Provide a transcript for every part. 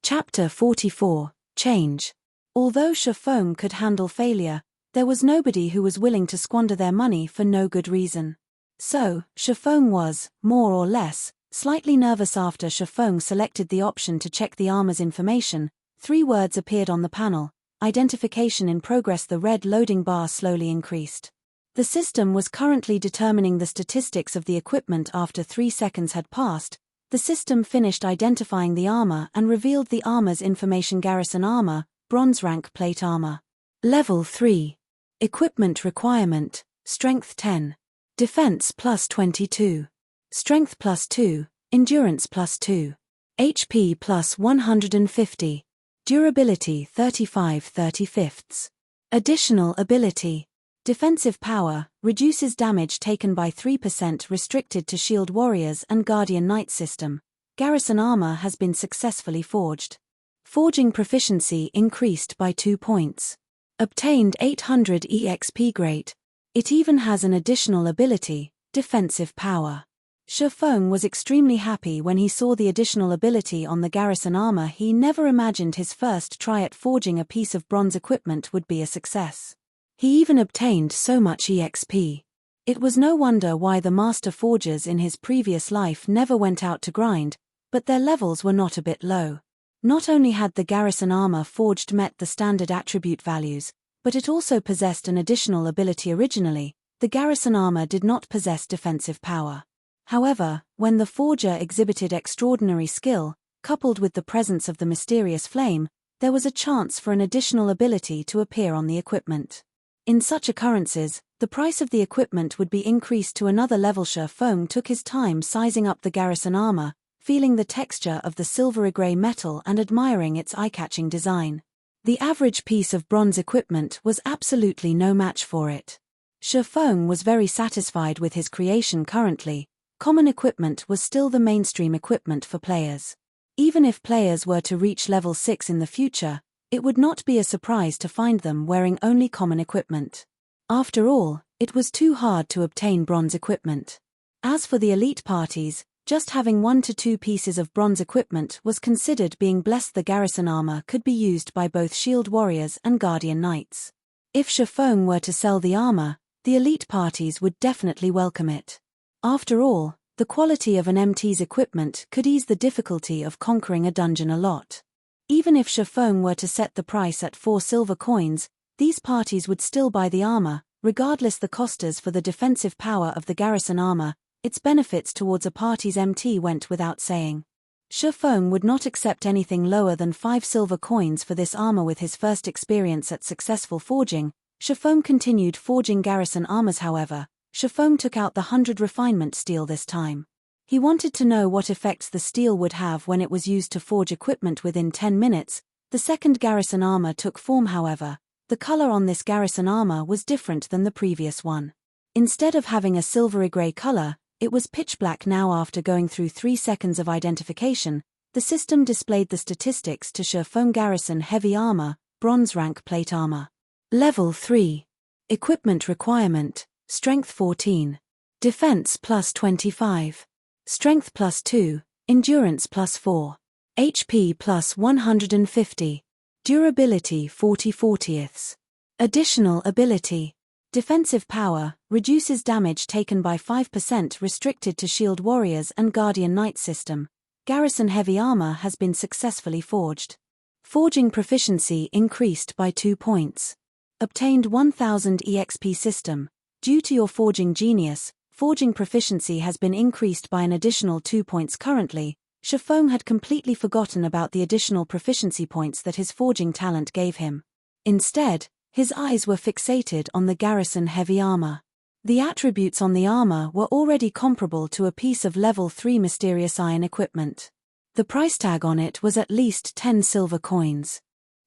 Chapter 44, Change. Although Shafong could handle failure, there was nobody who was willing to squander their money for no good reason. So, Shafong was, more or less, slightly nervous. After Shafong selected the option to check the armor's information, 3 words appeared on the panel: identification in progress. The red loading bar slowly increased. The system was currently determining the statistics of the equipment. After 3 seconds had passed, the system finished identifying the armor and revealed the armor's information: Garrison armor, bronze rank plate armor. Level 3. Equipment requirement, strength 10. Defense plus 22. Strength plus 2, endurance plus 2. HP plus 150. Durability 35/35. Additional ability. Defensive power, reduces damage taken by 3%, restricted to Shield Warriors and Guardian Knight system. Garrison armor has been successfully forged. Forging proficiency increased by 2 points. Obtained 800 EXP. Great. It even has an additional ability, defensive power. Shafong was extremely happy when he saw the additional ability on the Garrison armor. He never imagined his first try at forging a piece of bronze equipment would be a success. He even obtained so much EXP. It was no wonder why the master forgers in his previous life never went out to grind, but their levels were not a bit low. Not only had the Garrison armor forged met the standard attribute values, but it also possessed an additional ability. Originally, the Garrison armor did not possess defensive power. However, when the forger exhibited extraordinary skill, coupled with the presence of the mysterious flame, there was a chance for an additional ability to appear on the equipment. In such occurrences, the price of the equipment would be increased to another level. Shafong took his time sizing up the Garrison armor, feeling the texture of the silvery gray metal and admiring its eye-catching design. The average piece of bronze equipment was absolutely no match for it. Shafong was very satisfied with his creation. Currently, common equipment was still the mainstream equipment for players. Even if players were to reach level 6 in the future, it would not be a surprise to find them wearing only common equipment. After all, it was too hard to obtain bronze equipment. As for the elite parties, just having 1 to 2 pieces of bronze equipment was considered being blessed. The Garrison armor could be used by both Shield Warriors and Guardian Knights. If Shafong were to sell the armor, the elite parties would definitely welcome it. After all, the quality of an MT's equipment could ease the difficulty of conquering a dungeon a lot. Even if Shafong were to set the price at 4 silver coins, these parties would still buy the armor, regardless the costers. For the defensive power of the Garrison armor, its benefits towards a party's MT went without saying. Shafong would not accept anything lower than 5 silver coins for this armor. With his first experience at successful forging, Shafong continued forging Garrison armors. However, Shafong took out the 100 refinement steel this time. He wanted to know what effects the steel would have when it was used to forge equipment. Within 10 minutes, the second Garrison armor took form. However, the color on this Garrison armor was different than the previous one. Instead of having a silvery gray color, it was pitch black now. After going through 3 seconds of identification, the system displayed the statistics to Shafong: Garrison heavy armor, bronze rank plate armor. Level 3. Equipment requirement, strength 14. Defense plus 25. Strength plus 2, endurance plus 4. HP plus 150. Durability 40/40. Additional ability. Defensive power, reduces damage taken by 5%, restricted to Shield Warriors and Guardian Knight system. Garrison heavy armor has been successfully forged. Forging proficiency increased by 2 points. Obtained 1000 EXP system. Due to your forging genius, forging proficiency has been increased by an additional 2 points. Currently, Shafong had completely forgotten about the additional proficiency points that his forging talent gave him. Instead, his eyes were fixated on the Garrison heavy armor. The attributes on the armor were already comparable to a piece of level 3 mysterious iron equipment. The price tag on it was at least 10 silver coins.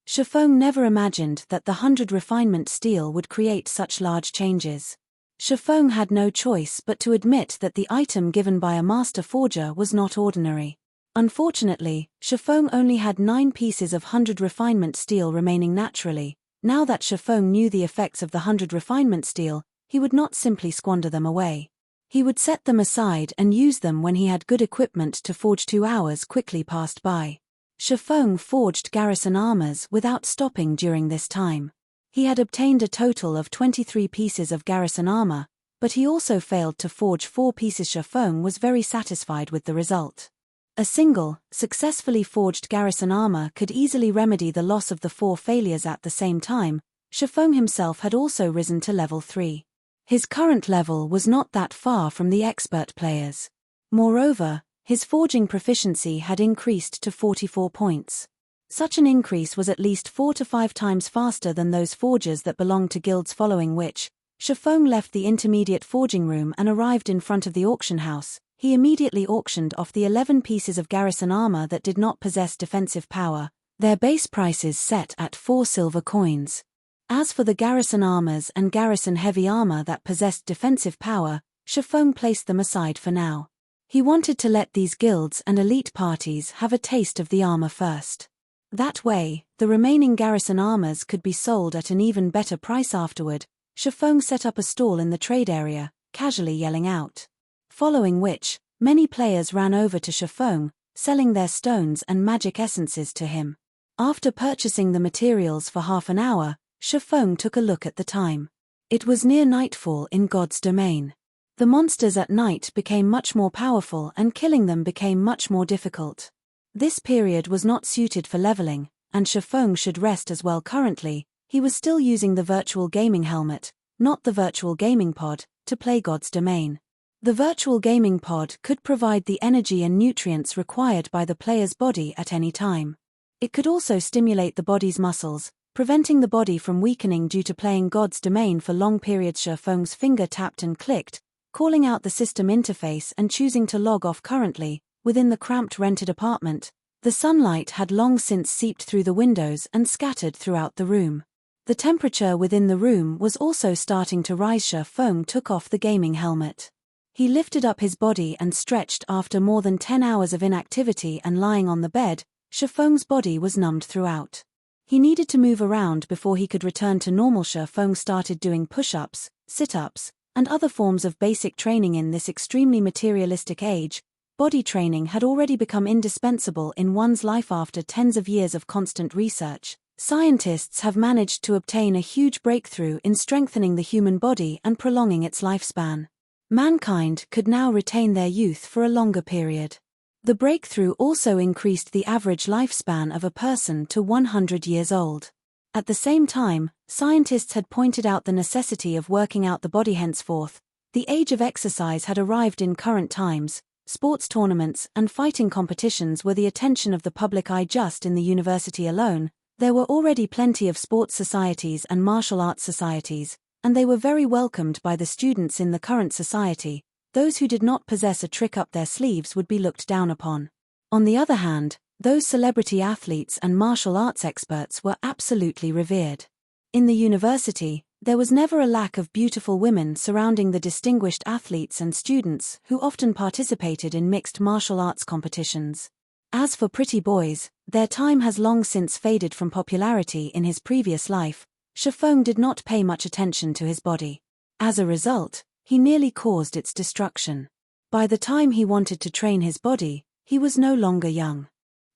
Shafong never imagined that the 100 refinement steel would create such large changes. Shafong had no choice but to admit that the item given by a master forger was not ordinary. Unfortunately, Shafong only had 9 pieces of 100 refinement steel remaining. Naturally, now that Shafong knew the effects of the 100 refinement steel, he would not simply squander them away. He would set them aside and use them when he had good equipment to forge. 2 hours quickly passed by. Shifeng forged Garrison armors without stopping during this time. He had obtained a total of 23 pieces of Garrison armor, but he also failed to forge 4 pieces. Shifeng was very satisfied with the result. A single, successfully forged Garrison armor could easily remedy the loss of the 4 failures. At the same time, Shifeng himself had also risen to level 3. His current level was not that far from the expert players. Moreover, his forging proficiency had increased to 44 points. Such an increase was at least 4 to 5 times faster than those forgers that belonged to guilds. Following which, Shifeng left the intermediate forging room and arrived in front of the auction house. He immediately auctioned off the 11 pieces of Garrison armor that did not possess defensive power, their base prices set at 4 silver coins. As for the Garrison armors and Garrison heavy armor that possessed defensive power, Shifeng placed them aside for now. He wanted to let these guilds and elite parties have a taste of the armor first. That way, the remaining Garrison armors could be sold at an even better price afterward. Shifeng set up a stall in the trade area, casually yelling out. Following which, many players ran over to Shifeng, selling their stones and magic essences to him. After purchasing the materials for half an hour, Shifeng took a look at the time. It was near nightfall in God's domain. The monsters at night became much more powerful and killing them became much more difficult. This period was not suited for leveling, and Shifeng should rest as well. Currently, he was still using the virtual gaming helmet, not the virtual gaming pod, to play God's domain. The virtual gaming pod could provide the energy and nutrients required by the player's body at any time. It could also stimulate the body's muscles, preventing the body from weakening due to playing God's domain for long periods. Shifeng's finger tapped and clicked, calling out the system interface and choosing to log off. Currently, within the cramped rented apartment, the sunlight had long since seeped through the windows and scattered throughout the room. The temperature within the room was also starting to rise. Shifeng took off the gaming helmet. He lifted up his body and stretched. After more than 10 hours of inactivity and lying on the bed, Shifeng's body was numbed throughout. He needed to move around before he could return to normal. Shifeng started doing push-ups, sit-ups, and other forms of basic training. In this extremely materialistic age, body training had already become indispensable in one's life. After tens of years of constant research, scientists have managed to obtain a huge breakthrough in strengthening the human body and prolonging its lifespan. Mankind could now retain their youth for a longer period. The breakthrough also increased the average lifespan of a person to 100 years old. At the same time, scientists had pointed out the necessity of working out the body. Henceforth, the age of exercise had arrived in current times. Sports tournaments and fighting competitions were the attention of the public eye. Just in the university alone, there were already plenty of sports societies and martial arts societies, and they were very welcomed by the students in the current society. Those who did not possess a trick up their sleeves would be looked down upon. On the other hand, those celebrity athletes and martial arts experts were absolutely revered. In the university, there was never a lack of beautiful women surrounding the distinguished athletes and students who often participated in mixed martial arts competitions. As for pretty boys, their time has long since faded from popularity. In his previous life, Shifeng did not pay much attention to his body. As a result, he nearly caused its destruction. By the time he wanted to train his body, he was no longer young.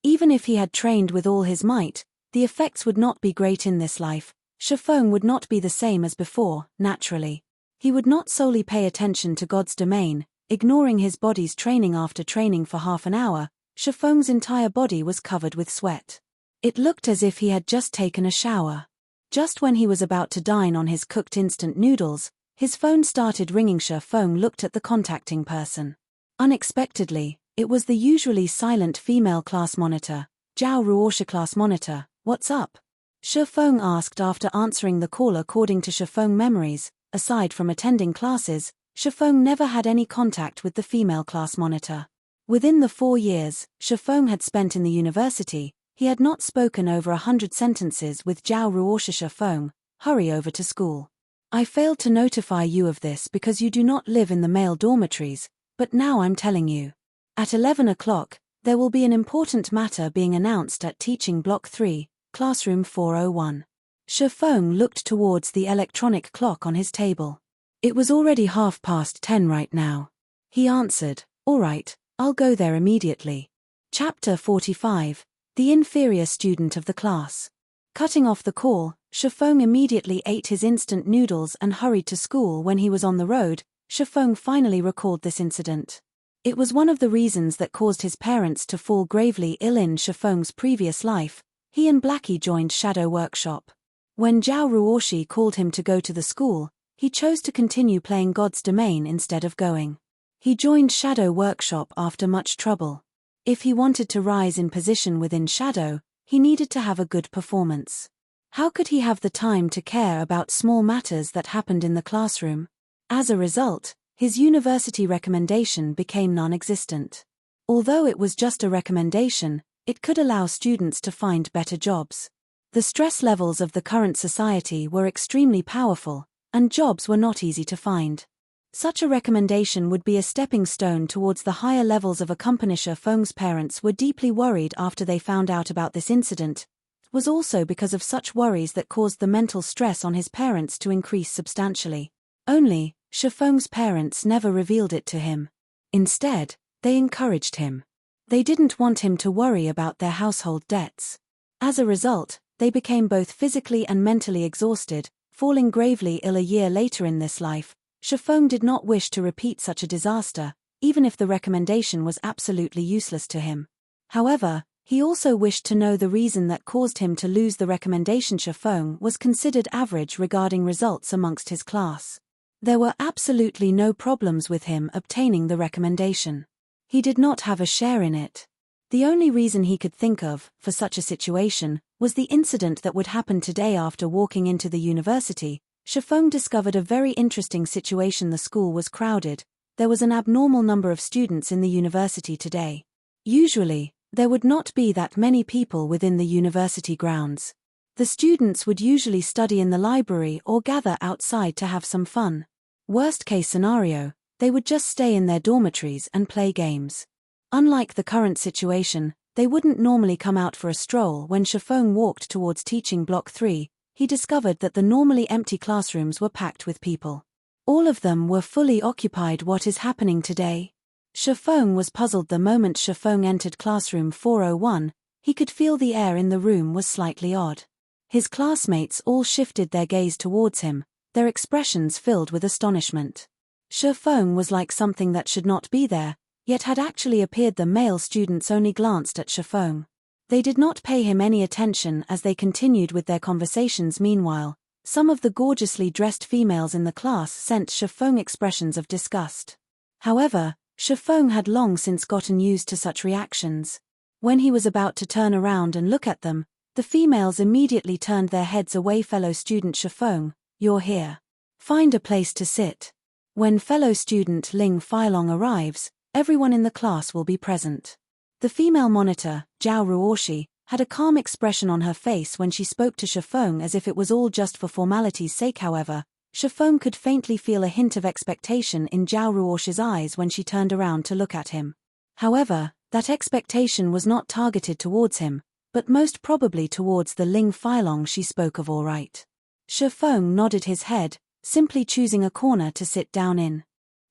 Even if he had trained with all his might, the effects would not be great in this life. Shifeng would not be the same as before. Naturally, he would not solely pay attention to God's domain, ignoring his body's training. After training for half an hour, Shifeng's entire body was covered with sweat. It looked as if he had just taken a shower. Just when he was about to dine on his cooked instant noodles, his phone started ringing. Shifeng looked at the contacting person. Unexpectedly, it was the usually silent female class monitor. Zhao Ruoxia class monitor, what's up? Shifeng asked after answering the call. According to Shifeng memories, aside from attending classes, Shifeng never had any contact with the female class monitor. Within the 4 years Shifeng had spent in the university, he had not spoken over 100 sentences with Zhao Ruoxia. Shifeng, hurry over to school. I failed to notify you of this because you do not live in the male dormitories, but now I'm telling you. At 11 o'clock, there will be an important matter being announced at Teaching Block 3, Classroom 401. Shifeng looked towards the electronic clock on his table. It was already 10:30 right now. He answered, all right, I'll go there immediately. Chapter 45, the inferior student of the class. Cutting off the call, Shifeng immediately ate his instant noodles and hurried to school. When he was on the road, Shifeng finally recalled this incident. It was one of the reasons that caused his parents to fall gravely ill. In Shifeng's previous life, he and Blackie joined Shadow Workshop. When Zhao Ruoshi called him to go to the school, he chose to continue playing God's Domain instead of going. He joined Shadow Workshop after much trouble. If he wanted to rise in position within Shadow, he needed to have a good performance. How could he have the time to care about small matters that happened in the classroom? As a result, his university recommendation became non-existent. Although it was just a recommendation, it could allow students to find better jobs. The stress levels of the current society were extremely powerful, and jobs were not easy to find. Such a recommendation would be a stepping stone towards the higher levels of a company. Shifeng's parents were deeply worried after they found out about this incident. It was also because of such worries that caused the mental stress on his parents to increase substantially. Only, Shifeng's parents never revealed it to him. Instead, they encouraged him. They didn't want him to worry about their household debts. As a result, they became both physically and mentally exhausted, falling gravely ill a year later. In this life, Shifeng did not wish to repeat such a disaster, even if the recommendation was absolutely useless to him. However, he also wished to know the reason that caused him to lose the recommendation. Shifeng was considered average regarding results amongst his class. There were absolutely no problems with him obtaining the recommendation. He did not have a share in it. The only reason he could think of, for such a situation, was the incident that would happen today. After walking into the university, Shifeng discovered a very interesting situation. The school was crowded. There was an abnormal number of students in the university today. Usually, there would not be that many people within the university grounds. The students would usually study in the library or gather outside to have some fun. Worst case scenario, they would just stay in their dormitories and play games. Unlike the current situation, they wouldn't normally come out for a stroll. When Shifeng walked towards teaching block 3, he discovered that the normally empty classrooms were packed with people. All of them were fully occupied. What is happening today? Shifeng was puzzled. The moment Shifeng entered classroom 401, he could feel the air in the room was slightly odd. His classmates all shifted their gaze towards him, their expressions filled with astonishment. Shifeng was like something that should not be there, yet had actually appeared. The male students only glanced at Shifeng. They did not pay him any attention as they continued with their conversations. Meanwhile, some of the gorgeously dressed females in the class sent Shifeng expressions of disgust. However, Shifeng had long since gotten used to such reactions. When he was about to turn around and look at them, the females immediately turned their heads away. Fellow student Shifeng, you're here. Find a place to sit. When fellow student Ling Filong arrives, everyone in the class will be present. The female monitor, Zhao Ruoshi, had a calm expression on her face when she spoke to Shifeng, as if it was all just for formality's sake. However, Shifeng could faintly feel a hint of expectation in Zhao Ruoshi's eyes when she turned around to look at him. However, that expectation was not targeted towards him, but most probably towards the Ling Filong she spoke of. All right. Shifeng nodded his head, simply choosing a corner to sit down in.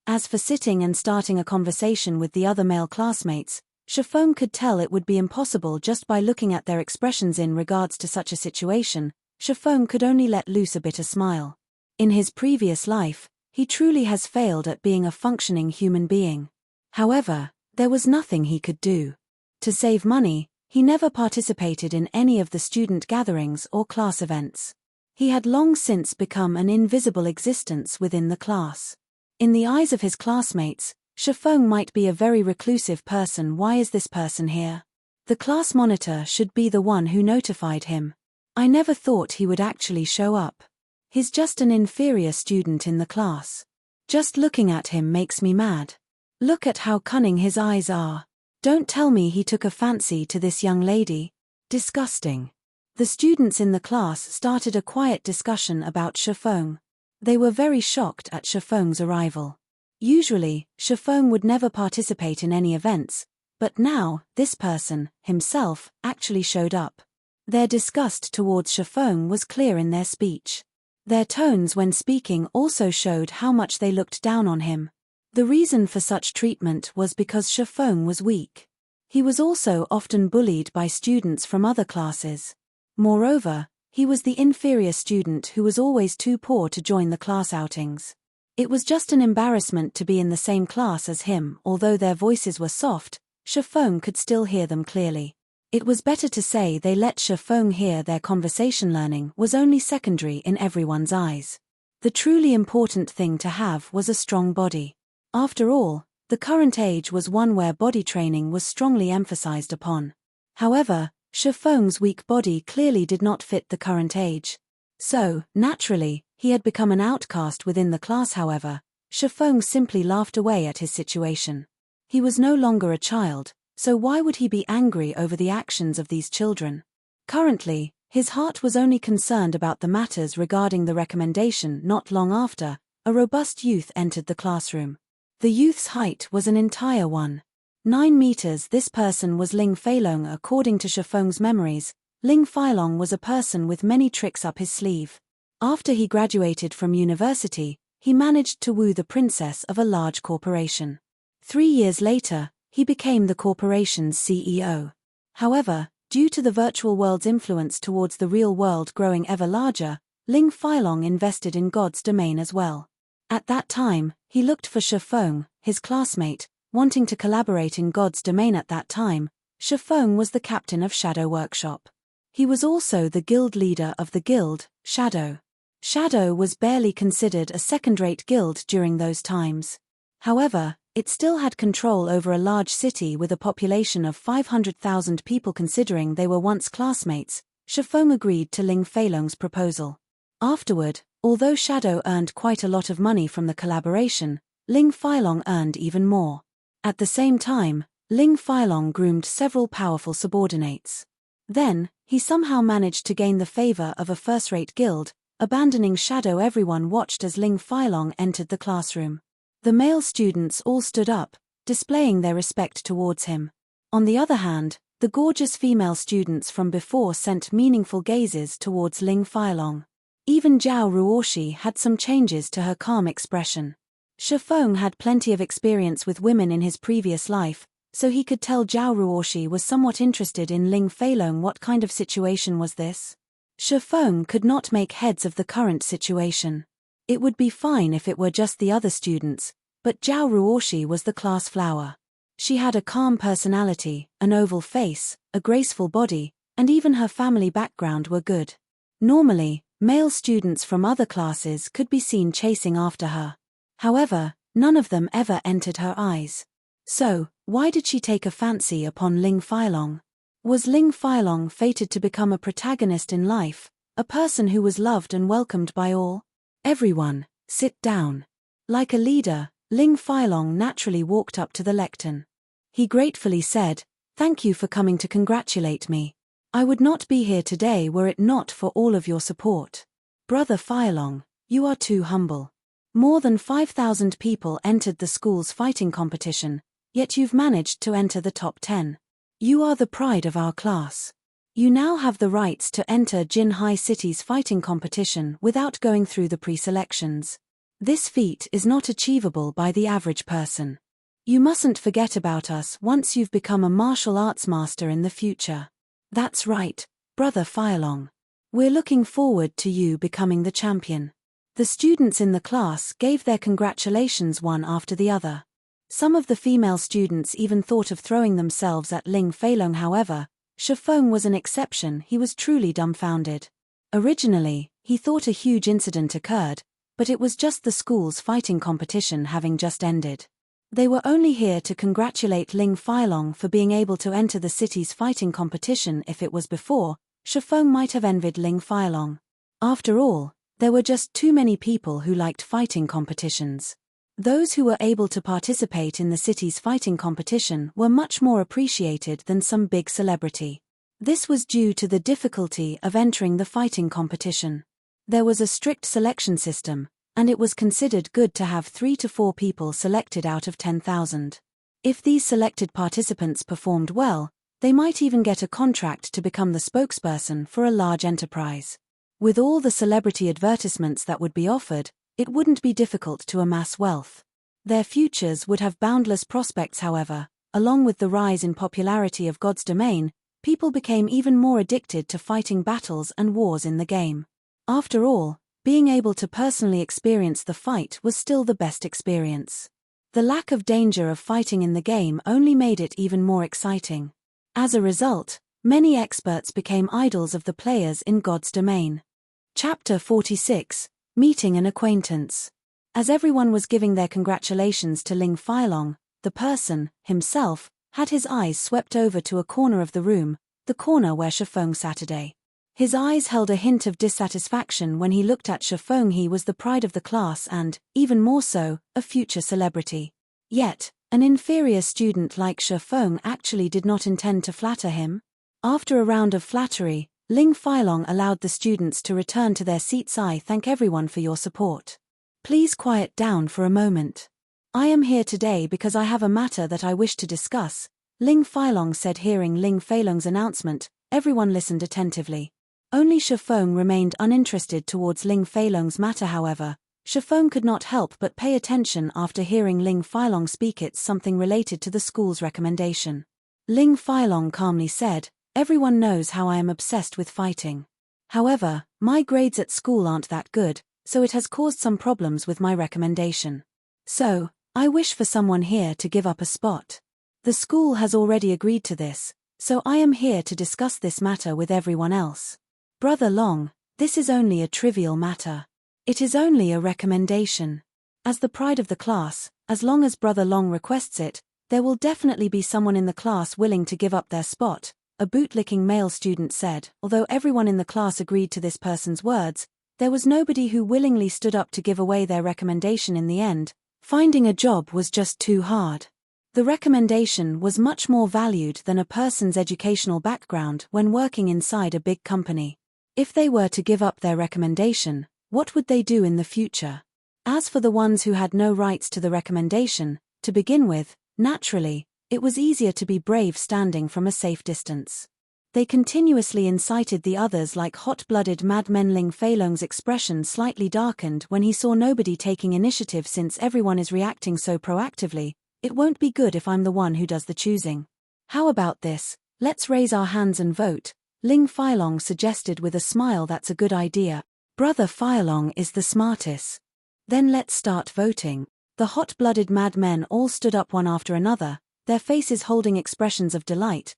As for sitting and starting a conversation with the other male classmates, Shifeng could tell it would be impossible just by looking at their expressions. In regards to such a situation, Shifeng could only let loose a bitter smile. In his previous life, he truly has failed at being a functioning human being. However, there was nothing he could do. To save money, he never participated in any of the student gatherings or class events. He had long since become an invisible existence within the class. In the eyes of his classmates, Shifeng might be a very reclusive person. Why is this person here? The class monitor should be the one who notified him. I never thought he would actually show up. He's just an inferior student in the class. Just looking at him makes me mad. Look at how cunning his eyes are. Don't tell me he took a fancy to this young lady. Disgusting. The students in the class started a quiet discussion about Shifeng. They were very shocked at Shifeng's arrival. Usually, Shifeng would never participate in any events, but now, this person, himself, actually showed up. Their disgust towards Shifeng was clear in their speech. Their tones when speaking also showed how much they looked down on him. The reason for such treatment was because Shifeng was weak. He was also often bullied by students from other classes. Moreover, he was the inferior student who was always too poor to join the class outings. It was just an embarrassment to be in the same class as him. Although their voices were soft, Shifeng could still hear them clearly. It was better to say they let Shifeng hear their conversation. Learning was only secondary in everyone's eyes. The truly important thing to have was a strong body. After all, the current age was one where body training was strongly emphasized upon. However, Shifeng's weak body clearly did not fit the current age. So, naturally, he had become an outcast within the class. However, Shifeng simply laughed away at his situation. He was no longer a child, so why would he be angry over the actions of these children? Currently, his heart was only concerned about the matters regarding the recommendation. Not long after, a robust youth entered the classroom. The youth's height was an entire 9 meters. This person was Ling Feilong. According to Shifeng's memories, Ling Feilong was a person with many tricks up his sleeve. After he graduated from university, he managed to woo the princess of a large corporation. 3 years later, he became the corporation's CEO. However, due to the virtual world's influence towards the real world growing ever larger, Ling Feilong invested in God's domain as well. At that time, he looked for Shifeng, his classmate, wanting to collaborate in God's domain. At that time, Shifeng was the captain of Shadow Workshop. He was also the guild leader of the guild, Shadow. Shadow was barely considered a second-rate guild during those times. However, it still had control over a large city with a population of 500,000 people. Considering they were once classmates, Shifeng agreed to Ling Feilong's proposal. Afterward, although Shadow earned quite a lot of money from the collaboration, Ling Feilong earned even more. At the same time, Ling Feilong groomed several powerful subordinates. Then, he somehow managed to gain the favor of a first-rate guild, abandoning Shadow. Everyone watched as Ling Feilong entered the classroom. The male students all stood up, displaying their respect towards him. On the other hand, the gorgeous female students from before sent meaningful gazes towards Ling Feilong. Even Zhao Ruoshi had some changes to her calm expression. Shifeng had plenty of experience with women in his previous life, so he could tell Zhao Ruoshi was somewhat interested in Ling Feilong. What kind of situation was this? Shifeng could not make heads of the current situation. It would be fine if it were just the other students, but Zhao Ruoshi was the class flower. She had a calm personality, an oval face, a graceful body, and even her family background were good. Normally, male students from other classes could be seen chasing after her. However, none of them ever entered her eyes. So, why did she take a fancy upon Ling Feilong? Was Ling Feilong fated to become a protagonist in life, a person who was loved and welcomed by all? Everyone, sit down. Like a leader, Ling Feilong naturally walked up to the lectern. He gratefully said, "Thank you for coming to congratulate me. I would not be here today were it not for all of your support. Brother Feilong, you are too humble. More than 5,000 people entered the school's fighting competition, yet you've managed to enter the top 10. You are the pride of our class. You now have the rights to enter Jinhai City's fighting competition without going through the pre-selections. This feat is not achievable by the average person. You mustn't forget about us once you've become a martial arts master in the future." "That's right, Brother Feilong. We're looking forward to you becoming the champion." The students in the class gave their congratulations one after the other. Some of the female students even thought of throwing themselves at Ling Feilong. However, Shifeng was an exception. He was truly dumbfounded. Originally, he thought a huge incident occurred, but it was just the school's fighting competition having just ended. They were only here to congratulate Ling Feilong for being able to enter the city's fighting competition. If it was before, Shifeng might have envied Ling Feilong. After all, there were just too many people who liked fighting competitions. Those who were able to participate in the city's fighting competition were much more appreciated than some big celebrity. This was due to the difficulty of entering the fighting competition. There was a strict selection system, and it was considered good to have 3 to 4 people selected out of 10,000. If these selected participants performed well, they might even get a contract to become the spokesperson for a large enterprise. With all the celebrity advertisements that would be offered, it wouldn't be difficult to amass wealth. Their futures would have boundless prospects. However, along with the rise in popularity of God's domain, people became even more addicted to fighting battles and wars in the game. After all, being able to personally experience the fight was still the best experience. The lack of danger of fighting in the game only made it even more exciting. As a result, many experts became idols of the players in God's domain. Chapter 46, Meeting an Acquaintance. As everyone was giving their congratulations to Ling Filong, the person, himself, had his eyes swept over to a corner of the room, the corner where Shifeng sat today. His eyes held a hint of dissatisfaction when he looked at Shifeng. He was the pride of the class and, even more so, a future celebrity. Yet, an inferior student like Shifeng actually did not intend to flatter him. After a round of flattery, Ling Filong allowed the students to return to their seats. I thank everyone for your support. Please quiet down for a moment. I am here today because I have a matter that I wish to discuss, Ling Filong said. Hearing Ling Filong's announcement, everyone listened attentively. Only Shifeng remained uninterested towards Ling Filong's matter. However, Shifeng could not help but pay attention after hearing Ling Filong speak. It's something related to the school's recommendation. Ling Filong calmly said, everyone knows how I am obsessed with fighting. However, my grades at school aren't that good, so it has caused some problems with my recommendation. So, I wish for someone here to give up a spot. The school has already agreed to this, so I am here to discuss this matter with everyone else. Brother Long, this is only a trivial matter. It is only a recommendation. As the pride of the class, as long as Brother Long requests it, there will definitely be someone in the class willing to give up their spot, a bootlicking male student said. Although everyone in the class agreed to this person's words, there was nobody who willingly stood up to give away their recommendation in the end. Finding a job was just too hard. The recommendation was much more valued than a person's educational background when working inside a big company. If they were to give up their recommendation, what would they do in the future? As for the ones who had no rights to the recommendation, to begin with, naturally, it was easier to be brave standing from a safe distance. They continuously incited the others like hot-blooded madmen. Ling Filong's expression slightly darkened when he saw nobody taking initiative. Since everyone is reacting so proactively, it won't be good if I'm the one who does the choosing. How about this? Let's raise our hands and vote, Ling Filong suggested with a smile. That's a good idea. Brother Filong is the smartest. Then let's start voting. The hot-blooded madmen all stood up one after another, their faces holding expressions of delight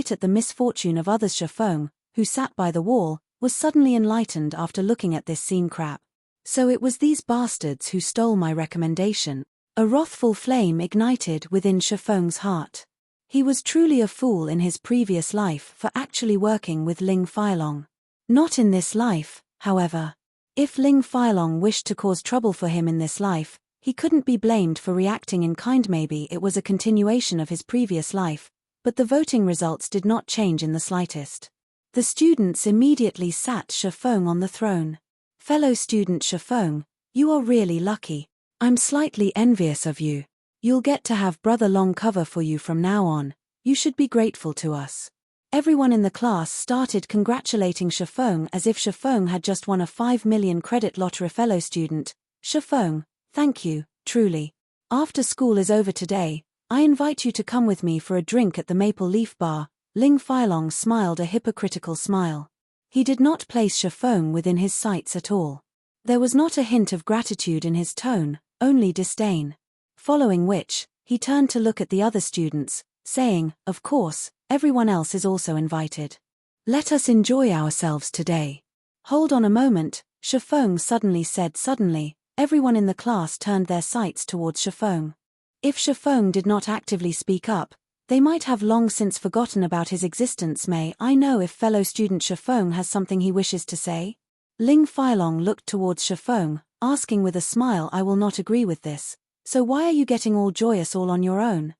at the misfortune of others. Shifeng, who sat by the wall, was suddenly enlightened after looking at this scene. Crap. So it was these bastards who stole my recommendation. A wrathful flame ignited within Shifeng's heart. He was truly a fool in his previous life for actually working with Ling Filong. Not in this life, however. If Ling Filong wished to cause trouble for him in this life, he couldn't be blamed for reacting in kind. Maybe it was a continuation of his previous life, but the voting results did not change in the slightest. The students immediately sat Shifeng on the throne. Fellow student Shifeng, you are really lucky. I'm slightly envious of you. You'll get to have Brother Long cover for you from now on. You should be grateful to us. Everyone in the class started congratulating Shifeng as if Shifeng had just won a 5 million credit lottery. Fellow student, Shifeng, thank you, truly. After school is over today, I invite you to come with me for a drink at the Maple Leaf Bar. Ling Filong smiled a hypocritical smile. He did not place Shifeng within his sights at all. There was not a hint of gratitude in his tone, only disdain. Following which, he turned to look at the other students, saying, of course, everyone else is also invited. Let us enjoy ourselves today. Hold on a moment, Shifeng suddenly said. Suddenly, everyone in the class turned their sights towards Shifeng. If Shifeng did not actively speak up, they might have long since forgotten about his existence. May I know if fellow student Shifeng has something he wishes to say? Ling Filong looked towards Shifeng, asking with a smile. I will not agree with this. So why are you getting all joyous all on your own?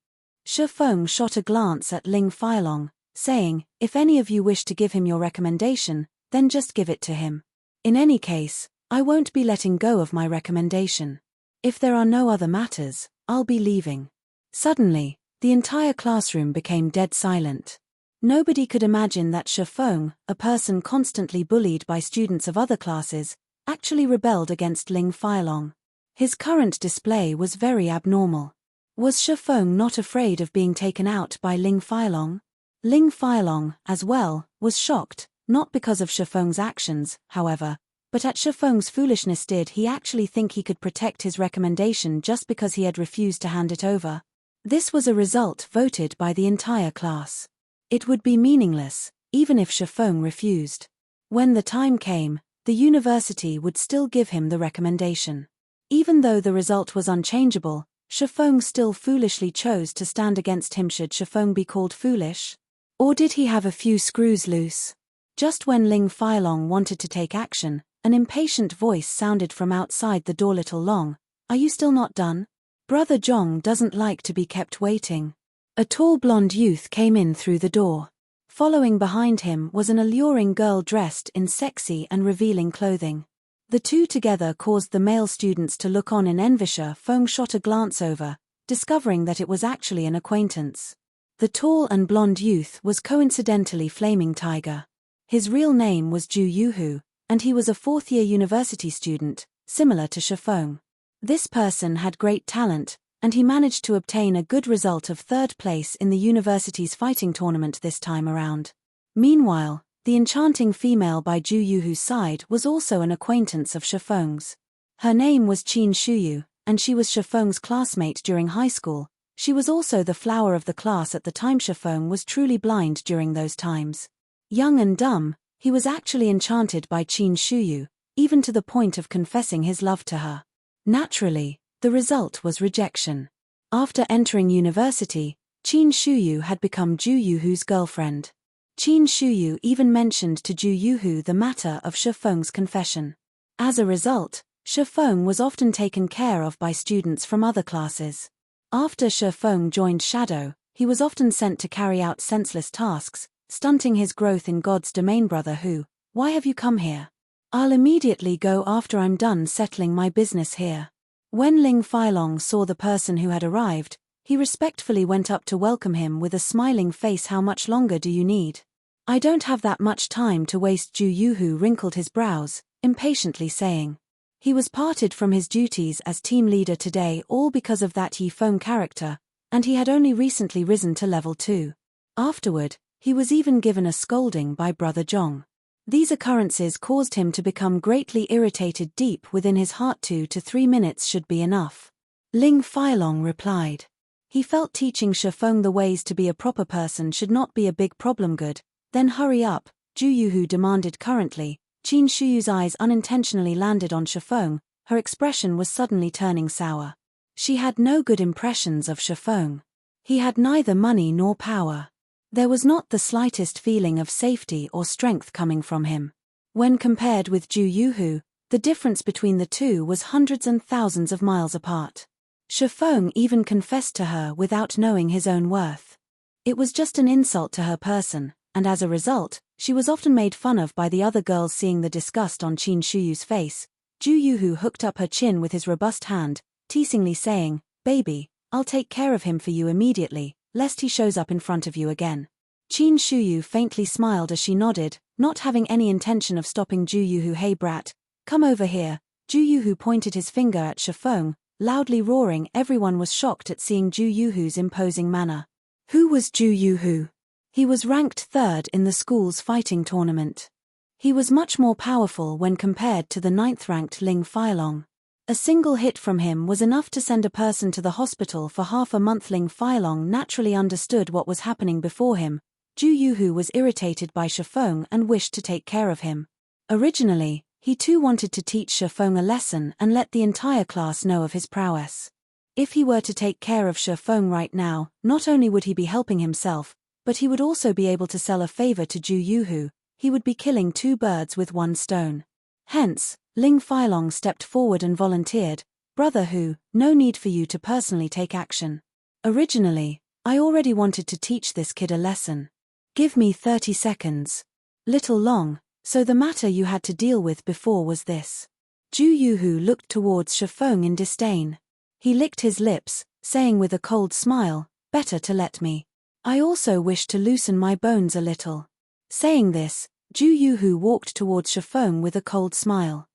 Shifeng shot a glance at Ling Filong, saying, if any of you wish to give him your recommendation, then just give it to him. In any case, I won't be letting go of my recommendation. If there are no other matters, I'll be leaving. Suddenly, the entire classroom became dead silent. Nobody could imagine that Shifeng, a person constantly bullied by students of other classes, actually rebelled against Ling Filong. His current display was very abnormal. Was Shifeng not afraid of being taken out by Ling Feilong? Ling Feilong, as well, was shocked, not because of Shifeng's actions, however, but at Shifeng's foolishness. Did he actually think he could protect his recommendation just because he had refused to hand it over? This was a result voted by the entire class. It would be meaningless, even if Shifeng refused. When the time came, the university would still give him the recommendation. Even though the result was unchangeable, Shifeng still foolishly chose to stand against him. Should Shifeng be called foolish? Or did he have a few screws loose? Just when Ling Feilong wanted to take action, an impatient voice sounded from outside the door. Little Long, are you still not done? Brother Zhong doesn't like to be kept waiting. A tall blonde youth came in through the door. Following behind him was an alluring girl dressed in sexy and revealing clothing. The two together caused the male students to look on in envy. Feng shot a glance over, discovering that it was actually an acquaintance. The tall and blonde youth was coincidentally Flaming Tiger. His real name was Ju Yuhu, and he was a fourth-year university student, similar to Shifeng. This person had great talent, and he managed to obtain a good result of third place in the university's fighting tournament this time around. Meanwhile, the enchanting female by Ju Yuhu's side was also an acquaintance of Shifeng's. Her name was Qin Shuyu, and she was Shifeng's classmate during high school. She was also the flower of the class at the time. Shifeng was truly blind during those times. Young and dumb, he was actually enchanted by Qin Shuyu, even to the point of confessing his love to her. Naturally, the result was rejection. After entering university, Qin Shuyu had become Ju Yuhu's girlfriend. Qin Shuyu even mentioned to Ju Yuhu the matter of Shifeng's confession. As a result, Shifeng was often taken care of by students from other classes. After Shifeng joined Shadow, he was often sent to carry out senseless tasks, stunting his growth in God's domain. Brother Hu, why have you come here? I'll immediately go after I'm done settling my business here. When Ling Feilong saw the person who had arrived, he respectfully went up to welcome him with a smiling face. How much longer do you need? I don't have that much time to waste. Ju Yuhu wrinkled his brows, impatiently saying. He was parted from his duties as team leader today all because of that Yifeng character, and he had only recently risen to level 2. Afterward, he was even given a scolding by Brother Zhong. These occurrences caused him to become greatly irritated. Deep within his heart, 2 to 3 minutes should be enough. Ling Feilong replied. He felt teaching Shifeng the ways to be a proper person should not be a big problem. Good, then hurry up, Ju Yuhu demanded. Currently, Qin Shuyu's eyes unintentionally landed on Shifeng. Her expression was suddenly turning sour. She had no good impressions of Shifeng. He had neither money nor power. There was not the slightest feeling of safety or strength coming from him. When compared with Ju Yuhu, the difference between the two was hundreds and thousands of miles apart. Shifeng even confessed to her without knowing his own worth. It was just an insult to her person, and as a result, she was often made fun of by the other girls. Seeing the disgust on Qin Shuyu's face, Ju Yuhu hooked up her chin with his robust hand, teasingly saying, "Baby, I'll take care of him for you immediately, lest he shows up in front of you again." Qin Shuyu faintly smiled as she nodded, not having any intention of stopping Ju Yuhu. "Hey brat, come over here." Ju Yuhu pointed his finger at Shifeng, loudly roaring. Everyone was shocked at seeing Ju Yuhu's imposing manner. Who was Ju Yuhu? He was ranked 3rd in the school's fighting tournament. He was much more powerful when compared to the 9th-ranked Ling Feilong. A single hit from him was enough to send a person to the hospital for half a month. Ling Feilong naturally understood what was happening before him. Ju Yuhu was irritated by Shifeng and wished to take care of him. Originally, he too wanted to teach Shifeng a lesson and let the entire class know of his prowess. If he were to take care of Shifeng right now, not only would he be helping himself, but he would also be able to sell a favor to Ju Yuhu. He would be killing 2 birds with 1 stone. Hence, Ling Feilong stepped forward and volunteered, "Brother Hu, no need for you to personally take action. Originally, I already wanted to teach this kid a lesson. Give me 30 seconds. Little Long, so the matter you had to deal with before was this." Ju Yuhu looked towards Shifeng in disdain. He licked his lips, saying with a cold smile, "Better to let me. I also wish to loosen my bones a little." Saying this, Ju Yuhu walked towards Shifeng with a cold smile.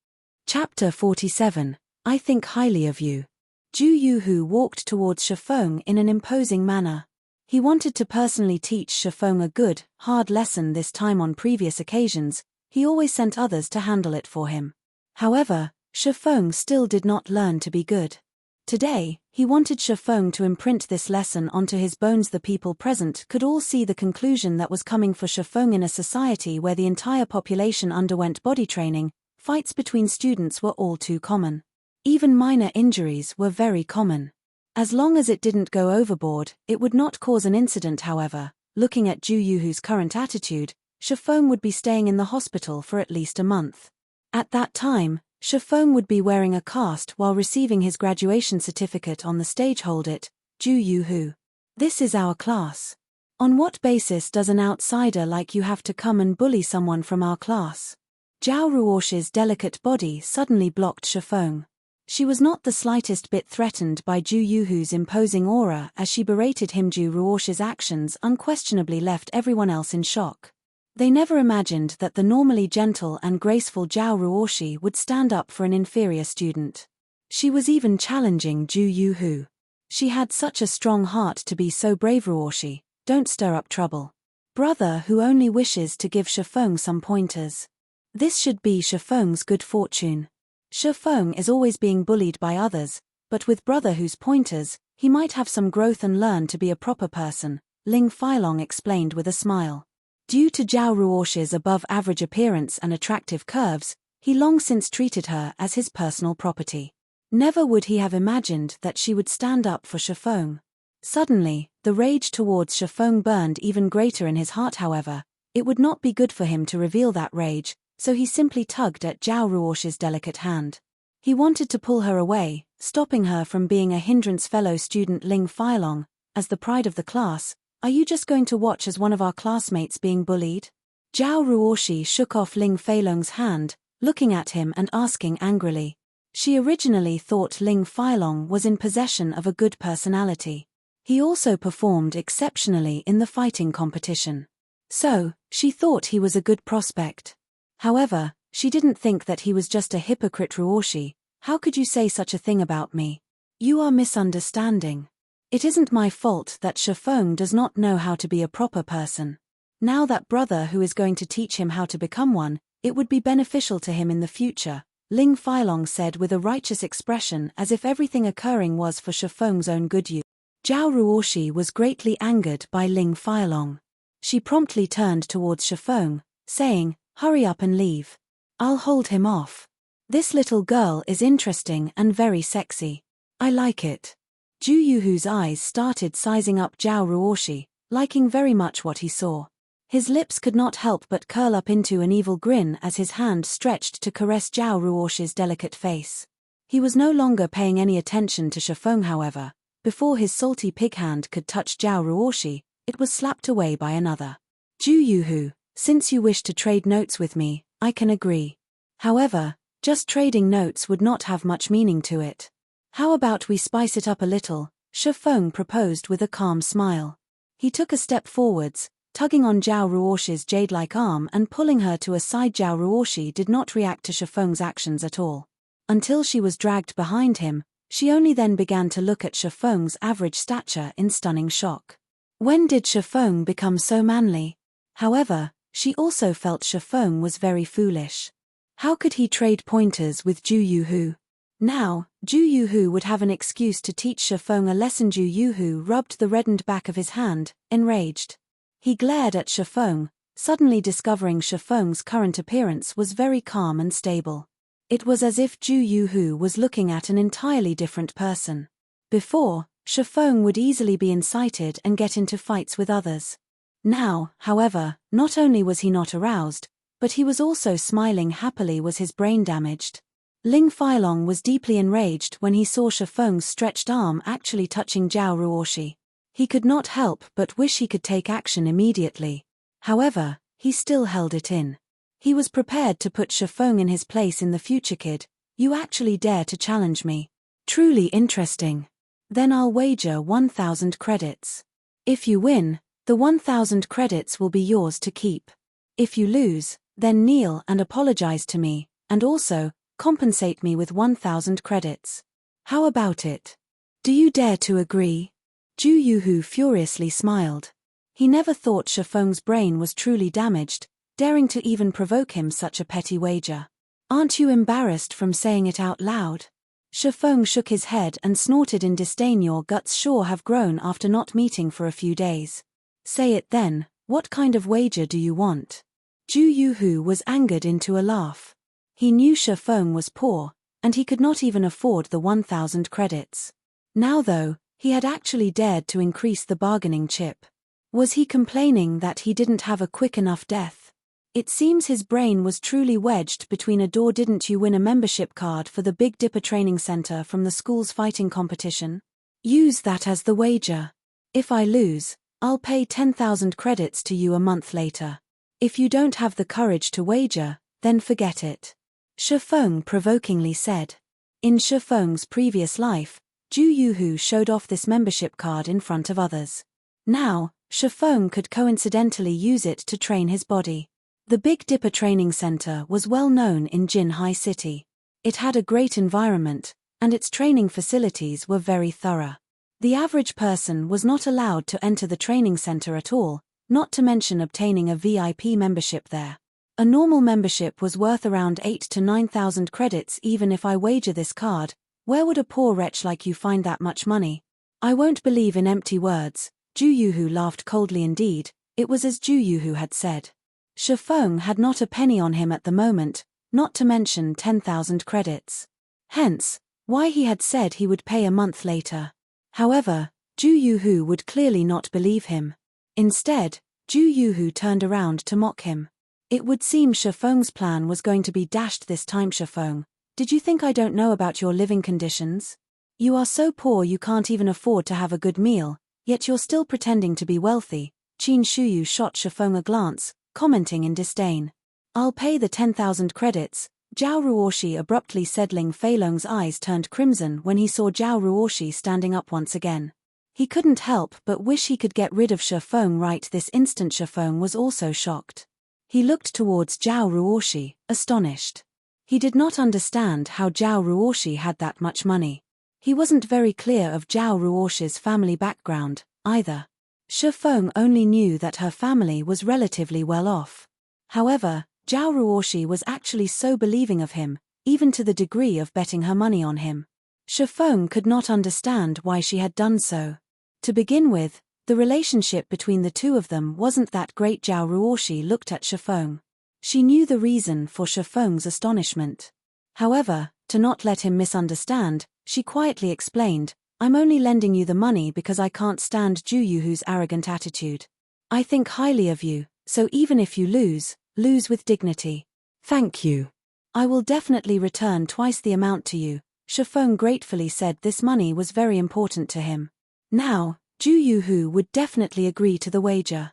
Chapter 47, I think highly of you. Ju Yuhu walked towards Shifeng in an imposing manner. He wanted to personally teach Shifeng a good, hard lesson. This time on previous occasions, he always sent others to handle it for him. However, Shifeng still did not learn to be good. Today, he wanted Shifeng to imprint this lesson onto his bones. The people present could all see the conclusion that was coming for Shifeng. In a society where the entire population underwent body training, fights between students were all too common. Even minor injuries were very common. As long as it didn't go overboard, it would not cause an incident. However, looking at Ju Yuhu's current attitude, Shifeng would be staying in the hospital for at least a month. At that time, Shifeng would be wearing a cast while receiving his graduation certificate on the stage. Hold it, Ju Yuhu. This is our class. On what basis does an outsider like you have to come and bully someone from our class? Zhao Ruosh's delicate body suddenly blocked Shifeng. She was not the slightest bit threatened by Ju Yuhu's imposing aura as she berated him. Zhao Ruosh's actions unquestionably left everyone else in shock. They never imagined that the normally gentle and graceful Zhao Ruoshi would stand up for an inferior student. She was even challenging Ju Yuhu. She had such a strong heart to be so brave. Ruoshi, don't stir up trouble. Brother who only wishes to give Shifeng some pointers. This should be Shifeng's good fortune. Shifeng is always being bullied by others, but with brother whose pointers, he might have some growth and learn to be a proper person, Ling Feilong explained with a smile. Due to Zhao Ruosh's above-average appearance and attractive curves, he long since treated her as his personal property. Never would he have imagined that she would stand up for Shifeng. Suddenly, the rage towards Shifeng burned even greater in his heart. However, it would not be good for him to reveal that rage, so he simply tugged at Zhao Ruosh's delicate hand. He wanted to pull her away, stopping her from being a hindrance. Fellow student Ling Feilong, as the pride of the class, are you just going to watch as one of our classmates being bullied? Zhao Ruoshi shook off Ling Feilong's hand, looking at him and asking angrily. She originally thought Ling Feilong was in possession of a good personality. He also performed exceptionally in the fighting competition. So, she thought he was a good prospect. However, she didn't think that he was just a hypocrite. Ruoshi, how could you say such a thing about me? You are misunderstanding. It isn't my fault that Shifeng does not know how to be a proper person. Now that brother who is going to teach him how to become one, it would be beneficial to him in the future, Ling Feilong said with a righteous expression as if everything occurring was for Shifeng's own good. Zhao Ruoshi was greatly angered by Ling Feilong. She promptly turned towards Shifeng, saying, hurry up and leave. I'll hold him off. This little girl is interesting and very sexy. I like it. Ju Yuhu's eyes started sizing up Zhao Ruoshi, liking very much what he saw. His lips could not help but curl up into an evil grin as his hand stretched to caress Zhao Ruoshi's delicate face. He was no longer paying any attention to Shifeng. However, before his salty pig hand could touch Zhao Ruoshi, it was slapped away by another. Ju Yuhu, since you wish to trade notes with me, I can agree. However, just trading notes would not have much meaning to it. How about we spice it up a little? Shifeng proposed with a calm smile. He took a step forwards, tugging on Zhao Ruoshi's jade-like arm and pulling her to a side. Zhao Ruoshi did not react to Shifeng's actions at all. Until she was dragged behind him, she only then began to look at Shifeng's average stature in stunning shock. When did Shifeng become so manly? However, she also felt Shifeng was very foolish. How could he trade pointers with Ju Yuhu? Now, Ju Yuhu would have an excuse to teach Shifeng a lesson. Ju Yuhu rubbed the reddened back of his hand, enraged. He glared at Shifeng, suddenly discovering Shifeng's current appearance was very calm and stable. It was as if Ju Yuhu was looking at an entirely different person. Before, Shifeng would easily be incited and get into fights with others. Now, however, not only was he not aroused, but he was also smiling happily. Was his brain damaged? Ling Feilong was deeply enraged when he saw Shifeng's stretched arm actually touching Zhao Ruoshi. He could not help but wish he could take action immediately. However, he still held it in. He was prepared to put Shifeng in his place in the future. Kid, you actually dare to challenge me. Truly interesting. Then I'll wager 1,000 credits. If you win, the 1,000 credits will be yours to keep. If you lose, then kneel and apologize to me, and also, compensate me with 1,000 credits. How about it? Do you dare to agree? Zhu Yuhu furiously smiled. He never thought Shifeng's brain was truly damaged, daring to even provoke him such a petty wager. Aren't you embarrassed from saying it out loud? Shifeng shook his head and snorted in disdain. Your guts sure have grown after not meeting for a few days. Say it then, what kind of wager do you want? Zhu Yuhu was angered into a laugh. He knew Shifeng was poor, and he could not even afford the 1,000 credits. Now though, he had actually dared to increase the bargaining chip. Was he complaining that he didn't have a quick enough death? It seems his brain was truly wedged between a door. Didn't you win a membership card for the Big Dipper Training Center from the school's fighting competition? Use that as the wager. If I lose, I'll pay 10,000 credits to you a month later. If you don't have the courage to wager, then forget it. Shifeng provokingly said. In Shifeng's previous life, Zhu Yuhu showed off this membership card in front of others. Now, Shifeng could coincidentally use it to train his body. The Big Dipper Training Center was well known in Jinhai City. It had a great environment, and its training facilities were very thorough. The average person was not allowed to enter the training center at all, not to mention obtaining a VIP membership there. A normal membership was worth around 8 to 9,000 credits. Even if I wager this card, where would a poor wretch like you find that much money? I won't believe in empty words. Zhu Yuhu laughed coldly. Indeed, it was as Zhu Yuhu had said. Shifeng had not a penny on him at the moment, not to mention 10,000 credits. Hence, why he had said he would pay a month later. However, Zhu Yuhu would clearly not believe him. Instead, Zhu Yuhu turned around to mock him. It would seem Shifeng's plan was going to be dashed this time. Shifeng, did you think I don't know about your living conditions? You are so poor you can't even afford to have a good meal, yet you're still pretending to be wealthy. Qin Shuyu shot Shifeng a glance, commenting in disdain. I'll pay the 10,000 credits, Zhao Ruoshi abruptly said. Ling Feilong's eyes turned crimson when he saw Zhao Ruoshi standing up once again. He couldn't help but wish he could get rid of Shifeng right this instant. Shifeng was also shocked. He looked towards Zhao Ruoshi, astonished. He did not understand how Zhao Ruoshi had that much money. He wasn't very clear of Zhao Ruoshi's family background, either. Shifeng only knew that her family was relatively well off. However, Zhao Ruoshi was actually so believing of him, even to the degree of betting her money on him. Shifeng could not understand why she had done so. To begin with, the relationship between the two of them wasn't that great. Zhao Ruoshi looked at Shifeng. She knew the reason for Shifeng's astonishment. However, to not let him misunderstand, she quietly explained, I'm only lending you the money because I can't stand Zhu Yuhu's arrogant attitude. I think highly of you, so even if you lose, lose with dignity. Thank you. I will definitely return twice the amount to you, Shifeng gratefully said. This money was very important to him. Now, Zhu Yuhu would definitely agree to the wager.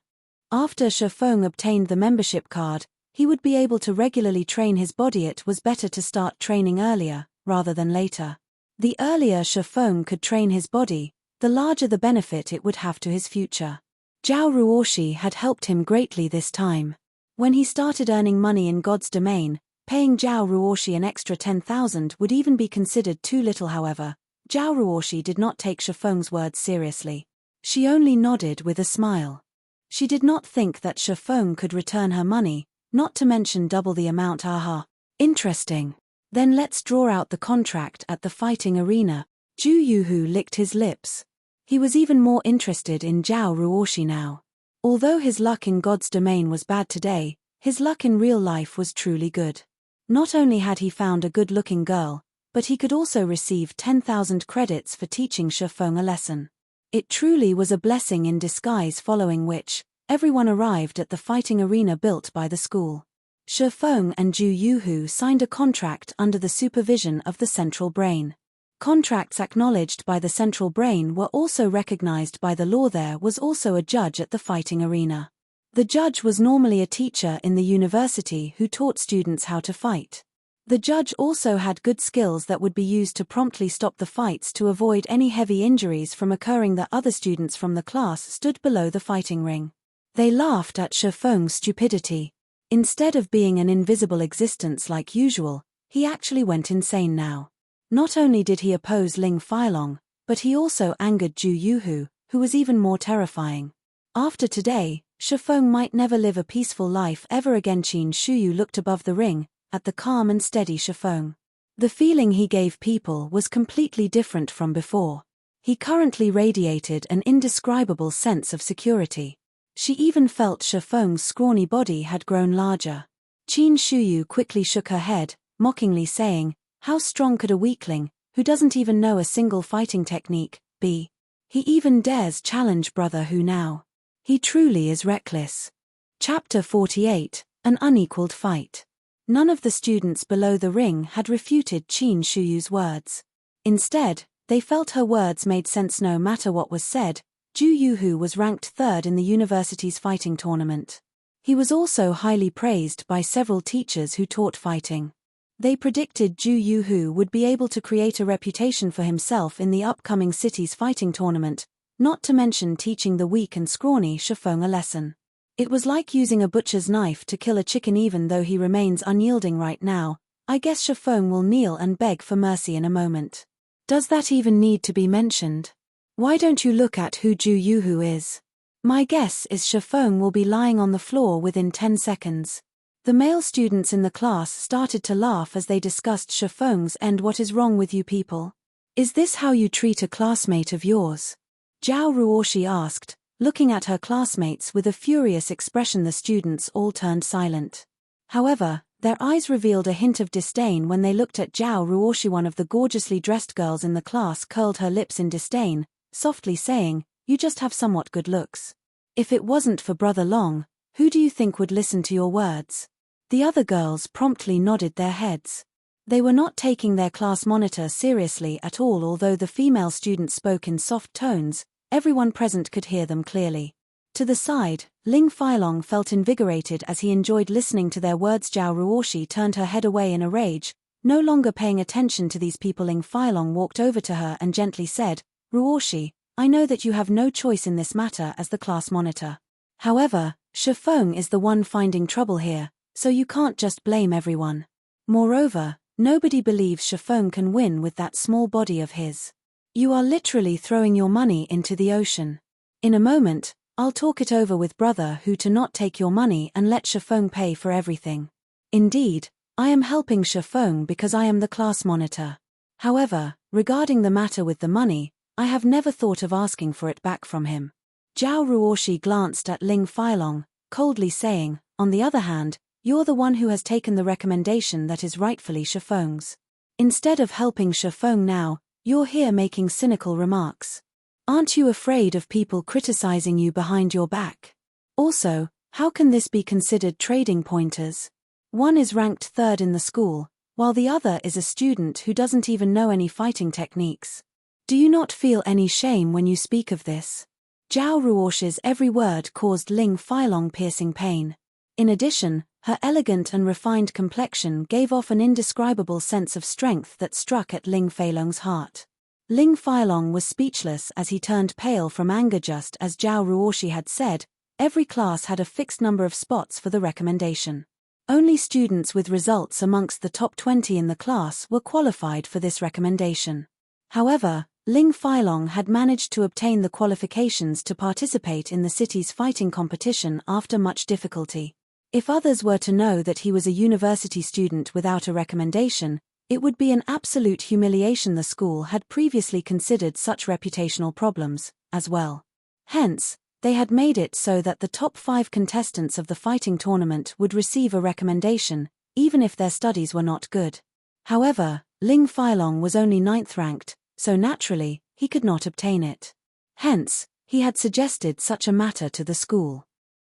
After Shifeng obtained the membership card, he would be able to regularly train his body. It was better to start training earlier, rather than later. The earlier Shifeng could train his body, the larger the benefit it would have to his future. Zhao Ruoshi had helped him greatly this time. When he started earning money in God's domain, paying Zhao Ruoshi an extra 10,000 would even be considered too little. However, Zhao Ruoshi did not take Shifeng's words seriously. She only nodded with a smile. She did not think that Shifeng could return her money, not to mention double the amount. Aha. Interesting. Then let's draw out the contract at the fighting arena. Zhu Yuhu licked his lips. He was even more interested in Zhao Ruoshi now. Although his luck in God's domain was bad today, his luck in real life was truly good. Not only had he found a good-looking girl, but he could also receive 10,000 credits for teaching Shifeng a lesson. It truly was a blessing in disguise, following which, everyone arrived at the fighting arena built by the school. Shifeng and Zhu Yuhu signed a contract under the supervision of the central brain. Contracts acknowledged by the central brain were also recognized by the law. There was also a judge at the fighting arena. The judge was normally a teacher in the university who taught students how to fight. The judge also had good skills that would be used to promptly stop the fights to avoid any heavy injuries from occurring. The other students from the class stood below the fighting ring. They laughed at Shifeng's stupidity. Instead of being an invisible existence like usual, he actually went insane now. Not only did he oppose Ling Feilong, But he also angered Ju Yuhu, who was even more terrifying. After today, Shifeng might never live a peaceful life ever again. Qin Shuyu looked above the ring, at the calm and steady Shifeng. The feeling he gave people was completely different from before. He currently radiated an indescribable sense of security. She even felt Shifeng's scrawny body had grown larger. Qin Shuyu quickly shook her head, mockingly saying, "How strong could a weakling, who doesn't even know a single fighting technique, be? He even dares challenge Brother Hu now. He truly is reckless." Chapter 48, An Unequaled Fight. None of the students below the ring had refuted Qin Shuyu's words. Instead, they felt her words made sense no matter what was said. Ju Yuhu was ranked third in the university's fighting tournament. He was also highly praised by several teachers who taught fighting. They predicted Ju Yuhu would be able to create a reputation for himself in the upcoming city's fighting tournament, not to mention teaching the weak and scrawny Shifeng a lesson. It was like using a butcher's knife to kill a chicken. Even though he remains unyielding right now, I guess Shifeng will kneel and beg for mercy in a moment. Does that even need to be mentioned? Why don't you look at who Ju Yuhu is? My guess is Shifeng will be lying on the floor within 10 seconds. The male students in the class started to laugh as they discussed Shifeng's end. What is wrong with you people? Is this how you treat a classmate of yours? Zhao Ruoshi asked, looking at her classmates with a furious expression. The students all turned silent. However, their eyes revealed a hint of disdain when they looked at Zhao Ruoshi. One of the gorgeously dressed girls in the class curled her lips in disdain, softly saying, "You just have somewhat good looks. If it wasn't for Brother Long, who do you think would listen to your words?" The other girls promptly nodded their heads. They were not taking their class monitor seriously at all. Although the female student spoke in soft tones, everyone present could hear them clearly. To the side, Ling Feilong felt invigorated as he enjoyed listening to their words. Zhao Ruoshi turned her head away in a rage, no longer paying attention to these people. Ling Feilong walked over to her and gently said, "Ruoshi, I know that you have no choice in this matter as the class monitor. However, Shifeng is the one finding trouble here, so you can't just blame everyone. Moreover, nobody believes Shifeng can win with that small body of his. You are literally throwing your money into the ocean. In a moment, I'll talk it over with Brother Hu to not take your money and let Shifeng pay for everything. Indeed, I am helping Shifeng because I am the class monitor. However, regarding the matter with the money, I have never thought of asking for it back from him." Zhao Ruoshi glanced at Ling Feilong, coldly saying, "On the other hand, you're the one who has taken the recommendation that is rightfully Shifeng's. Instead of helping Shifeng now, you're here making cynical remarks. Aren't you afraid of people criticizing you behind your back? Also, how can this be considered trading pointers? One is ranked third in the school, while the other is a student who doesn't even know any fighting techniques. Do you not feel any shame when you speak of this?" Zhao Ruoshi's every word caused Ling Feilong piercing pain. In addition, her elegant and refined complexion gave off an indescribable sense of strength that struck at Ling Feilong's heart. Ling Feilong was speechless as he turned pale from anger. Just as Zhao Ruoshi had said, every class had a fixed number of spots for the recommendation. Only students with results amongst the top 20 in the class were qualified for this recommendation. However, Ling Feilong had managed to obtain the qualifications to participate in the city's fighting competition after much difficulty. If others were to know that he was a university student without a recommendation, it would be an absolute humiliation. The school had previously considered such reputational problems, as well. Hence, they had made it so that the top 5 contestants of the fighting tournament would receive a recommendation, even if their studies were not good. However, Ling Feilong was only 9th ranked, so naturally, he could not obtain it. Hence, he had suggested such a matter to the school.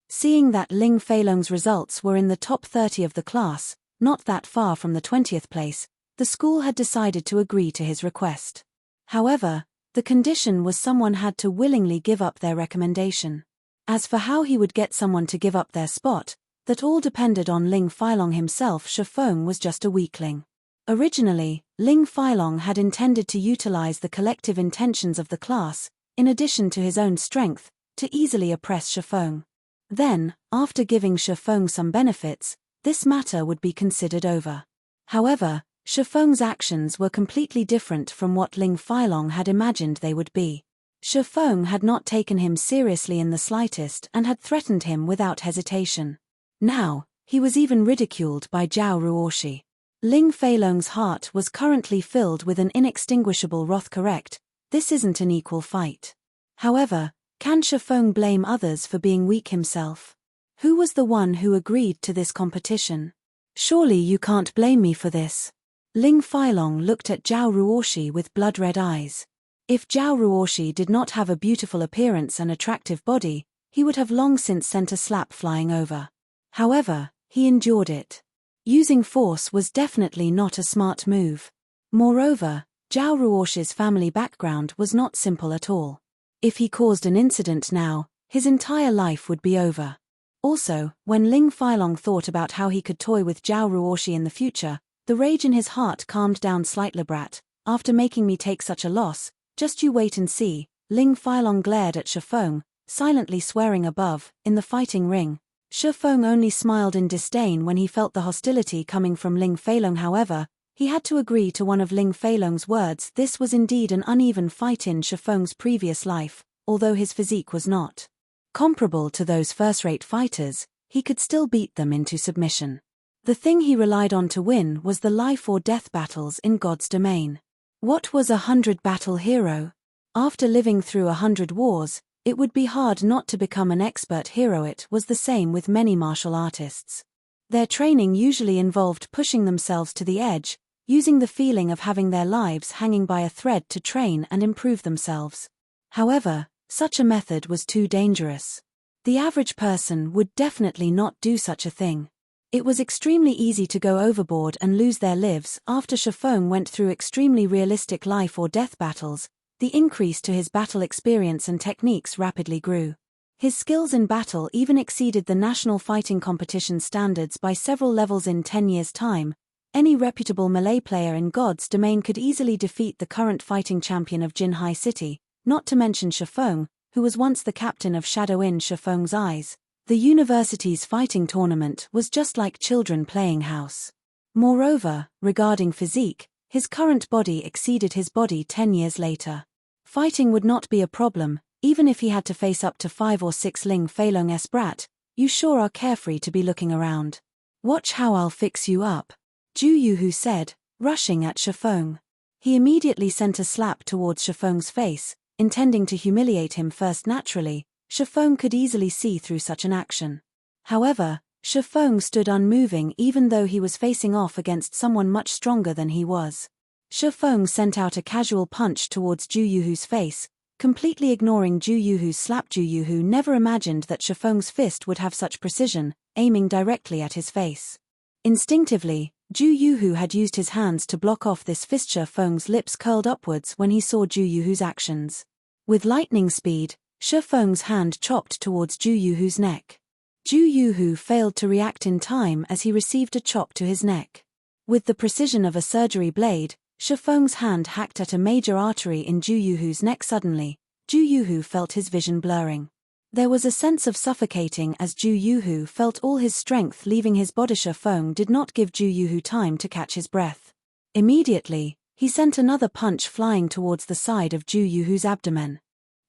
Seeing that Ling Feilong's results were in the top 30 of the class, not that far from the 20th place, the school had decided to agree to his request. However, the condition was someone had to willingly give up their recommendation. As for how he would get someone to give up their spot, that all depended on Ling Feilong himself. Shifeng was just a weakling. Originally, Ling Feilong had intended to utilize the collective intentions of the class, in addition to his own strength, to easily oppress Shifeng. Then, after giving Shifeng some benefits, this matter would be considered over. However, Shifeng's actions were completely different from what Ling Feilong had imagined they would be. Shifeng had not taken him seriously in the slightest and had threatened him without hesitation. Now, he was even ridiculed by Zhao Ruoshi. Ling Feilong's heart was currently filled with an inextinguishable wrath. Correct, this isn't an equal fight. However, can Shifeng blame others for being weak himself? Who was the one who agreed to this competition? Surely you can't blame me for this. Ling Feilong looked at Zhao Ruoshi with blood-red eyes. If Zhao Ruoshi did not have a beautiful appearance and attractive body, he would have long since sent a slap flying over. However, he endured it. Using force was definitely not a smart move. Moreover, Zhao Ruoshi's family background was not simple at all. If he caused an incident now, his entire life would be over. Also, when Ling Feilong thought about how he could toy with Zhao Ruoshi in the future, the rage in his heart calmed down slightly. Brat, after making me take such a loss, just you wait and see. Ling Feilong glared at Shifeng, silently swearing above, in the fighting ring. Shifeng only smiled in disdain when he felt the hostility coming from Ling Feilong. However, he had to agree to one of Ling Feilong's words. This was indeed an uneven fight. In Shifeng's previous life, although his physique was not comparable to those first-rate fighters, he could still beat them into submission. The thing he relied on to win was the life-or-death battles in God's domain. What was a 100-battle hero? After living through 100 wars, it would be hard not to become an expert hero. It was the same with many martial artists. Their training usually involved pushing themselves to the edge, using the feeling of having their lives hanging by a thread to train and improve themselves. However, such a method was too dangerous. The average person would definitely not do such a thing. It was extremely easy to go overboard and lose their lives. After Shifeng went through extremely realistic life-or-death battles, the increase to his battle experience and techniques rapidly grew. His skills in battle even exceeded the national fighting competition standards by several levels. In 10 years' time, any reputable melee player in God's domain could easily defeat the current fighting champion of Jinhai City, not to mention Shifeng, who was once the captain of Shadow. In Shifeng's eyes, the university's fighting tournament was just like children playing house. Moreover, regarding physique, his current body exceeded his body 10 years later. Fighting would not be a problem, even if he had to face up to 5 or 6 Ling Feilong's brat. You sure are carefree to be looking around. Watch how I'll fix you up, Zhu Yuhu said, rushing at Shifeng. He immediately sent a slap towards Shifeng's face, intending to humiliate him first. Naturally, Shifeng could easily see through such an action. However, Shifeng stood unmoving even though he was facing off against someone much stronger than he was. Shifeng sent out a casual punch towards Zhu Yuhu's face, completely ignoring Zhu Yuhu's slap. Zhu Yuhu never imagined that Shifeng's fist would have such precision, aiming directly at his face. Instinctively, Zhu Yuhu had used his hands to block off this fist. Shifeng's lips curled upwards when he saw Zhu Yuhu's actions. With lightning speed, Shifeng's hand chopped towards Zhu Yuhu's neck. Zhu Yuhu failed to react in time as he received a chop to his neck. With the precision of a surgery blade, Shifeng's hand hacked at a major artery in Zhu Yuhu's neck. Suddenly, Zhu Yuhu felt his vision blurring. There was a sense of suffocating as Zhu Yuhu felt all his strength leaving his body. Shifeng did not give Zhu Yuhu time to catch his breath. Immediately, he sent another punch flying towards the side of Zhu Yuhu's abdomen.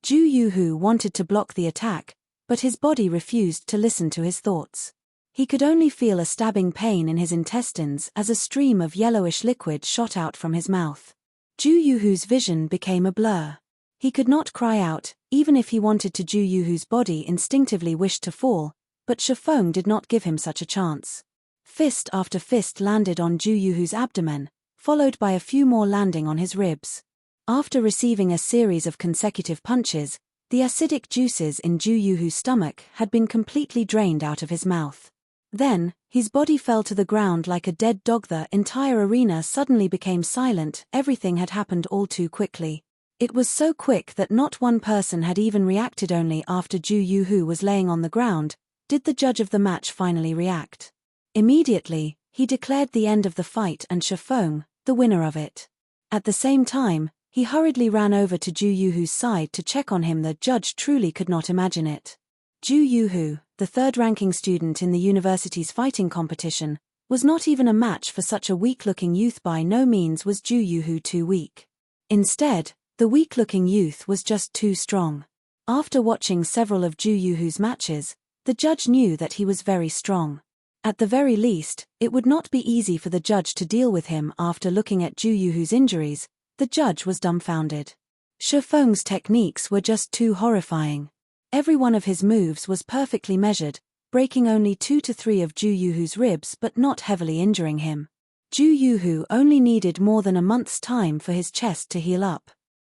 Zhu Yuhu wanted to block the attack, but his body refused to listen to his thoughts. He could only feel a stabbing pain in his intestines as a stream of yellowish liquid shot out from his mouth. Zhu Yuhu's vision became a blur. He could not cry out, even if he wanted to. Zhu Yuhu's body instinctively wished to fall, but Shifeng did not give him such a chance. Fist after fist landed on Zhu Yuhu's abdomen, followed by a few more landing on his ribs. After receiving a series of consecutive punches, the acidic juices in Zhu Yuhu's stomach had been completely drained out of his mouth. Then, his body fell to the ground like a dead dog. The entire arena suddenly became silent. Everything had happened all too quickly. It was so quick that not one person had even reacted. Only after Zhu Yuhu was laying on the ground, did the judge of the match finally react. Immediately, he declared the end of the fight and Shifeng, the winner of it. At the same time, he hurriedly ran over to Zhu Yuhu's side to check on him. The judge truly could not imagine it. Zhu Yuhu, the third-ranking student in the university's fighting competition, was not even a match for such a weak-looking youth. By no means was Ju Yuhu too weak. Instead, the weak-looking youth was just too strong. After watching several of Ju Yuhu's matches, the judge knew that he was very strong. At the very least, it would not be easy for the judge to deal with him. After looking at Ju Yuhu's injuries, the judge was dumbfounded. Shifeng's techniques were just too horrifying. Every one of his moves was perfectly measured, breaking only 2 to 3 of Ju Yuhu's ribs but not heavily injuring him. Ju Yuhu only needed more than a month's time for his chest to heal up.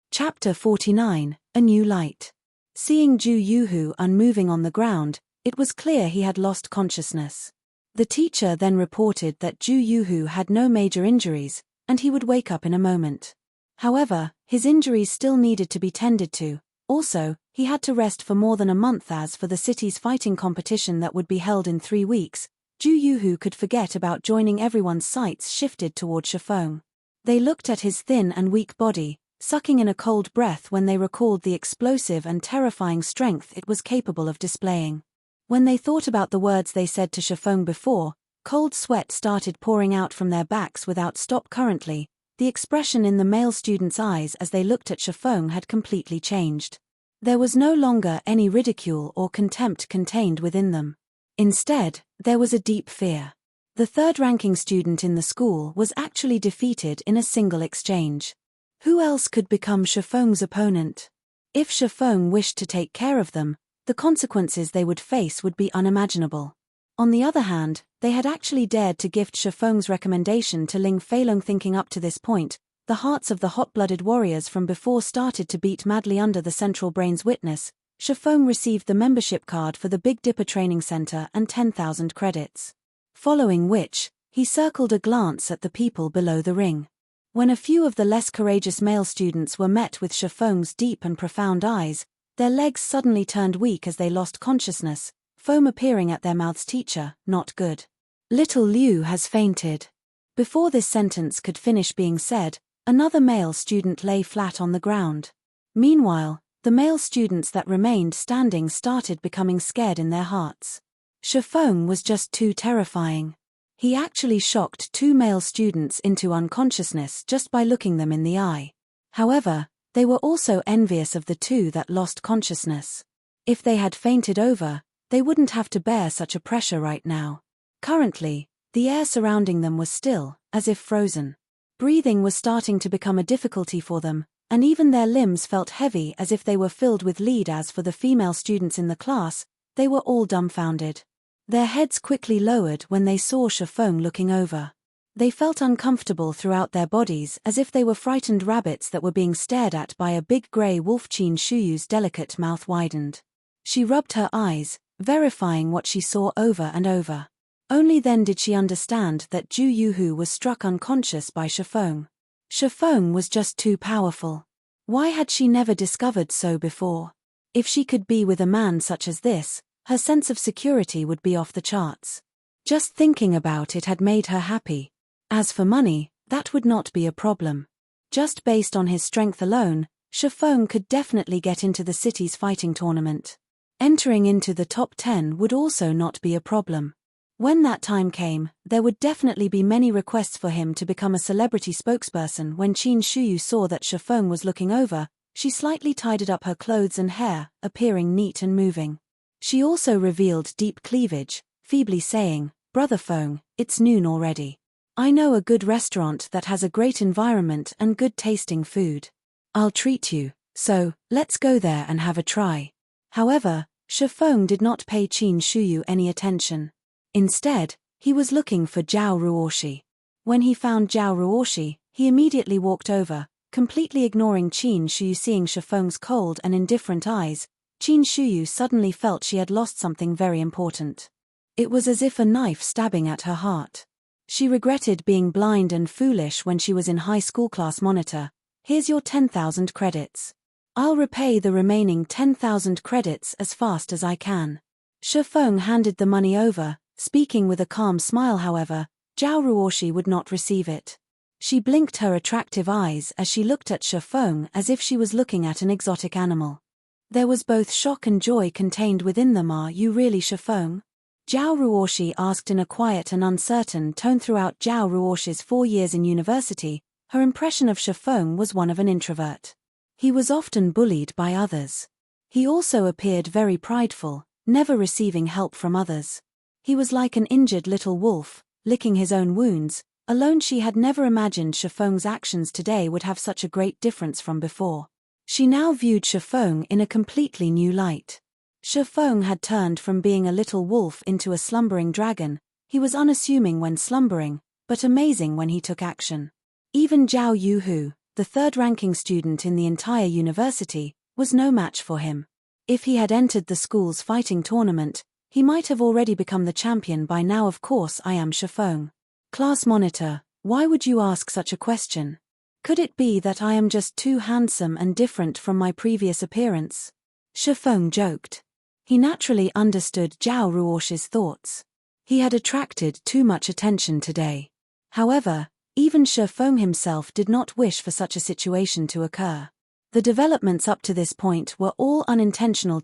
Chapter 49, A New Light. Seeing Ju Yuhu unmoving on the ground, it was clear he had lost consciousness. The teacher then reported that Ju Yuhu had no major injuries, and he would wake up in a moment. However, his injuries still needed to be tended to. Also, he had to rest for more than a month. As for the city's fighting competition that would be held in 3 weeks, Ju Yuhu could forget about joining. Everyone's sights shifted toward Shifeng. They looked at his thin and weak body, sucking in a cold breath when they recalled the explosive and terrifying strength it was capable of displaying. When they thought about the words they said to Shifeng before, cold sweat started pouring out from their backs without stop. Currently, the expression in the male students' eyes as they looked at Shifeng had completely changed. There was no longer any ridicule or contempt contained within them. Instead, there was a deep fear. The third-ranking student in the school was actually defeated in a single exchange. Who else could become Shifeng's opponent? If Shifeng wished to take care of them, the consequences they would face would be unimaginable. On the other hand, they had actually dared to gift Shifeng's recommendation to Ling Feilong. Thinking up to this point, the hearts of the hot-blooded warriors from before started to beat madly under the central brain's witness. Shifeng received the membership card for the Big Dipper Training Center and 10,000 credits. Following which, he circled a glance at the people below the ring. When a few of the less courageous male students were met with Shifeng's deep and profound eyes, their legs suddenly turned weak as they lost consciousness, foam appearing at their mouths. Teacher, not good. Little Liu has fainted. Before this sentence could finish being said, another male student lay flat on the ground. Meanwhile, the male students that remained standing started becoming scared in their hearts. Shifeng was just too terrifying. He actually shocked 2 male students into unconsciousness just by looking them in the eye. However, they were also envious of the 2 that lost consciousness. If they had fainted over, they wouldn't have to bear such a pressure right now. Currently, the air surrounding them was still, as if frozen. Breathing was starting to become a difficulty for them, and even their limbs felt heavy as if they were filled with lead. As for the female students in the class, they were all dumbfounded. Their heads quickly lowered when they saw Shifeng looking over. They felt uncomfortable throughout their bodies as if they were frightened rabbits that were being stared at by a big grey wolf. Qin Shuyu's delicate mouth widened. She rubbed her eyes, verifying what she saw over and over. Only then did she understand that Ju Yuhu was struck unconscious by Shifeng. Shifeng was just too powerful. Why had she never discovered so before? If she could be with a man such as this, her sense of security would be off the charts. Just thinking about it had made her happy. As for money, that would not be a problem. Just based on his strength alone, Shifeng could definitely get into the city's fighting tournament. Entering into the top 10 would also not be a problem. When that time came, there would definitely be many requests for him to become a celebrity spokesperson. When Qin Shuyu saw that Shifeng was looking over, she slightly tidied up her clothes and hair, appearing neat and moving. She also revealed deep cleavage, feebly saying, "Brother Feng, it's noon already. I know a good restaurant that has a great environment and good tasting food. I'll treat you, so, let's go there and have a try." However, Shifeng did not pay Qin Shuyu any attention. Instead, he was looking for Zhao Ruoshi. When he found Zhao Ruoshi, he immediately walked over, completely ignoring Qin Shuyu. Seeing Shifeng's cold and indifferent eyes, Qin Shuyu suddenly felt she had lost something very important. It was as if a knife stabbing at her heart. She regretted being blind and foolish when she was in high school. Class monitor, here's your 10,000 credits. I'll repay the remaining 10,000 credits as fast as I can. Shifeng handed the money over, speaking with a calm smile. However, Zhao Ruoshi would not receive it. She blinked her attractive eyes as she looked at Shifeng as if she was looking at an exotic animal. There was both shock and joy contained within them. Are you really Shifeng? Zhao Ruoshi asked in a quiet and uncertain tone. Throughout Zhao Ruoshi's 4 years in university, her impression of Shifeng was one of an introvert. He was often bullied by others. He also appeared very prideful, never receiving help from others. He was like an injured little wolf, licking his own wounds. Alone she had never imagined Shifeng's actions today would have such a great difference from before. She now viewed Shifeng in a completely new light. Shifeng had turned from being a little wolf into a slumbering dragon. He was unassuming when slumbering, but amazing when he took action. Even Zhao Yuhu, the third-ranking student in the entire university, was no match for him. If he had entered the school's fighting tournament, he might have already become the champion by now. Of course I am Shifeng. Class monitor, why would you ask such a question? Could it be that I am just too handsome and different from my previous appearance? Shifeng joked. He naturally understood Zhao Ruoshi's thoughts. He had attracted too much attention today. However, even Shifeng himself did not wish for such a situation to occur. The developments up to this point were all unintentional.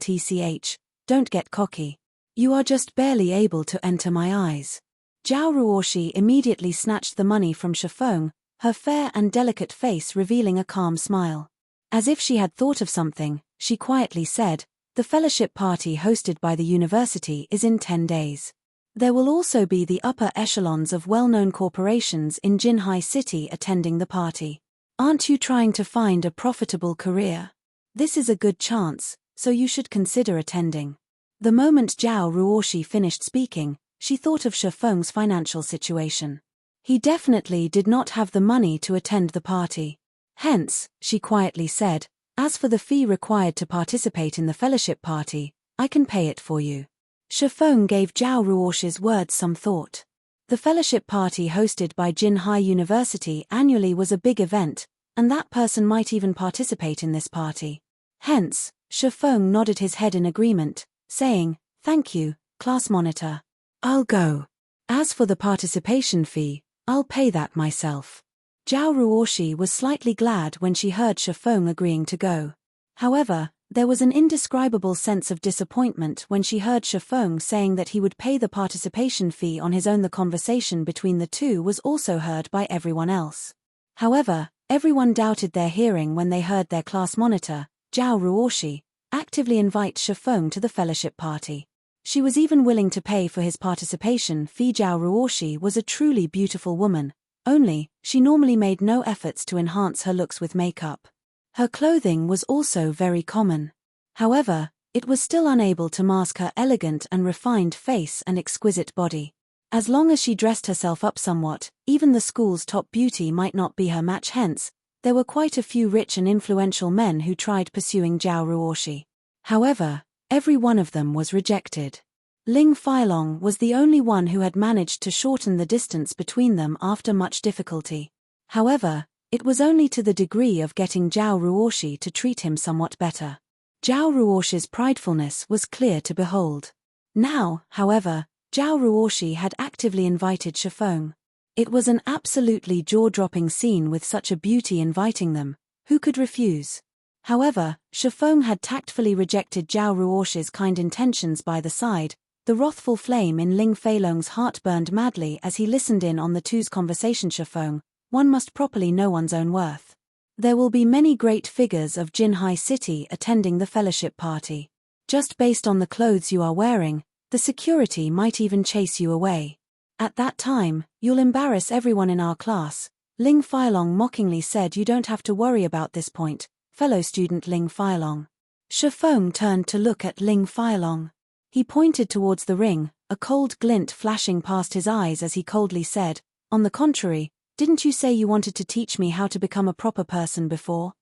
Don't get cocky. You are just barely able to enter my eyes. Zhao Ruoshi immediately snatched the money from Shifeng, her fair and delicate face revealing a calm smile. As if she had thought of something, she quietly said, "The fellowship party hosted by the university is in 10 days. There will also be the upper echelons of well-known corporations in Jinhai City attending the party. Aren't you trying to find a profitable career? This is a good chance, so you should consider attending." The moment Zhao Ruoshi finished speaking, she thought of Shifeng's financial situation. He definitely did not have the money to attend the party. Hence, she quietly said, "As for the fee required to participate in the fellowship party, I can pay it for you." Shifeng gave Zhao Ruoshi's words some thought. The fellowship party hosted by Jinhai University annually was a big event, and that person might even participate in this party. Hence, Shifeng nodded his head in agreement, saying, "Thank you, class monitor. I'll go. As for the participation fee, I'll pay that myself." Zhao Ruoshi was slightly glad when she heard Shifeng agreeing to go. However, there was an indescribable sense of disappointment when she heard Shifeng saying that he would pay the participation fee on his own. The conversation between the two was also heard by everyone else. However, everyone doubted their hearing when they heard their class monitor, Zhao Ruoshi, actively invite Shifeng to the fellowship party. She was even willing to pay for his participation fee. Zhao Ruoshi was a truly beautiful woman, only, she normally made no efforts to enhance her looks with makeup. Her clothing was also very common. However, it was still unable to mask her elegant and refined face and exquisite body. As long as she dressed herself up somewhat, even the school's top beauty might not be her match. Hence, there were quite a few rich and influential men who tried pursuing Zhao Ruoshi. However, every one of them was rejected. Ling Feilong was the only one who had managed to shorten the distance between them after much difficulty. However, it was only to the degree of getting Zhao Ruoshi to treat him somewhat better. Zhao Ruoshi's pridefulness was clear to behold. Now, however, Zhao Ruoshi had actively invited Shifeng. It was an absolutely jaw-dropping scene with such a beauty inviting them. Who could refuse? However, Shifeng had tactfully rejected Zhao Ruoshi's kind intentions. By the side, the wrathful flame in Ling Feilong's heart burned madly as he listened in on the two's conversation. Shifeng, one must properly know one's own worth. There will be many great figures of Jinhai City attending the fellowship party. Just based on the clothes you are wearing, the security might even chase you away. At that time, you'll embarrass everyone in our class. Ling Feilong mockingly said. "You don't have to worry about this point, fellow student Ling Feilong." Shifeng turned to look at Ling Feilong. He pointed towards the ring, a cold glint flashing past his eyes as he coldly said, "On the contrary, didn't you say you wanted to teach me how to become a proper person before?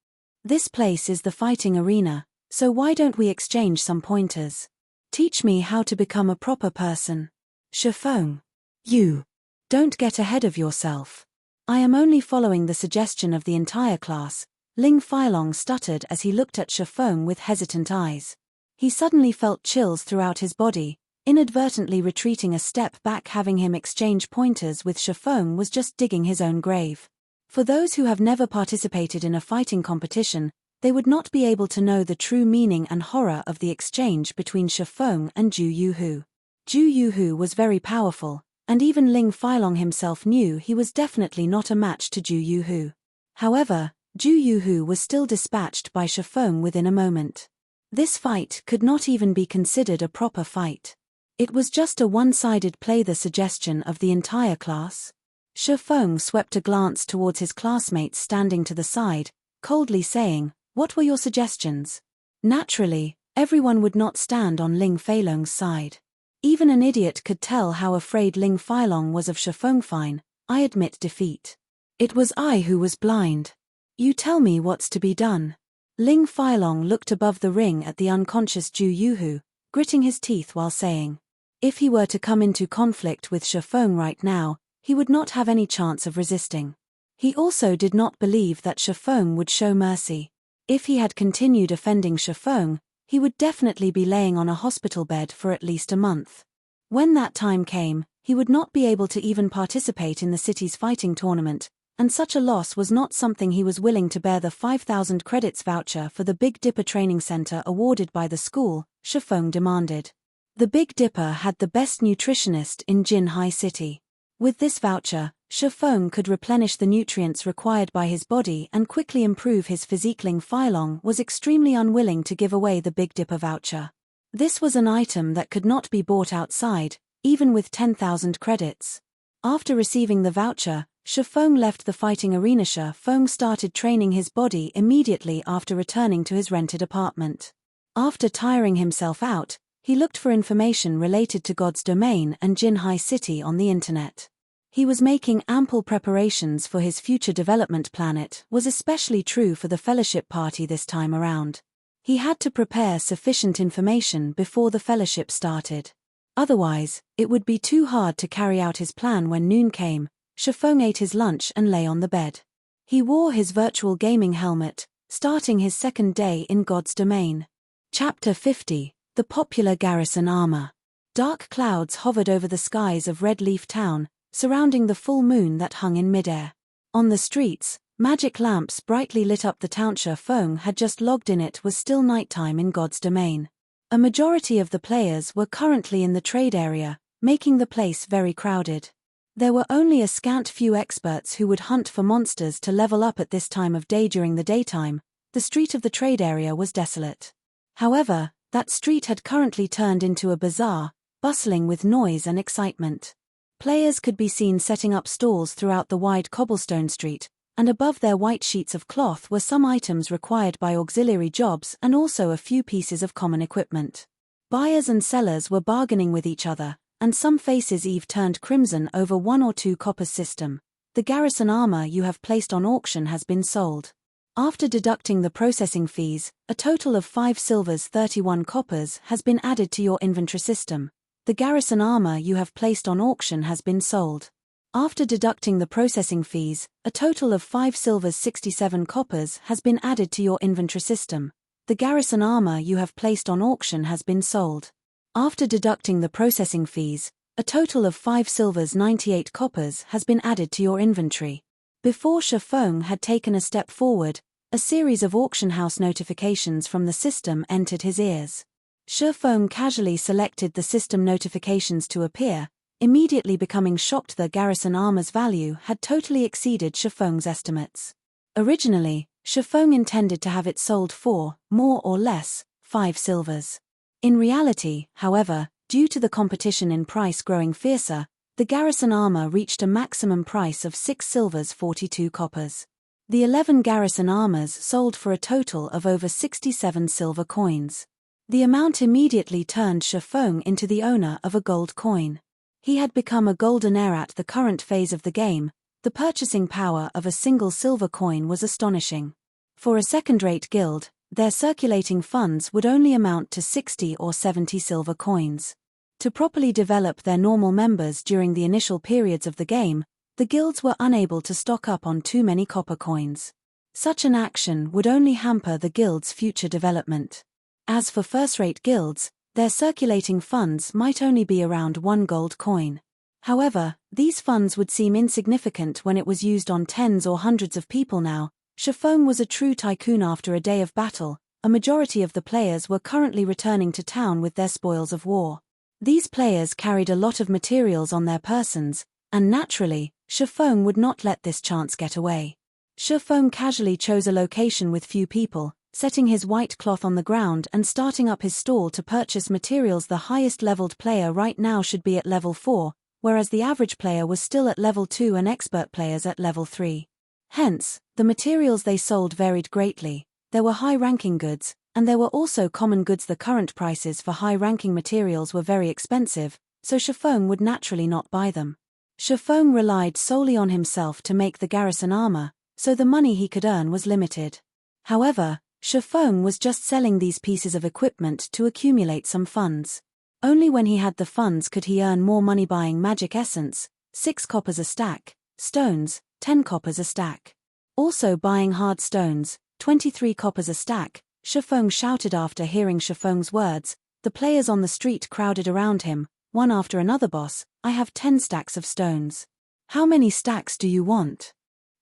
This place is the fighting arena, so why don't we exchange some pointers? Teach me how to become a proper person." Shifeng. "You. Don't get ahead of yourself. I am only following the suggestion of the entire class." Ling Feilong stuttered as he looked at Shifeng with hesitant eyes. He suddenly felt chills throughout his body, inadvertently retreating a step back. Having him exchange pointers with Shifeng was just digging his own grave. For those who have never participated in a fighting competition, they would not be able to know the true meaning and horror of the exchange between Shifeng and Zhu Yuhu. Zhu Yuhu was very powerful, and even Ling Feilong himself knew he was definitely not a match to Zhu Yuhu. However, Zhu Yuhu was still dispatched by Shifeng within a moment. This fight could not even be considered a proper fight. It was just a one-sided play, the suggestion of the entire class. Shifeng swept a glance towards his classmates standing to the side, coldly saying, "What were your suggestions?" Naturally, everyone would not stand on Ling Feilong's side. Even an idiot could tell how afraid Ling Feilong was of Shifeng. "Fine, I admit defeat. It was I who was blind. You tell me what's to be done." Ling Feilong looked above the ring at the unconscious Zhu Yuhu, gritting his teeth while saying, if he were to come into conflict with Shifeng right now, he would not have any chance of resisting. He also did not believe that Shifeng would show mercy. If he had continued offending Shifeng, he would definitely be laying on a hospital bed for at least a month. When that time came, he would not be able to even participate in the city's fighting tournament, and such a loss was not something he was willing to bear. The 5,000 credits voucher for the Big Dipper training center awarded by the school, Shifeng demanded. The Big Dipper had the best nutritionist in Jinhai City. With this voucher, Shifeng could replenish the nutrients required by his body and quickly improve his physique. Ling Feilong was extremely unwilling to give away the Big Dipper voucher. This was an item that could not be bought outside, even with 10,000 credits. After receiving the voucher, Shifeng left the fighting arena. Shifeng started training his body immediately after returning to his rented apartment. After tiring himself out, he looked for information related to God's domain and Jinhai City on the internet. He was making ample preparations for his future development. Planet was especially true for the fellowship party this time around. He had to prepare sufficient information before the fellowship started. Otherwise, it would be too hard to carry out his plan. When noon came, Shifeng ate his lunch and lay on the bed. He wore his virtual gaming helmet, starting his second day in God's domain. Chapter 50. The popular Garrison armor. Dark clouds hovered over the skies of Red Leaf Town, surrounding the full moon that hung in midair. On the streets, magic lamps brightly lit up the town. Shifeng had just logged in. It was still nighttime in God's domain. A majority of the players were currently in the trade area, making the place very crowded. There were only a scant few experts who would hunt for monsters to level up at this time of day. During the daytime, the street of the trade area was desolate. However, that street had currently turned into a bazaar, bustling with noise and excitement. Players could be seen setting up stalls throughout the wide cobblestone street, and above their white sheets of cloth were some items required by auxiliary jobs and also a few pieces of common equipment. Buyers and sellers were bargaining with each other, and some faces Eve turned crimson over 1 or 2 coppers. System. The Garrison armor you have placed on auction has been sold. After deducting the processing fees, a total of 5 silvers 31 coppers has been added to your inventory. System. The Garrison armor you have placed on auction has been sold. After deducting the processing fees, a total of 5 silvers 67 coppers has been added to your inventory. System. The Garrison armor you have placed on auction has been sold. After deducting the processing fees, a total of 5 silvers 98 coppers has been added to your inventory. Before Shifeng had taken a step forward, a series of auction house notifications from the system entered his ears. Shifeng casually selected the system notifications to appear, immediately becoming shocked. The Garrison armor's value had totally exceeded Shifeng's estimates. Originally, Shifeng intended to have it sold for, more or less, 5 silvers. In reality, however, due to the competition in price growing fiercer, the Garrison armor reached a maximum price of 6 silvers 42 coppers. The 11 Garrison armors sold for a total of over 67 silver coins. The amount immediately turned Shifeng into the owner of a gold coin. He had become a golden heir at the current phase of the game. The purchasing power of a single silver coin was astonishing. For a second-rate guild, their circulating funds would only amount to 60 or 70 silver coins. To properly develop their normal members during the initial periods of the game, the guilds were unable to stock up on too many copper coins. Such an action would only hamper the guild's future development. As for first-rate guilds, their circulating funds might only be around 1 gold coin. However, these funds would seem insignificant when it was used on tens or hundreds of people. Now, Shifeng was a true tycoon. After a day of battle, a majority of the players were currently returning to town with their spoils of war. These players carried a lot of materials on their persons, and naturally, Shifeng would not let this chance get away. Shifeng casually chose a location with few people, setting his white cloth on the ground and starting up his stall to purchase materials. The highest leveled player right now should be at level 4, whereas the average player was still at level 2 and expert players at level 3. Hence, the materials they sold varied greatly. There were high-ranking goods, and there were also common goods. The current prices for high-ranking materials were very expensive, so Shifeng would naturally not buy them. Shifeng relied solely on himself to make the Garrison armor, so the money he could earn was limited. However, Shifeng was just selling these pieces of equipment to accumulate some funds. Only when he had the funds could he earn more money buying magic essence, 6 coppers a stack, stones, 10 coppers a stack. Also buying hard stones, 23 coppers a stack. Shifeng shouted after hearing Shifeng's words. The players on the street crowded around him, one after another. Boss, I have 10 stacks of stones. How many stacks do you want?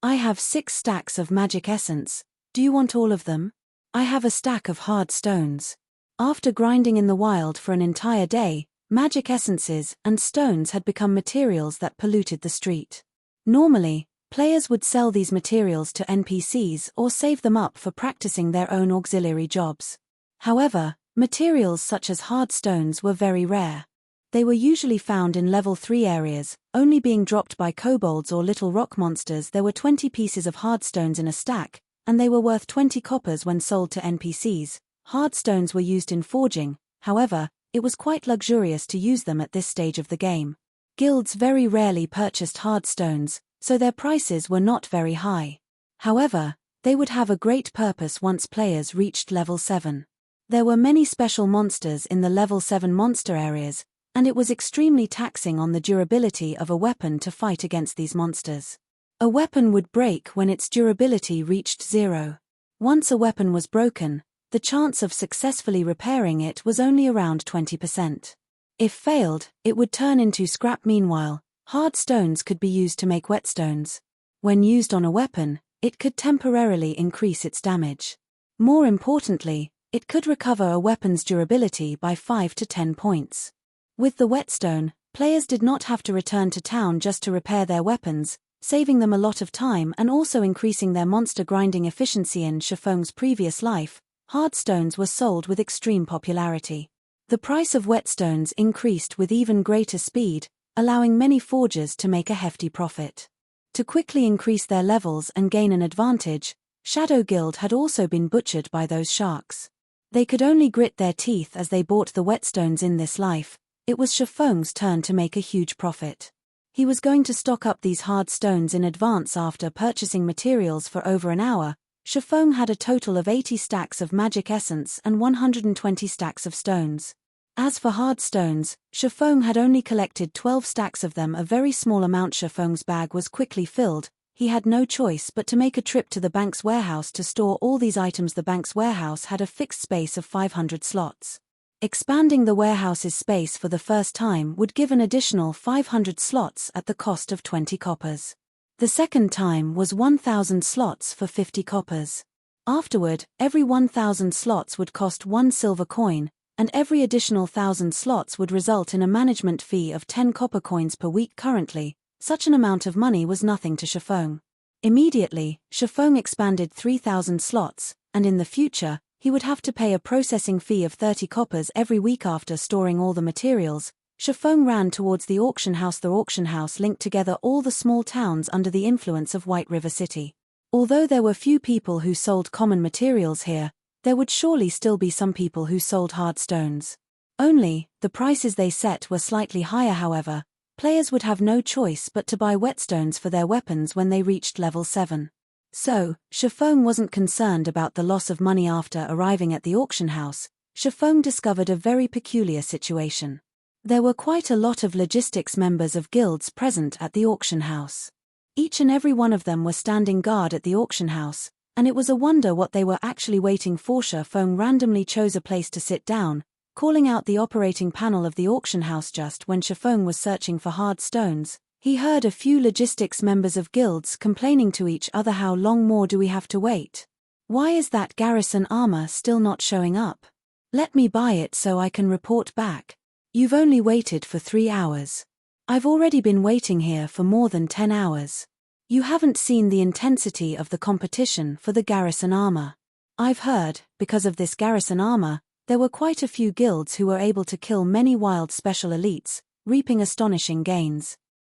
I have 6 stacks of magic essence. Do you want all of them? I have a stack of hard stones. After grinding in the wild for an entire day, magic essences and stones had become materials that polluted the street. Normally, players would sell these materials to NPCs or save them up for practicing their own auxiliary jobs. However, materials such as hard stones were very rare. They were usually found in level 3 areas, only being dropped by kobolds or little rock monsters. There were 20 pieces of hard stones in a stack, and they were worth 20 coppers when sold to NPCs. Hard stones were used in forging, however, it was quite luxurious to use them at this stage of the game. Guilds very rarely purchased hard stones, so their prices were not very high. However, they would have a great purpose once players reached level 7. There were many special monsters in the level 7 monster areas, and it was extremely taxing on the durability of a weapon to fight against these monsters. A weapon would break when its durability reached 0. Once a weapon was broken, the chance of successfully repairing it was only around 20%. If failed, it would turn into scrap. Meanwhile, hard stones could be used to make whetstones. When used on a weapon, it could temporarily increase its damage. More importantly, it could recover a weapon's durability by 5 to 10 points. With the whetstone, players did not have to return to town just to repair their weapons, saving them a lot of time and also increasing their monster grinding efficiency. In Shifeng's previous life, hard stones were sold with extreme popularity. The price of whetstones increased with even greater speed, allowing many forgers to make a hefty profit. To quickly increase their levels and gain an advantage, Shadow Guild had also been butchered by those sharks. They could only grit their teeth as they bought the whetstones. In this life, it was Shifeng's turn to make a huge profit. He was going to stock up these hard stones in advance. After purchasing materials for over an hour, Shifeng had a total of 80 stacks of magic essence and 120 stacks of stones. As for hard stones, Shifeng had only collected 12 stacks of them, a very small amount. Shifeng's bag was quickly filled. He had no choice but to make a trip to the bank's warehouse to store all these items. The bank's warehouse had a fixed space of 500 slots. Expanding the warehouse's space for the first time would give an additional 500 slots at the cost of 20 coppers. The second time was 1,000 slots for 50 coppers. Afterward, every 1,000 slots would cost 1 silver coin, and every additional 1,000 slots would result in a management fee of 10 copper coins per week. Currently, such an amount of money was nothing to Shifeng. Immediately, Shifeng expanded 3,000 slots, and in the future, he would have to pay a processing fee of 30 coppers every week. After storing all the materials, Shifeng ran towards the auction house. The auction house linked together all the small towns under the influence of White River City. Although there were few people who sold common materials here, there would surely still be some people who sold hard stones. Only, the prices they set were slightly higher. However, players would have no choice but to buy whetstones for their weapons when they reached level 7. So, Shifeng wasn't concerned about the loss of money. After arriving at the auction house, Shifeng discovered a very peculiar situation. There were quite a lot of logistics members of guilds present at the auction house. Each and every one of them were standing guard at the auction house, and it was a wonder what they were actually waiting for. Shifeng randomly chose a place to sit down, calling out the operating panel of the auction house. Just when Shifeng was searching for hard stones, he heard a few logistics members of guilds complaining to each other. How long more do we have to wait? Why is that Garrison armor still not showing up? Let me buy it so I can report back. You've only waited for 3 hours. I've already been waiting here for more than 10 hours. You haven't seen the intensity of the competition for the Garrison armor. I've heard, because of this Garrison armor, there were quite a few guilds who were able to kill many wild special elites, reaping astonishing gains.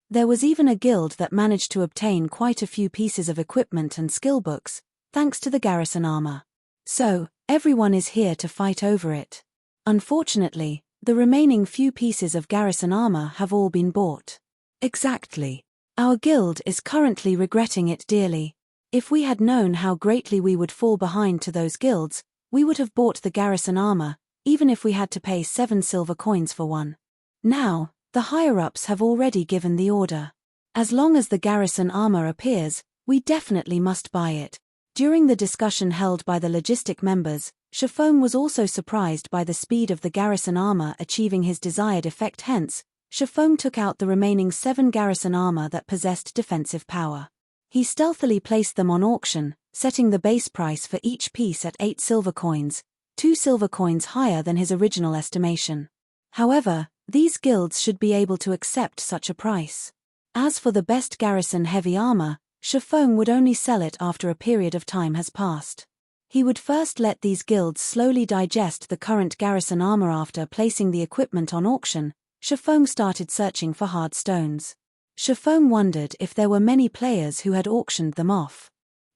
There was even a guild that managed to obtain quite a few pieces of equipment and skill books, thanks to the Garrison armor. So, everyone is here to fight over it. Unfortunately, the remaining few pieces of Garrison armor have all been bought. Exactly. Our guild is currently regretting it dearly. If we had known how greatly we would fall behind to those guilds, we would have bought the Garrison armor, even if we had to pay 7 silver coins for one. Now, the higher-ups have already given the order. As long as the Garrison armor appears, we definitely must buy it. During the discussion held by the logistic members, Chefong was also surprised by the speed of the Garrison armor achieving his desired effect. Hence, Chefong took out the remaining 7 Garrison armor that possessed defensive power. He stealthily placed them on auction, setting the base price for each piece at 8 silver coins, 2 silver coins higher than his original estimation. However, these guilds should be able to accept such a price. As for the best Garrison heavy armor, Chefong would only sell it after a period of time has passed. He would first let these guilds slowly digest the current Garrison armor. After placing the equipment on auction, Chefong started searching for hard stones. Chefong wondered if there were many players who had auctioned them off.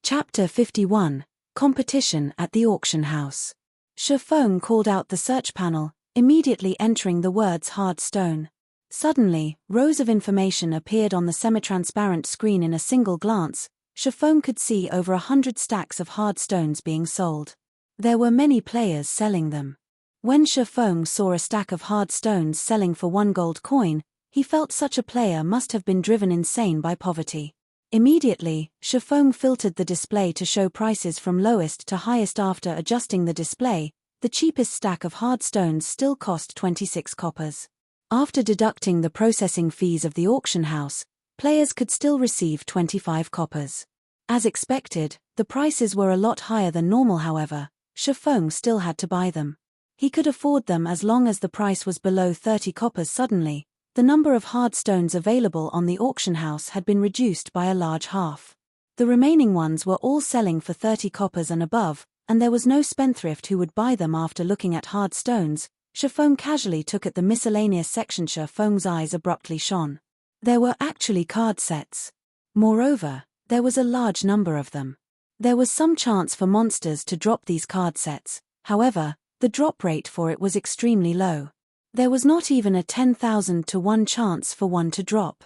Chapter 51, Competition at the Auction House. Chefong called out the search panel, immediately entering the words hard stone. Suddenly, rows of information appeared on the semi-transparent screen. In a single glance, Chefong could see over 100 stacks of hard stones being sold. There were many players selling them. When Chefong saw a stack of hard stones selling for 1 gold coin, he felt such a player must have been driven insane by poverty. Immediately, Chefong filtered the display to show prices from lowest to highest. After adjusting the display, the cheapest stack of hard stones still cost 26 coppers. After deducting the processing fees of the auction house, players could still receive 25 coppers. As expected, the prices were a lot higher than normal. However, Chefong still had to buy them. He could afford them as long as the price was below 30 coppers. Suddenly, the number of hard stones available on the auction house had been reduced by a large half. The remaining ones were all selling for 30 coppers and above, and there was no spendthrift who would buy them. After looking at hard stones, Chefong casually took at the miscellaneous section. Chefong's eyes abruptly shone. There were actually card sets. Moreover, there was a large number of them. There was some chance for monsters to drop these card sets, however, the drop rate for it was extremely low. There was not even a 10,000 to 1 chance for one to drop.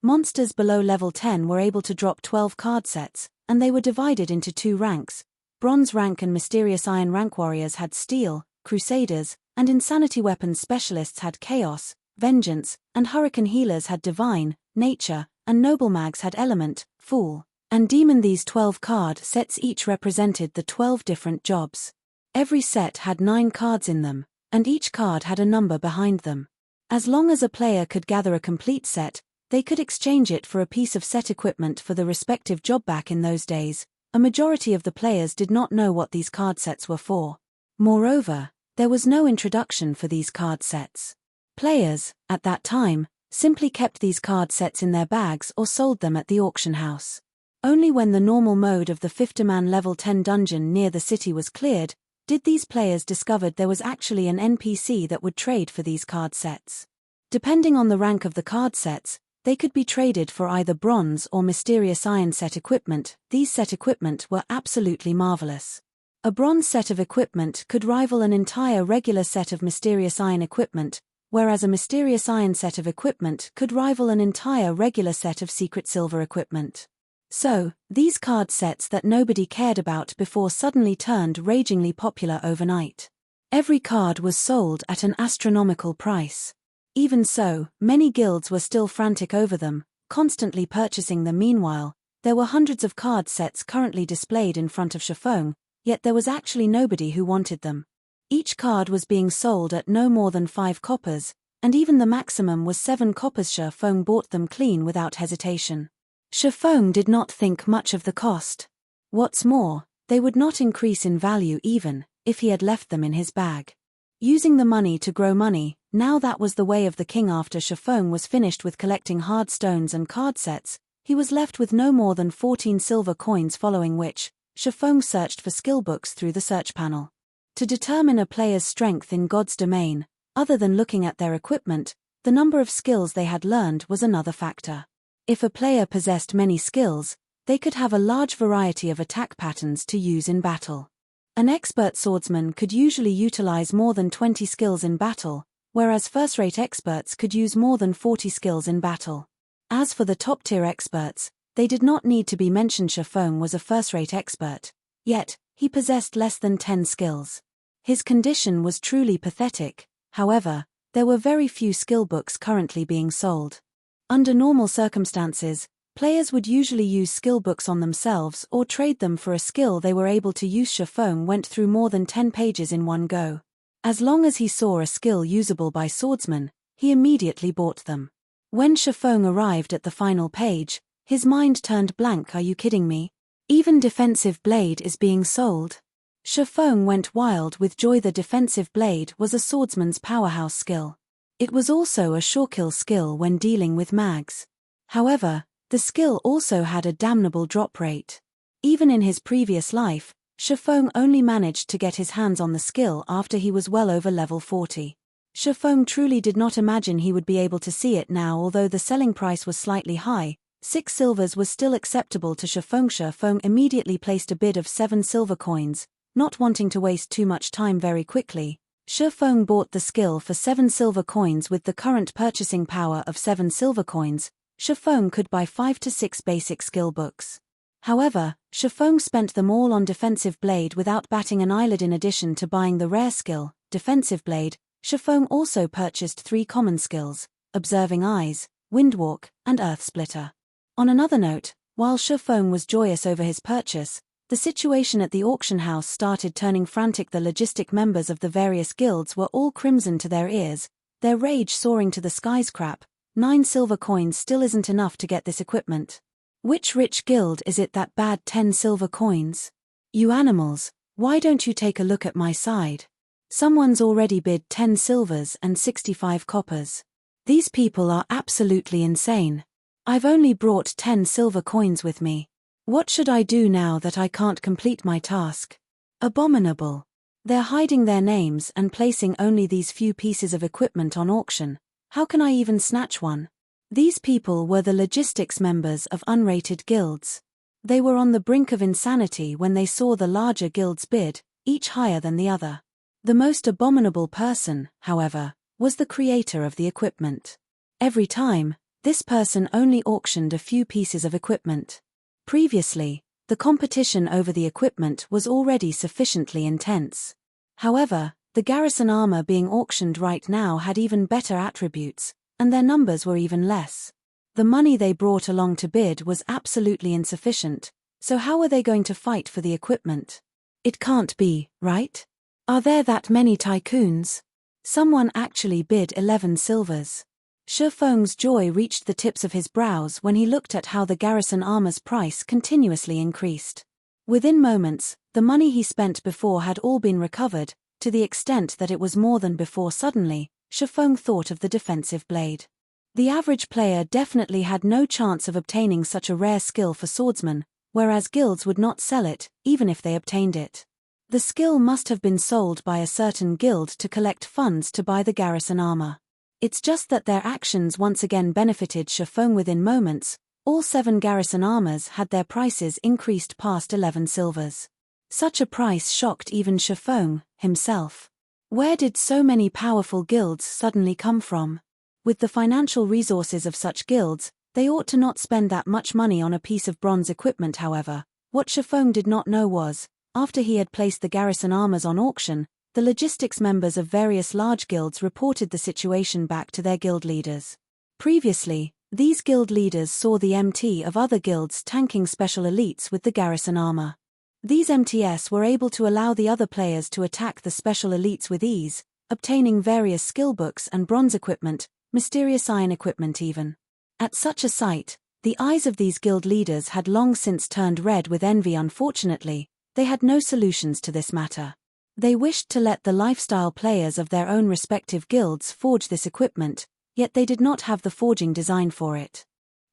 Monsters below level 10 were able to drop 12 card sets, and they were divided into 2 ranks. Bronze rank and Mysterious Iron rank warriors had Steel, Crusaders, and Insanity weapons specialists had Chaos, Vengeance, and Hurricane healers had Divine, Nature, and Noble mags had Element, Fool, and Demon. These 12 card sets each represented the 12 different jobs. Every set had 9 cards in them, and each card had a number behind them. As long as a player could gather a complete set, they could exchange it for a piece of set equipment for the respective job. Back in those days, a majority of the players did not know what these card sets were for. Moreover, there was no introduction for these card sets. Players, at that time, simply kept these card sets in their bags or sold them at the auction house. Only when the normal mode of the 50-man level 10 dungeon near the city was cleared, did these players discovered there was actually an NPC that would trade for these card sets. Depending on the rank of the card sets, they could be traded for either bronze or mysterious iron set equipment. These set equipment were absolutely marvelous. A bronze set of equipment could rival an entire regular set of mysterious iron equipment, whereas a mysterious iron set of equipment could rival an entire regular set of secret silver equipment. So, these card sets that nobody cared about before suddenly turned ragingly popular overnight. Every card was sold at an astronomical price. Even so, many guilds were still frantic over them, constantly purchasing them. Meanwhile, there were hundreds of card sets currently displayed in front of Chefong, yet there was actually nobody who wanted them. Each card was being sold at no more than 5 coppers, and even the maximum was 7 coppers. Chefong bought them clean without hesitation. Chefong did not think much of the cost. What's more, they would not increase in value even if he had left them in his bag. Using the money to grow money, now that was the way of the king. After Chiffon was finished with collecting hard stones and card sets, he was left with no more than 14 silver coins, following which, Chiffon searched for skill books through the search panel. To determine a player's strength in God's domain, other than looking at their equipment, the number of skills they had learned was another factor. If a player possessed many skills, they could have a large variety of attack patterns to use in battle. An expert swordsman could usually utilize more than 20 skills in battle, whereas first-rate experts could use more than 40 skills in battle. As for the top-tier experts, they did not need to be mentioned. Chiffon was a first-rate expert, yet, he possessed less than 10 skills. His condition was truly pathetic. However, there were very few skill books currently being sold. Under normal circumstances, players would usually use skill books on themselves or trade them for a skill they were able to use. Chiffon went through more than 10 pages in one go. As long as he saw a skill usable by swordsmen, he immediately bought them. When Chiffon arrived at the final page, his mind turned blank. Are you kidding me? Even defensive blade is being sold? Chiffon went wild with joy. The defensive blade was a swordsman's powerhouse skill. It was also a surekill skill when dealing with mags. However, the skill also had a damnable drop rate. Even in his previous life, Chiffon only managed to get his hands on the skill after he was well over level 40. Chiffon truly did not imagine he would be able to see it now. Although the selling price was slightly high, 6 silvers was still acceptable to Chiffon. Chiffon immediately placed a bid of 7 silver coins, not wanting to waste too much time. Very quickly, Chiffon bought the skill for 7 silver coins. With the current purchasing power of 7 silver coins, Chiffon could buy 5 to 6 basic skill books. However, Chiffon spent them all on defensive blade without batting an eyelid. In addition to buying the rare skill, defensive blade, Chiffon also purchased 3 common skills, Observing Eyes, Windwalk, and Earth Splitter. On another note, while Chiffon was joyous over his purchase, the situation at the auction house started turning frantic. The logistic members of the various guilds were all crimson to their ears, their rage soaring to the skies. Crap, 9 silver coins still isn't enough to get this equipment. Which rich guild is it that bad 10 silver coins? You animals, why don't you take a look at my side? Someone's already bid 10 silvers and 65 coppers. These people are absolutely insane. I've only brought 10 silver coins with me. What should I do now that I can't complete my task? Abominable. They're hiding their names and placing only these few pieces of equipment on auction. How can I even snatch one? These people were the logistics members of unrated guilds. They were on the brink of insanity when they saw the larger guilds bid, each higher than the other. The most abominable person, however, was the creator of the equipment. Every time, this person only auctioned a few pieces of equipment. Previously, the competition over the equipment was already sufficiently intense. However, the Garrison armor being auctioned right now had even better attributes, and their numbers were even less. The money they brought along to bid was absolutely insufficient, so how are they going to fight for the equipment? It can't be, right? Are there that many tycoons? Someone actually bid 11 silvers. Chiffon's joy reached the tips of his brows when he looked at how the Garrison armor's price continuously increased. Within moments, the money he spent before had all been recovered, to the extent that it was more than before. Suddenly, Chiffon thought of the defensive blade. The average player definitely had no chance of obtaining such a rare skill for swordsmen, whereas guilds would not sell it, even if they obtained it. The skill must have been sold by a certain guild to collect funds to buy the Garrison armor. It's just that their actions once again benefited Chiffon. Within moments, all 7 Garrison armors had their prices increased past 11 silvers. Such a price shocked even Chiffon himself. Where did so many powerful guilds suddenly come from? With the financial resources of such guilds, they ought to not spend that much money on a piece of bronze equipment. However, what Chiffon did not know was, after he had placed the Garrison armors on auction, the logistics members of various large guilds reported the situation back to their guild leaders. Previously, these guild leaders saw the MT of other guilds tanking special elites with the Garrison armor. These MTS were able to allow the other players to attack the special elites with ease, obtaining various skill books and bronze equipment, mysterious iron equipment even. At such a sight, the eyes of these guild leaders had long since turned red with envy. Unfortunately, they had no solutions to this matter. They wished to let the lifestyle players of their own respective guilds forge this equipment, yet they did not have the forging design for it.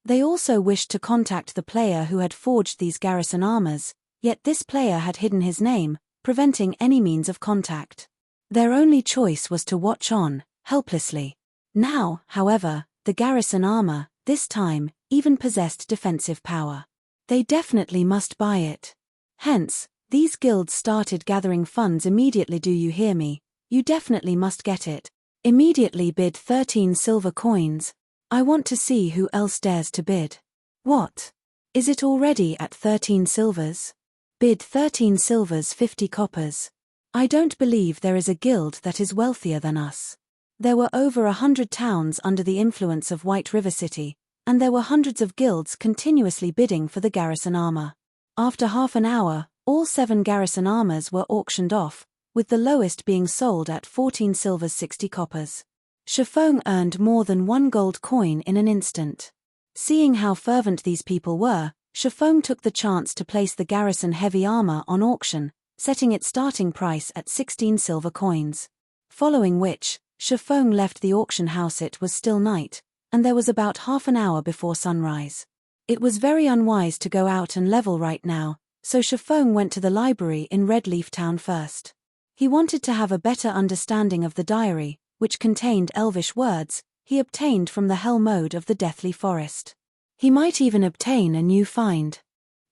They also wished to contact the player who had forged these Garrison armors, yet this player had hidden his name, preventing any means of contact. Their only choice was to watch on, helplessly. Now, however, the Garrison armor, this time, even possessed defensive power. They definitely must buy it. Hence, these guilds started gathering funds immediately. Do you hear me? You definitely must get it. Immediately bid 13 silver coins. I want to see who else dares to bid. What? Is it already at 13 silvers? Bid 13 silvers 50 coppers. I don't believe there is a guild that is wealthier than us. There were over 100 towns under the influence of White River City, and there were hundreds of guilds continuously bidding for the Garrison armor. After half an hour, all 7 Garrison armors were auctioned off, with the lowest being sold at 14 silvers 60 coppers. Chiffon earned more than 1 gold coin in an instant. Seeing how fervent these people were, Chiffon took the chance to place the Garrison heavy armor on auction, setting its starting price at 16 silver coins. Following which, Chiffon left the auction house. It was still night, and there was about half an hour before sunrise. It was very unwise to go out and level right now, so Chiffon went to the library in Red Leaf Town first. He wanted to have a better understanding of the diary, which contained elvish words he obtained from the hell mode of the Deathly Forest. He might even obtain a new find.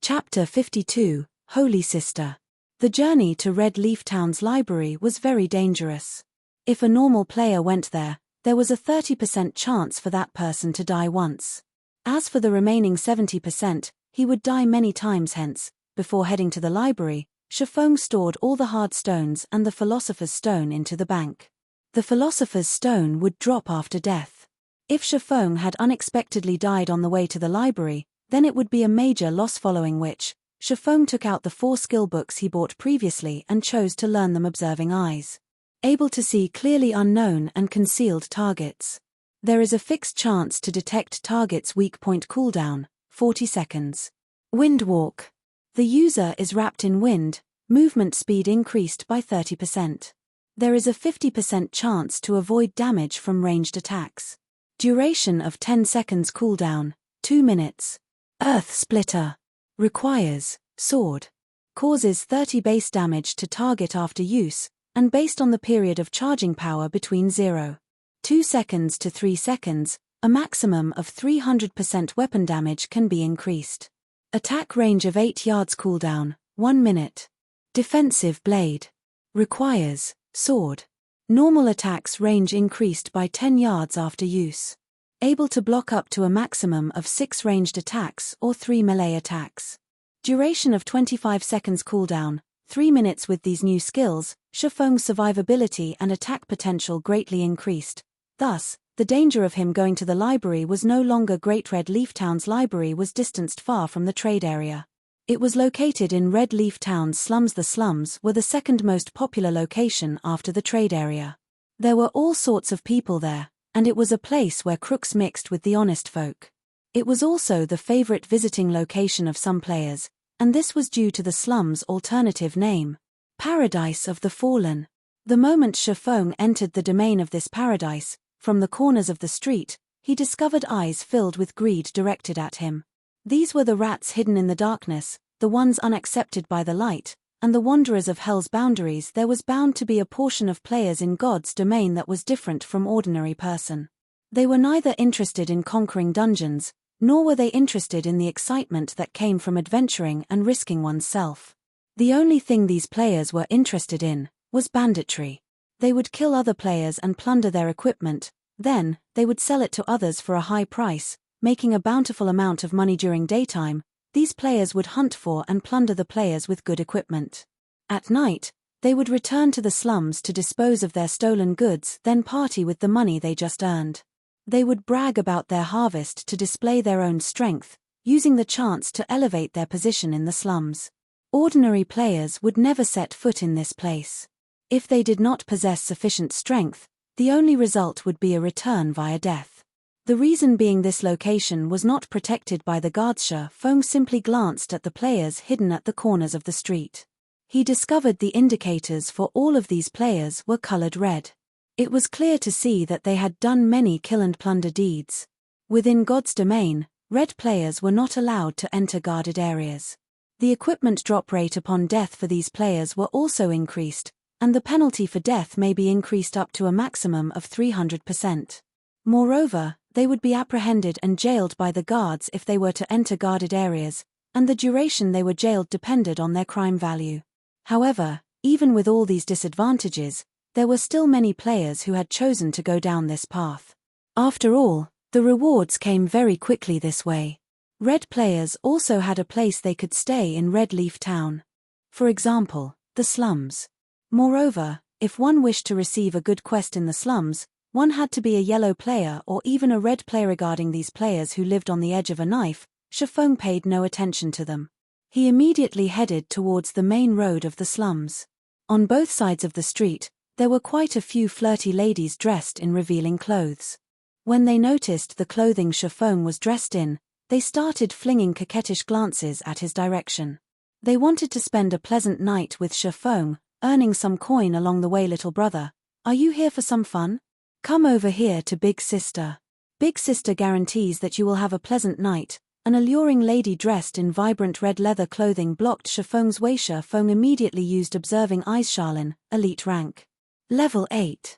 Chapter 52, Holy Sister. The journey to Red Leaf Town's library was very dangerous. If a normal player went there, there was a 30% chance for that person to die once. As for the remaining 70%, he would die many times. Hence, before heading to the library, Chiffon stored all the hard stones and the Philosopher's Stone into the bank. The Philosopher's Stone would drop after death. If Chiffon had unexpectedly died on the way to the library, then it would be a major loss, following which, Chiffon took out the 4 skill books he bought previously and chose to learn them. Observing eyes. Able to see clearly unknown and concealed targets. There is a fixed chance to detect target's weak point. Cooldown, 40 seconds. Wind walk. The user is wrapped in wind, movement speed increased by 30%. There is a 50% chance to avoid damage from ranged attacks. Duration of 10 seconds. Cooldown, 2 minutes. Earth Splitter. Requires sword. Causes 30 base damage to target after use, and based on the period of charging power between 0.2 seconds to 3 seconds, a maximum of 300% weapon damage can be increased. Attack range of 8 yards. Cooldown, 1 minute. Defensive blade. Requires sword. Normal attacks range increased by 10 yards after use. Able to block up to a maximum of 6 ranged attacks or 3 melee attacks. Duration of 25 seconds. Cooldown, 3 minutes. With these new skills, Chiffon's survivability and attack potential greatly increased. Thus, the danger of him going to the library was no longer great. Red Leaf Town's library was distanced far from the trade area. It was located in Red Leaf Town's slums. The slums were the second most popular location after the trade area. There were all sorts of people there, and it was a place where crooks mixed with the honest folk. It was also the favorite visiting location of some players, and this was due to the slum's alternative name, Paradise of the Fallen. The moment Chiffon entered the domain of this paradise, from the corners of the street, he discovered eyes filled with greed directed at him. These were the rats hidden in the darkness, the ones unaccepted by the light, and the wanderers of hell's boundaries. There was bound to be a portion of players in God's domain that was different from ordinary person. They were neither interested in conquering dungeons, nor were they interested in the excitement that came from adventuring and risking oneself. The only thing these players were interested in was banditry. They would kill other players and plunder their equipment, then, they would sell it to others for a high price, making a bountiful amount of money. During daytime, these players would hunt for and plunder the players with good equipment. At night, they would return to the slums to dispose of their stolen goods, then party with the money they just earned. They would brag about their harvest to display their own strength, using the chance to elevate their position in the slums. Ordinary players would never set foot in this place. If they did not possess sufficient strength, the only result would be a return via death. The reason being this location was not protected by the guards. Chiffon simply glanced at the players hidden at the corners of the street. He discovered the indicators for all of these players were colored red. It was clear to see that they had done many kill and plunder deeds. Within God's domain, red players were not allowed to enter guarded areas. The equipment drop rate upon death for these players were also increased, and the penalty for death may be increased up to a maximum of 300%. Moreover, they would be apprehended and jailed by the guards if they were to enter guarded areas, and the duration they were jailed depended on their crime value. However, even with all these disadvantages, there were still many players who had chosen to go down this path. After all, the rewards came very quickly this way. Red players also had a place they could stay in Red Leaf Town. For example, the slums. Moreover, if one wished to receive a good quest in the slums, one had to be a yellow player or even a red player. Regarding these players who lived on the edge of a knife, Chiffon paid no attention to them. He immediately headed towards the main road of the slums. On both sides of the street, there were quite a few flirty ladies dressed in revealing clothes. When they noticed the clothing Chiffon was dressed in, they started flinging coquettish glances at his direction. They wanted to spend a pleasant night with Chiffon, earning some coin along the way. Little brother, are you here for some fun? Come over here to Big Sister. Big Sister guarantees that you will have a pleasant night. An alluring lady dressed in vibrant red leather clothing blocked Chiffon's way. Chiffon immediately used Observing Eyes. Charlene, elite rank. Level 8.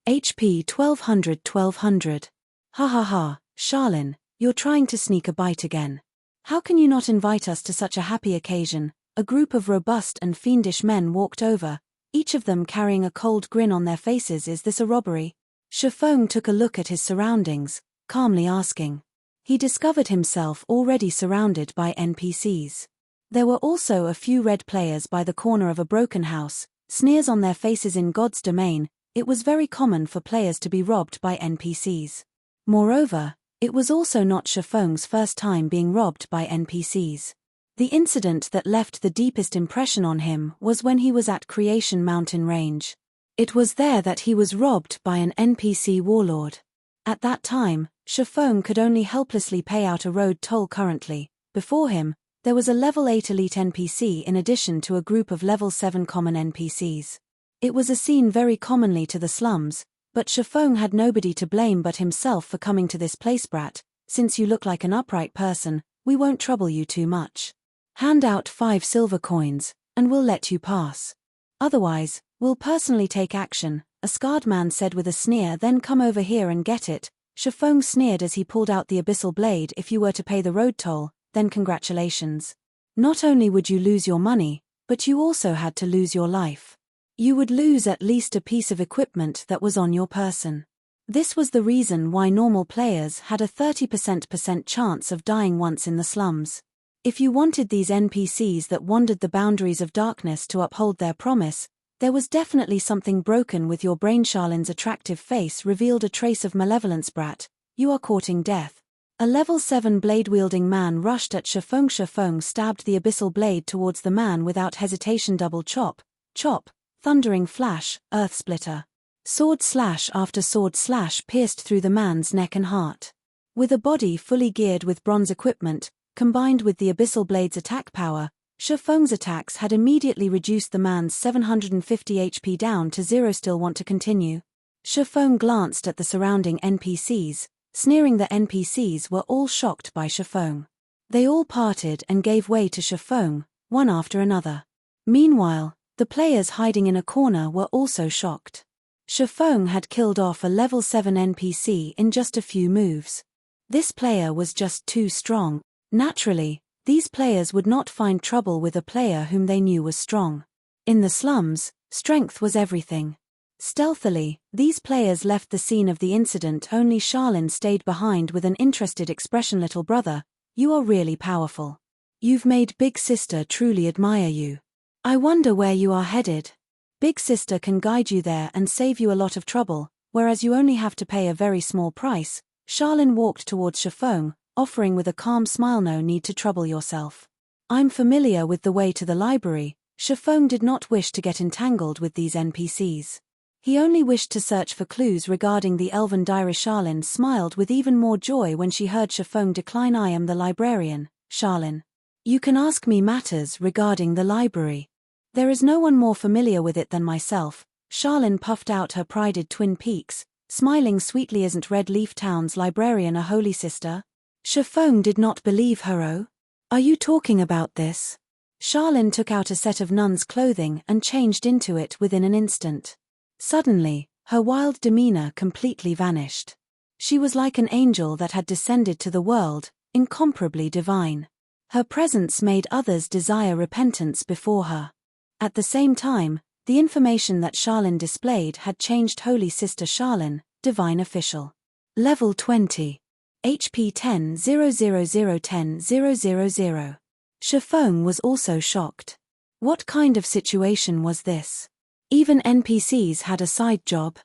HP 1200. Ha ha ha, Charlene, you're trying to sneak a bite again. How can you not invite us to such a happy occasion? A group of robust and fiendish men walked over, each of them carrying a cold grin on their faces. Is this a robbery? Chiffon took a look at his surroundings, calmly asking. He discovered himself already surrounded by NPCs. There were also a few red players by the corner of a broken house, sneers on their faces. In God's domain, it was very common for players to be robbed by NPCs. Moreover, it was also not Chiffon's first time being robbed by NPCs. The incident that left the deepest impression on him was when he was at Creation Mountain Range. It was there that he was robbed by an NPC warlord. At that time, Chiffon could only helplessly pay out a road toll. Currently, before him, there was a level 8 elite NPC in addition to a group of level 7 common NPCs. It was a scene very commonly to the slums, but Chiffon had nobody to blame but himself for coming to this place. Brat, since you look like an upright person, we won't trouble you too much. Hand out 5 silver coins, and we'll let you pass. Otherwise, we'll personally take action, a scarred man said with a sneer. Then come over here and get it. Chiffon sneered as he pulled out the abyssal blade. If you were to pay the road toll, then congratulations. Not only would you lose your money, but you also had to lose your life. You would lose at least a piece of equipment that was on your person. This was the reason why normal players had a 30% chance of dying once in the slums. If you wanted these NPCs that wandered the boundaries of darkness to uphold their promise, there was definitely something broken with your brain. Charlene's attractive face revealed a trace of malevolence. Brat, you are courting death. A level 7 blade-wielding man rushed at Chiffon. Chiffon stabbed the abyssal blade towards the man without hesitation. Double chop, chop, thundering flash, earth splitter. Sword slash after sword slash pierced through the man's neck and heart. With a body fully geared with bronze equipment, combined with the abyssal blade's attack power, Chiffon's attacks had immediately reduced the man's 750 HP down to 0. Still want to continue? Chiffon glanced at the surrounding NPCs, sneering. The NPCs were all shocked by Chiffon. They all parted and gave way to Chiffon, one after another. Meanwhile, the players hiding in a corner were also shocked. Chiffon had killed off a level 7 NPC in just a few moves. This player was just too strong. Naturally, these players would not find trouble with a player whom they knew was strong. In the slums, strength was everything. Stealthily, these players left the scene of the incident. Only Charlene stayed behind with an interested expression. Little brother, you are really powerful. You've made Big Sister truly admire you. I wonder where you are headed. Big Sister can guide you there and save you a lot of trouble, whereas you only have to pay a very small price. Charlene walked towards Chiffon, offering with a calm smile. No need to trouble yourself. I'm familiar with the way to the library. Chiffon did not wish to get entangled with these NPCs. He only wished to search for clues regarding the elven diary. Charlene smiled with even more joy when she heard Chiffon decline. I am the librarian, Charlene. You can ask me matters regarding the library. There is no one more familiar with it than myself. Charlene puffed out her prided twin peaks, smiling sweetly. Isn't Red Leaf Town's librarian a holy sister? Chiffon did not believe her. Oh? Are you talking about this? Charlene took out a set of nun's clothing and changed into it within an instant. Suddenly, her wild demeanor completely vanished. She was like an angel that had descended to the world, incomparably divine. Her presence made others desire repentance before her. At the same time, the information that Charlene displayed had changed Holy Sister Charlene, Divine Official. Level 20. HP 10,000,10,000. Chiffon was also shocked. What kind of situation was this? Even NPCs had a side job.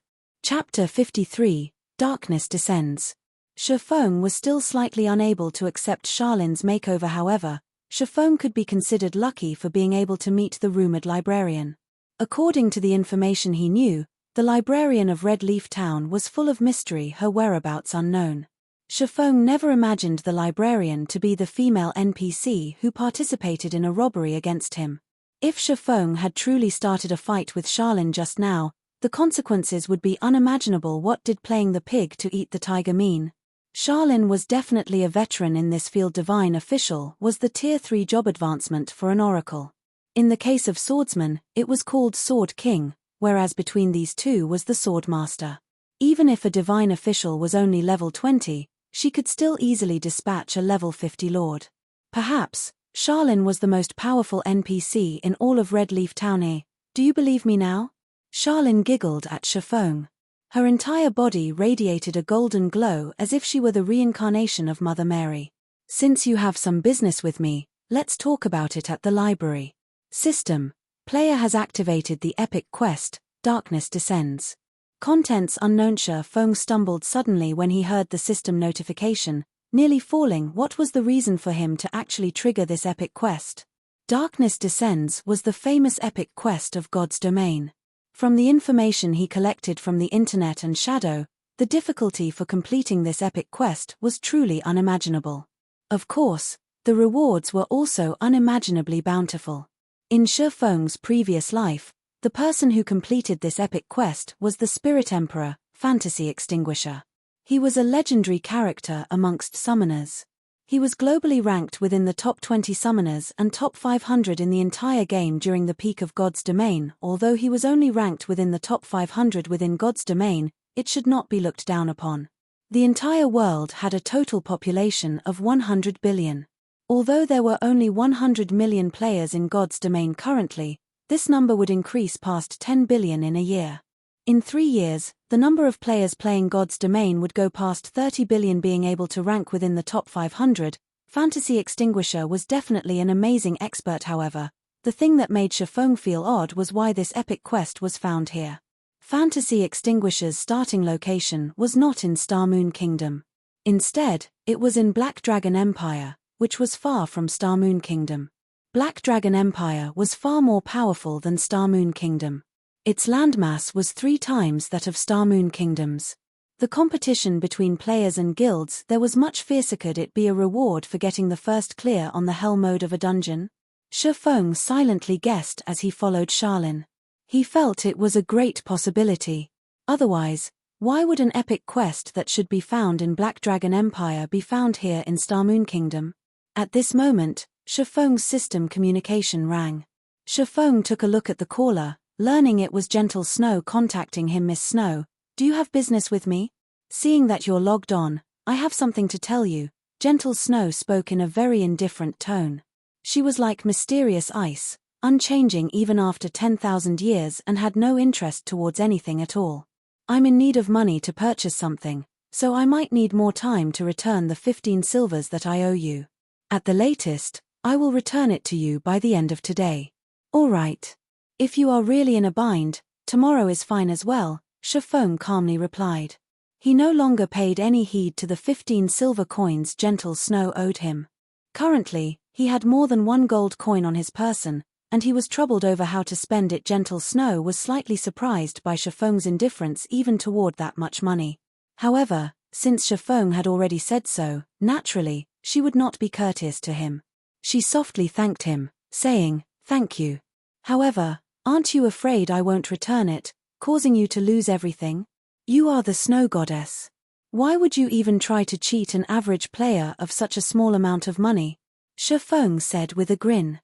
Chapter 53, Darkness Descends. Chiffon was still slightly unable to accept Charlene's makeover. However, Chiffon could be considered lucky for being able to meet the rumored librarian. According to the information he knew, the librarian of Red Leaf Town was full of mystery, her whereabouts unknown. Chiffon never imagined the librarian to be the female NPC who participated in a robbery against him. If Chiffon had truly started a fight with Charlene just now, the consequences would be unimaginable. What did playing the pig to eat the tiger mean? Charlene was definitely a veteran in this field. Divine Official was the Tier 3 job advancement for an oracle. In the case of swordsman, it was called Sword King, whereas between these two was the Sword Master. Even if a Divine Official was only level 20, she could still easily dispatch a level 50 lord. Perhaps, Charlene was the most powerful NPC in all of Red Leaf Town. Do you believe me now? Charlene giggled at Chiffon. Her entire body radiated a golden glow as if she were the reincarnation of Mother Mary. Since you have some business with me, let's talk about it at the library. System. Player has activated the epic quest, Darkness Descends. Contents unknown. Chiffon stumbled suddenly when he heard the system notification, nearly falling. What was the reason for him to actually trigger this epic quest? Darkness Descends was the famous epic quest of God's domain. From the information he collected from the internet and Shadow, the difficulty for completing this epic quest was truly unimaginable. Of course, the rewards were also unimaginably bountiful. In Chiffon's previous life, the person who completed this epic quest was the Spirit Emperor, Fantasy Extinguisher. He was a legendary character amongst summoners. He was globally ranked within the top 20 summoners and top 500 in the entire game during the peak of God's domain. Although he was only ranked within the top 500 within God's domain, it should not be looked down upon. The entire world had a total population of 100 billion. Although there were only 100 million players in God's domain currently, this number would increase past 10 billion in a year. In 3 years, the number of players playing God's domain would go past 30 billion. Being able to rank within the top 500, Fantasy Extinguisher was definitely an amazing expert. However, the thing that made Chiffon feel odd was why this epic quest was found here. Fantasy Extinguisher's starting location was not in Starmoon Kingdom. Instead, it was in Black Dragon Empire, which was far from Starmoon Kingdom. Black Dragon Empire was far more powerful than Starmoon Kingdom. Its landmass was 3 times that of Starmoon Kingdom's. The competition between players and guilds, there was much fiercer. Could it be a reward for getting the first clear on the hell mode of a dungeon? Chiffon silently guessed as he followed Charlene. He felt it was a great possibility. Otherwise, why would an epic quest that should be found in Black Dragon Empire be found here in Starmoon Kingdom? At this moment, Chiffon's system communication rang. Chiffon took a look at the caller, learning it was Gentle Snow contacting him. Miss Snow, do you have business with me? Seeing that you're logged on, I have something to tell you. Gentle Snow spoke in a very indifferent tone. She was like mysterious ice, unchanging even after 10,000 years, and had no interest towards anything at all. I'm in need of money to purchase something, so I might need more time to return the 15 silvers that I owe you. At the latest, I will return it to you by the end of today. All right. If you are really in a bind, tomorrow is fine as well, Chiffon calmly replied. He no longer paid any heed to the 15 silver coins Gentle Snow owed him. Currently, he had more than 1 gold coin on his person, and he was troubled over how to spend it. Gentle Snow was slightly surprised by Chiffon's indifference even toward that much money. However, since Chiffon had already said so, naturally, she would not be courteous to him. She softly thanked him, saying, "Thank you." However, aren't you afraid I won't return it, causing you to lose everything? You are the snow goddess. Why would you even try to cheat an average player of such a small amount of money? Shifeng said with a grin.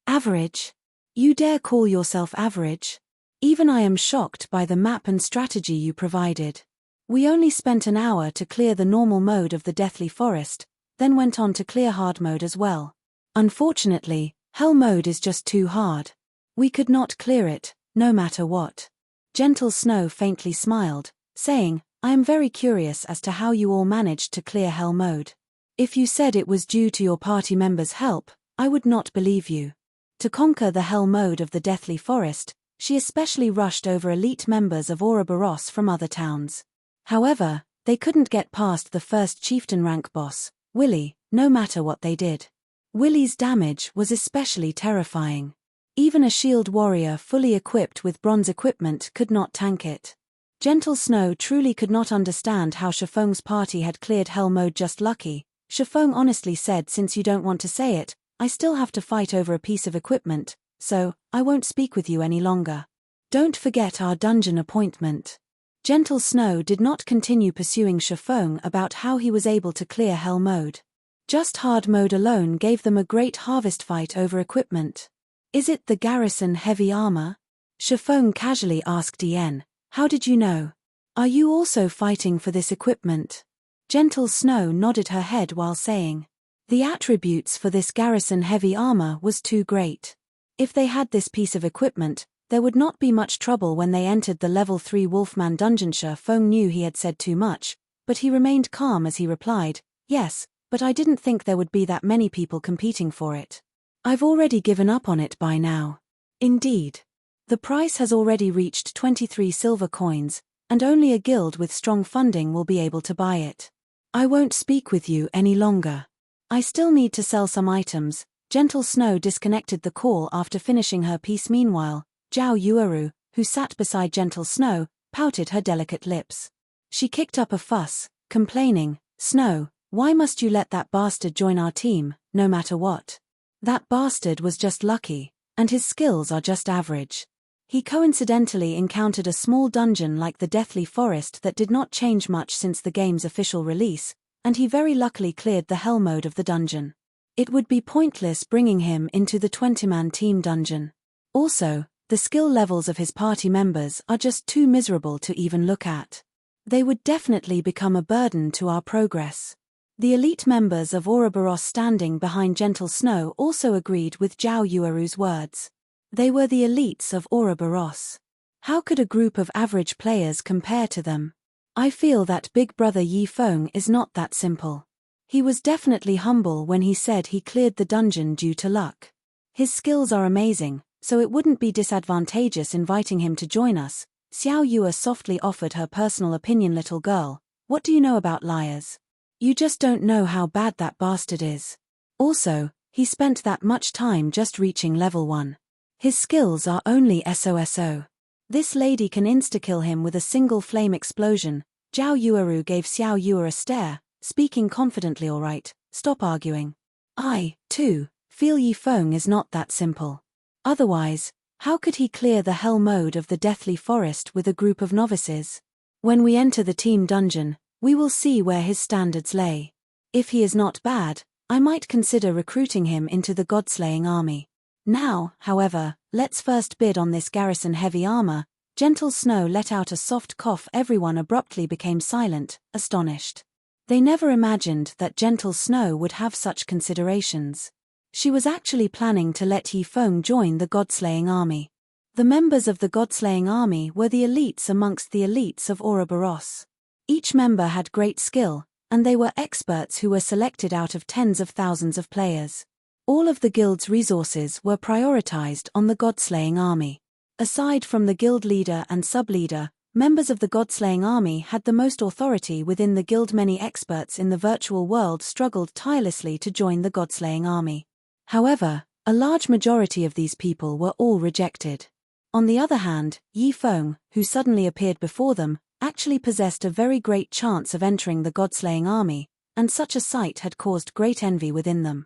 Average? You dare call yourself average? Even I am shocked by the map and strategy you provided. We only spent an hour to clear the normal mode of the Deathly Forest, then went on to clear hard mode as well. Unfortunately, hell mode is just too hard. We could not clear it, no matter what. Gentle Snow faintly smiled, saying, I am very curious as to how you all managed to clear hell mode. If you said it was due to your party members' help, I would not believe you. To conquer the hell mode of the Deathly Forest, she especially rushed over elite members of Ouroboros from other towns. However, they couldn't get past the first chieftain rank boss, Willy, no matter what they did. Willy's damage was especially terrifying. Even a shield warrior fully equipped with bronze equipment could not tank it. Gentle Snow truly could not understand how Shifeng's party had cleared hell mode just lucky. Shifeng honestly said, since you don't want to say it, I still have to fight over a piece of equipment, so I won't speak with you any longer. Don't forget our dungeon appointment. Gentle Snow did not continue pursuing Shifeng about how he was able to clear hell mode. Just hard mode alone gave them a great harvest fight over equipment. Is it the Garrison heavy armor? Shifeng casually asked Yen, how did you know? Are you also fighting for this equipment? Gentle Snow nodded her head while saying, the attributes for this Garrison heavy armor was too great. If they had this piece of equipment, there would not be much trouble when they entered the level 3 Wolfman dungeon. Shifeng knew he had said too much, but he remained calm as he replied, yes, but I didn't think there would be that many people competing for it. I've already given up on it by now. Indeed. The price has already reached 23 silver coins, and only a guild with strong funding will be able to buy it. I won't speak with you any longer. I still need to sell some items. Gentle Snow disconnected the call after finishing her piece. Meanwhile, Zhao Yueru, who sat beside Gentle Snow, pouted her delicate lips. She kicked up a fuss, complaining, Snow, why must you let that bastard join our team, no matter what? That bastard was just lucky, and his skills are just average. He coincidentally encountered a small dungeon like the Deathly Forest that did not change much since the game's official release, and he very luckily cleared the hell mode of the dungeon. It would be pointless bringing him into the 20-man team dungeon. Also, the skill levels of his party members are just too miserable to even look at. They would definitely become a burden to our progress. The elite members of Ouroboros standing behind Gentle Snow also agreed with Zhao Yueru's words. They were the elites of Ouroboros. How could a group of average players compare to them? I feel that Big Brother Yifeng is not that simple. He was definitely humble when he said he cleared the dungeon due to luck. His skills are amazing, so it wouldn't be disadvantageous inviting him to join us. Xiao Yue softly offered her personal opinion. Little girl, what do you know about liars? You just don't know how bad that bastard is. Also, he spent that much time just reaching level 1. His skills are only SOSO. This lady can insta-kill him with a single flame explosion. Zhao Yueru gave Xiao Yue a stare, speaking confidently. Alright, stop arguing. I, too, feel Yifeng is not that simple. Otherwise, how could he clear the hell mode of the Deathly Forest with a group of novices? When we enter the team dungeon, we will see where his standards lay. If he is not bad, I might consider recruiting him into the God-slaying army. Now, however, let's first bid on this Garrison heavy armor. Gentle Snow let out a soft cough. Everyone abruptly became silent, astonished. They never imagined that Gentle Snow would have such considerations. She was actually planning to let Yifeng join the God-slaying army. The members of the God-slaying army were the elites amongst the elites of Ouroboros. Each member had great skill, and they were experts who were selected out of tens of thousands of players. All of the guild's resources were prioritized on the God-slaying army. Aside from the guild leader and sub-leader, members of the God-slaying army had the most authority within the guild. Many experts in the virtual world struggled tirelessly to join the God-slaying army. However, a large majority of these people were all rejected. On the other hand, Yifeng, who suddenly appeared before them, actually possessed a very great chance of entering the God-slaying army, and such a sight had caused great envy within them.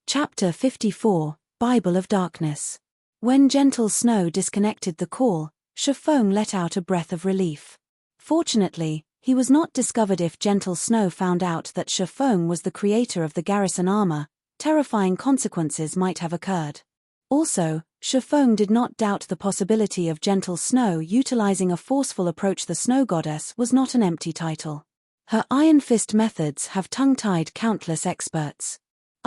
Chapter 54, Bible of Darkness. When gentle snow disconnected the call, Shifeng let out a breath of relief. Fortunately, he was not discovered. If gentle snow found out that Shifeng was the creator of the Garrison armor, terrifying consequences might have occurred. Also, Shifeng did not doubt the possibility of gentle snow utilizing a forceful approach. The snow goddess was not an empty title. Her iron fist methods have tongue-tied countless experts.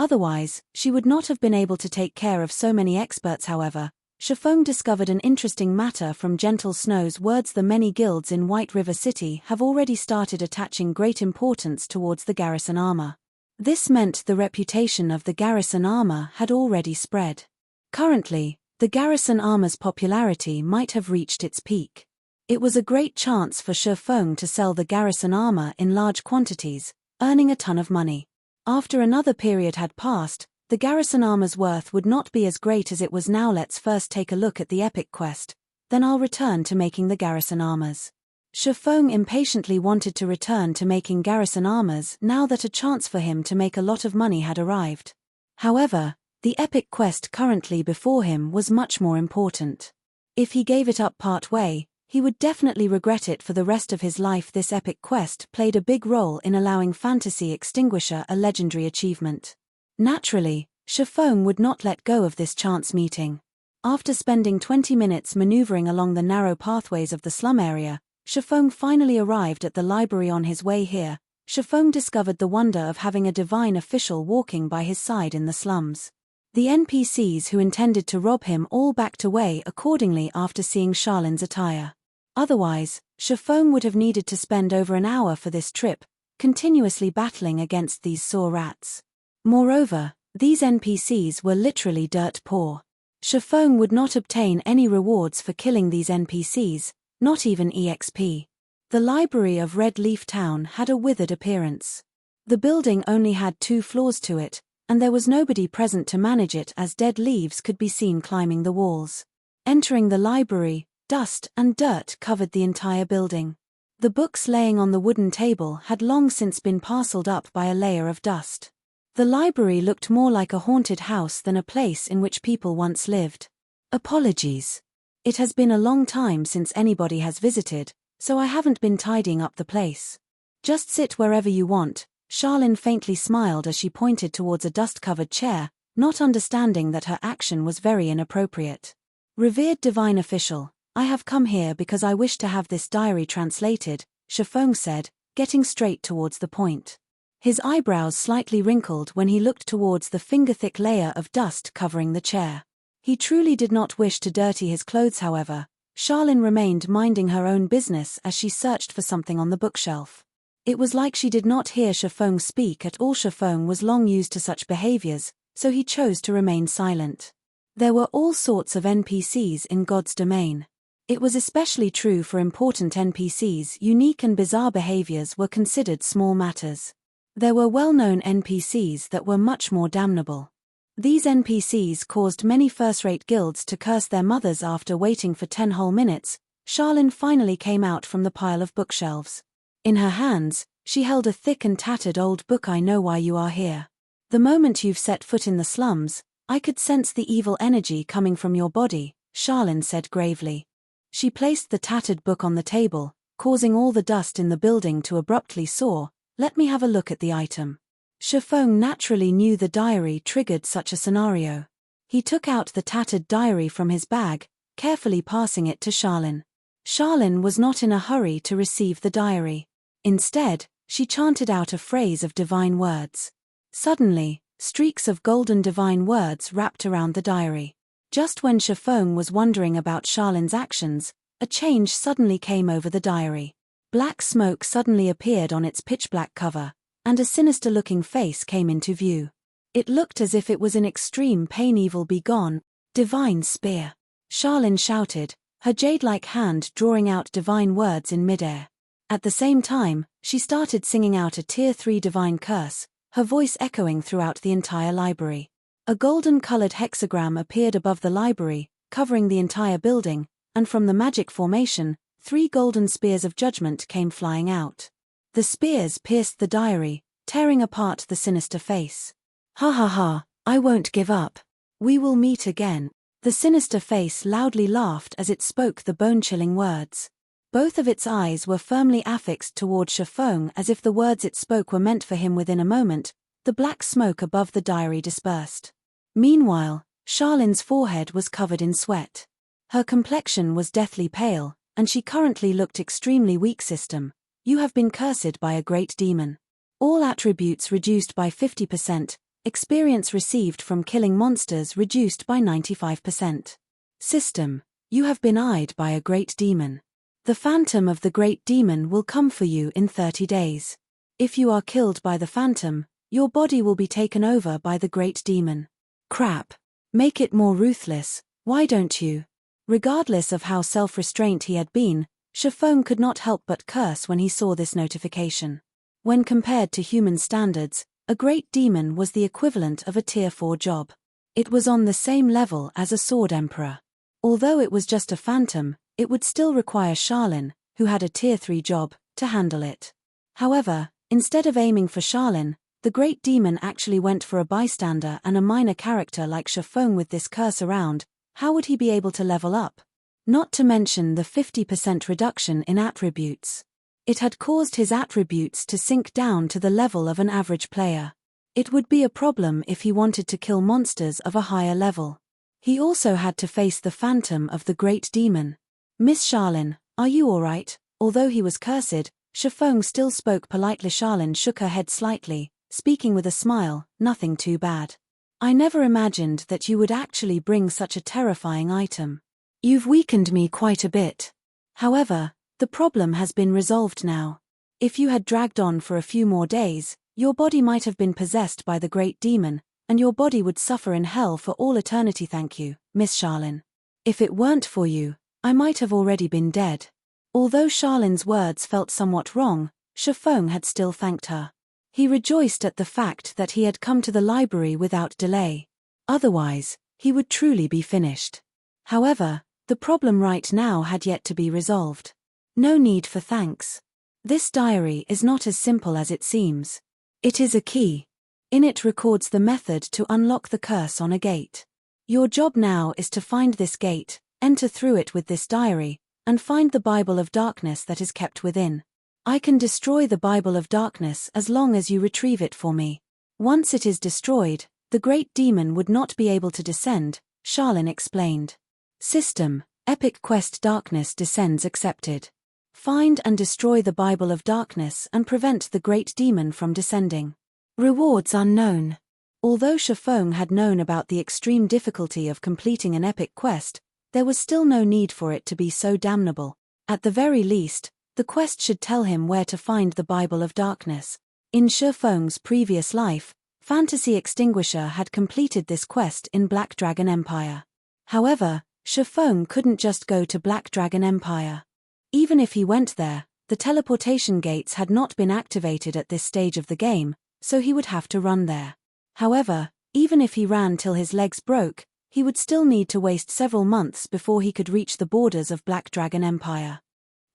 Otherwise, she would not have been able to take care of so many experts. However, Shifeng discovered an interesting matter from Gentle Snow's words. The many guilds in White River City have already started attaching great importance towards the Garrison armor. This meant the reputation of the Garrison armor had already spread. Currently, the Garrison armor's popularity might have reached its peak. It was a great chance for Shifeng to sell the Garrison armor in large quantities, earning a ton of money. After another period had passed, the Garrison armor's worth would not be as great as it was now. Let's first take a look at the epic quest, then I'll return to making the Garrison armors. Shifeng impatiently wanted to return to making Garrison armors now that a chance for him to make a lot of money had arrived. However, the epic quest currently before him was much more important. If he gave it up part way, he would definitely regret it for the rest of his life. This epic quest played a big role in allowing Fantasy Extinguisher a legendary achievement. Naturally, Shifeng would not let go of this chance meeting. After spending 20 minutes maneuvering along the narrow pathways of the slum area, Shifeng finally arrived at the library. On his way here, Shifeng discovered the wonder of having a divine official walking by his side in the slums. The NPCs who intended to rob him all backed away accordingly after seeing Charlene's attire. Otherwise, Shifeng would have needed to spend over an hour for this trip, continuously battling against these sore rats. Moreover, these NPCs were literally dirt poor. Shifeng would not obtain any rewards for killing these NPCs, not even EXP. The library of Red Leaf Town had a withered appearance. The building only had 2 floors to it, and there was nobody present to manage it as dead leaves could be seen climbing the walls. Entering the library, dust and dirt covered the entire building. The books laying on the wooden table had long since been parceled up by a layer of dust. The library looked more like a haunted house than a place in which people once lived. Apologies. It has been a long time since anybody has visited, so I haven't been tidying up the place. Just sit wherever you want. Charlene faintly smiled as she pointed towards a dust-covered chair, not understanding that her action was very inappropriate. Revered divine official, I have come here because I wish to have this diary translated, Shifeng said, getting straight towards the point. His eyebrows slightly wrinkled when he looked towards the finger-thick layer of dust covering the chair. He truly did not wish to dirty his clothes. However, Charlene remained minding her own business as she searched for something on the bookshelf. It was like she did not hear Shifeng speak at all. Shifeng was long used to such behaviors, so he chose to remain silent. There were all sorts of NPCs in God's domain. It was especially true for important NPCs. Unique and bizarre behaviors were considered small matters. There were well-known NPCs that were much more damnable. These NPCs caused many first-rate guilds to curse their mothers. After waiting for 10 whole minutes, Charlene finally came out from the pile of bookshelves. In her hands, she held a thick and tattered old book. I know why you are here. The moment you've set foot in the slums, I could sense the evil energy coming from your body, Charlene said gravely. She placed the tattered book on the table, causing all the dust in the building to abruptly soar. Let me have a look at the item. Shifeng naturally knew the diary triggered such a scenario. He took out the tattered diary from his bag, carefully passing it to Charlene. Charlene was not in a hurry to receive the diary. Instead, she chanted out a phrase of divine words. Suddenly, streaks of golden divine words wrapped around the diary. Just when Shifeng was wondering about Charlene's actions, a change suddenly came over the diary. Black smoke suddenly appeared on its pitch-black cover, and a sinister-looking face came into view. It looked as if it was in extreme pain. Evil be gone, divine spear. Charlene shouted, her jade-like hand drawing out divine words in midair. At the same time, she started singing out a Tier 3 divine curse, her voice echoing throughout the entire library. A golden-colored hexagram appeared above the library, covering the entire building, and from the magic formation, 3 golden spears of judgment came flying out. The spears pierced the diary, tearing apart the sinister face. Ha ha ha, I won't give up. We will meet again. The sinister face loudly laughed as it spoke the bone-chilling words. Both of its eyes were firmly affixed toward Shifeng as if the words it spoke were meant for him. Within a moment, the black smoke above the diary dispersed. Meanwhile, Charlene's forehead was covered in sweat. Her complexion was deathly pale, and she currently looked extremely weak. System, you have been cursed by a great demon. All attributes reduced by 50%, experience received from killing monsters reduced by 95%. System, you have been eyed by a great demon. The phantom of the great demon will come for you in 30 days. If you are killed by the phantom, your body will be taken over by the great demon. Crap. Make it more ruthless, why don't you? Regardless of how self-restrained he had been, Shifeng could not help but curse when he saw this notification. When compared to human standards, a great demon was the equivalent of a Tier 4 job. It was on the same level as a Sword Emperor. Although it was just a phantom, it would still require Charlene, who had a Tier 3 job, to handle it. However, instead of aiming for Charlene, the great demon actually went for a bystander and a minor character like Shifeng. With this curse around, how would he be able to level up? Not to mention the 50% reduction in attributes. It had caused his attributes to sink down to the level of an average player. It would be a problem if he wanted to kill monsters of a higher level. He also had to face the phantom of the great demon. Miss Charlene, are you alright? Although he was cursed, Shifeng still spoke politely. Charlene shook her head slightly, speaking with a smile, nothing too bad. I never imagined that you would actually bring such a terrifying item. You've weakened me quite a bit. However, the problem has been resolved now. If you had dragged on for a few more days, your body might have been possessed by the great demon, and your body would suffer in hell for all eternity. Thank you, Miss Charlene. If it weren't for you, I might have already been dead. Although Charlene's words felt somewhat wrong, Shifeng had still thanked her. He rejoiced at the fact that he had come to the library without delay. Otherwise, he would truly be finished. However, the problem right now had yet to be resolved. No need for thanks. This diary is not as simple as it seems. It is a key. In it records the method to unlock the curse on a gate. Your job now is to find this gate, enter through it with this diary, and find the Bible of Darkness that is kept within. I can destroy the Bible of Darkness as long as you retrieve it for me. Once it is destroyed, the great demon would not be able to descend, Charlene explained. System, Epic Quest Darkness Descends accepted. Find and destroy the Bible of Darkness and prevent the great demon from descending. Rewards unknown. Although Shifeng had known about the extreme difficulty of completing an epic quest, there was still no need for it to be so damnable. At the very least, the quest should tell him where to find the Bible of Darkness. In Shifeng's previous life, Fantasy Extinguisher had completed this quest in Black Dragon Empire. However, Shifeng couldn't just go to Black Dragon Empire. Even if he went there, the teleportation gates had not been activated at this stage of the game, so he would have to run there. However, even if he ran till his legs broke, he would still need to waste several months before he could reach the borders of Black Dragon Empire.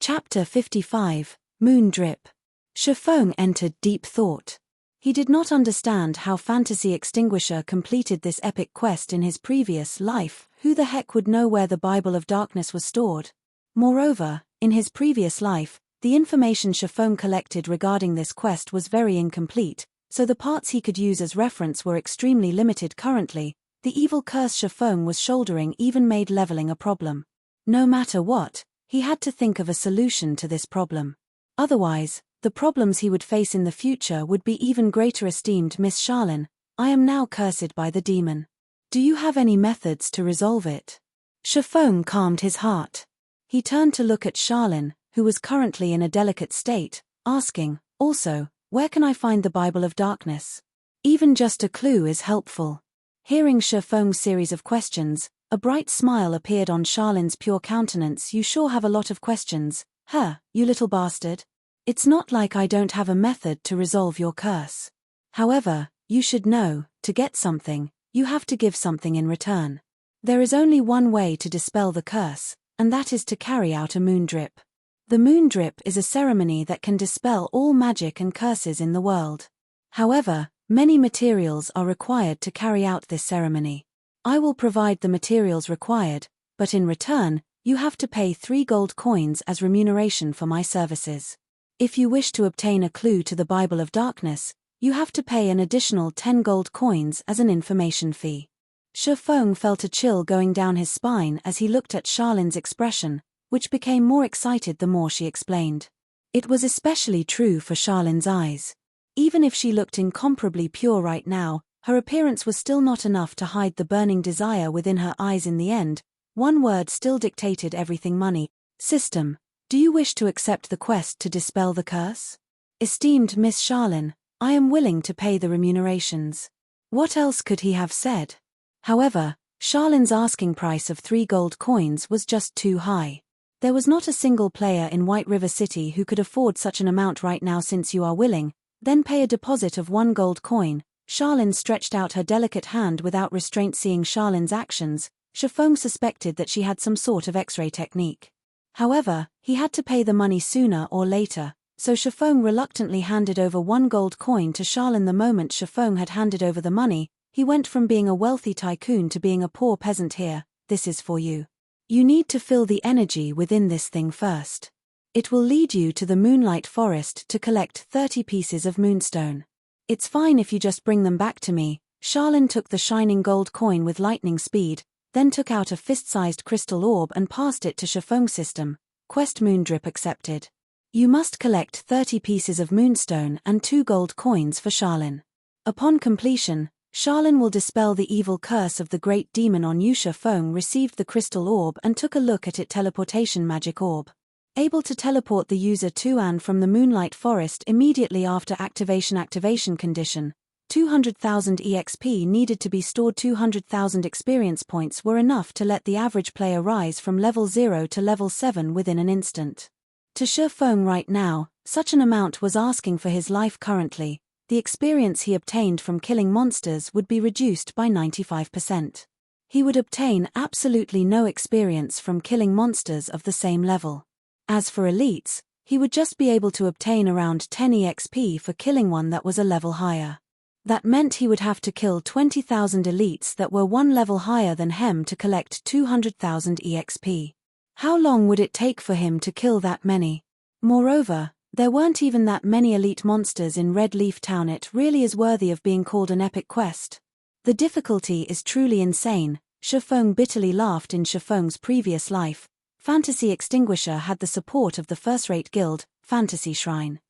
Chapter 55, Moon Drip. Shifeng entered deep thought. He did not understand how Fantasy Extinguisher completed this epic quest in his previous life. Who the heck would know where the Bible of Darkness was stored? Moreover, in his previous life, the information Shifeng collected regarding this quest was very incomplete, so the parts he could use as reference were extremely limited. Currently, the evil curse Shifeng was shouldering even made leveling a problem. No matter what, he had to think of a solution to this problem. Otherwise, the problems he would face in the future would be even greater. Esteemed Miss Charlene, I am now cursed by the demon. Do you have any methods to resolve it? Shifeng calmed his heart. He turned to look at Charlene, who was currently in a delicate state, asking, also, where can I find the Bible of Darkness? Even just a clue is helpful. Hearing Shifeng's series of questions, a bright smile appeared on Charlene's pure countenance. You sure have a lot of questions, huh, you little bastard? It's not like I don't have a method to resolve your curse. However, you should know, to get something, you have to give something in return. There is only one way to dispel the curse, and that is to carry out a moon drip. The moon drip is a ceremony that can dispel all magic and curses in the world. However, many materials are required to carry out this ceremony. I will provide the materials required, but in return, you have to pay 3 gold coins as remuneration for my services. If you wish to obtain a clue to the Bible of Darkness, you have to pay an additional 10 gold coins as an information fee. Shifeng felt a chill going down his spine as he looked at Charlene's expression, which became more excited the more she explained. It was especially true for Charlene's eyes. Even if she looked incomparably pure right now, her appearance was still not enough to hide the burning desire within her eyes in the end. One word still dictated everything: money. System, do you wish to accept the quest to dispel the curse? Esteemed Miss Charlene, I am willing to pay the remunerations. What else could he have said? However, Charlene's asking price of 3 gold coins was just too high. There was not a single player in White River City who could afford such an amount right now. Since you are willing, then pay a deposit of 1 gold coin. Charlene stretched out her delicate hand without restraint. Seeing Charlene's actions, Shifeng suspected that she had some sort of X-ray technique. However, he had to pay the money sooner or later, so Shifeng reluctantly handed over 1 gold coin to Charlene. The moment Shifeng had handed over the money, he went from being a wealthy tycoon to being a poor peasant. Here, this is for you. You need to feel the energy within this thing first. It will lead you to the Moonlight Forest to collect 30 pieces of moonstone. It's fine if you just bring them back to me. Charlene took the shining gold coin with lightning speed, then took out a fist-sized crystal orb and passed it to Shifeng. System, quest Moondrip accepted. You must collect 30 pieces of moonstone and 2 gold coins for Charlene. Upon completion, Charlene will dispel the evil curse of the great demon on you. Shifeng received the crystal orb and took a look at it. Teleportation magic orb. Able to teleport the user to and from the Moonlight Forest immediately after activation. Activation condition: 200,000 EXP needed to be stored. 200,000 experience points were enough to let the average player rise from level 0 to level 7 within an instant. To Shifeng right now, such an amount was asking for his life. Currently, the experience he obtained from killing monsters would be reduced by 95%. He would obtain absolutely no experience from killing monsters of the same level. As for elites, he would just be able to obtain around 10 EXP for killing one that was a level higher. That meant he would have to kill 20,000 elites that were 1 level higher than him to collect 200,000 EXP. How long would it take for him to kill that many? Moreover, there weren't even that many elite monsters in Red Leaf Town. It really is worthy of being called an epic quest. The difficulty is truly insane. Shifeng bitterly laughed. In Shifeng's previous life, Fantasy Extinguisher had the support of the first-rate guild, Fantasy Shrine.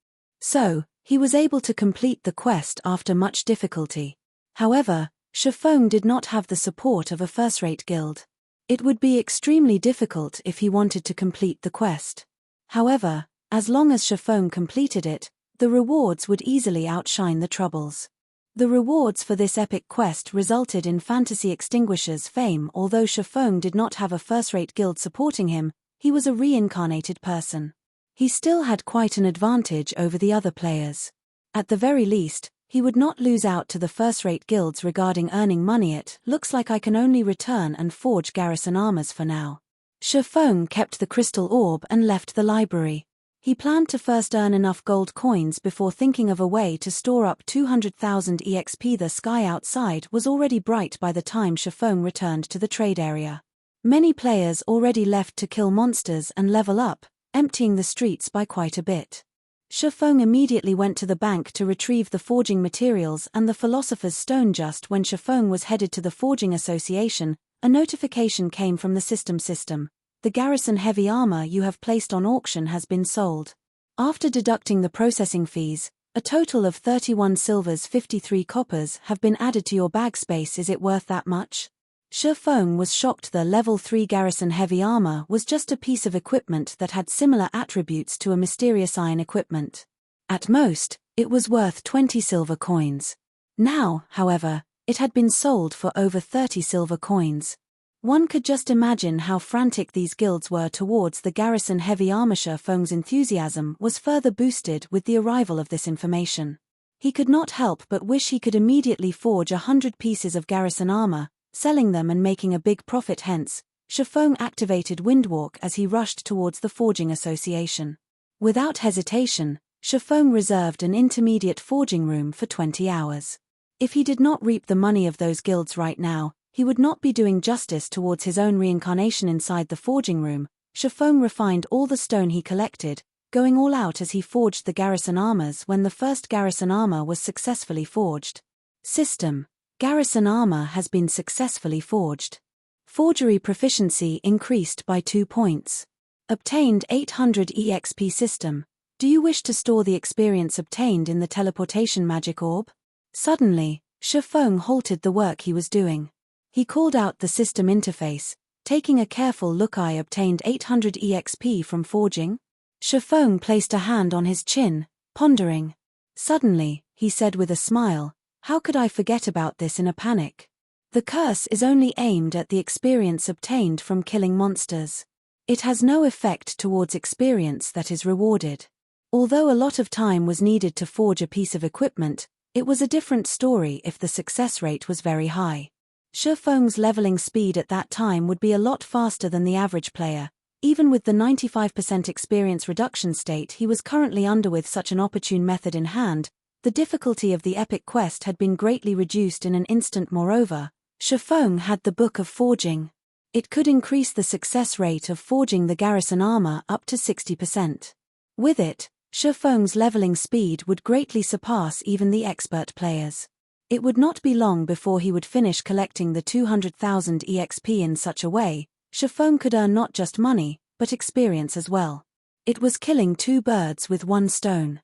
So, he was able to complete the quest after much difficulty. However, Shifeng did not have the support of a first-rate guild. It would be extremely difficult if he wanted to complete the quest. However, as long as Shifeng completed it, the rewards would easily outshine the troubles. The rewards for this epic quest resulted in Fantasy Extinguisher's fame. Although Shifeng did not have a first-rate guild supporting him, he was a reincarnated person. He still had quite an advantage over the other players. At the very least, he would not lose out to the first-rate guilds regarding earning money. It looks like I can only return and forge Garrison armors for now. Shifeng kept the crystal orb and left the library. He planned to first earn enough gold coins before thinking of a way to store up 200,000 EXP. The sky outside was already bright by the time Shifeng returned to the trade area. Many players already left to kill monsters and level up, emptying the streets by quite a bit. Shifeng immediately went to the bank to retrieve the forging materials and the Philosopher's Stone. Just when Shifeng was headed to the Forging Association, a notification came from the system. The Garrison heavy armor you have placed on auction has been sold. After deducting the processing fees, a total of 31 silvers 53 coppers have been added to your bag space. Is it worth that much? Shifeng was shocked. The level 3 Garrison heavy armor was just a piece of equipment that had similar attributes to a mysterious iron equipment. At most, it was worth 20 silver coins. Now, however, it had been sold for over 30 silver coins. One could just imagine how frantic these guilds were towards the Garrison heavy armor. Shifeng's enthusiasm was further boosted with the arrival of this information. He could not help but wish he could immediately forge 100 pieces of Garrison armor, selling them and making a big profit. Hence, Shifeng activated Windwalk as he rushed towards the Forging Association. Without hesitation, Shifeng reserved an intermediate forging room for 20 hours. If he did not reap the money of those guilds right now, He would not be doing justice towards his own reincarnation inside the forging room. Shifeng refined all the stone he collected, going all out as he forged the Garrison armors when the first Garrison armor was successfully forged. System: Garrison armor has been successfully forged. Forgery proficiency increased by 2 points. Obtained 800 EXP. System: do you wish to store the experience obtained in the teleportation magic orb? Suddenly, Shifeng halted the work he was doing. He called out the system interface, taking a careful look. I obtained 800 EXP from forging. Shifeng placed a hand on his chin, pondering. Suddenly, he said with a smile, "How could I forget about this in a panic? The curse is only aimed at the experience obtained from killing monsters. It has no effect towards experience that is rewarded." Although a lot of time was needed to forge a piece of equipment, it was a different story if the success rate was very high. Shifeng's leveling speed at that time would be a lot faster than the average player. Even with the 95% experience reduction state he was currently under with such an opportune method in hand, the difficulty of the epic quest had been greatly reduced in an instant. Moreover, Shifeng had the Book of Forging. It could increase the success rate of forging the Garrison armor up to 60%. With it, Shifeng's leveling speed would greatly surpass even the expert players. It would not be long before he would finish collecting the 200,000 EXP. In such a way, Shifeng could earn not just money, but experience as well. It was killing 2 birds with 1 stone.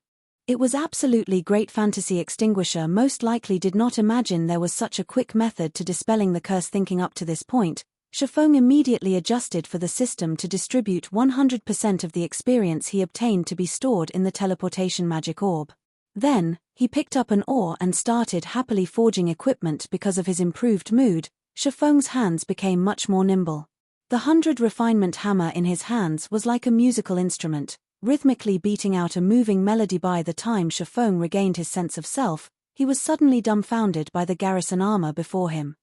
It was absolutely great. Fantasy Extinguisher most likely did not imagine there was such a quick method to dispelling the curse. Thinking up to this point, Shifeng immediately adjusted for the system to distribute 100% of the experience he obtained to be stored in the teleportation magic orb. Then, he picked up an oar and started happily forging equipment. Because of his improved mood, Shifeng's hands became much more nimble. The 100 refinement hammer in his hands was like a musical instrument, rhythmically beating out a moving melody. By the time Shifeng regained his sense of self, he was suddenly dumbfounded by the Garrison armor before him.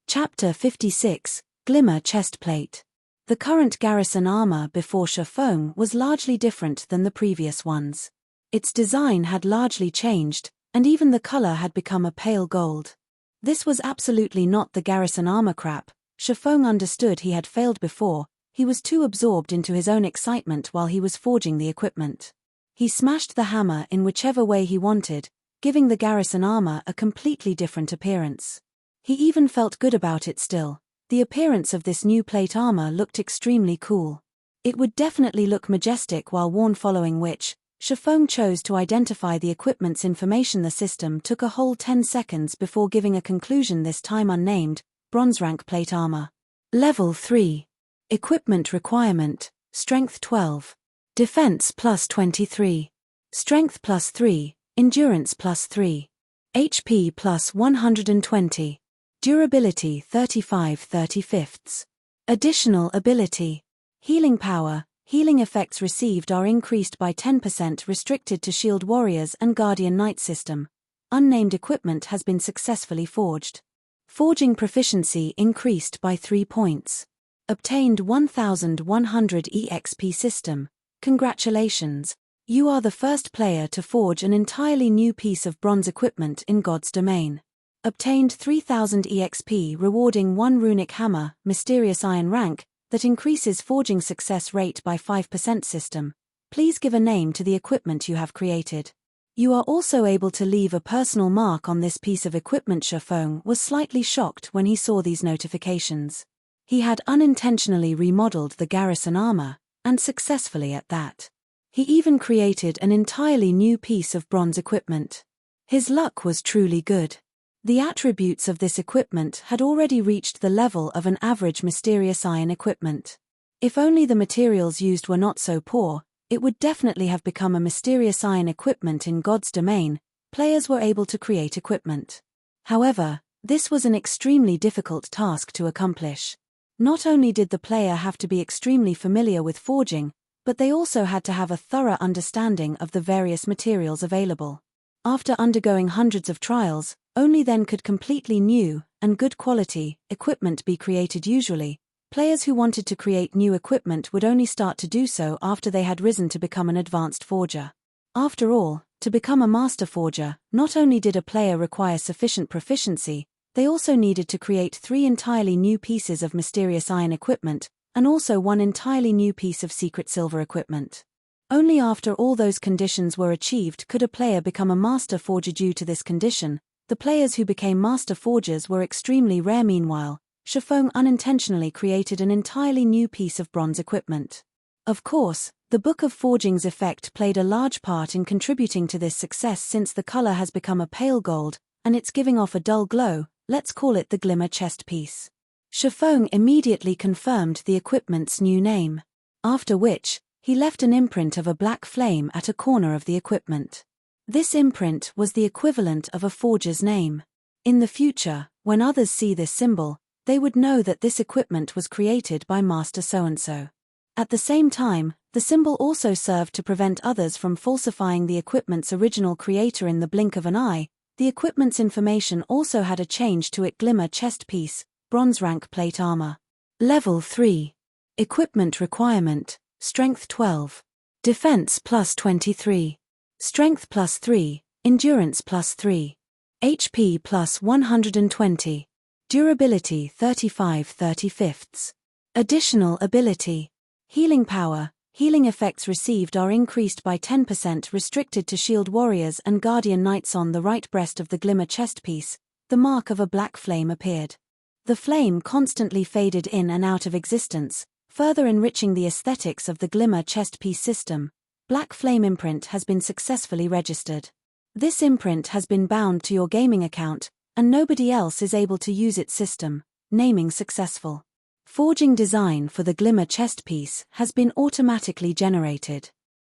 Chapter 56, Glimmer Chestplate. The current Garrison armor before Shifeng was largely different than the previous ones. Its design had largely changed, and even the color had become a pale gold. This was absolutely not the Garrison armor crap. Shifeng understood he had failed before. He was too absorbed into his own excitement while he was forging the equipment. He smashed the hammer in whichever way he wanted, giving the Garrison armor a completely different appearance. He even felt good about it still. The appearance of this new plate armor looked extremely cool. It would definitely look majestic while worn, following which, Shifeng chose to identify the equipment's information. The system took a whole 10 seconds before giving a conclusion, this time unnamed, bronze rank plate armor. Level 3. Equipment requirement, Strength 12. Defense plus 23. Strength plus 3, Endurance plus 3. HP plus 120. Durability 35/35. Additional ability. Healing power. Healing effects received are increased by 10%, restricted to Shield Warriors and Guardian Knight. System: unnamed equipment has been successfully forged. Forging proficiency increased by 3 points. Obtained 1100 EXP. System: congratulations, you are the first player to forge an entirely new piece of bronze equipment in God's domain. Obtained 3000 EXP, rewarding 1 runic hammer, mysterious iron rank, that increases forging success rate by 5%. System: please give a name to the equipment you have created. You are also able to leave a personal mark on this piece of equipment. Shifeng was slightly shocked when he saw these notifications. He had unintentionally remodeled the Garrison armor, and successfully at that. He even created an entirely new piece of bronze equipment. His luck was truly good. The attributes of this equipment had already reached the level of an average mysterious iron equipment. If only the materials used were not so poor, it would definitely have become a mysterious iron equipment in God's domain. Players were able to create equipment. However, this was an extremely difficult task to accomplish. Not only did the player have to be extremely familiar with forging, but they also had to have a thorough understanding of the various materials available. After undergoing hundreds of trials, only then could completely new, and good quality, equipment be created. Usually, players who wanted to create new equipment would only start to do so after they had risen to become an advanced forger. After all, to become a master forger, not only did a player require sufficient proficiency, They also needed to create 3 entirely new pieces of mysterious iron equipment, and also 1 entirely new piece of secret silver equipment. Only after all those conditions were achieved could a player become a master forger. Due to this condition, the players who became master forgers were extremely rare. Meanwhile, Shifeng unintentionally created an entirely new piece of bronze equipment. Of course, the Book of Forging's effect played a large part in contributing to this success, since the color has become a pale gold, and it's giving off a dull glow. Let's call it the Glimmer chest piece. Shifeng immediately confirmed the equipment's new name. After which, he left an imprint of a black flame at a corner of the equipment. This imprint was the equivalent of a forger's name. In the future, when others see this symbol, they would know that this equipment was created by Master so-and-so. At the same time, the symbol also served to prevent others from falsifying the equipment's original creator in the blink of an eye. The equipment's information also had a change to it. Glimmer chest piece, bronze rank plate armor. Level 3. Equipment requirement, Strength 12. Defense plus 23. Strength plus 3, Endurance plus 3. HP plus 120. Durability 35/35. Additional ability. Healing power. Healing effects received are increased by 10%, restricted to shield warriors and guardian knights. On the right breast of the Glimmer chest piece, the mark of a black flame appeared. The flame constantly faded in and out of existence, further enriching the aesthetics of the Glimmer chest piece system. Black flame imprint has been successfully registered. This imprint has been bound to your gaming account, and nobody else is able to use its system. Naming successful. Forging design for the Glimmer chest piece has been automatically generated.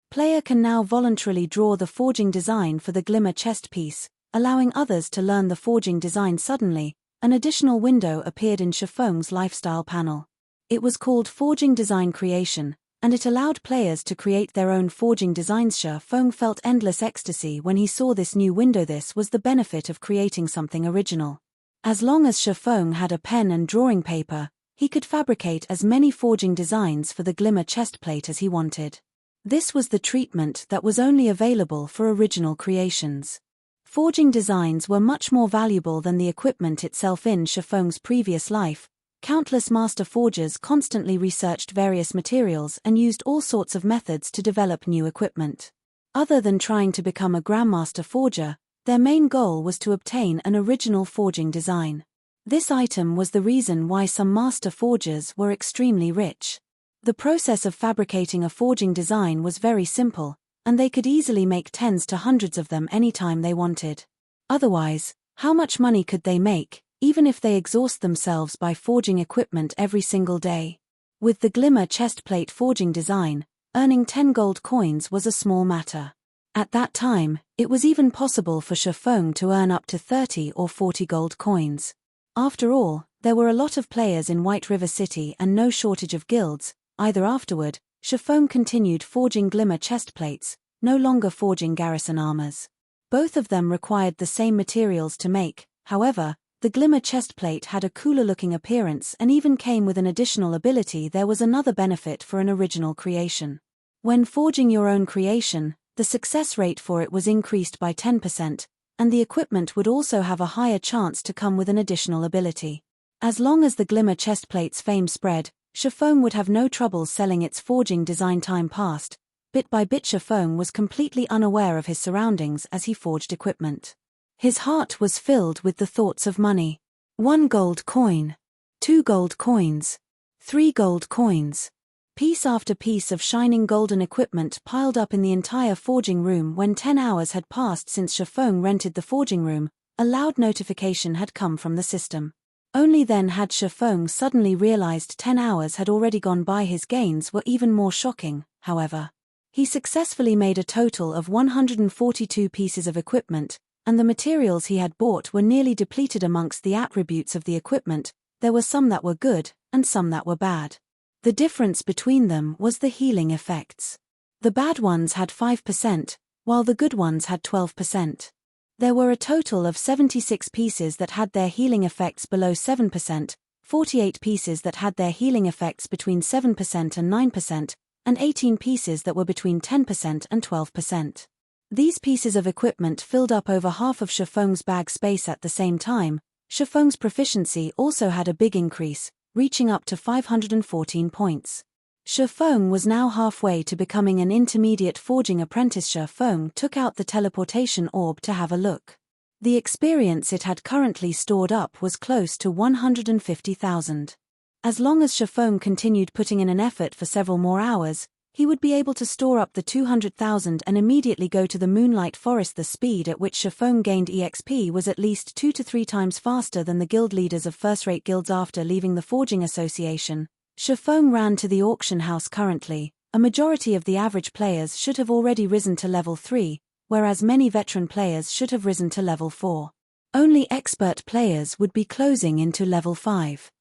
Player can now voluntarily draw the forging design for the Glimmer chest piece, allowing others to learn the forging design. Suddenly, an additional window appeared in Shifeng's lifestyle panel. It was called Forging Design Creation, and it allowed players to create their own forging designs. Shifeng felt endless ecstasy when he saw this new window. This was the benefit of creating something original. As long as Shifeng had a pen and drawing paper, he could fabricate as many forging designs for the Glimmer chestplate as he wanted. This was the treatment that was only available for original creations. Forging designs were much more valuable than the equipment itself. In Shifeng's previous life, countless master forgers constantly researched various materials and used all sorts of methods to develop new equipment. Other than trying to become a grandmaster forger, their main goal was to obtain an original forging design. This item was the reason why some master forgers were extremely rich. The process of fabricating a forging design was very simple, and they could easily make tens to hundreds of them anytime they wanted. Otherwise, how much money could they make, even if they exhaust themselves by forging equipment every single day? With the Glimmer chestplate forging design, earning 10 gold coins was a small matter. At that time, it was even possible for Shifeng to earn up to 30 or 40 gold coins. After all, there were a lot of players in White River City and no shortage of guilds. Afterward, Shifeng continued forging Glimmer chestplates, no longer forging Garrison armors. Both of them required the same materials to make. However, the Glimmer chestplate had a cooler-looking appearance and even came with an additional ability. There was another benefit for an original creation. When forging your own creation, the success rate for it was increased by 10%, and the equipment would also have a higher chance to come with an additional ability. As long as the Glimmer chestplate's fame spread, Shifeng would have no trouble selling its forging design. Time passed. Bit by bit, Shifeng was completely unaware of his surroundings as he forged equipment. His heart was filled with the thoughts of money. 1 gold coin. 2 gold coins. 3 gold coins. Piece after piece of shining golden equipment piled up in the entire forging room. When 10 hours had passed since Shifeng rented the forging room, a loud notification had come from the system. Only then had Shifeng suddenly realized 10 hours had already gone by. His gains were even more shocking, however. He successfully made a total of 142 pieces of equipment, and the materials he had bought were nearly depleted. Amongst the attributes of the equipment, there were some that were good, and some that were bad. The difference between them was the healing effects. The bad ones had 5%, while the good ones had 12%. There were a total of 76 pieces that had their healing effects below 7%, 48 pieces that had their healing effects between 7% and 9%, and 18 pieces that were between 10% and 12%. These pieces of equipment filled up over half of Shifeng's bag space. At the same time, Shifeng's proficiency also had a big increase, reaching up to 514 points. Shifeng was now halfway to becoming an intermediate forging apprentice. Shifeng took out the teleportation orb to have a look. The experience it had currently stored up was close to 150,000. As long as Shifeng continued putting in an effort for several more hours, he would be able to store up the 200,000 and immediately go to the Moonlight Forest. The speed at which Shifeng gained EXP was at least 2 to 3 times faster than the guild leaders of first-rate guilds. After leaving the Forging Association, Shifeng ran to the auction house. Currently, a majority of the average players should have already risen to level 3, whereas many veteran players should have risen to level 4. Only expert players would be closing into level 5.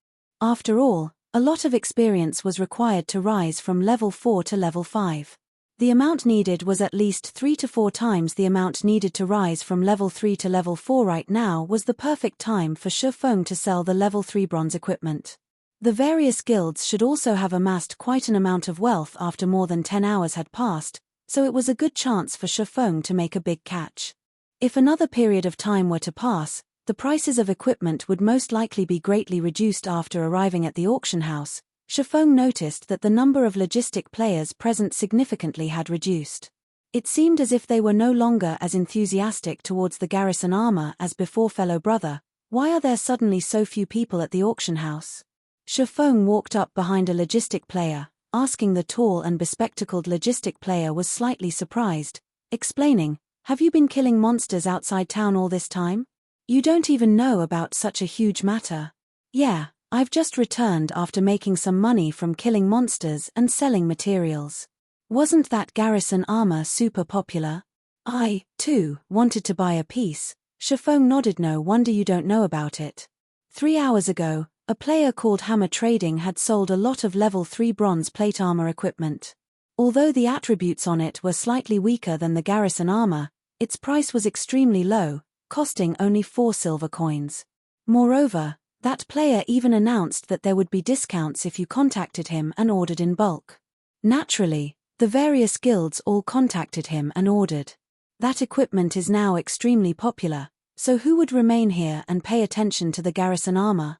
After all, a lot of experience was required to rise from level 4 to level 5. The amount needed was at least 3 to 4 times the amount needed to rise from level 3 to level 4. Right now was the perfect time for Shifeng to sell the level 3 bronze equipment. The various guilds should also have amassed quite an amount of wealth after more than 10 hours had passed, so it was a good chance for Shifeng to make a big catch. If another period of time were to pass, the prices of equipment would most likely be greatly reduced. After arriving at the auction house, Shifeng noticed that the number of logistic players present significantly had reduced. It seemed as if they were no longer as enthusiastic towards the Garrison armor as before. Fellow brother, why are there suddenly so few people at the auction house? Shifeng walked up behind a logistic player, asking. The tall and bespectacled logistic player was slightly surprised, explaining, "Have you been killing monsters outside town all this time? You don't even know about such a huge matter." "Yeah, I've just returned after making some money from killing monsters and selling materials." "Wasn't that Garrison armor super popular?" "I, too, wanted to buy a piece." Shifeng nodded. "No wonder you don't know about it. 3 hours ago, a player called Hammer Trading had sold a lot of level 3 bronze plate armor equipment. Although the attributes on it were slightly weaker than the Garrison armor, its price was extremely low, costing only 4 silver coins. Moreover, that player even announced that there would be discounts if you contacted him and ordered in bulk. Naturally, the various guilds all contacted him and ordered. That equipment is now extremely popular, so who would remain here and pay attention to the Garrison armor?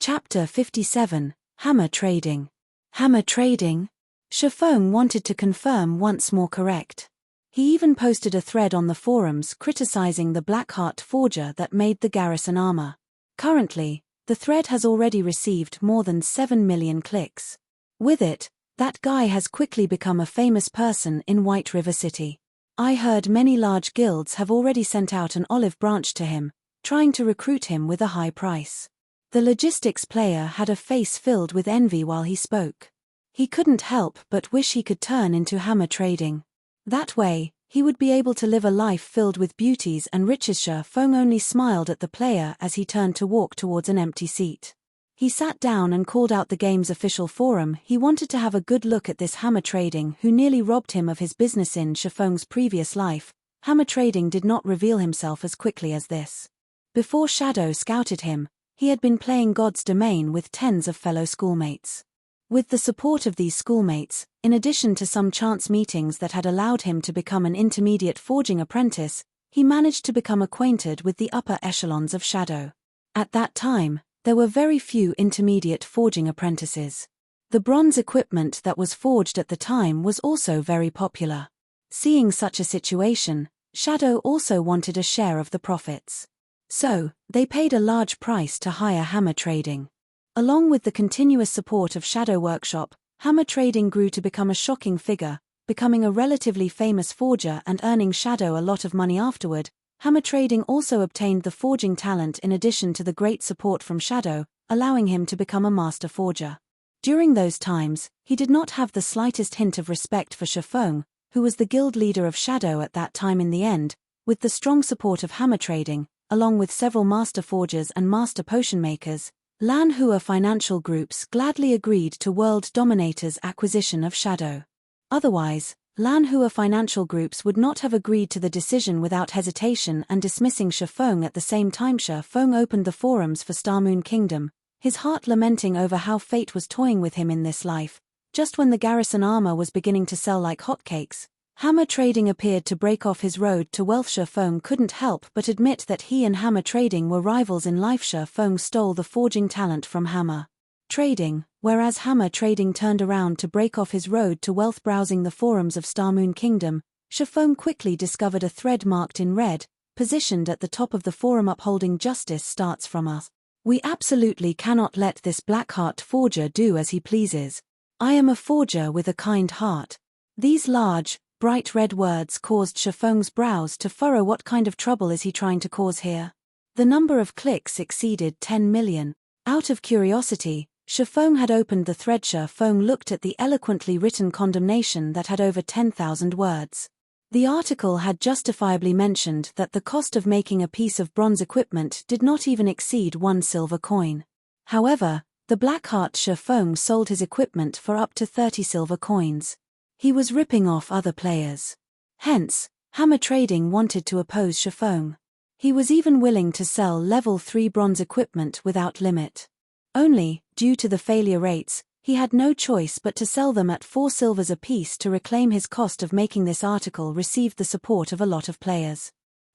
Chapter 57, Hammer Trading. Hammer Trading? Shifeng wanted to confirm once more. Correct. He even posted a thread on the forums criticizing the Blackheart forger that made the Garrison armor. Currently, the thread has already received more than 7 million clicks. With it, that guy has quickly become a famous person in White River City. I heard many large guilds have already sent out an olive branch to him, trying to recruit him with a high price. The logistics player had a face filled with envy while he spoke. He couldn't help but wish he could turn into Hammer Trading. That way, he would be able to live a life filled with beauties and riches. Shifeng only smiled at the player as he turned to walk towards an empty seat. He sat down and called out the game's official forum. He wanted to have a good look at this Hammer Trading who nearly robbed him of his business. In Shifeng's previous life, Hammer Trading did not reveal himself as quickly as this. Before Shadow scouted him, he had been playing God's Domain with tens of fellow schoolmates. With the support of these schoolmates, in addition to some chance meetings that had allowed him to become an intermediate forging apprentice, he managed to become acquainted with the upper echelons of Shadow. At that time, there were very few intermediate forging apprentices. The bronze equipment that was forged at the time was also very popular. Seeing such a situation, Shadow also wanted a share of the profits. So, they paid a large price to hire Hammer Trading. Along with the continuous support of Shadow Workshop, Hammer Trading grew to become a shocking figure, becoming a relatively famous forger and earning Shadow a lot of money afterward. Hammer Trading also obtained the forging talent in addition to the great support from Shadow, allowing him to become a master forger. During those times, he did not have the slightest hint of respect for Shifeng, who was the guild leader of Shadow at that time. In the end, with the strong support of Hammer Trading, along with several master forgers and master potion makers, Lanhua financial groups gladly agreed to World Dominator's acquisition of Shadow. Otherwise, Lanhua financial groups would not have agreed to the decision without hesitation and dismissing Shifeng at the same time. Shifeng opened the forums for Starmoon Kingdom, his heart lamenting over how fate was toying with him in this life. Just when the Garrison armor was beginning to sell like hotcakes, Hammer Trading appeared to break off his road to wealth. Shifeng couldn't help but admit that he and Hammer Trading were rivals in life. Shifeng stole the forging talent from Hammer Trading, whereas Hammer Trading turned around to break off his road to wealth. Browsing the forums of Starmoon Kingdom, Shifeng quickly discovered a thread marked in red, positioned at the top of the forum. Upholding justice starts from us. We absolutely cannot let this Blackheart forger do as he pleases. I am a forger with a kind heart. These large, bright red words caused Shifeng's brows to furrow. What kind of trouble is he trying to cause here? The number of clicks exceeded 10 million. Out of curiosity, Shifeng had opened the thread. Shifeng looked at the eloquently written condemnation that had over 10,000 words. The article had justifiably mentioned that the cost of making a piece of bronze equipment did not even exceed 1 silver coin. However, the Blackheart Shifeng sold his equipment for up to 30 silver coins. He was ripping off other players. Hence, Hammer Trading wanted to oppose Shifeng. He was even willing to sell level 3 bronze equipment without limit. Only, due to the failure rates, he had no choice but to sell them at 4 silvers apiece to reclaim his cost of making. This article received the support of a lot of players.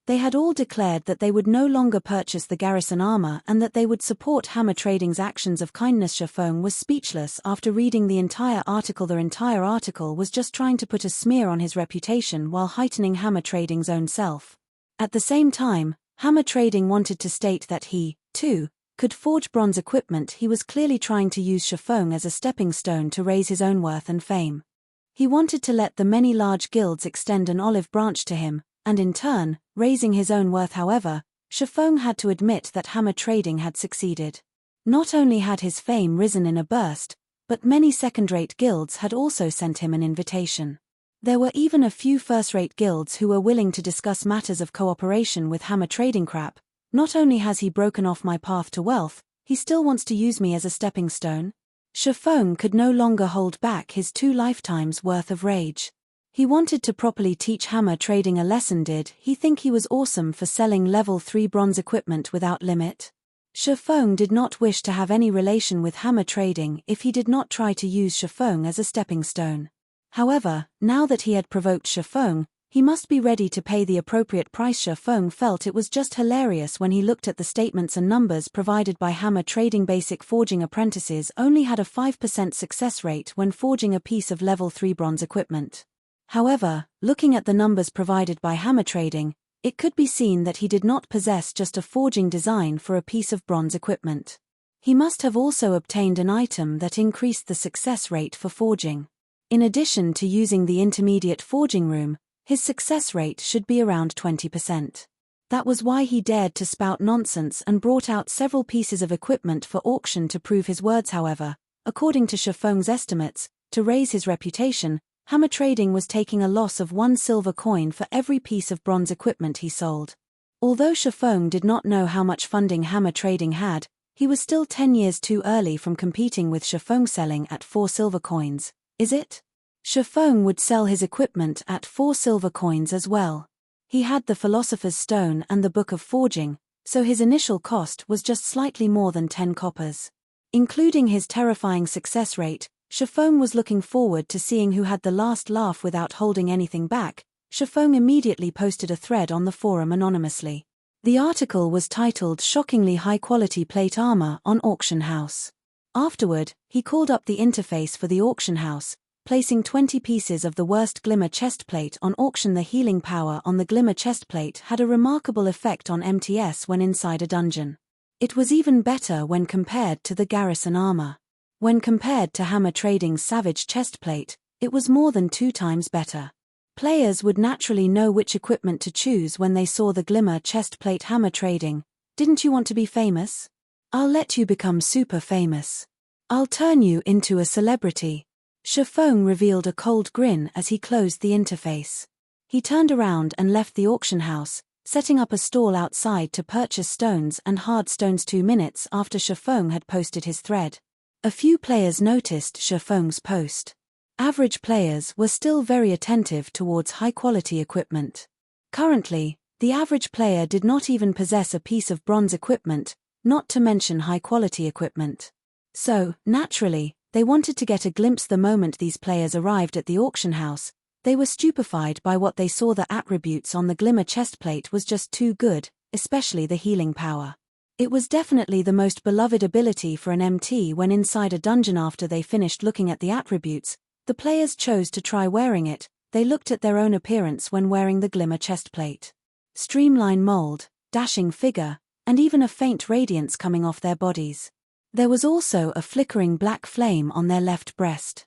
They had all declared that they would no longer purchase the Garrison armor and that they would support Hammer Trading's actions of kindness. Shifeng was speechless after reading the entire article. The entire article was just trying to put a smear on his reputation while heightening Hammer Trading's own self. At the same time, Hammer Trading wanted to state that he, too, could forge bronze equipment. He was clearly trying to use Shifeng as a stepping stone to raise his own worth and fame. He wanted to let the many large guilds extend an olive branch to him, and in turn, raising his own worth. However, Shifeng had to admit that Hammer Trading had succeeded. Not only had his fame risen in a burst, but many second-rate guilds had also sent him an invitation. There were even a few first-rate guilds who were willing to discuss matters of cooperation with Hammer Trading. Crap. Not only has he broken off my path to wealth, he still wants to use me as a stepping stone. Shifeng could no longer hold back his 2 lifetimes worth of rage. He wanted to properly teach Hammer Trading a lesson. Did he think he was awesome for selling level 3 bronze equipment without limit? Shifeng did not wish to have any relation with Hammer Trading if he did not try to use Shifeng as a stepping stone. However, now that he had provoked Shifeng, he must be ready to pay the appropriate price. Shifeng felt it was just hilarious when he looked at the statements and numbers provided by Hammer Trading. Basic forging apprentices only had a 5% success rate when forging a piece of level 3 bronze equipment. However, looking at the numbers provided by Hammer Trading, it could be seen that he did not possess just a forging design for a piece of bronze equipment. He must have also obtained an item that increased the success rate for forging. In addition to using the intermediate forging room, his success rate should be around 20%. That was why he dared to spout nonsense and brought out several pieces of equipment for auction to prove his words. However, according to Shifeng's estimates, to raise his reputation, Hammer Trading was taking a loss of 1 silver coin for every piece of bronze equipment he sold. Although Shifeng did not know how much funding Hammer Trading had, he was still 10 years too early from competing with Shifeng selling at 4 silver coins, is it? Shifeng would sell his equipment at 4 silver coins as well. He had the Philosopher's Stone and the Book of Forging, so his initial cost was just slightly more than 10 coppers. Including his terrifying success rate, Shifeng was looking forward to seeing who had the last laugh. Without holding anything back, Shifeng immediately posted a thread on the forum anonymously. The article was titled "Shockingly High-Quality Plate Armor on Auction House." Afterward, he called up the interface for the auction house, placing 20 pieces of the worst Glimmer chestplate on auction. The healing power on the Glimmer chestplate had a remarkable effect on MTS when inside a dungeon. It was even better when compared to the Garrison armor. When compared to Hammer Trading's Savage chestplate, it was more than 2 times better. Players would naturally know which equipment to choose when they saw the Glimmer chestplate. Hammer Trading, didn't you want to be famous? I'll let you become super famous. I'll turn you into a celebrity. Shifeng revealed a cold grin as he closed the interface. He turned around and left the auction house, setting up a stall outside to purchase stones and hard stones. 2 minutes after Shifeng had posted his thread, a few players noticed Shifeng's post. Average players were still very attentive towards high-quality equipment. Currently, the average player did not even possess a piece of bronze equipment, not to mention high-quality equipment. So, naturally, they wanted to get a glimpse. The moment these players arrived at the auction house, They were stupefied by what they saw. The attributes on the Glimmer chestplate was just too good, especially the healing power. It was definitely the most beloved ability for an MT. When inside a dungeon after they finished looking at the attributes, the players chose to try wearing it. They looked at their own appearance when wearing the Glimmer chestplate. Streamline mold, dashing figure, and even a faint radiance coming off their bodies. There was also a flickering black flame on their left breast.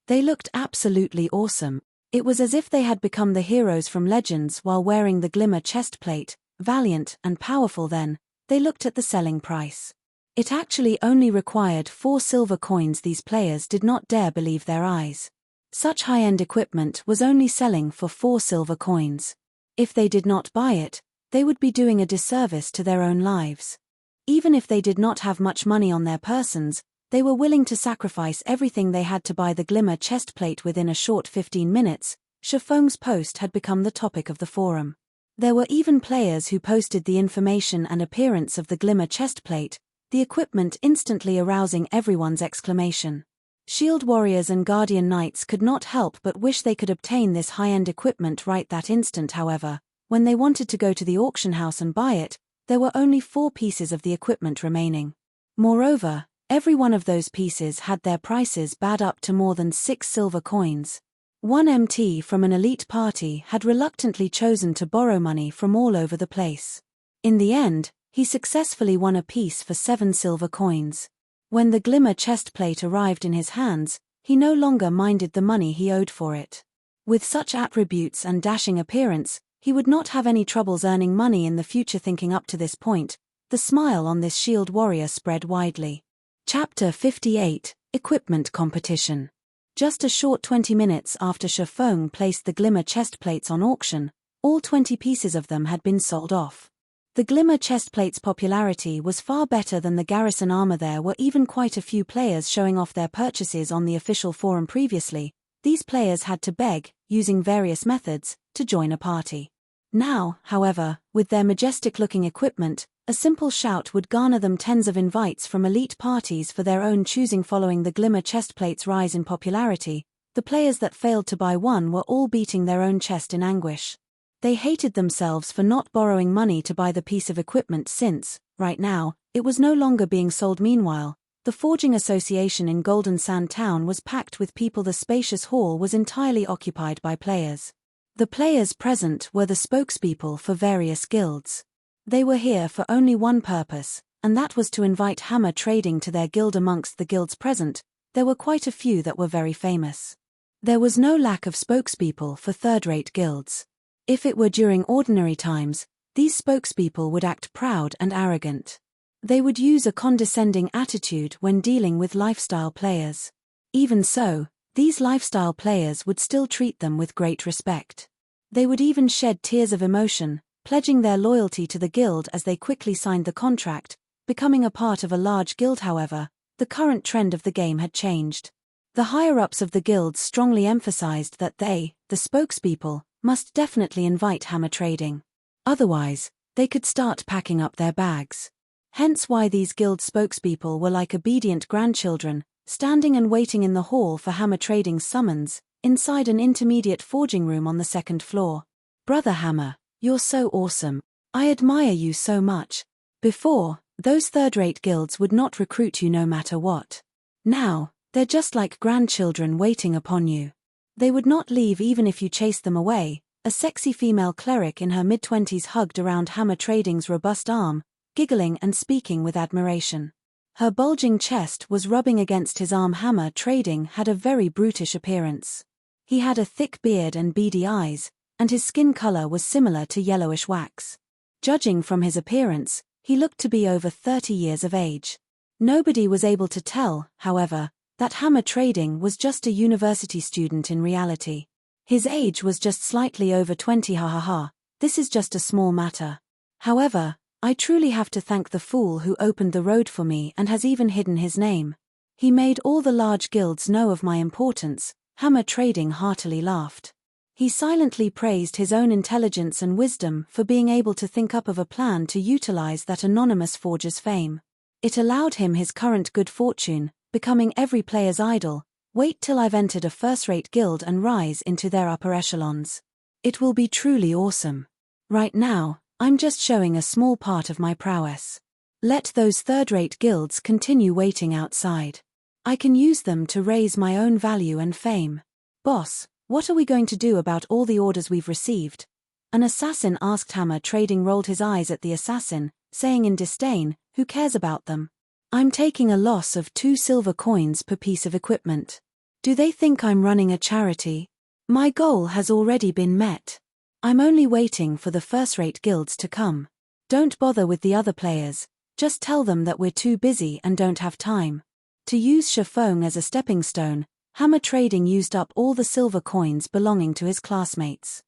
They looked absolutely awesome. It was as if they had become the heroes from Legends while wearing the Glimmer chestplate, valiant and powerful. Then, they looked at the selling price. It actually only required 4 silver coins. These players did not dare believe their eyes. Such high-end equipment was only selling for 4 silver coins. If they did not buy it, they would be doing a disservice to their own lives. Even if they did not have much money on their persons, they were willing to sacrifice everything they had to buy the Glimmer chestplate. Within a short 15 minutes, Chefong's post had become the topic of the forum. There were even players who posted the information and appearance of the Glimmer chestplate, the equipment instantly arousing everyone's exclamation. Shield warriors and guardian knights could not help but wish they could obtain this high-end equipment right that instant. However, when they wanted to go to the auction house and buy it, there were only 4 pieces of the equipment remaining. Moreover, every one of those pieces had their prices bad up to more than 6 silver coins. One MT from an elite party had reluctantly chosen to borrow money from all over the place. In the end, he successfully won a piece for 7 silver coins. When the Glimmer chestplate arrived in his hands, he no longer minded the money he owed for it. With such attributes and dashing appearance, he would not have any troubles earning money in the future. Thinking up to this point, the smile on this shield warrior spread widely. Chapter 58, Equipment Competition. Just a short 20 minutes after Chefong placed the Glimmer chestplates on auction, all 20 pieces of them had been sold off. The Glimmer chestplate's popularity was far better than the Garrison armor. There were even quite a few players showing off their purchases on the official forum previously. These players had to beg, using various methods, to join a party. Now, however, with their majestic-looking equipment, a simple shout would garner them tens of invites from elite parties for their own choosing. Following the Glimmer chestplate's rise in popularity, the players that failed to buy one were all beating their own chest in anguish. They hated themselves for not borrowing money to buy the piece of equipment since, right now, it was no longer being sold. Meanwhile, the Forging Association in Golden Sand Town was packed with people. The spacious hall was entirely occupied by players. The players present were the spokespeople for various guilds. They were here for only one purpose, and that was to invite hammer trading to their guild. Amongst the guilds present, there were quite a few that were very famous. There was no lack of spokespeople for third-rate guilds. If it were during ordinary times, these spokespeople would act proud and arrogant. They would use a condescending attitude when dealing with lifestyle players. Even so, these lifestyle players would still treat them with great respect. They would even shed tears of emotion, pledging their loyalty to the guild as they quickly signed the contract, becoming a part of a large guild. However, the current trend of the game had changed. The higher-ups of the guilds strongly emphasized that they, the spokespeople, must definitely invite hammer trading. Otherwise, they could start packing up their bags. Hence why these guild spokespeople were like obedient grandchildren, standing and waiting in the hall for hammer trading's summons, inside an intermediate forging room on the 2nd floor. Brother Hammer, you're so awesome. I admire you so much. Before, those third-rate guilds would not recruit you no matter what. Now, they're just like grandchildren waiting upon you. They would not leave even if you chased them away. A sexy female cleric in her mid-20s hugged around hammer trading's robust arm, giggling and speaking with admiration. Her bulging chest was rubbing against his arm. Hammer trading had a very brutish appearance. He had a thick beard and beady eyes, and his skin color was similar to yellowish wax. Judging from his appearance, he looked to be over 30 years of age. Nobody was able to tell, however, that hammer trading was just a university student in reality. His age was just slightly over 20. This is just a small matter. However, I truly have to thank the fool who opened the road for me and has even hidden his name. He made all the large guilds know of my importance. Hammer trading heartily laughed. He silently praised his own intelligence and wisdom for being able to think up of a plan to utilize that anonymous forger's fame. It allowed him his current good fortune, becoming every player's idol, Wait till I've entered a first-rate guild and rise into their upper echelons. It will be truly awesome. Right now, I'm just showing a small part of my prowess. Let those third-rate guilds continue waiting outside. I can use them to raise my own value and fame. Boss, what are we going to do about all the orders we've received? An assassin asked. Hammer Trading rolled his eyes at the assassin, saying in disdain, who cares about them? I'm taking a loss of 2 silver coins per piece of equipment. Do they think I'm running a charity? My goal has already been met. I'm only waiting for the first-rate guilds to come. Don't bother with the other players, just tell them that we're too busy and don't have time. To use Shifeng as a stepping stone, Hammer Trading used up all the silver coins belonging to his classmates.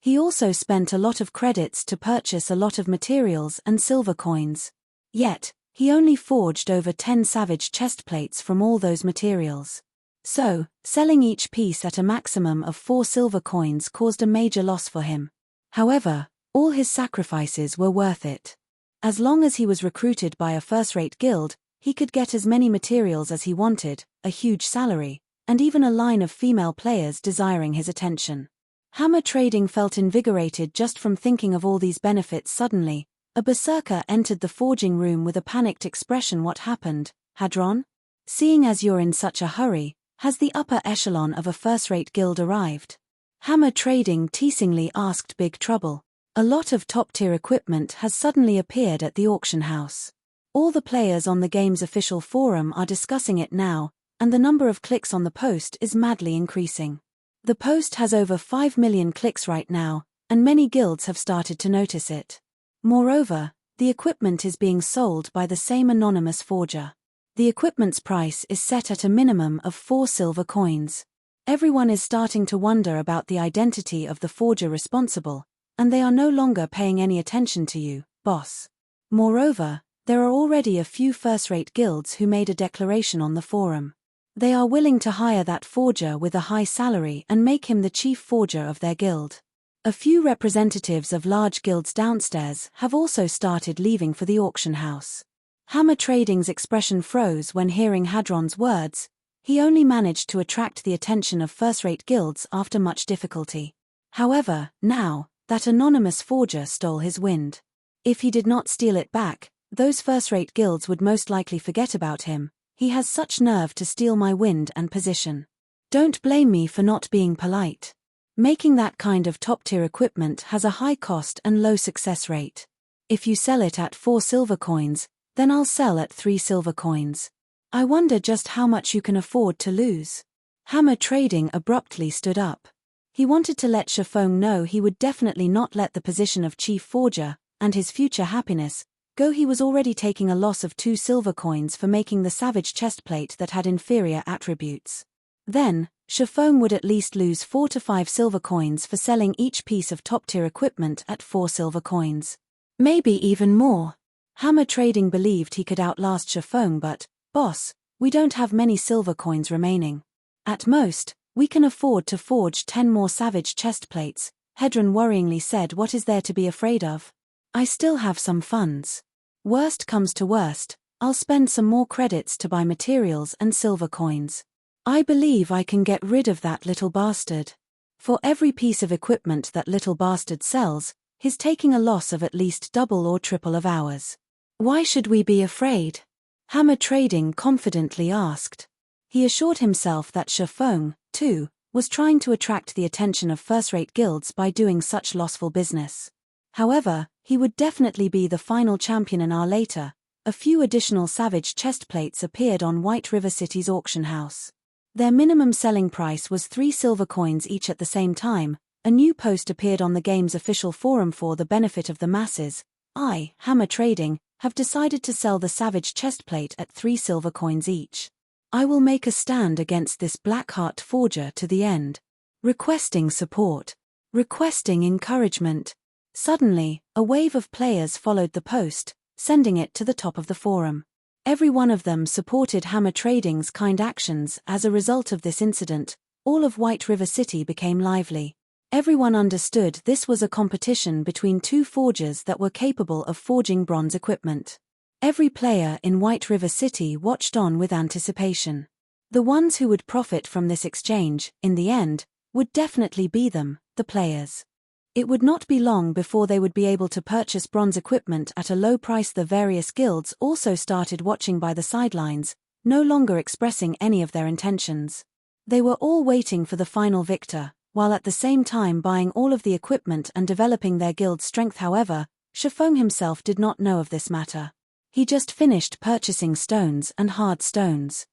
He also spent a lot of credits to purchase a lot of materials and silver coins. Yet, he only forged over 10 savage chestplates from all those materials. So, selling each piece at a maximum of 4 silver coins caused a major loss for him. However, all his sacrifices were worth it. As long as he was recruited by a first-rate guild, he could get as many materials as he wanted, a huge salary, and even a line of female players desiring his attention. Hammer Trading felt invigorated just from thinking of all these benefits. Suddenly, a berserker entered the forging room with a panicked expression. What happened, Hadron? Seeing as you're in such a hurry, has the upper echelon of a first-rate guild arrived? Hammer Trading teasingly asked. Big trouble. A lot of top-tier equipment has suddenly appeared at the auction house. All the players on the game's official forum are discussing it now, and the number of clicks on the post is madly increasing. The post has over 5 million clicks right now, and many guilds have started to notice it. Moreover, the equipment is being sold by the same anonymous forger. The equipment's price is set at a minimum of 4 silver coins. Everyone is starting to wonder about the identity of the forger responsible, and they are no longer paying any attention to you, boss. Moreover, there are already a few first-rate guilds who made a declaration on the forum. They are willing to hire that forger with a high salary and make him the chief forger of their guild. A few representatives of large guilds downstairs have also started leaving for the auction house. Hammer Trading's expression froze when hearing Hadron's words. He only managed to attract the attention of first-rate guilds after much difficulty. However, now, that anonymous forger stole his wind. If he did not steal it back, those first-rate guilds would most likely forget about him. He has such nerve to steal my wind and position. Don't blame me for not being polite. Making that kind of top-tier equipment has a high cost and low success rate. If you sell it at 4 silver coins, then I'll sell at 3 silver coins. I wonder just how much you can afford to lose. Hammer Trading abruptly stood up. He wanted to let Shifeng know he would definitely not let the position of chief forger, and his future happiness, go. He was already taking a loss of 2 silver coins for making the savage chestplate that had inferior attributes. Then, Shifeng would at least lose 4 to 5 silver coins for selling each piece of top-tier equipment at 4 silver coins. Maybe even more. Hammer Trading believed he could outlast Shifeng, but, boss, we don't have many silver coins remaining. At most, we can afford to forge 10 more savage chestplates, Hedron worryingly said. What is there to be afraid of? I still have some funds. Worst comes to worst, I'll spend some more credits to buy materials and silver coins. I believe I can get rid of that little bastard. For every piece of equipment that little bastard sells, he's taking a loss of at least double or triple of ours. Why should we be afraid? Hammer Trading confidently asked. He assured himself that Shifeng, too, was trying to attract the attention of first-rate guilds by doing such lossful business. However, he would definitely be the final champion. An hour later, a few additional savage chestplates appeared on White River City's auction house. Their minimum selling price was 3 silver coins each. At the same time, a new post appeared on the game's official forum. For the benefit of the masses, I, Hammer Trading, have decided to sell the savage chestplate at 3 silver coins each. I will make a stand against this Blackheart forger to the end. Requesting support. Requesting encouragement. Suddenly, a wave of players followed the post, sending it to the top of the forum. Every one of them supported Hammer Trading's kind actions. As a result of this incident, all of White River City became lively. Everyone understood this was a competition between 2 forgers that were capable of forging bronze equipment. Every player in White River City watched on with anticipation. The ones who would profit from this exchange, in the end, would definitely be them, the players. It would not be long before they would be able to purchase bronze equipment at a low price. The various guilds also started watching by the sidelines, no longer expressing any of their intentions. They were all waiting for the final victor, while at the same time buying all of the equipment and developing their guild's strength. However, Shifeng himself did not know of this matter. He just finished purchasing stones and hard stones.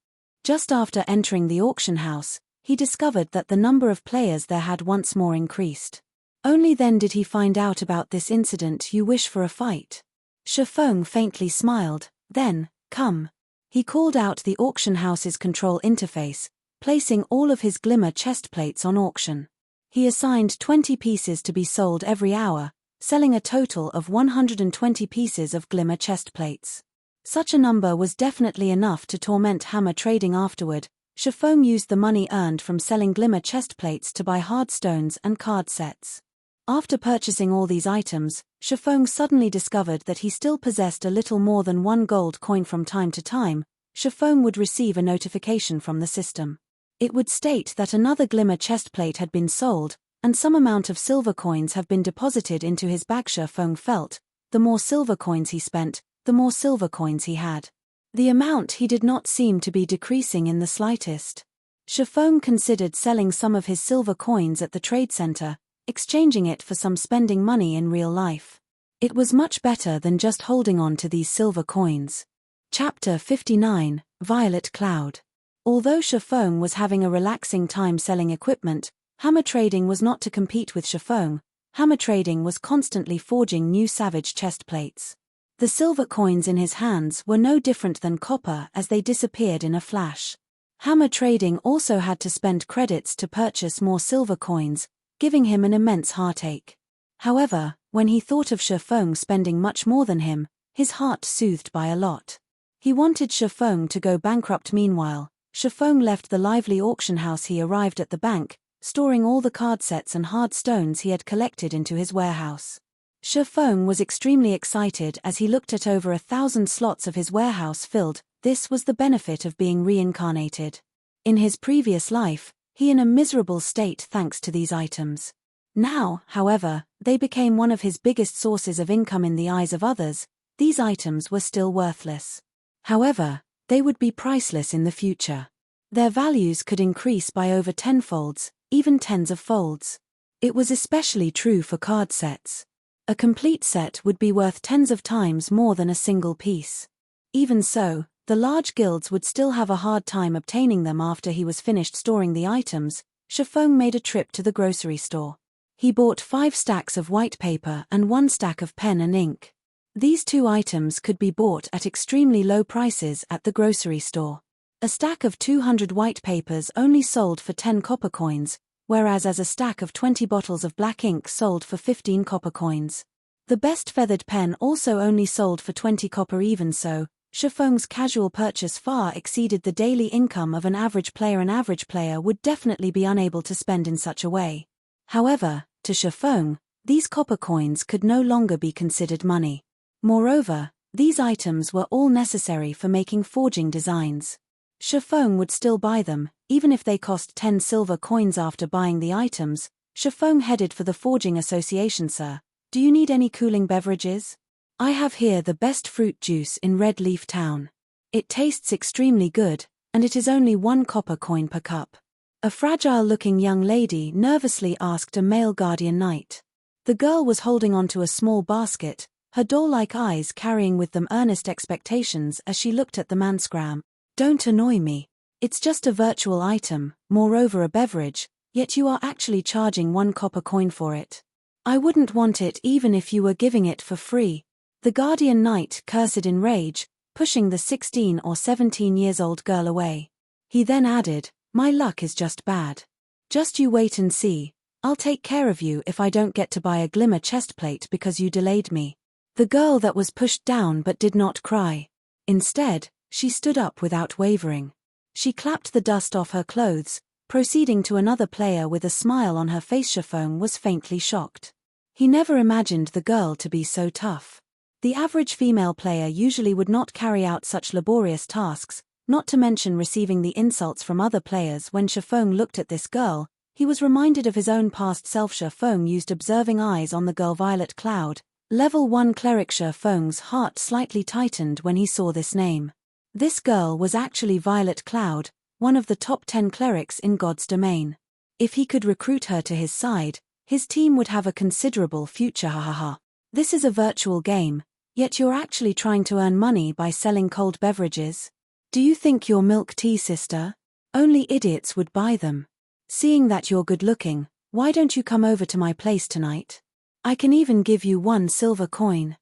Just after entering the auction house, he discovered that the number of players there had once more increased. Only then did he find out about this incident. You wish for a fight? Shifeng faintly smiled. Then, come. He called out the auction house's control interface, placing all of his Glimmer chestplates on auction. He assigned 20 pieces to be sold every hour, selling a total of 120 pieces of Glimmer chestplates. Such a number was definitely enough to torment hammer trading. Afterward, Shifeng used the money earned from selling Glimmer chestplates to buy hard stones and card sets. After purchasing all these items, Shifeng suddenly discovered that he still possessed a little more than 1 gold coin. From time to time, Shifeng would receive a notification from the system. It would state that another Glimmer chestplate had been sold, and some amount of silver coins have been deposited into his bag. Shifeng felt, the more silver coins he spent, the more silver coins he had. The amount he did not seem to be decreasing in the slightest. Shifeng considered selling some of his silver coins at the trade center, exchanging it for some spending money in real life. It was much better than just holding on to these silver coins. Chapter 59, Violet Cloud. Although Shifeng was having a relaxing time selling equipment, hammer trading was not to compete with Shifeng. Hammer trading was constantly forging new savage chestplates. The silver coins in his hands were no different than copper, as they disappeared in a flash. Hammer trading also had to spend credits to purchase more silver coins, giving him an immense heartache. However, when he thought of Shifeng spending much more than him, his heart soothed by a lot. He wanted Shifeng to go bankrupt. Meanwhile, Shifeng left the lively auction house. He arrived at the bank, storing all the card sets and hard stones he had collected into his warehouse. Shifeng was extremely excited as he looked at over 1,000 slots of his warehouse filled. This was the benefit of being reincarnated. In his previous life, he in a miserable state thanks to these items. Now, however, they became one of his biggest sources of income. In the eyes of others, these items were still worthless. However, they would be priceless in the future. Their values could increase by over 10-folds, even tens of folds. It was especially true for card sets. A complete set would be worth tens of times more than a single piece. Even so, the large guilds would still have a hard time obtaining them. After he was finished storing the items, Shifeng made a trip to the grocery store. He bought 5 stacks of white paper and 1 stack of pen and ink. These 2 items could be bought at extremely low prices at the grocery store. A stack of 200 white papers only sold for 10 copper coins, whereas a stack of 20 bottles of black ink sold for 15 copper coins. The best feathered pen also only sold for 20 copper. Even so, Shifeng's casual purchase far exceeded the daily income of an average player. An average player would definitely be unable to spend in such a way. However, to Shifeng, these copper coins could no longer be considered money. Moreover, these items were all necessary for making forging designs. Shifeng would still buy them, even if they cost 10 silver coins. After buying the items, Shifeng headed for the Forging Association. Sir, do you need any cooling beverages? I have here the best fruit juice in Red Leaf Town. It tastes extremely good, and it is only 1 copper coin per cup. A fragile-looking young lady nervously asked a male guardian knight. The girl was holding onto a small basket, her doll-like eyes carrying with them earnest expectations as she looked at the man. Scram. Don't annoy me. It's just a virtual item, moreover a beverage, yet you are actually charging 1 copper coin for it. I wouldn't want it even if you were giving it for free. The guardian knight cursed in rage, pushing the 16 or 17 years old girl away. He then added, my luck is just bad. Just you wait and see, I'll take care of you if I don't get to buy a Glimmer chestplate because you delayed me. The girl that was pushed down but did not cry. Instead, she stood up without wavering. She clapped the dust off her clothes, proceeding to another player with a smile on her face. Shifeng was faintly shocked. He never imagined the girl to be so tough. The average female player usually would not carry out such laborious tasks, not to mention receiving the insults from other players. When Shifeng looked at this girl, he was reminded of his own past self. Shifeng used observing eyes on the girl Violet Cloud. Level 1 Cleric. Shifeng's heart slightly tightened when he saw this name. This girl was actually Violet Cloud, one of the top 10 clerics in God's domain. If he could recruit her to his side, his team would have a considerable future. Hahaha. This is a virtual game, yet you're actually trying to earn money by selling cold beverages? Do you think you're milk tea, sister? Only idiots would buy them. Seeing that you're good looking, why don't you come over to my place tonight? I can even give you 1 silver coin.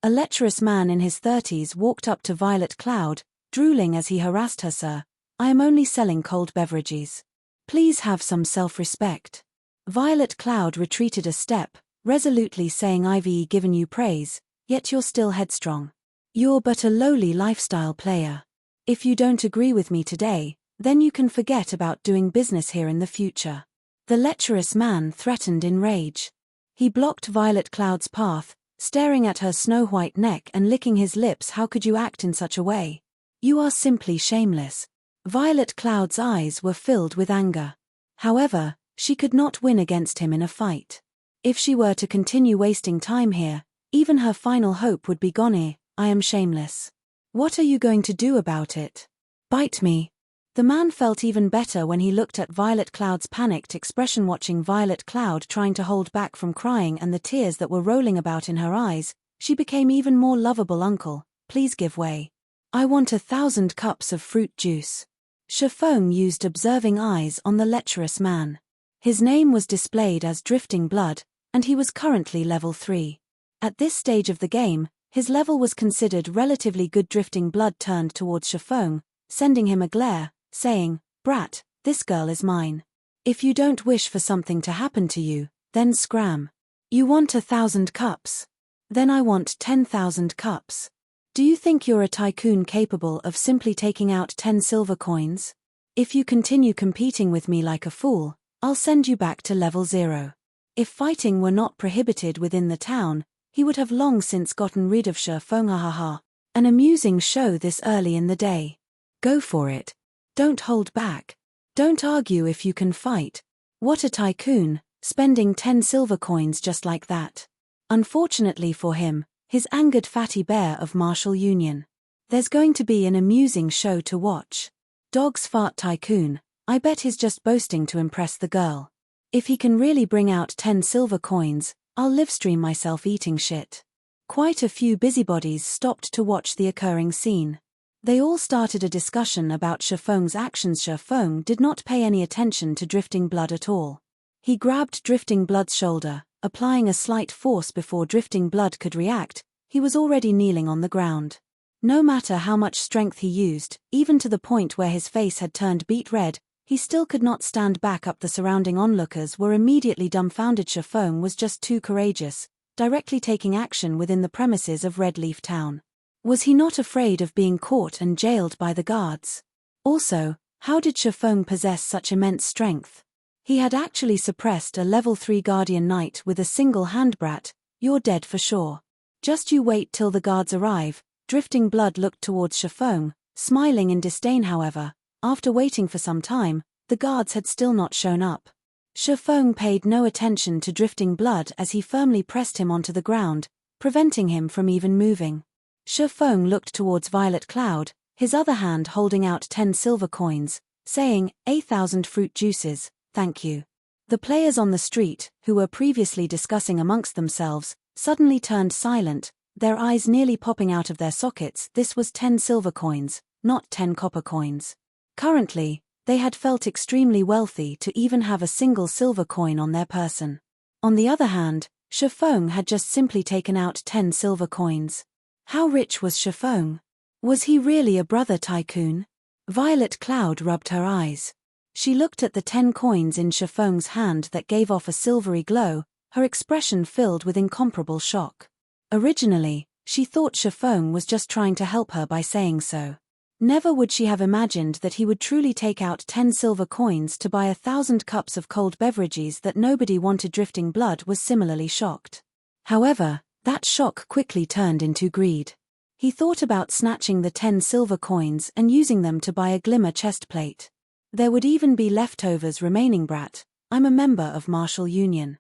A lecherous man in his 30s walked up to Violet Cloud, drooling as he harassed her. Sir, I am only selling cold beverages. Please have some self-respect. Violet Cloud retreated a step, resolutely saying, I've given you praise, yet you're still headstrong. You're but a lowly lifestyle player. If you don't agree with me today, then you can forget about doing business here in the future. The lecherous man threatened in rage. He blocked Violet Cloud's path, staring at her snow-white neck and licking his lips. How could you act in such a way? You are simply shameless. Violet Cloud's eyes were filled with anger. However, she could not win against him in a fight. If she were to continue wasting time here, even her final hope would be gone. I am shameless. What are you going to do about it? Bite me. The man felt even better when he looked at Violet Cloud's panicked expression. Watching Violet Cloud trying to hold back from crying and the tears that were rolling about in her eyes, she became even more lovable. Uncle, please give way. I want 1,000 cups of fruit juice. Shifeng used observing eyes on the lecherous man. His name was displayed as Drifting Blood, and he was currently level 3. At this stage of the game, his level was considered relatively good. Drifting Blood turned towards Shifeng, sending him a glare, saying, Brat, this girl is mine. If you don't wish for something to happen to you, then scram. You want 1,000 cups? Then I want 10,000 cups. Do you think you're a tycoon capable of simply taking out 10 silver coins? If you continue competing with me like a fool, I'll send you back to level 0. If fighting were not prohibited within the town, he would have long since gotten rid of Shifeng. Hahaha. An amusing show this early in the day. Go for it. Don't hold back. Don't argue if you can fight. What a tycoon, spending 10 silver coins just like that. Unfortunately for him, his angered fatty bear of Martial Union. There's going to be an amusing show to watch. Dog's fart tycoon, I bet he's just boasting to impress the girl. If he can really bring out 10 silver coins, I'll livestream myself eating shit. Quite a few busybodies stopped to watch the occurring scene. They all started a discussion about Shifeng's actions. Shifeng did not pay any attention to Drifting Blood at all. He grabbed Drifting Blood's shoulder, applying a slight force before Drifting Blood could react. He was already kneeling on the ground. No matter how much strength he used, even to the point where his face had turned beet red, he still could not stand back up. The surrounding onlookers were immediately dumbfounded. Shifeng was just too courageous, directly taking action within the premises of Red Leaf Town. Was he not afraid of being caught and jailed by the guards? Also, how did Shifeng possess such immense strength? He had actually suppressed a level 3 Guardian Knight with a single hand. Brat, you're dead for sure. Just you wait till the guards arrive. Drifting Blood looked towards Shifeng, smiling in disdain. However, after waiting for some time, the guards had still not shown up. Shifeng paid no attention to Drifting Blood as he firmly pressed him onto the ground, preventing him from even moving. Shifeng looked towards Violet Cloud, his other hand holding out 10 silver coins, saying, 1,000 fruit juices, thank you. The players on the street, who were previously discussing amongst themselves, suddenly turned silent, their eyes nearly popping out of their sockets. This was 10 silver coins, not 10 copper coins. Currently, they had felt extremely wealthy to even have a single silver coin on their person. On the other hand, Shifeng had just simply taken out 10 silver coins. How rich was Shifeng? Was he really a brother tycoon? Violet Cloud rubbed her eyes. She looked at the 10 coins in Shifeng's hand that gave off a silvery glow, her expression filled with incomparable shock. Originally, she thought Shifeng was just trying to help her by saying so. Never would she have imagined that he would truly take out 10 silver coins to buy 1,000 cups of cold beverages that nobody wanted. Drifting Blood was similarly shocked. However, that shock quickly turned into greed. He thought about snatching the 10 silver coins and using them to buy a Glimmer chestplate. There would even be leftovers remaining. Brat, I'm a member of Martial Union.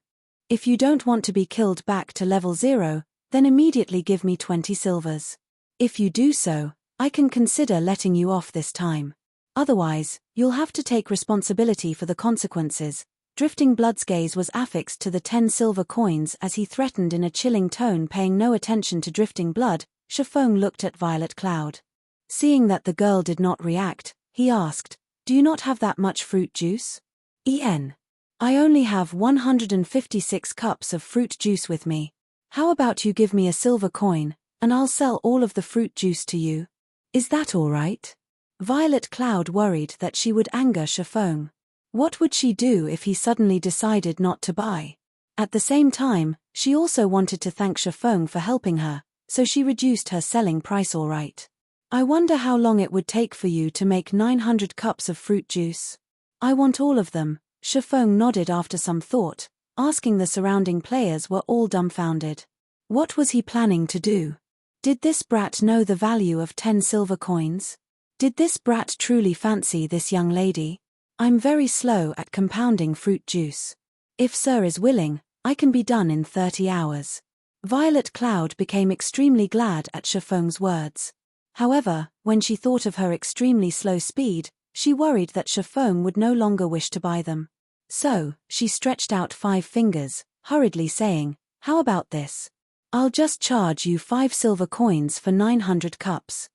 If you don't want to be killed back to level 0, then immediately give me 20 silvers. If you do so, I can consider letting you off this time. Otherwise, you'll have to take responsibility for the consequences. Drifting Blood's gaze was affixed to the 10 silver coins as he threatened in a chilling tone. Paying no attention to Drifting Blood, Shifeng looked at Violet Cloud. Seeing that the girl did not react, he asked, "Do you not have that much fruit juice?" I only have 156 cups of fruit juice with me. How about you give me a silver coin, and I'll sell all of the fruit juice to you? Is that all right? Violet Cloud worried that she would anger Shifeng. What would she do if he suddenly decided not to buy? At the same time, she also wanted to thank Shifeng for helping her, so she reduced her selling price. All right. I wonder how long it would take for you to make 900 cups of fruit juice. I want all of them. Shifeng nodded after some thought, asking the surrounding players were all dumbfounded. What was he planning to do? Did this brat know the value of 10 silver coins? Did this brat truly fancy this young lady? I'm very slow at compounding fruit juice. If Sir is willing, I can be done in 30 hours. Violet Cloud became extremely glad at Shifeng's words. However, when she thought of her extremely slow speed, she worried that Shifeng would no longer wish to buy them. So, she stretched out 5 fingers, hurriedly saying, "How about this? I'll just charge you 5 silver coins for 900 cups."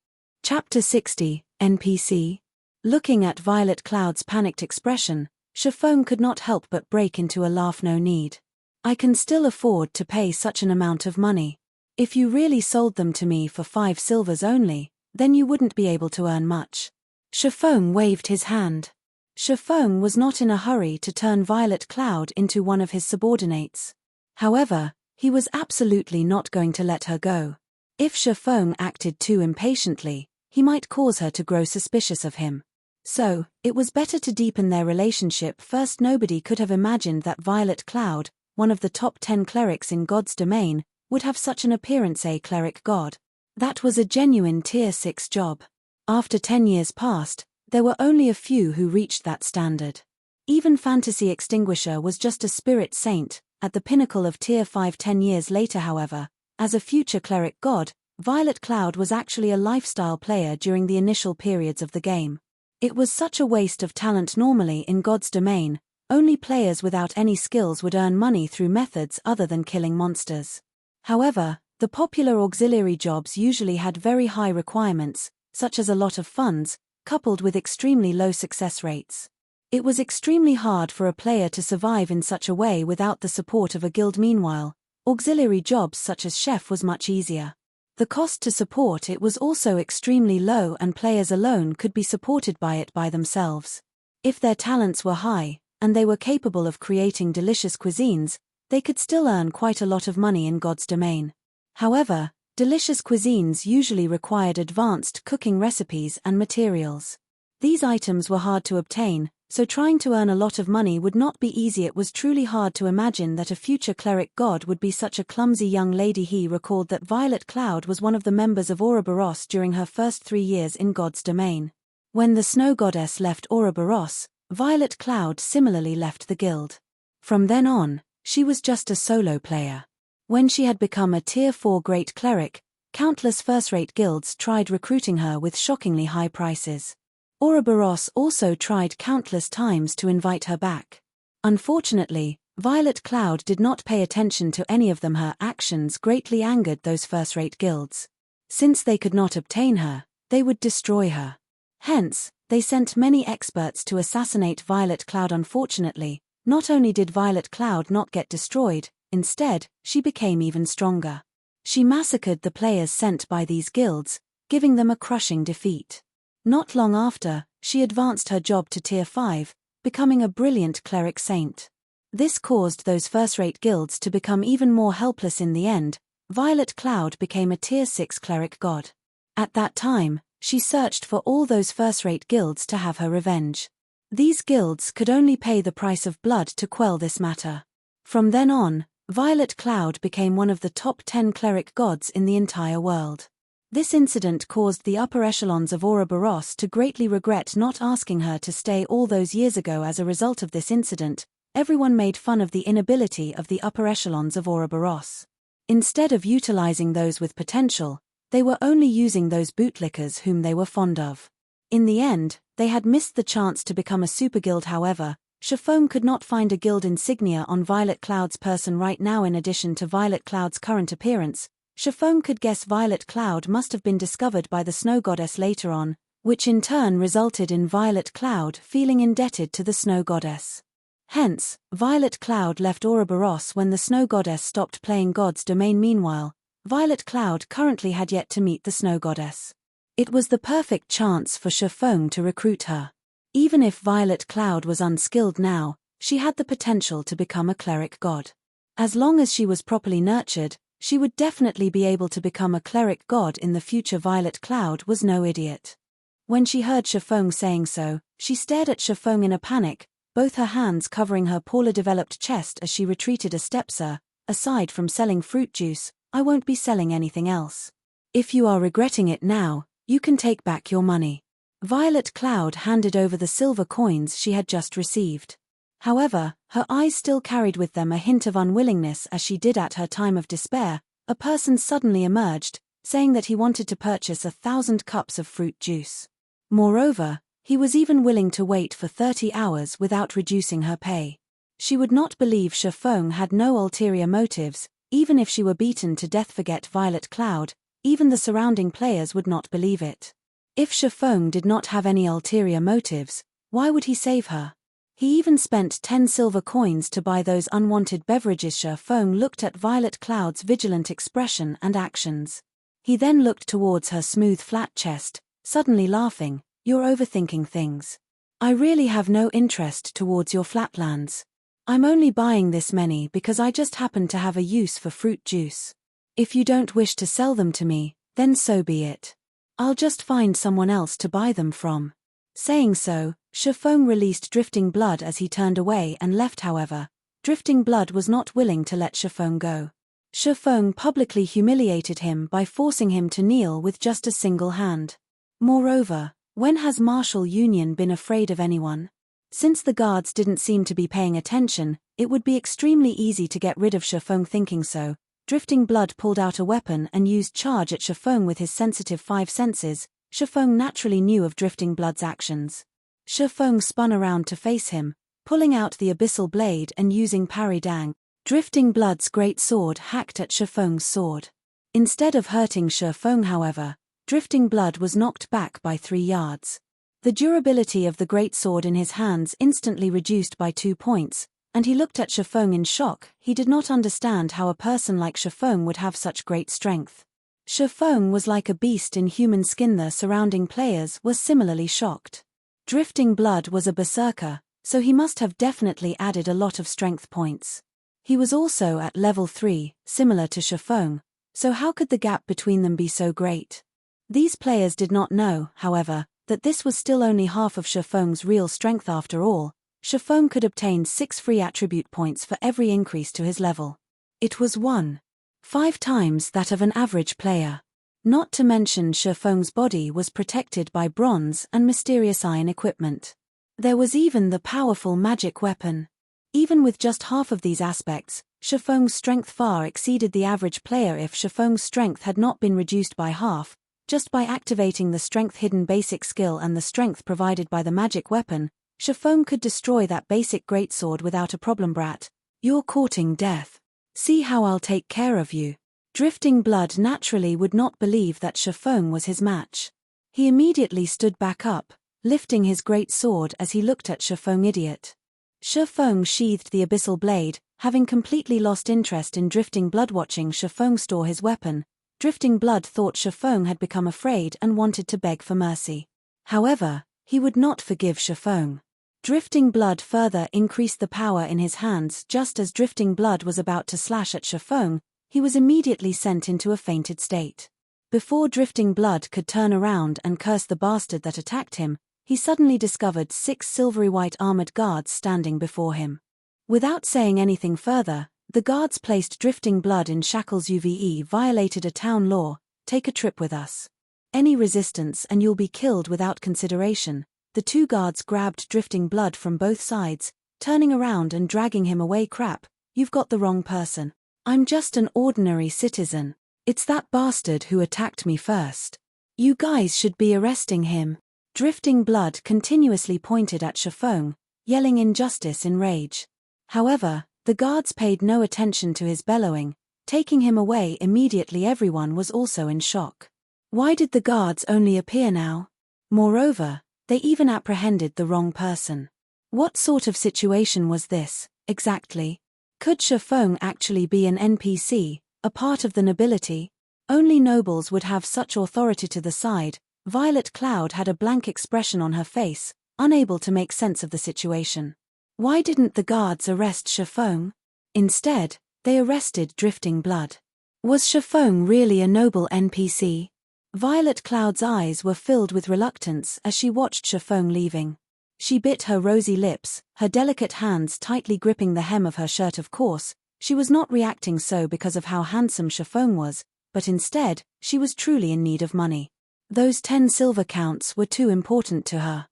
Chapter 60, NPC. Looking at Violet Cloud's panicked expression, Shifeng could not help but break into a laugh. No need. I can still afford to pay such an amount of money. If you really sold them to me for 5 silvers only, then you wouldn't be able to earn much. Shifeng waved his hand. Shifeng was not in a hurry to turn Violet Cloud into one of his subordinates. However, he was absolutely not going to let her go. If Shifeng acted too impatiently, he might cause her to grow suspicious of him. So, it was better to deepen their relationship first. Nobody could have imagined that Violet Cloud, one of the top 10 clerics in God's domain, would have such an appearance. A cleric god. That was a genuine tier 6 job. After 10 years passed, there were only a few who reached that standard. Even Fantasy Extinguisher was just a spirit saint, at the pinnacle of tier 5. 10 years later, however, as a future cleric god, Violet Cloud was actually a lifestyle player during the initial periods of the game. It was such a waste of talent. Normally in God's domain, only players without any skills would earn money through methods other than killing monsters. However, the popular auxiliary jobs usually had very high requirements, such as a lot of funds, coupled with extremely low success rates. It was extremely hard for a player to survive in such a way without the support of a guild. Meanwhile, auxiliary jobs such as chef was much easier. The cost to support it was also extremely low, and players alone could be supported by it by themselves. If their talents were high, and they were capable of creating delicious cuisines, they could still earn quite a lot of money in God's domain. However, delicious cuisines usually required advanced cooking recipes and materials. These items were hard to obtain, so trying to earn a lot of money would not be easy. It was truly hard to imagine that a future cleric god would be such a clumsy young lady. He recalled that Violet Cloud was one of the members of Ouroboros during her first 3 years in God's domain. When the snow goddess left Ouroboros, Violet Cloud similarly left the guild. From then on, she was just a solo player. When she had become a tier 4 great cleric, countless first-rate guilds tried recruiting her with shockingly high prices. Ouroboros also tried countless times to invite her back. Unfortunately, Violet Cloud did not pay attention to any of them. Her actions greatly angered those first-rate guilds. Since they could not obtain her, they would destroy her. Hence, they sent many experts to assassinate Violet Cloud. Unfortunately, not only did Violet Cloud not get destroyed, instead, she became even stronger. She massacred the players sent by these guilds, giving them a crushing defeat. Not long after, she advanced her job to tier 5, becoming a brilliant cleric saint. This caused those first-rate guilds to become even more helpless. In the end, Violet Cloud became a tier 6 cleric god. At that time, she searched for all those first-rate guilds to have her revenge. These guilds could only pay the price of blood to quell this matter. From then on, Violet Cloud became one of the top 10 cleric gods in the entire world. This incident caused the upper echelons of Ouroboros to greatly regret not asking her to stay all those years ago. As a result of this incident, everyone made fun of the inability of the upper echelons of Ouroboros. Instead of utilizing those with potential, they were only using those bootlickers whom they were fond of. In the end, they had missed the chance to become a super guild. However, Chiffon could not find a guild insignia on Violet Cloud's person right now. In addition to Violet Cloud's current appearance, Chiffon could guess Violet Cloud must have been discovered by the Snow Goddess later on, which in turn resulted in Violet Cloud feeling indebted to the Snow Goddess. Hence, Violet Cloud left Ouroboros when the Snow Goddess stopped playing God's Domain. Meanwhile, Violet Cloud currently had yet to meet the Snow Goddess. It was the perfect chance for Chiffon to recruit her. Even if Violet Cloud was unskilled now, she had the potential to become a cleric god. As long as she was properly nurtured, she would definitely be able to become a cleric god in the future. Violet Cloud was no idiot. When she heard Chiffon saying so, she stared at Chiffon in a panic, both her hands covering her poorly developed chest as she retreated a step. Sir, aside from selling fruit juice, I won't be selling anything else. If you are regretting it now, you can take back your money. Violet Cloud handed over the silver coins she had just received. However, her eyes still carried with them a hint of unwillingness. As she did at her time of despair, a person suddenly emerged, saying that he wanted to purchase 1,000 cups of fruit juice. Moreover, he was even willing to wait for 30 hours without reducing her pay. She would not believe Chiffon had no ulterior motives, even if she were beaten to death. Forget Violet Cloud, even the surrounding players would not believe it. If Chiffon did not have any ulterior motives, why would he save her? He even spent 10 silver coins to buy those unwanted beverages. Chiffon looked at Violet Cloud's vigilant expression and actions. He then looked towards her smooth flat chest, suddenly laughing. You're overthinking things. I really have no interest towards your flatlands. I'm only buying this many because I just happen to have a use for fruit juice. If you don't wish to sell them to me, then so be it. I'll just find someone else to buy them from. Saying so, Chiffon released Drifting Blood as he turned away and left. However, Drifting Blood was not willing to let Chiffon go. Chiffon publicly humiliated him by forcing him to kneel with just a single hand. Moreover, when has Martial Union been afraid of anyone? Since the guards didn't seem to be paying attention, it would be extremely easy to get rid of Chiffon. Thinking so, Drifting Blood pulled out a weapon and used charge at Chiffon. With his sensitive 5 senses, Chiffon naturally knew of Drifting Blood's actions. Chiffon spun around to face him, pulling out the abyssal blade and using parry dang. Drifting Blood's great sword hacked at Chiffon's sword. Instead of hurting Chiffon, however, Drifting Blood was knocked back by 3 yards. The durability of the great sword in his hands instantly reduced by 2 points, and he looked at Chiffon in shock. He did not understand how a person like Chiffon would have such great strength. Chiffon was like a beast in human skin. The surrounding players were similarly shocked. Drifting Blood was a berserker, so he must have definitely added a lot of strength points. He was also at level 3, similar to Chiffon, so how could the gap between them be so great? These players did not know, however, that this was still only half of Chiffon's real strength. After all, Chiffon could obtain 6 free attribute points for every increase to his level. It was 1.5 times that of an average player. Not to mention Chiffon's body was protected by bronze and mysterious iron equipment. There was even the powerful magic weapon. Even with just half of these aspects, Chiffon's strength far exceeded the average player. If Chiffon's strength had not been reduced by half, just by activating the strength hidden basic skill and the strength provided by the magic weapon, Chiffon could destroy that basic greatsword without a problem. Brat, you're courting death. See how I'll take care of you. Drifting Blood naturally would not believe that Chiffon was his match. He immediately stood back up, lifting his great sword as he looked at Chiffon. Idiot. Chiffon sheathed the abyssal blade, having completely lost interest in Drifting Blood. Watching Chiffon store his weapon, Drifting Blood thought Chiffon had become afraid and wanted to beg for mercy. However, he would not forgive Chiffon. Drifting Blood further increased the power in his hands. Just as Drifting Blood was about to slash at Chiffon, he was immediately sent into a fainted state. Before Drifting Blood could turn around and curse the bastard that attacked him, he suddenly discovered 6 silvery white armored guards standing before him. Without saying anything further, the guards placed Drifting Blood in shackles. UVE violated a town law, take a trip with us. Any resistance and you'll be killed without consideration. The two guards grabbed Drifting Blood from both sides, turning around and dragging him away. Crap, you've got the wrong person. I'm just an ordinary citizen. It's that bastard who attacked me first. You guys should be arresting him. Drifting Blood continuously pointed at Chiffon, yelling injustice in rage. However, the guards paid no attention to his bellowing, taking him away immediately. Everyone was also in shock. Why did the guards only appear now? Moreover, they even apprehended the wrong person. What sort of situation was this, exactly? Could Chiffon actually be an NPC, a part of the nobility? Only nobles would have such authority. To the side, Violet Cloud had a blank expression on her face, unable to make sense of the situation. Why didn't the guards arrest Chiffon? Instead, they arrested Drifting Blood. Was Chiffon really a noble NPC? Violet Cloud's eyes were filled with reluctance as she watched Chiffon leaving. She bit her rosy lips, her delicate hands tightly gripping the hem of her shirt. Of course, she was not reacting so because of how handsome Chiffon was, but instead, she was truly in need of money. Those 10 silver counts were too important to her.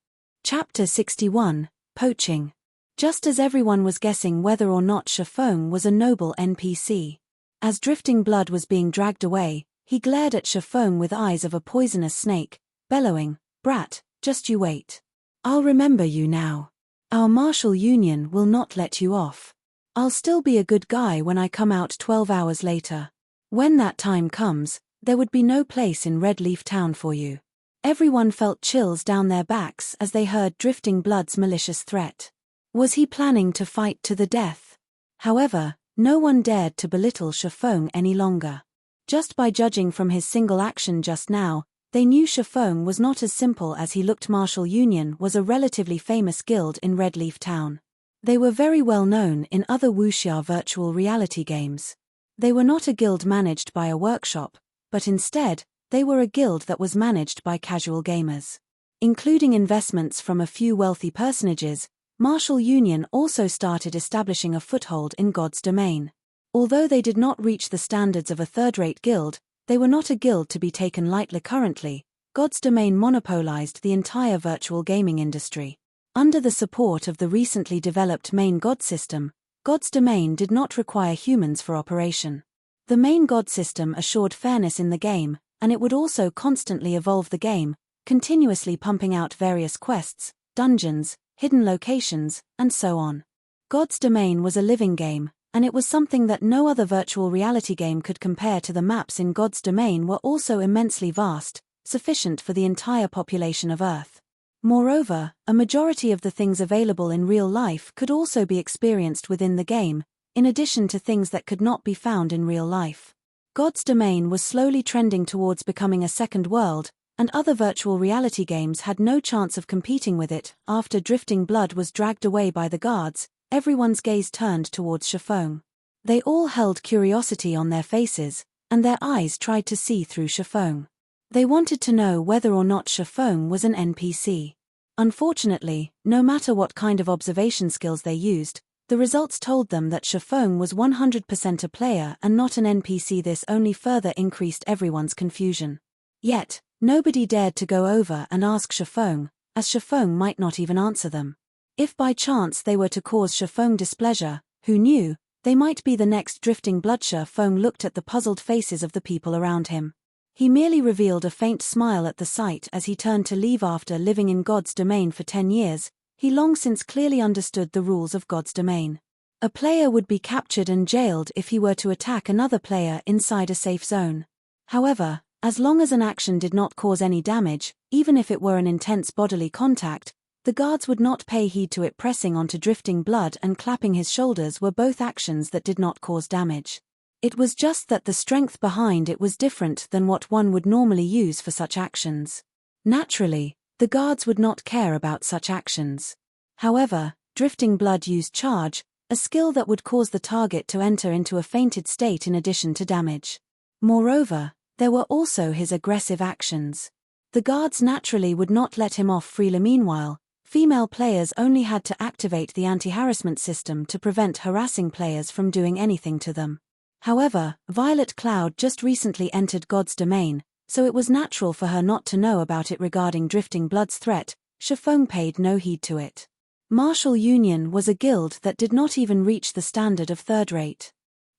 Chapter 61, Poaching. Just as everyone was guessing whether or not Chiffon was a noble NPC. As Drifting Blood was being dragged away, he glared at Chiffon with eyes of a poisonous snake, bellowing, "Brat, just you wait. I'll remember you now. Our martial union will not let you off. I'll still be a good guy when I come out 12 hours later. When that time comes, there would be no place in Red Leaf Town for you." Everyone felt chills down their backs as they heard Drifting Blood's malicious threat. Was he planning to fight to the death? However, no one dared to belittle Chiffon any longer. Just by judging from his single action just now, they knew Chiffon was not as simple as he looked. Martial Union was a relatively famous guild in Red Leaf Town. They were very well known in other wuxia virtual reality games. They were not a guild managed by a workshop, but instead, they were a guild that was managed by casual gamers. Including investments from a few wealthy personages, Martial Union also started establishing a foothold in God's domain. Although they did not reach the standards of a third-rate guild, they were not a guild to be taken lightly. Currently, God's domain monopolized the entire virtual gaming industry. Under the support of the recently developed main God system, God's domain did not require humans for operation. The main God system assured fairness in the game, and it would also constantly evolve the game, continuously pumping out various quests, dungeons, hidden locations, and so on. God's domain was a living game, and it was something that no other virtual reality game could compare to. The maps in God's domain were also immensely vast, sufficient for the entire population of Earth. Moreover, a majority of the things available in real life could also be experienced within the game, in addition to things that could not be found in real life. God's domain was slowly trending towards becoming a second world, and other virtual reality games had no chance of competing with it. After Drifting Blood was dragged away by the guards, everyone's gaze turned towards Chiffon. They all held curiosity on their faces, and their eyes tried to see through Chiffon. They wanted to know whether or not Chiffon was an NPC. Unfortunately, no matter what kind of observation skills they used, the results told them that Chiffon was 100% a player and not an NPC. This only further increased everyone's confusion. Yet, nobody dared to go over and ask Chiffon, as Chiffon might not even answer them. If by chance they were to cause Chiffon displeasure, who knew, they might be the next Drifting Blood. Chiffon looked at the puzzled faces of the people around him. He merely revealed a faint smile at the sight as he turned to leave. After living in God's domain for 10 years, he long since clearly understood the rules of God's domain. A player would be captured and jailed if he were to attack another player inside a safe zone. However, as long as an action did not cause any damage, even if it were an intense bodily contact, the guards would not pay heed to it. Pressing onto Drifting Blood and clapping his shoulders were both actions that did not cause damage. It was just that the strength behind it was different than what one would normally use for such actions. Naturally, the guards would not care about such actions. However, Drifting Blood used Charge, a skill that would cause the target to enter into a fainted state in addition to damage. Moreover, there were also his aggressive actions. The guards naturally would not let him off freely. Meanwhile, female players only had to activate the anti-harassment system to prevent harassing players from doing anything to them. However, Violet Cloud just recently entered God's domain, so it was natural for her not to know about it. Regarding Drifting Blood's threat, Shifeng paid no heed to it. Martial Union was a guild that did not even reach the standard of third rate.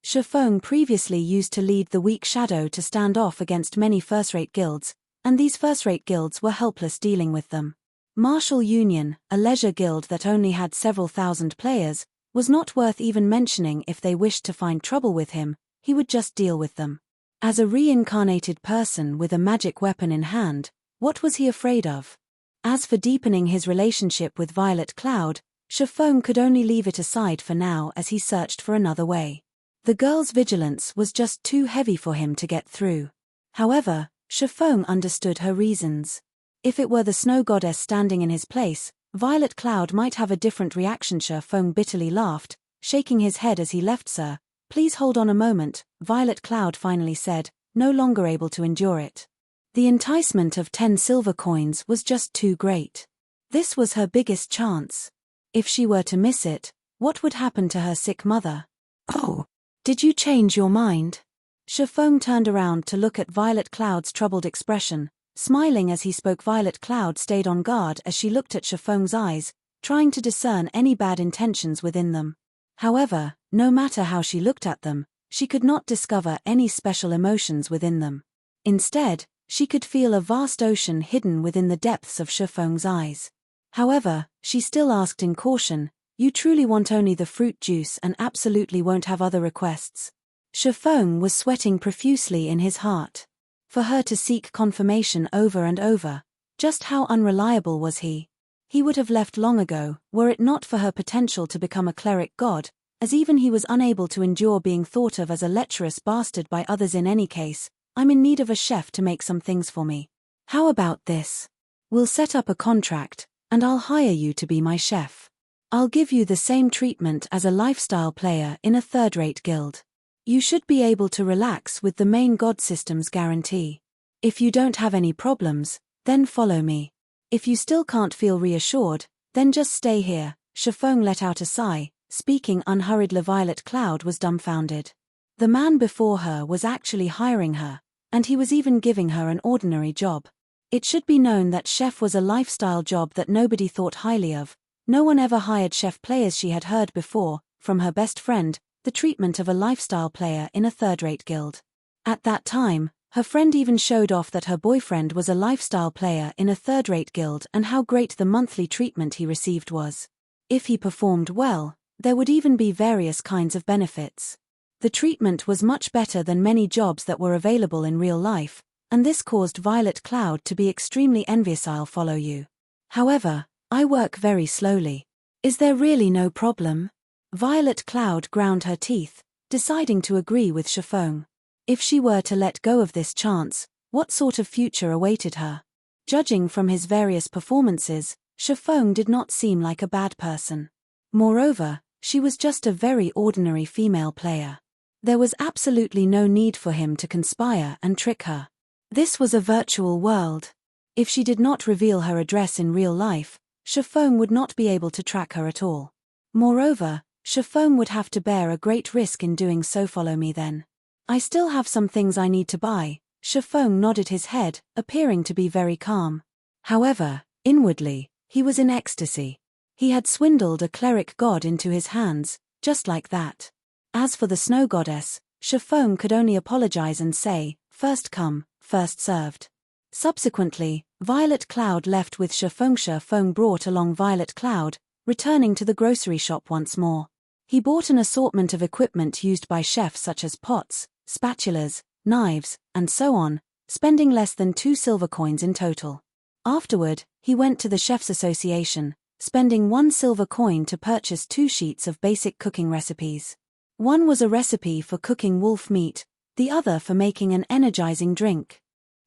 Shifeng previously used to lead the weak shadow to stand off against many first-rate guilds, and these first-rate guilds were helpless dealing with them. Martial Union, a leisure guild that only had several thousand players, was not worth even mentioning. If they wished to find trouble with him, he would just deal with them. As a reincarnated person with a magic weapon in hand, what was he afraid of? As for deepening his relationship with Violet Cloud, Shifeng could only leave it aside for now as he searched for another way. The girl's vigilance was just too heavy for him to get through. However, Shifeng understood her reasons. If it were the snow goddess standing in his place, Violet Cloud might have a different reaction. Shifeng bitterly laughed, shaking his head as he left. "Sir, please hold on a moment," Violet Cloud finally said, no longer able to endure it. The enticement of 10 silver coins was just too great. This was her biggest chance. If she were to miss it, what would happen to her sick mother? "Oh, did you change your mind?" Shifeng turned around to look at Violet Cloud's troubled expression, smiling as he spoke. Violet Cloud stayed on guard as she looked at Shifeng's eyes, trying to discern any bad intentions within them. However, no matter how she looked at them, she could not discover any special emotions within them. Instead, she could feel a vast ocean hidden within the depths of Shifeng's eyes. However, she still asked in caution, "You truly want only the fruit juice and absolutely won't have other requests?" Shifeng was sweating profusely in his heart. For her to seek confirmation over and over, just how unreliable was he? He would have left long ago, were it not for her potential to become a cleric god, as even he was unable to endure being thought of as a lecherous bastard by others. "In any case, I'm in need of a chef to make some things for me. How about this? We'll set up a contract, and I'll hire you to be my chef. I'll give you the same treatment as a lifestyle player in a third-rate guild. You should be able to relax with the main god system's guarantee. If you don't have any problems, then follow me. If you still can't feel reassured, then just stay here." Shifeng let out a sigh, speaking unhurriedly. Violet Cloud was dumbfounded. The man before her was actually hiring her, and he was even giving her an ordinary job. It should be known that chef was a lifestyle job that nobody thought highly of. No one ever hired chef players. She had heard before, from her best friend, the treatment of a lifestyle player in a third-rate guild. At that time, her friend even showed off that her boyfriend was a lifestyle player in a third-rate guild and how great the monthly treatment he received was. If he performed well, there would even be various kinds of benefits. The treatment was much better than many jobs that were available in real life, and this caused Violet Cloud to be extremely envious. "I'll follow you. However, I work very slowly. Is there really no problem?" Violet Cloud ground her teeth, deciding to agree with Shifeng. If she were to let go of this chance, what sort of future awaited her? Judging from his various performances, Shifeng did not seem like a bad person. Moreover, she was just a very ordinary female player. There was absolutely no need for him to conspire and trick her. This was a virtual world. If she did not reveal her address in real life, Shifeng would not be able to track her at all. Moreover, Shifeng would have to bear a great risk in doing so. "Follow me then. I still have some things I need to buy." Shifeng nodded his head, appearing to be very calm. However, inwardly, he was in ecstasy. He had swindled a cleric god into his hands, just like that. As for the snow goddess, Shifeng could only apologize and say, "First come, first served." Subsequently, Violet Cloud left with Shifeng. Shifeng brought along Violet Cloud, returning to the grocery shop once more. He bought an assortment of equipment used by chefs such as pots, spatulas, knives, and so on, spending less than 2 silver coins in total. Afterward, he went to the Chefs Association, spending 1 silver coin to purchase 2 sheets of basic cooking recipes. One was a recipe for cooking wolf meat, the other for making an energizing drink.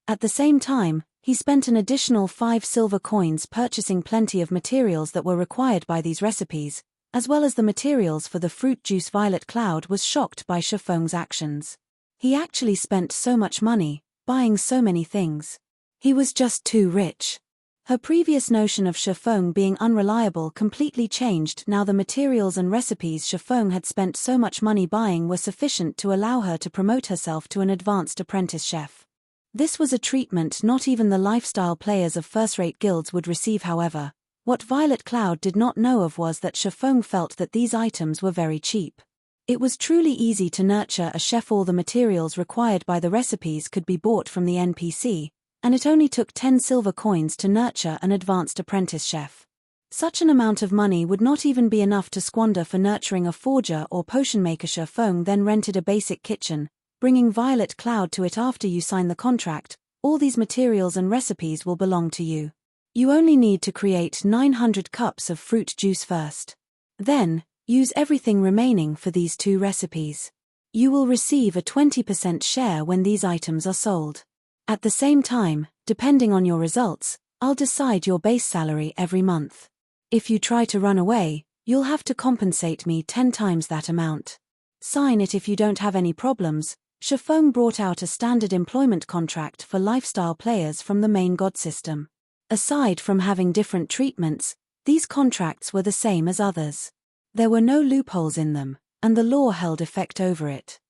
At the same time, he spent an additional 5 silver coins purchasing plenty of materials that were required by these recipes, as well as the materials for the fruit juice. Violet Cloud was shocked by Shifeng's actions. He actually spent so much money, buying so many things. He was just too rich. Her previous notion of Shifeng being unreliable completely changed now the materials and recipes Shifeng had spent so much money buying were sufficient to allow her to promote herself to an advanced apprentice chef. This was a treatment not even the lifestyle players of first-rate guilds would receive. However, what Violet Cloud did not know of was that Shifeng felt that these items were very cheap. It was truly easy to nurture a chef. All the materials required by the recipes could be bought from the NPC, and it only took 10 silver coins to nurture an advanced apprentice chef. Such an amount of money would not even be enough to squander for nurturing a forger or potion maker. Shifeng then rented a basic kitchen, bringing Violet Cloud to it. After you sign the contract, all these materials and recipes will belong to you. You only need to create 900 cups of fruit juice first. Then, use everything remaining for these 2 recipes. You will receive a 20% share when these items are sold. At the same time, depending on your results, I'll decide your base salary every month. If you try to run away, you'll have to compensate me 10 times that amount. Sign it if you don't have any problems. Shifeng brought out a standard employment contract for lifestyle players from the main god system. Aside from having different treatments, these contracts were the same as others. There were no loopholes in them, and the law held effect over it.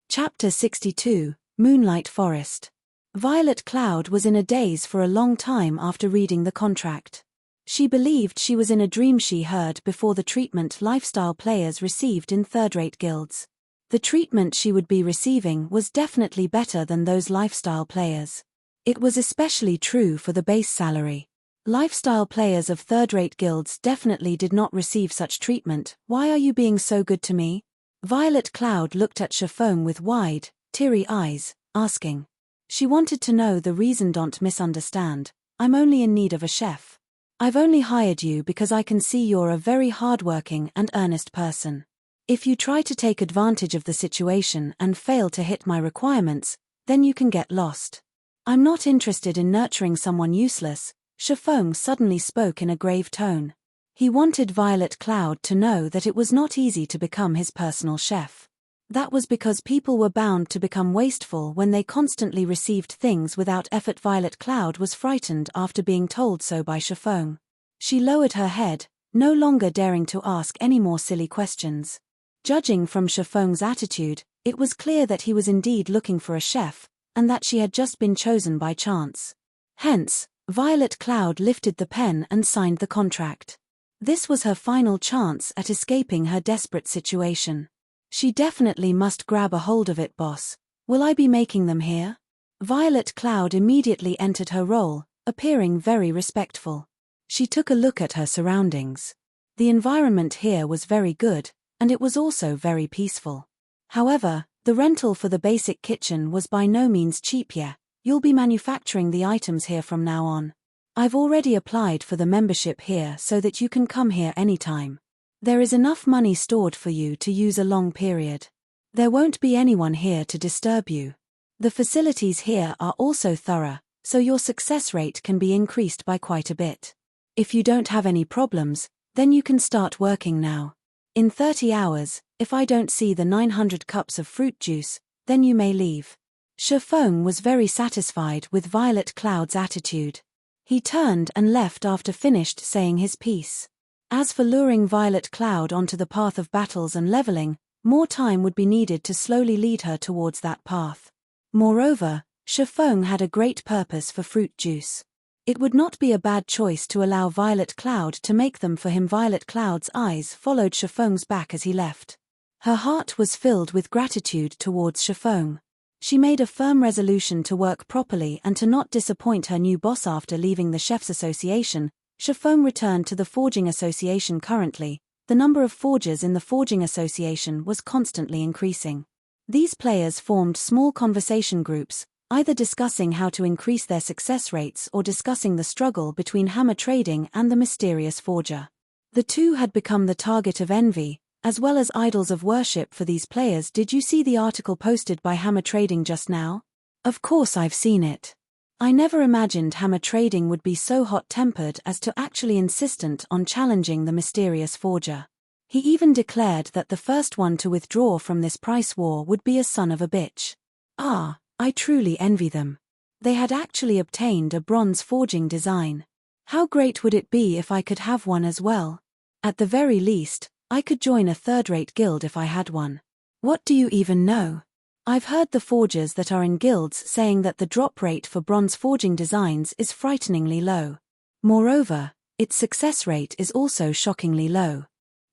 Chapter 62, Moonlight Forest. Violet Cloud was in a daze for a long time after reading the contract. She believed she was in a dream. She heard before the treatment lifestyle players received in third-rate guilds. The treatment she would be receiving was definitely better than those lifestyle players. It was especially true for the base salary. Lifestyle players of third-rate guilds definitely did not receive such treatment. Why are you being so good to me? Violet Cloud looked at Shifeng with wide, teary eyes, asking. She wanted to know the reason. Don't misunderstand, I'm only in need of a chef. I've only hired you because I can see you're a very hardworking and earnest person. If you try to take advantage of the situation and fail to hit my requirements, then you can get lost. I'm not interested in nurturing someone useless. Shifeng suddenly spoke in a grave tone. He wanted Violet Cloud to know that it was not easy to become his personal chef. That was because people were bound to become wasteful when they constantly received things without effort. Violet Cloud was frightened after being told so by Shifeng. She lowered her head, no longer daring to ask any more silly questions. Judging from Shifeng's attitude, it was clear that he was indeed looking for a chef, and that she had just been chosen by chance. Hence, Violet Cloud lifted the pen and signed the contract. This was her final chance at escaping her desperate situation. She definitely must grab a hold of it. Boss, will I be making them here? Violet Cloud immediately entered her role, appearing very respectful. She took a look at her surroundings. The environment here was very good, and it was also very peaceful. However, the rental for the basic kitchen was by no means cheap. Yeah, you'll be manufacturing the items here from now on. I've already applied for the membership here so that you can come here anytime. There is enough money stored for you to use a long period. There won't be anyone here to disturb you. The facilities here are also thorough, so your success rate can be increased by quite a bit. If you don't have any problems, then you can start working now. In 30 hours, if I don't see the 900 cups of fruit juice, then you may leave. Shifeng was very satisfied with Violet Cloud's attitude. He turned and left after finished saying his piece. As for luring Violet Cloud onto the path of battles and leveling, more time would be needed to slowly lead her towards that path. Moreover, Shifeng had a great purpose for fruit juice. It would not be a bad choice to allow Violet Cloud to make them for him. Violet Cloud's eyes followed Shifeng's back as he left. Her heart was filled with gratitude towards Shifeng. She made a firm resolution to work properly and to not disappoint her new boss. After leaving the Chefs Association, Shifeng returned to the Forging Association. Currently, the number of forgers in the Forging Association was constantly increasing. These players formed small conversation groups, either discussing how to increase their success rates or discussing the struggle between hammer trading and the mysterious forger. The two had become the target of envy, as well as idols of worship for these players. Did you see the article posted by Hammer Trading just now? Of course I've seen it. I never imagined Hammer Trading would be so hot-tempered as to actually insistent on challenging the mysterious forger. He even declared that the first one to withdraw from this price war would be a son of a bitch. Ah, I truly envy them. They had actually obtained a bronze forging design. How great would it be if I could have one as well? At the very least, I could join a third-rate guild if I had one. What do you even know? I've heard the forgers that are in guilds saying that the drop rate for bronze forging designs is frighteningly low. Moreover, its success rate is also shockingly low.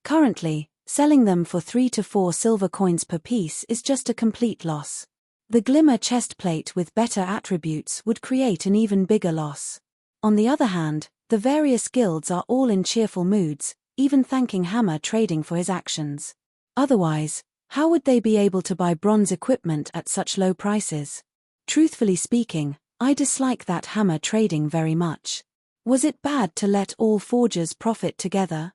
Currently, selling them for 3 to 4 silver coins per piece is just a complete loss. The Glimmer chestplate with better attributes would create an even bigger loss. On the other hand, the various guilds are all in cheerful moods, even thanking Hammer Trading for his actions. Otherwise, how would they be able to buy bronze equipment at such low prices? Truthfully speaking, I dislike that Hammer Trading very much. Was it bad to let all forgers profit together?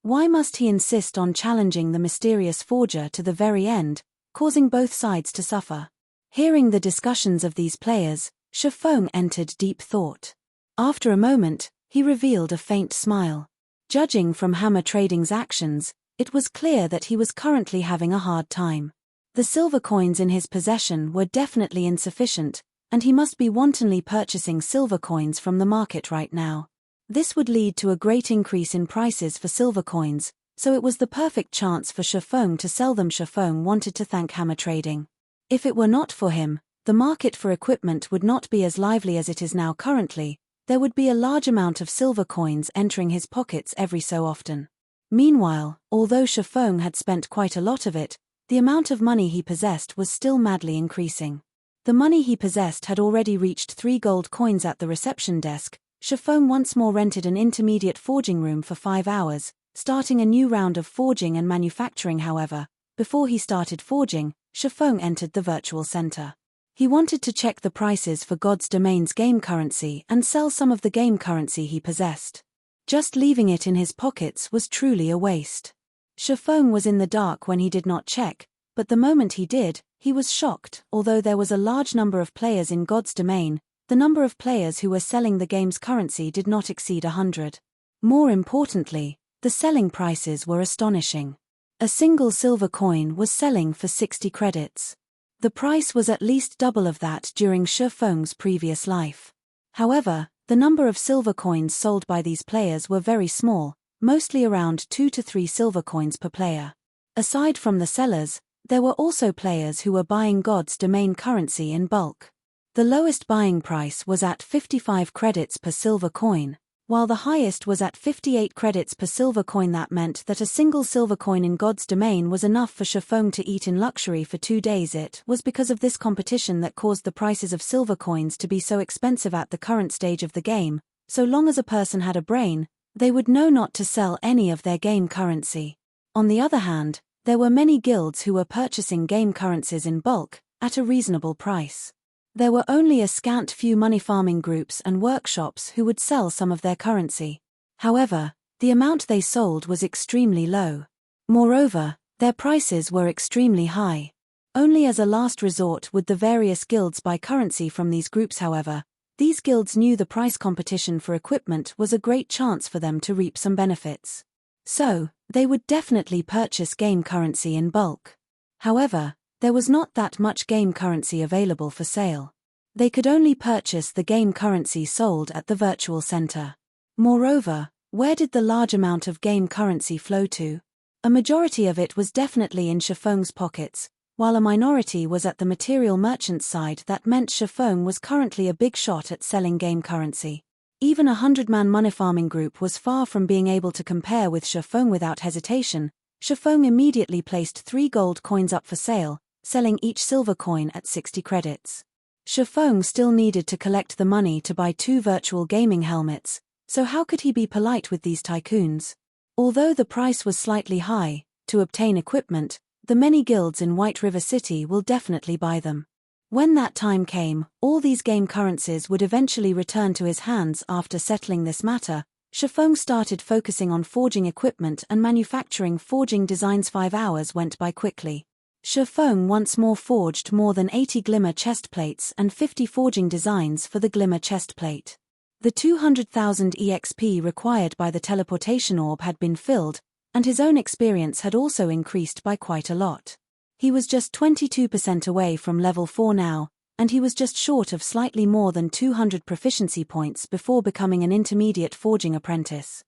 Why must he insist on challenging the mysterious forger to the very end, causing both sides to suffer? Hearing the discussions of these players, Shifeng entered deep thought. After a moment, he revealed a faint smile. Judging from Hammer Trading's actions, it was clear that he was currently having a hard time. The silver coins in his possession were definitely insufficient, and he must be wantonly purchasing silver coins from the market right now. This would lead to a great increase in prices for silver coins, so it was the perfect chance for Shifeng to sell them. Shifeng wanted to thank Hammer Trading. If it were not for him, the market for equipment would not be as lively as it is now currently. There would be a large amount of silver coins entering his pockets every so often. Meanwhile, although Shifeng had spent quite a lot of it, the amount of money he possessed was still madly increasing. The money he possessed had already reached 3 gold coins at the reception desk. Shifeng once more rented an intermediate forging room for 5 hours, starting a new round of forging and manufacturing. However, before he started forging, Shifeng entered the virtual center. He wanted to check the prices for God's Domain's game currency and sell some of the game currency he possessed. Just leaving it in his pockets was truly a waste. Shifeng was in the dark when he did not check, but the moment he did, he was shocked. Although there was a large number of players in God's Domain, the number of players who were selling the game's currency did not exceed 100. More importantly, the selling prices were astonishing. A single silver coin was selling for 60 credits. The price was at least double of that during Shifeng's previous life. However, the number of silver coins sold by these players were very small, mostly around 2 to 3 silver coins per player. Aside from the sellers, there were also players who were buying God's Domain currency in bulk. The lowest buying price was at 55 credits per silver coin, while the highest was at 58 credits per silver coin. That meant that a single silver coin in God's Domain was enough for Shifeng to eat in luxury for 2 days. It was because of this competition that caused the prices of silver coins to be so expensive at the current stage of the game. So long as a person had a brain, they would know not to sell any of their game currency. On the other hand, there were many guilds who were purchasing game currencies in bulk, at a reasonable price. There were only a scant few money farming groups and workshops who would sell some of their currency. However, the amount they sold was extremely low. Moreover, their prices were extremely high. Only as a last resort would the various guilds buy currency from these groups. However, these guilds knew the price competition for equipment was a great chance for them to reap some benefits. So, they would definitely purchase game currency in bulk. However, there was not that much game currency available for sale. They could only purchase the game currency sold at the virtual center. Moreover, where did the large amount of game currency flow to? A majority of it was definitely in Shifeng's pockets, while a minority was at the material merchant's side. That meant Shifeng was currently a big shot at selling game currency. Even a 100-man money farming group was far from being able to compare with Shifeng. Without hesitation, Shifeng immediately placed 3 gold coins up for sale, selling each silver coin at 60 credits. Shifeng still needed to collect the money to buy 2 virtual gaming helmets, so how could he be polite with these tycoons? Although the price was slightly high, to obtain equipment, the many guilds in White River City will definitely buy them. When that time came, all these game currencies would eventually return to his hands. After settling this matter, Shifeng started focusing on forging equipment and manufacturing forging designs. 5 hours went by quickly. Shifeng once more forged more than 80 Glimmer chestplates and 50 forging designs for the Glimmer chestplate. The 200,000 EXP required by the teleportation orb had been filled, and his own experience had also increased by quite a lot. He was just 22% away from level 4 now, and he was just short of slightly more than 200 proficiency points before becoming an intermediate forging apprentice.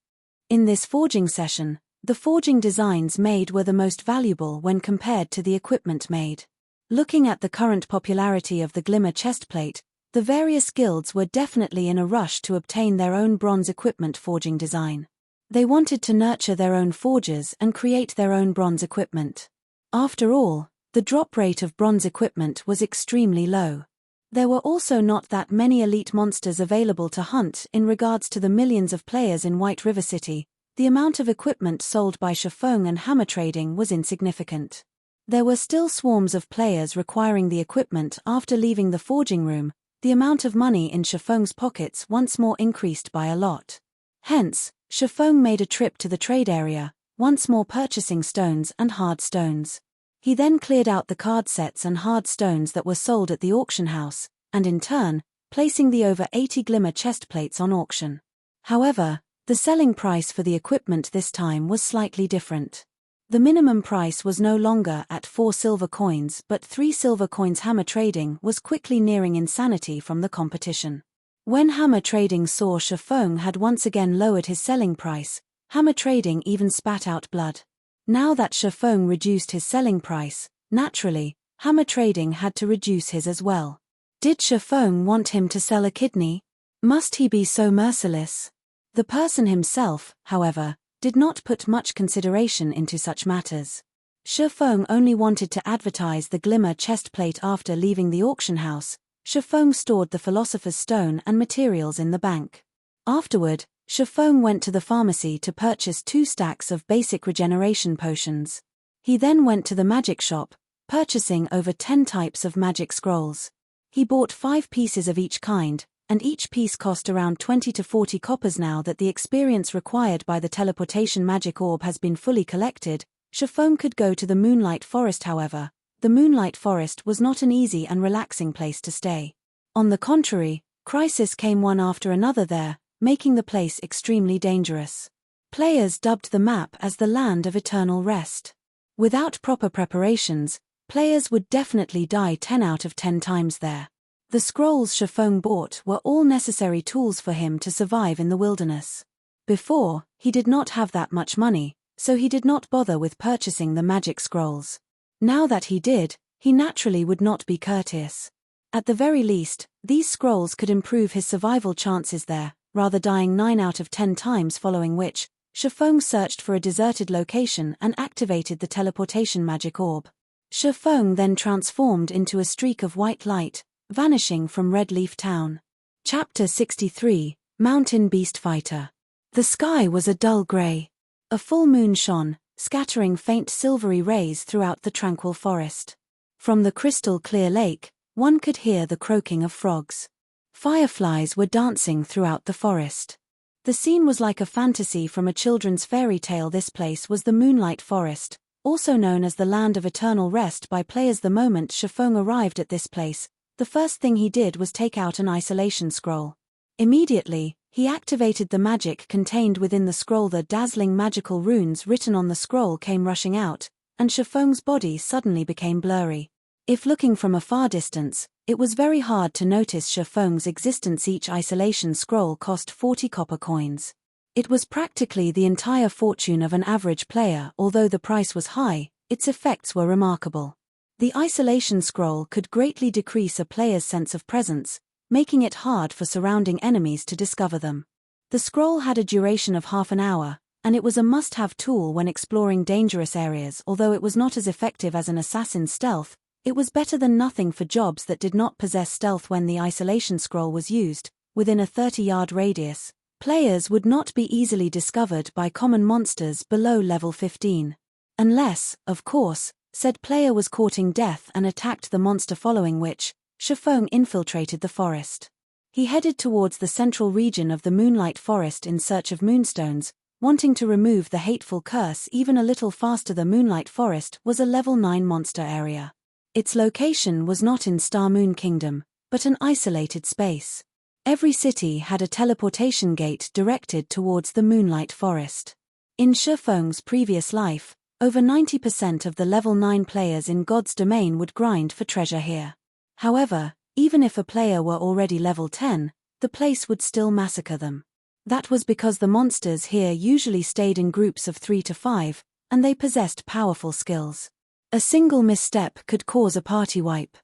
In this forging session, the forging designs made were the most valuable when compared to the equipment made. Looking at the current popularity of the Glimmer chestplate, the various guilds were definitely in a rush to obtain their own bronze equipment forging design. They wanted to nurture their own forgers and create their own bronze equipment. After all, the drop rate of bronze equipment was extremely low. There were also not that many elite monsters available to hunt. In regards to the millions of players in White River City, the amount of equipment sold by Shifeng and hammer trading was insignificant. There were still swarms of players requiring the equipment after leaving the forging room. The amount of money in Shifeng's pockets once more increased by a lot. Hence, Shifeng made a trip to the trade area, once more purchasing stones and hard stones. He then cleared out the card sets and hard stones that were sold at the auction house, and in turn, placing the over 80 Glimmer chestplates on auction. However, the selling price for the equipment this time was slightly different. The minimum price was no longer at 4 silver coins but 3 silver coins. Hammer trading was quickly nearing insanity from the competition. When hammer trading saw Shifeng had once again lowered his selling price, hammer trading even spat out blood. Now that Shifeng reduced his selling price, naturally, hammer trading had to reduce his as well. Did Shifeng want him to sell a kidney? Must he be so merciless? The person himself, however, did not put much consideration into such matters. Shifeng only wanted to advertise the Glimmer chestplate. After leaving the auction house, Shifeng stored the Philosopher's Stone and materials in the bank. Afterward, Shifeng went to the pharmacy to purchase 2 stacks of basic regeneration potions. He then went to the magic shop, purchasing over 10 types of magic scrolls. He bought 5 pieces of each kind, and each piece cost around 20 to 40 coppers. Now that the experience required by the teleportation magic orb has been fully collected, Shifeng could go to the Moonlight Forest. However, the Moonlight Forest was not an easy and relaxing place to stay. On the contrary, crises came one after another there, making the place extremely dangerous. Players dubbed the map as the Land of Eternal Rest. Without proper preparations, players would definitely die 10 out of 10 times there. The scrolls Shifeng bought were all necessary tools for him to survive in the wilderness. Before, he did not have that much money, so he did not bother with purchasing the magic scrolls. Now that he did, he naturally would not be courteous. At the very least, these scrolls could improve his survival chances there, rather dying 9 out of 10 times, following which, Shifeng searched for a deserted location and activated the teleportation magic orb. Shifeng then transformed into a streak of white light, vanishing from Red Leaf Town. Chapter 63, Mountain Beast Fighter. The sky was a dull grey. A full moon shone, scattering faint silvery rays throughout the tranquil forest. From the crystal clear lake, one could hear the croaking of frogs. Fireflies were dancing throughout the forest. The scene was like a fantasy from a children's fairy tale. This place was the Moonlight Forest, also known as the Land of Eternal Rest by players. The moment Shifeng arrived at this place, the first thing he did was take out an isolation scroll. Immediately, he activated the magic contained within the scroll. The dazzling magical runes written on the scroll came rushing out, and Shifeng's body suddenly became blurry. If looking from a far distance, it was very hard to notice Shifeng's existence. Each isolation scroll cost 40 copper coins. It was practically the entire fortune of an average player. Although the price was high, its effects were remarkable. The isolation scroll could greatly decrease a player's sense of presence, making it hard for surrounding enemies to discover them. The scroll had a duration of half an hour, and it was a must-have tool when exploring dangerous areas. Although it was not as effective as an assassin's stealth, it was better than nothing for jobs that did not possess stealth. When the isolation scroll was used, within a 30-yard radius, players would not be easily discovered by common monsters below level 15. Unless, of course, said player was courting death and attacked the monster, following which, Shifeng infiltrated the forest. He headed towards the central region of the Moonlight Forest in search of moonstones, wanting to remove the hateful curse even a little faster. The Moonlight Forest was a level 9 monster area. Its location was not in Star Moon Kingdom, but an isolated space. Every city had a teleportation gate directed towards the Moonlight Forest. In Shifeng's previous life, over 90% of the level 9 players in God's domain would grind for treasure here. However, Even if a player were already level 10, the place would still massacre them. That was because the monsters here usually stayed in groups of 3 to 5, and they possessed powerful skills. A single misstep could cause a party wipe.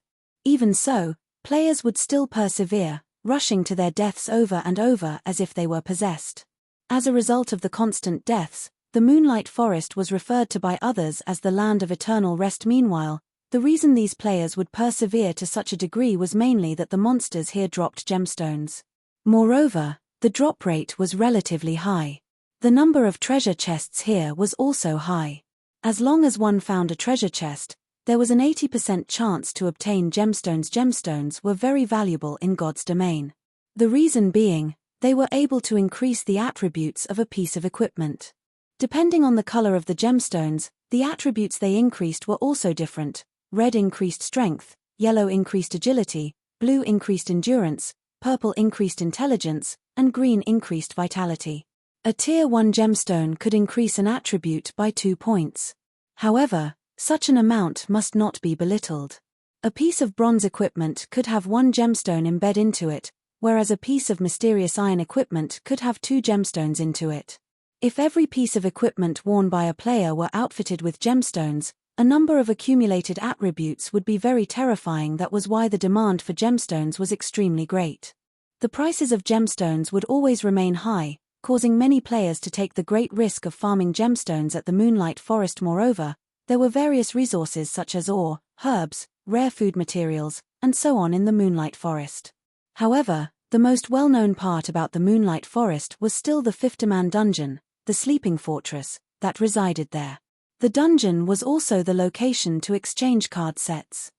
Even so, players would still persevere, rushing to their deaths over and over as if they were possessed. As a result of the constant deaths, the Moonlight Forest was referred to by others as the Land of Eternal Rest. Meanwhile, the reason these players would persevere to such a degree was mainly that the monsters here dropped gemstones. Moreover, the drop rate was relatively high. The number of treasure chests here was also high. As long as one found a treasure chest, there was an 80% chance to obtain gemstones. Gemstones were very valuable in God's domain. The reason being, they were able to increase the attributes of a piece of equipment. Depending on the color of the gemstones, the attributes they increased were also different. Red increased strength, yellow increased agility, blue increased endurance, purple increased intelligence, and green increased vitality. A Tier 1 gemstone could increase an attribute by 2 points. However, such an amount must not be belittled. A piece of bronze equipment could have 1 gemstone embed into it, whereas a piece of mysterious iron equipment could have 2 gemstones into it. If every piece of equipment worn by a player were outfitted with gemstones, a number of accumulated attributes would be very terrifying. That was why the demand for gemstones was extremely great. The prices of gemstones would always remain high, causing many players to take the great risk of farming gemstones at the Moonlight Forest. Moreover, there were various resources such as ore, herbs, rare food materials, and so on in the Moonlight Forest. However, the most well-known part about the Moonlight Forest was still the Fifth-Man dungeon, the sleeping fortress, that resided there. The dungeon was also the location to exchange card sets.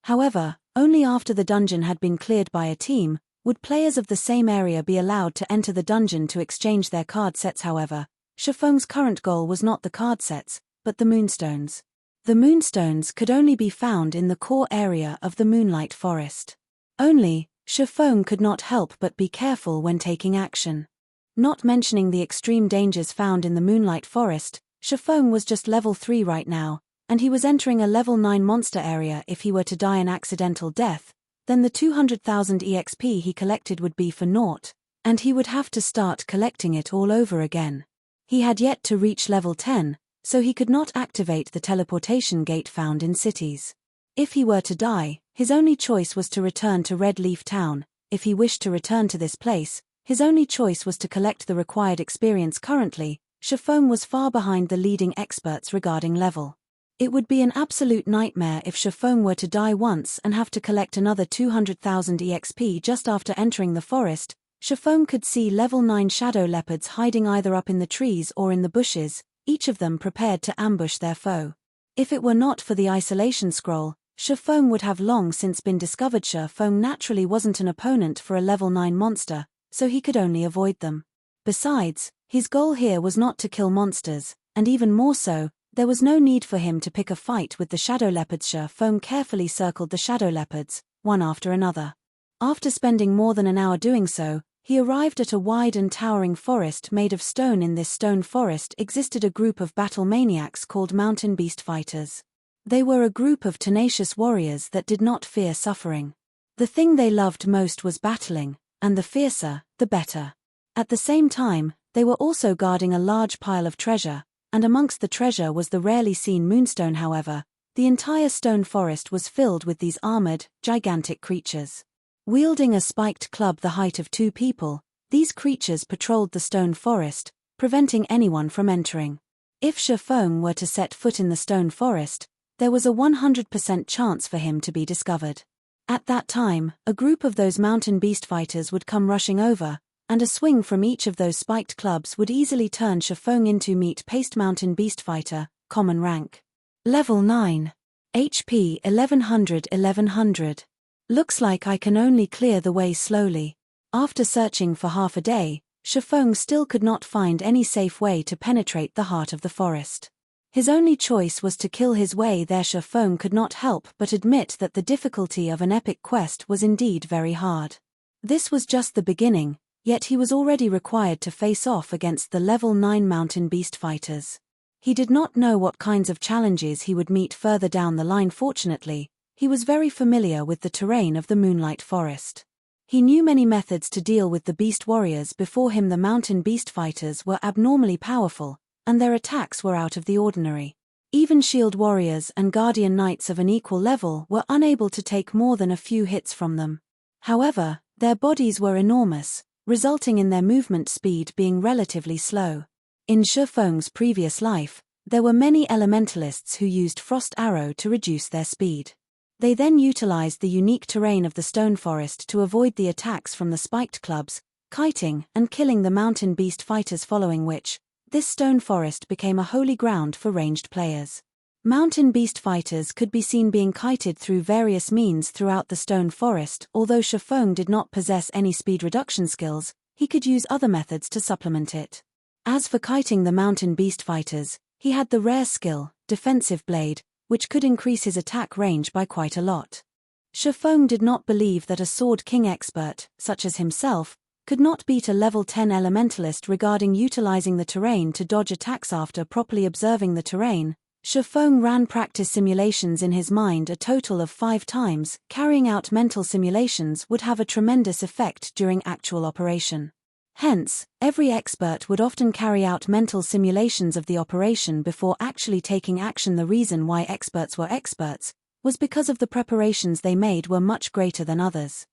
However, only after the dungeon had been cleared by a team, would players of the same area be allowed to enter the dungeon to exchange their card sets. However, Shifeng's current goal was not the card sets, but the moonstones. The moonstones could only be found in the core area of the Moonlight Forest. Only, Shifeng could not help but be careful when taking action. Not mentioning the extreme dangers found in the Moonlight Forest, Shifeng was just level 3 right now, and he was entering a level 9 monster area. If he were to die an accidental death, then the 200,000 EXP he collected would be for naught, and he would have to start collecting it all over again. He had yet to reach level 10, so he could not activate the teleportation gate found in cities. If he were to die, his only choice was to return to Red Leaf Town. If he wished to return to this place, his only choice was to collect the required experience. Currently, Shifeng was far behind the leading experts regarding level. It would be an absolute nightmare if Shifeng were to die once and have to collect another 200,000 EXP just after entering the forest. Shifeng could see level 9 shadow leopards hiding either up in the trees or in the bushes, each of them prepared to ambush their foe. If it were not for the isolation scroll, Shifeng would have long since been discovered. Shifeng naturally wasn't an opponent for a level 9 monster, so he could only avoid them. Besides, his goal here was not to kill monsters, and even more so, there was no need for him to pick a fight with the shadow leopards. Shifeng carefully circled the shadow leopards, one after another. After spending more than an hour doing so, he arrived at a wide and towering forest made of stone. In this stone forest existed a group of battle maniacs called mountain beast fighters. They were a group of tenacious warriors that did not fear suffering. The thing they loved most was battling, and the fiercer, the better. At the same time, they were also guarding a large pile of treasure, and amongst the treasure was the rarely seen moonstone. However, the entire stone forest was filled with these armored, gigantic creatures. Wielding a spiked club the height of 2 people, these creatures patrolled the stone forest, preventing anyone from entering. If Shifeng were to set foot in the stone forest, there was a 100% chance for him to be discovered. At that time, a group of those mountain beast fighters would come rushing over, and a swing from each of those spiked clubs would easily turn Shifeng into meat-paste mountain beast fighter, common rank. Level 9. HP 1100. Looks like I can only clear the way slowly. After searching for half a day, Shifeng still could not find any safe way to penetrate the heart of the forest. His only choice was to kill his way there. Shifeng could not help but admit that the difficulty of an epic quest was indeed very hard. This was just the beginning, yet he was already required to face off against the level 9 mountain beast fighters. He did not know what kinds of challenges he would meet further down the line. Fortunately, he was very familiar with the terrain of the Moonlight Forest. He knew many methods to deal with the beast warriors before him. The mountain beast fighters were abnormally powerful, and their attacks were out of the ordinary. Even shield warriors and guardian knights of an equal level were unable to take more than a few hits from them. However, their bodies were enormous, resulting in their movement speed being relatively slow. In Shifeng's previous life, there were many elementalists who used Frost Arrow to reduce their speed. They then utilized the unique terrain of the stone forest to avoid the attacks from the spiked clubs, kiting and killing the mountain beast fighters, following which, this stone forest became a holy ground for ranged players. Mountain beast fighters could be seen being kited through various means throughout the stone forest. Although Shifeng did not possess any speed reduction skills, he could use other methods to supplement it. As for kiting the mountain beast fighters, he had the rare skill, Defensive Blade, which could increase his attack range by quite a lot. Shifeng did not believe that a Sword King expert, such as himself, could not beat a level 10 elementalist regarding utilizing the terrain to dodge attacks. After properly observing the terrain, Shifeng ran practice simulations in his mind a total of 5 times. Carrying out mental simulations would have a tremendous effect during actual operation. Hence, every expert would often carry out mental simulations of the operation before actually taking action. The reason why experts were experts was because of the preparations they made were much greater than others.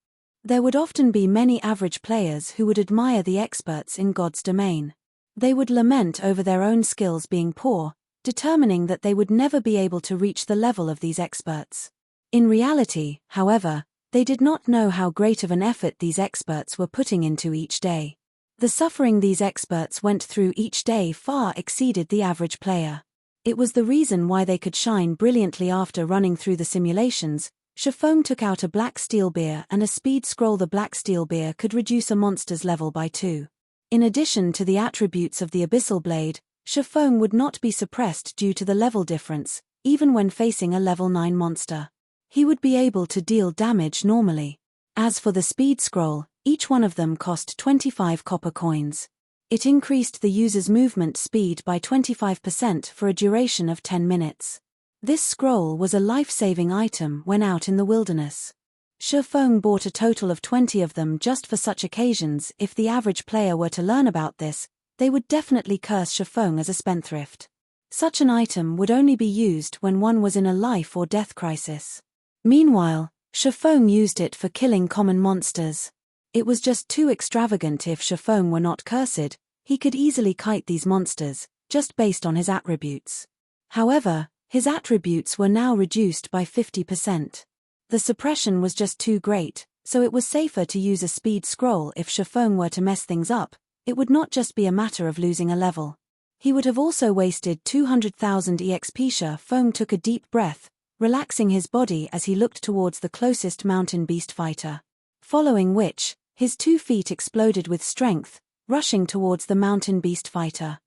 There would often be many average players who would admire the experts in God's domain. They would lament over their own skills being poor, determining that they would never be able to reach the level of these experts. In reality, however, they did not know how great of an effort these experts were putting into each day. The suffering these experts went through each day far exceeded the average player. It was the reason why they could shine brilliantly. After running through the simulations, Shifeng took out a black steel beer and a speed scroll. The black steel beer could reduce a monster's level by 2. In addition to the attributes of the Abyssal Blade, Shifeng would not be suppressed due to the level difference. Even when facing a level 9 monster, he would be able to deal damage normally. As for the speed scroll, each one of them cost 25 copper coins. It increased the user's movement speed by 25% for a duration of 10 minutes. This scroll was a life-saving item when out in the wilderness. Shifeng bought a total of 20 of them just for such occasions. If the average player were to learn about this, they would definitely curse Shifeng as a spendthrift. Such an item would only be used when one was in a life or death crisis. Meanwhile, Shifeng used it for killing common monsters. It was just too extravagant. If Shifeng were not cursed, he could easily kite these monsters, just based on his attributes. However, his attributes were now reduced by 50%. The suppression was just too great, so it was safer to use a speed scroll. If Shifeng were to mess things up, it would not just be a matter of losing a level. He would have also wasted 200,000 EXP. Shifeng took a deep breath, relaxing his body as he looked towards the closest mountain beast fighter. Following which, his 2 feet exploded with strength, rushing towards the mountain beast fighter.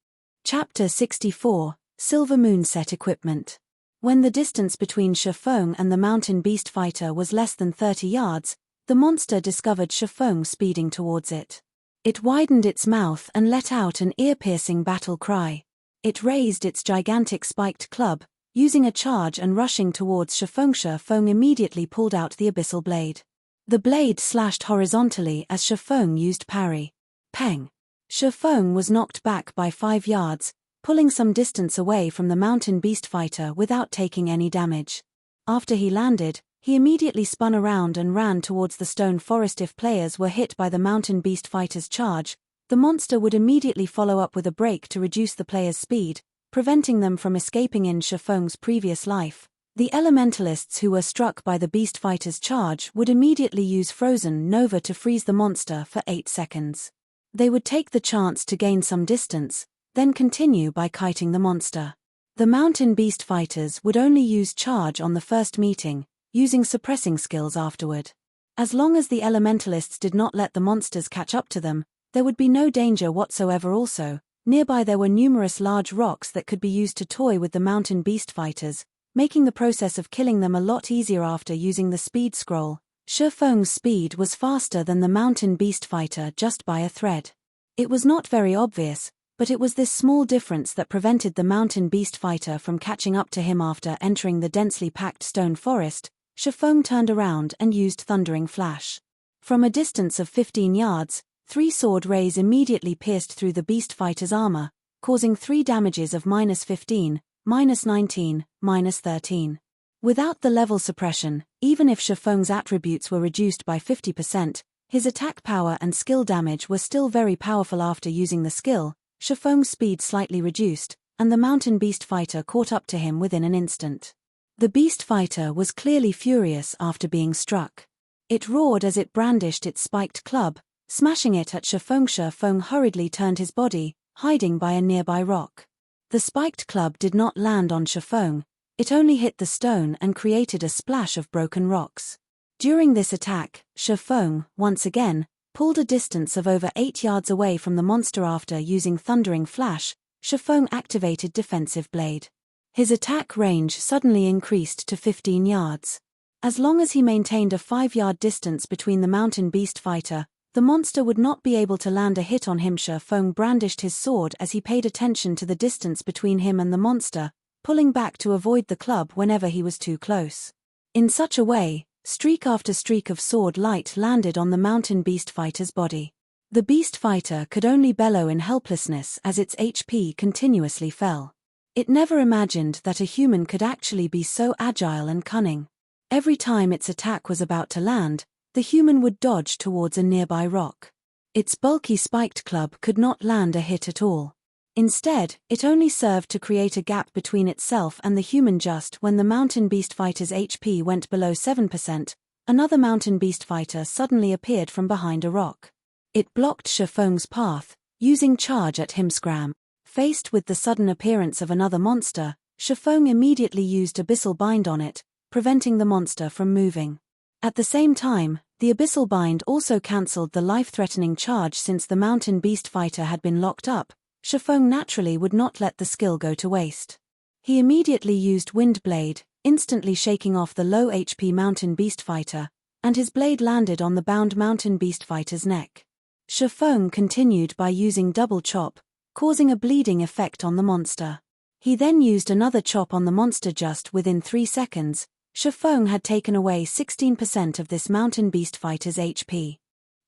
Chapter 64, Silvermoon Set Equipment. When the distance between Shifeng and the mountain beast fighter was less than 30 yards, the monster discovered Shifeng speeding towards it. It widened its mouth and let out an ear-piercing battle cry. It raised its gigantic spiked club, using a charge and rushing towards Shifeng. Shifeng immediately pulled out the Abyssal Blade. The blade slashed horizontally as Shifeng used parry. Peng! Shifeng was knocked back by 5 yards, pulling some distance away from the mountain beast fighter without taking any damage. After he landed, he immediately spun around and ran towards the stone forest. If players were hit by the mountain beast fighter's charge, the monster would immediately follow up with a break to reduce the player's speed, preventing them from escaping. In Shifeng's previous life, the elementalists who were struck by the beast fighter's charge would immediately use Frozen Nova to freeze the monster for 8 seconds. They would take the chance to gain some distance, then continue by kiting the monster. The mountain beast fighters would only use charge on the first meeting, using suppressing skills afterward. As long as the elementalists did not let the monsters catch up to them, there would be no danger whatsoever. Also, nearby there were numerous large rocks that could be used to toy with the mountain beast fighters, making the process of killing them a lot easier. After using the speed scroll, Shifeng's speed was faster than the mountain beast fighter just by a thread. It was not very obvious, but it was this small difference that prevented the mountain beast fighter from catching up to him. After entering the densely packed stone forest, Shifeng turned around and used Thundering Flash. From a distance of 15 yards, 3 sword rays immediately pierced through the beast fighter's armor, causing 3 damages of -15, -19, -13. Without the level suppression, even if Shifeng's attributes were reduced by 50%, his attack power and skill damage were still very powerful. After using the skill, Shifeng's speed slightly reduced, and the mountain beast fighter caught up to him within an instant. The beast fighter was clearly furious after being struck. It roared as it brandished its spiked club, smashing it at Shifeng. Shifeng hurriedly turned his body, hiding by a nearby rock. The spiked club did not land on Shifeng, it only hit the stone and created a splash of broken rocks. During this attack, Shifeng, once again, pulled a distance of over 8 yards away from the monster. After using Thundering Flash, Shifeng activated Defensive Blade. His attack range suddenly increased to 15 yards. As long as he maintained a 5-yard distance between the mountain beast fighter, the monster would not be able to land a hit on him. Shifeng brandished his sword as he paid attention to the distance between him and the monster, pulling back to avoid the club whenever he was too close. In such a way, streak after streak of sword light landed on the mountain beast fighter's body. The beast fighter could only bellow in helplessness as its HP continuously fell. It never imagined that a human could actually be so agile and cunning. Every time its attack was about to land, the human would dodge towards a nearby rock. Its bulky spiked club could not land a hit at all. Instead, it only served to create a gap between itself and the human. Just when the mountain beast fighter's HP went below 7%, another mountain beast fighter suddenly appeared from behind a rock. It blocked Shifeng's path, using charge at him. Scram. Faced with the sudden appearance of another monster, Shifeng immediately used Abyssal Bind on it, preventing the monster from moving. At the same time, the Abyssal Bind also cancelled the life-threatening charge. Since the mountain beast fighter had been locked up, Shifeng naturally would not let the skill go to waste. He immediately used Wind Blade, instantly shaking off the low HP mountain beast fighter, and his blade landed on the bound mountain beast fighter's neck. Shifeng continued by using Double Chop, causing a bleeding effect on the monster. He then used another chop on the monster. Just within 3 seconds, Shifeng had taken away 16% of this mountain beast fighter's HP.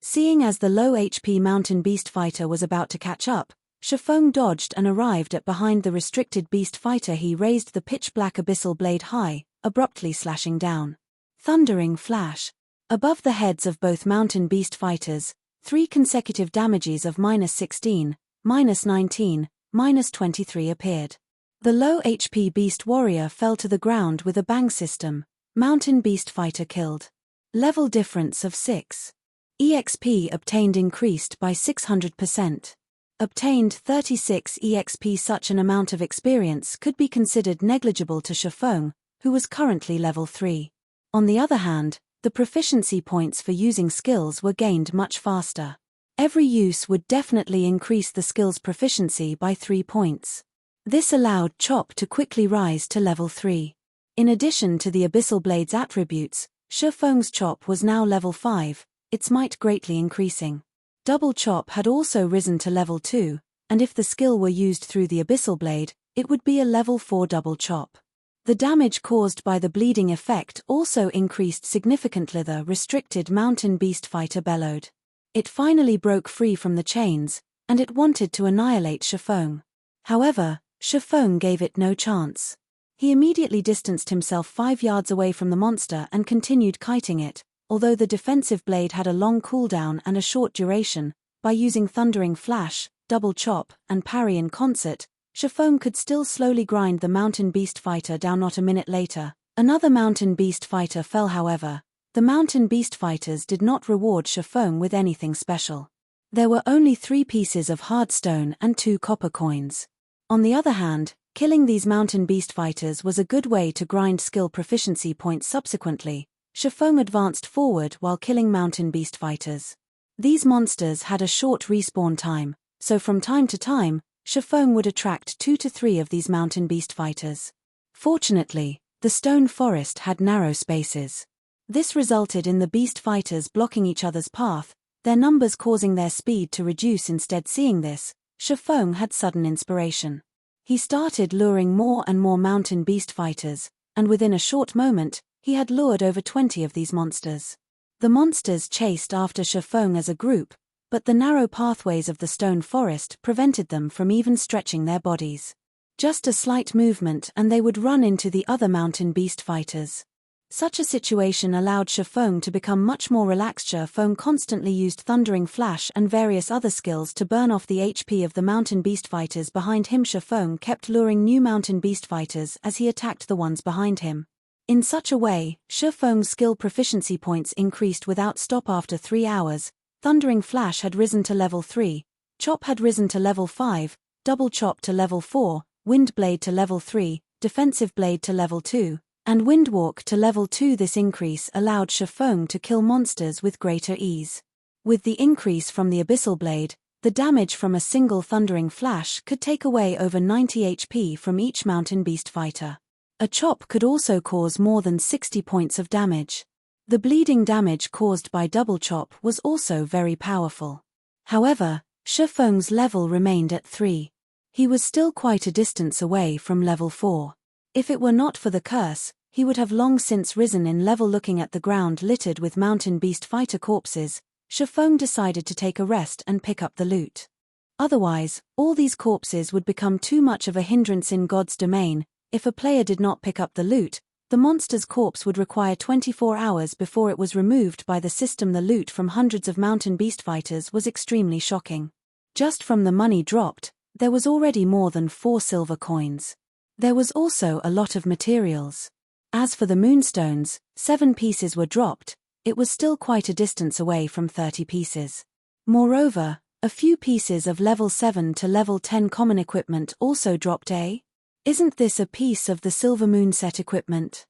Seeing as the low HP mountain beast fighter was about to catch up, Shifeng dodged and arrived at behind the restricted beast fighter. He raised the pitch-black abyssal blade high, abruptly slashing down. Thundering Flash. Above the heads of both mountain beast fighters, 3 consecutive damages of -16, -19, -23 appeared. The low HP beast warrior fell to the ground with a bang. System. Mountain beast fighter killed. Level difference of 6. EXP obtained increased by 600%. Obtained 36 EXP. Such an amount of experience could be considered negligible to Shifeng, who was currently level 3. On the other hand, the proficiency points for using skills were gained much faster. Every use would definitely increase the skill's proficiency by 3 points. This allowed Chop to quickly rise to level 3. In addition to the Abyssal Blade's attributes, Shifeng's Chop was now level 5, its might greatly increasing. Double Chop had also risen to level 2, and if the skill were used through the Abyssal Blade, it would be a level 4 Double Chop. The damage caused by the bleeding effect also increased significantly. The restricted mountain beast fighter bellowed. It finally broke free from the chains, and it wanted to annihilate Shifeng. However, Shifeng gave it no chance. He immediately distanced himself 5 yards away from the monster and continued kiting it. Although the defensive blade had a long cooldown and a short duration, by using Thundering Flash, Double Chop, and Parry in concert, Shifeng could still slowly grind the mountain beast fighter down. Not a minute later, another mountain beast fighter fell. However, the mountain beast fighters did not reward Shifeng with anything special. There were only 3 pieces of hard stone and 2 copper coins. On the other hand, killing these mountain beast fighters was a good way to grind skill proficiency points. Subsequently, Shifeng advanced forward while killing mountain beast fighters. These monsters had a short respawn time, so from time to time, Shifeng would attract 2 to 3 of these mountain beast fighters. Fortunately, the stone forest had narrow spaces. This resulted in the beast fighters blocking each other's path, their numbers causing their speed to reduce. Instead, seeing this, Shifeng had sudden inspiration. He started luring more and more mountain beast fighters, and within a short moment, he had lured over 20 of these monsters. The monsters chased after Shifeng as a group, but the narrow pathways of the stone forest prevented them from even stretching their bodies. Just a slight movement and they would run into the other mountain beast fighters. Such a situation allowed Shifeng to become much more relaxed. Shifeng constantly used Thundering Flash and various other skills to burn off the HP of the mountain beast fighters behind him. Shifeng kept luring new mountain beast fighters as he attacked the ones behind him. In such a way, Shifeng's skill proficiency points increased without stop. After 3 hours, Thundering Flash had risen to level 3, Chop had risen to level 5, Double Chop to level 4, Wind Blade to level 3, Defensive Blade to level 2, and Windwalk to level 2. This increase allowed Shifeng to kill monsters with greater ease. With the increase from the Abyssal Blade, the damage from a single Thundering Flash could take away over 90 HP from each mountain beast fighter. A chop could also cause more than 60 points of damage. The bleeding damage caused by Double Chop was also very powerful. However, Shifeng's level remained at 3. He was still quite a distance away from level 4. If it were not for the curse, he would have long since risen in level. Looking at the ground littered with mountain beast fighter corpses, Shifeng decided to take a rest and pick up the loot. Otherwise, all these corpses would become too much of a hindrance in God's domain. If a player did not pick up the loot, the monster's corpse would require 24 hours before it was removed by the system. The loot from hundreds of mountain beast fighters was extremely shocking. Just from the money dropped, there was already more than 4 silver coins. There was also a lot of materials. As for the moonstones, 7 pieces were dropped. It was still quite a distance away from 30 pieces. Moreover, a few pieces of level 7 to level 10 common equipment also dropped. Isn't this a piece of the Silvermoon set equipment?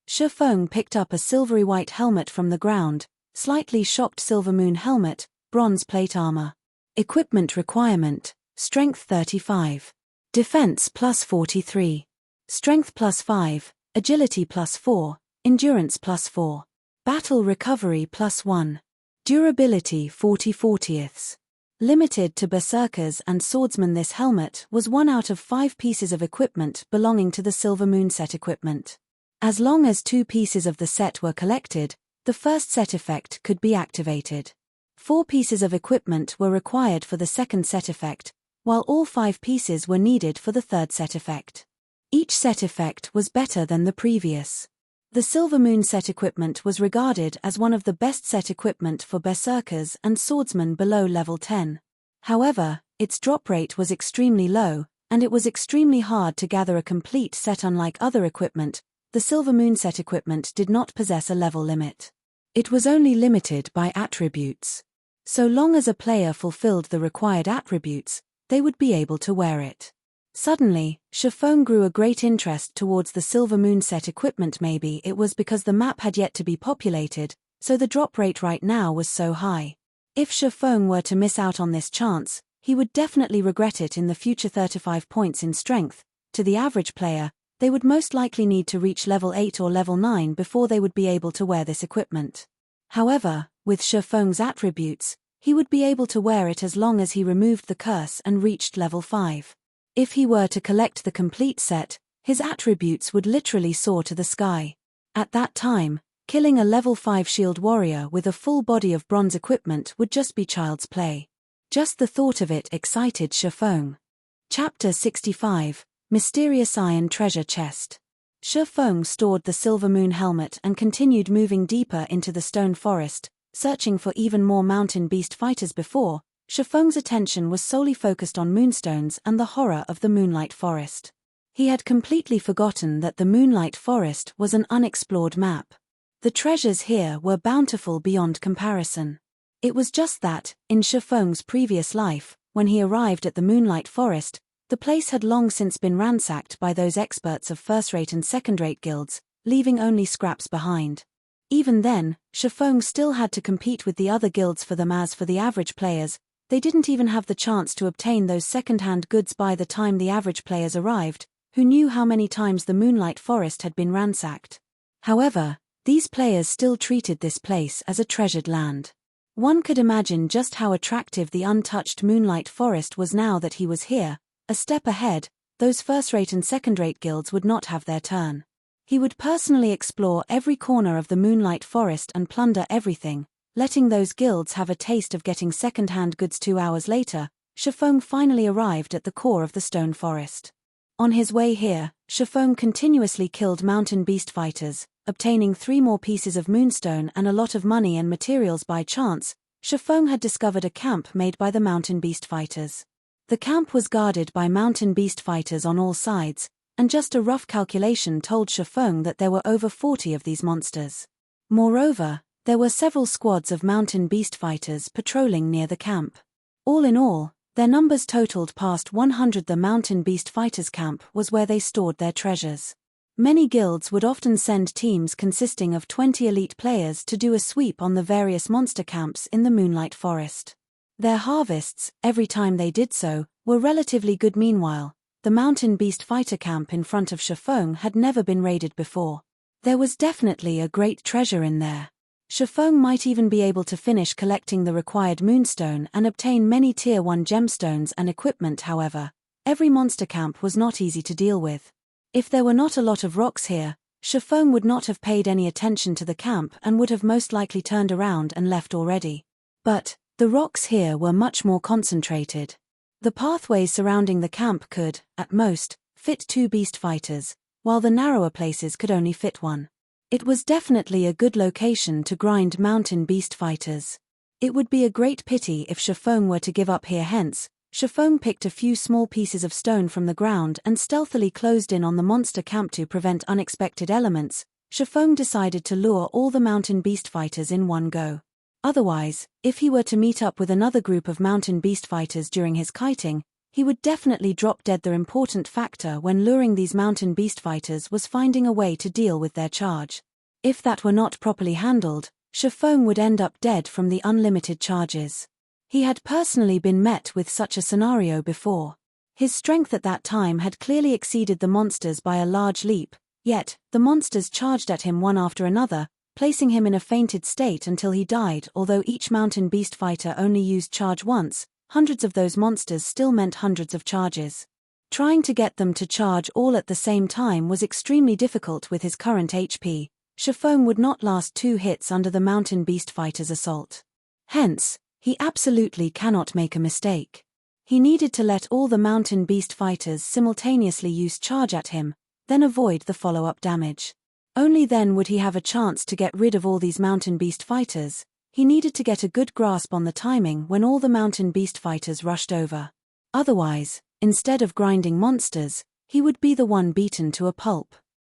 Shifeng picked up a silvery white helmet from the ground, slightly shocked. Silvermoon helmet, bronze plate armor. Equipment requirement, strength 35. Defense plus 43. Strength plus 5, agility plus 4, endurance plus 4. Battle recovery plus 1. Durability 40/40. Limited to berserkers and swordsmen. This helmet was 1 out of 5 pieces of equipment belonging to the Silvermoon set equipment. As long as 2 pieces of the set were collected, the first set effect could be activated. 4 pieces of equipment were required for the second set effect, while all 5 pieces were needed for the third set effect. Each set effect was better than the previous. The Silvermoon set equipment was regarded as one of the best set equipment for berserkers and swordsmen below level 10. However, its drop rate was extremely low, and it was extremely hard to gather a complete set. Unlike other equipment, the Silvermoon set equipment did not possess a level limit. It was only limited by attributes. So long as a player fulfilled the required attributes, they would be able to wear it. Suddenly, Shifeng grew a great interest towards the Silvermoon set equipment. Maybe it was because the map had yet to be populated, so the drop rate right now was so high. If Shifeng were to miss out on this chance, he would definitely regret it in the future. 35 points in strength. To the average player, they would most likely need to reach level 8 or level 9 before they would be able to wear this equipment. However, with Shifeng's attributes, he would be able to wear it as long as he removed the curse and reached level 5. If he were to collect the complete set, his attributes would literally soar to the sky. At that time, killing a level 5 shield warrior with a full body of bronze equipment would just be child's play. Just the thought of it excited Shifeng. Chapter 65, Mysterious Iron Treasure Chest. Shifeng stored the Silvermoon helmet and continued moving deeper into the stone forest, searching for even more mountain beast fighters. Before, Shifeng's attention was solely focused on moonstones and the horror of the Moonlight Forest. He had completely forgotten that the Moonlight Forest was an unexplored map. The treasures here were bountiful beyond comparison. It was just that, in Shifeng's previous life, when he arrived at the Moonlight Forest, the place had long since been ransacked by those experts of first-rate and second-rate guilds, leaving only scraps behind. Even then, Shifeng still had to compete with the other guilds for them. As for the average players, they didn't even have the chance to obtain those second-hand goods by the time the average players arrived, who knew how many times the Moonlight Forest had been ransacked. However, these players still treated this place as a treasured land. One could imagine just how attractive the untouched Moonlight Forest was now that he was here. A step ahead, those first-rate and second-rate guilds would not have their turn. He would personally explore every corner of the Moonlight Forest and plunder everything, letting those guilds have a taste of getting second-hand goods. 2 hours later, Shifeng finally arrived at the core of the stone forest. On his way here, Shifeng continuously killed mountain beast fighters, obtaining 3 more pieces of moonstone and a lot of money and materials. By chance, Shifeng had discovered a camp made by the mountain beast fighters. The camp was guarded by mountain beast fighters on all sides, and just a rough calculation told Shifeng that there were over 40 of these monsters. Moreover, there were several squads of mountain beast fighters patrolling near the camp. All in all, their numbers totaled past 100. The mountain beast fighters' camp was where they stored their treasures. Many guilds would often send teams consisting of 20 elite players to do a sweep on the various monster camps in the Moonlight Forest. Their harvests, every time they did so, were relatively good. Meanwhile, the mountain beast fighter camp in front of Shifeng had never been raided before. There was definitely a great treasure in there. Shifeng might even be able to finish collecting the required moonstone and obtain many tier 1 gemstones and equipment. However, every monster camp was not easy to deal with. If there were not a lot of rocks here, Shifeng would not have paid any attention to the camp and would have most likely turned around and left already. But the rocks here were much more concentrated. The pathways surrounding the camp could, at most, fit 2 beast fighters, while the narrower places could only fit 1. It was definitely a good location to grind mountain beast fighters. It would be a great pity if Shifeng were to give up here. Hence, Shifeng picked a few small pieces of stone from the ground and stealthily closed in on the monster camp. To prevent unexpected elements, Shifeng decided to lure all the mountain beast fighters in one go. Otherwise, if he were to meet up with another group of mountain beast fighters during his kiting, he would definitely drop dead. The important factor when luring these mountain beast fighters was finding a way to deal with their charge. If that were not properly handled, Shifeng would end up dead from the unlimited charges. He had personally been met with such a scenario before. His strength at that time had clearly exceeded the monsters by a large leap, yet, the monsters charged at him one after another, placing him in a fainted state until he died. Although each mountain beast fighter only used charge once, hundreds of those monsters still meant hundreds of charges. Trying to get them to charge all at the same time was extremely difficult. With his current HP, Shifeng would not last 2 hits under the mountain beast fighter's assault. Hence, he absolutely cannot make a mistake. He needed to let all the mountain beast fighters simultaneously use charge at him, then avoid the follow-up damage. Only then would he have a chance to get rid of all these mountain beast fighters. He needed to get a good grasp on the timing when all the mountain beast fighters rushed over. Otherwise, instead of grinding monsters, he would be the one beaten to a pulp.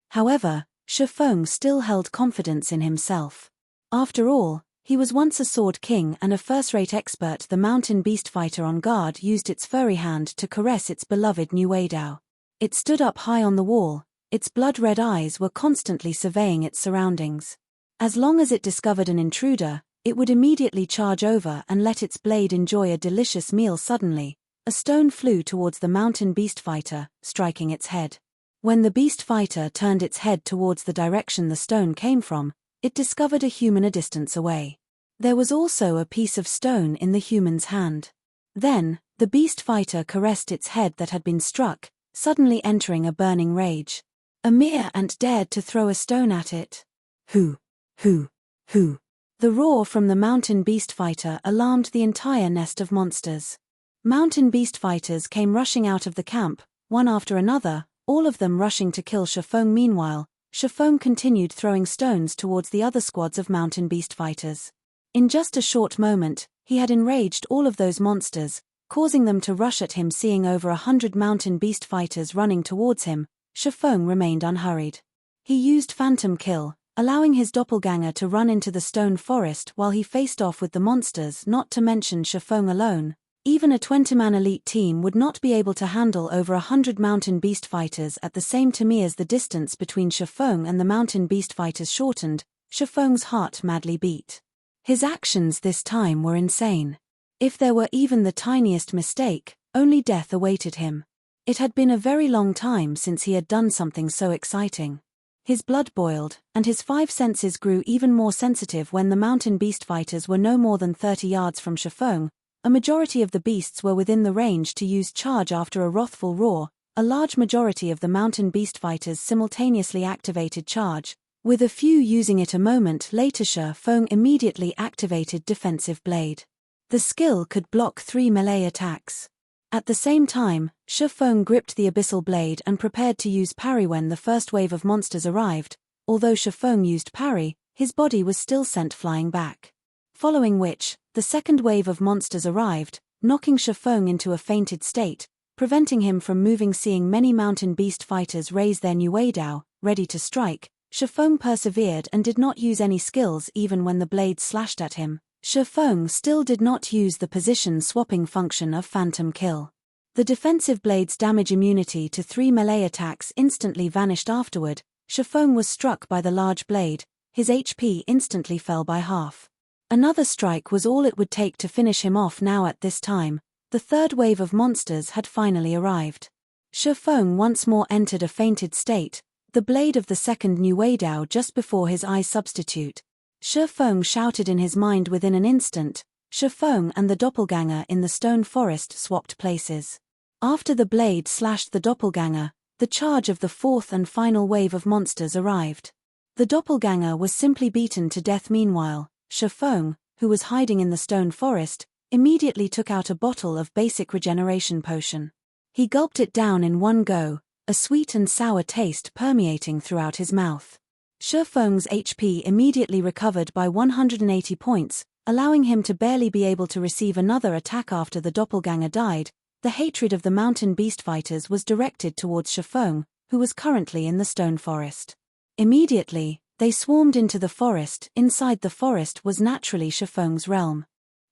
However, Shifeng still held confidence in himself. After all, he was once a sword king and a first-rate expert. The mountain beast fighter on guard used its furry hand to caress its beloved new Wadao. It stood up high on the wall, its blood-red eyes were constantly surveying its surroundings. As long as it discovered an intruder, it would immediately charge over and let its blade enjoy a delicious meal. Suddenly, a stone flew towards the mountain beast fighter, striking its head. When the beast fighter turned its head towards the direction the stone came from, it discovered a human a distance away. There was also a piece of stone in the human's hand. Then, the beast fighter caressed its head that had been struck, suddenly entering a burning rage. A mere ant dared to throw a stone at it. Who? The roar from the mountain beast fighter alarmed the entire nest of monsters. Mountain beast fighters came rushing out of the camp, one after another, all of them rushing to kill Shifeng. Meanwhile, Shifeng continued throwing stones towards the other squads of mountain beast fighters. In just a short moment, he had enraged all of those monsters, causing them to rush at him. Seeing over 100 mountain beast fighters running towards him, Shifeng remained unhurried. He used Phantom Kill, allowing his doppelganger to run into the stone forest while he faced off with the monsters. Not to mention Shifeng alone, even a 20-man elite team would not be able to handle over 100 mountain beast fighters at the same time. As the distance between Shifeng and the mountain beast fighters shortened, Shifeng's heart madly beat. His actions this time were insane. If there were even the tiniest mistake, only death awaited him. It had been a very long time since he had done something so exciting. His blood boiled, and his 5 senses grew even more sensitive when the mountain beast fighters were no more than 30 yards from Shifeng. A majority of the beasts were within the range to use charge. After a wrathful roar, a large majority of the mountain beast fighters simultaneously activated charge, with a few using it a moment later. Shifeng immediately activated Defensive Blade. The skill could block 3 melee attacks. At the same time, Shifeng gripped the Abyssal Blade and prepared to use parry when the first wave of monsters arrived. Although Shifeng used parry, his body was still sent flying back. Following which, the second wave of monsters arrived, knocking Shifeng into a fainted state, preventing him from moving. Seeing many mountain beast fighters raise their Nuedao, ready to strike, Shifeng persevered and did not use any skills even when the blades slashed at him. Shifeng still did not use the position-swapping function of Phantom Kill. The defensive blade's damage immunity to 3 melee attacks instantly vanished afterward. Shifeng was struck by the large blade, his HP instantly fell by half. Another strike was all it would take to finish him off. Now at this time, the third wave of monsters had finally arrived. Shifeng once more entered a fainted state, the blade of the second Nuedao just before his eye substitute. Shifeng shouted in his mind. Within an instant, Shifeng and the doppelganger in the stone forest swapped places. After the blade slashed the doppelganger, the charge of the fourth and final wave of monsters arrived. The doppelganger was simply beaten to death. Meanwhile, Shifeng, who was hiding in the stone forest, immediately took out a bottle of basic regeneration potion. He gulped it down in one go, a sweet and sour taste permeating throughout his mouth. Shifeng's HP immediately recovered by 180 points, allowing him to barely be able to receive another attack. After the doppelganger died, the hatred of the mountain beast fighters was directed towards Shifeng, who was currently in the stone forest. Immediately, they swarmed into the forest. Inside the forest was naturally Shifeng's realm.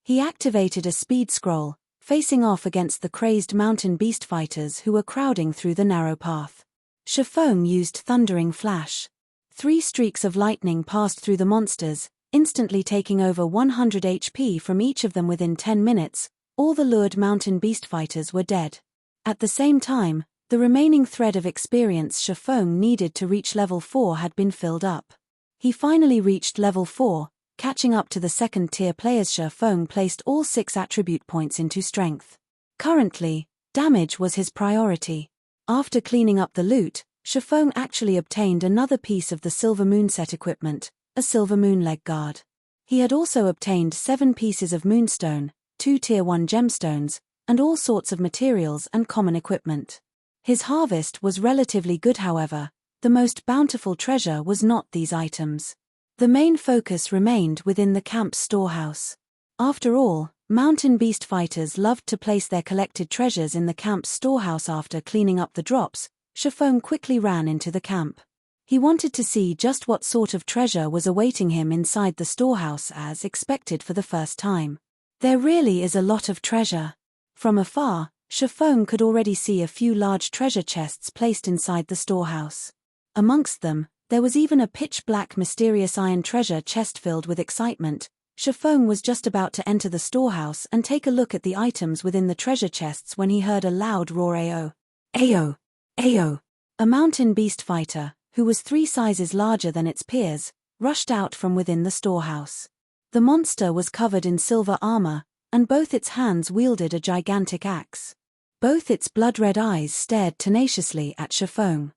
He activated a speed scroll, facing off against the crazed mountain beast fighters who were crowding through the narrow path. Shifeng used Thundering Flash. 3 streaks of lightning passed through the monsters, instantly taking over 100 HP from each of them. Within 10 minutes, all the lured mountain beast fighters were dead. At the same time, the remaining thread of experience Shifeng needed to reach level 4 had been filled up. He finally reached level 4, catching up to the second-tier players. Shifeng placed all 6 attribute points into strength. Currently, damage was his priority. After cleaning up the loot, Shifeng actually obtained another piece of the Silvermoon set equipment, a Silvermoon leg guard. He had also obtained 7 pieces of moonstone, 2 tier 1 gemstones, and all sorts of materials and common equipment. His harvest was relatively good. However, the most bountiful treasure was not these items. The main focus remained within the camp's storehouse. After all, mountain beast fighters loved to place their collected treasures in the camp's storehouse. After cleaning up the drops, Shifeng quickly ran into the camp. He wanted to see just what sort of treasure was awaiting him inside the storehouse. As expected for the first time, there really is a lot of treasure. From afar, Shifeng could already see a few large treasure chests placed inside the storehouse. Amongst them, there was even a pitch-black mysterious iron treasure chest. Filled with excitement, Shifeng was just about to enter the storehouse and take a look at the items within the treasure chests when he heard a loud roar. Ayo! Ayo! Ayo! A mountain beast fighter, who was 3 sizes larger than its peers, rushed out from within the storehouse. The monster was covered in silver armor, and both its hands wielded a gigantic axe. Both its blood-red eyes stared tenaciously at Shifeng.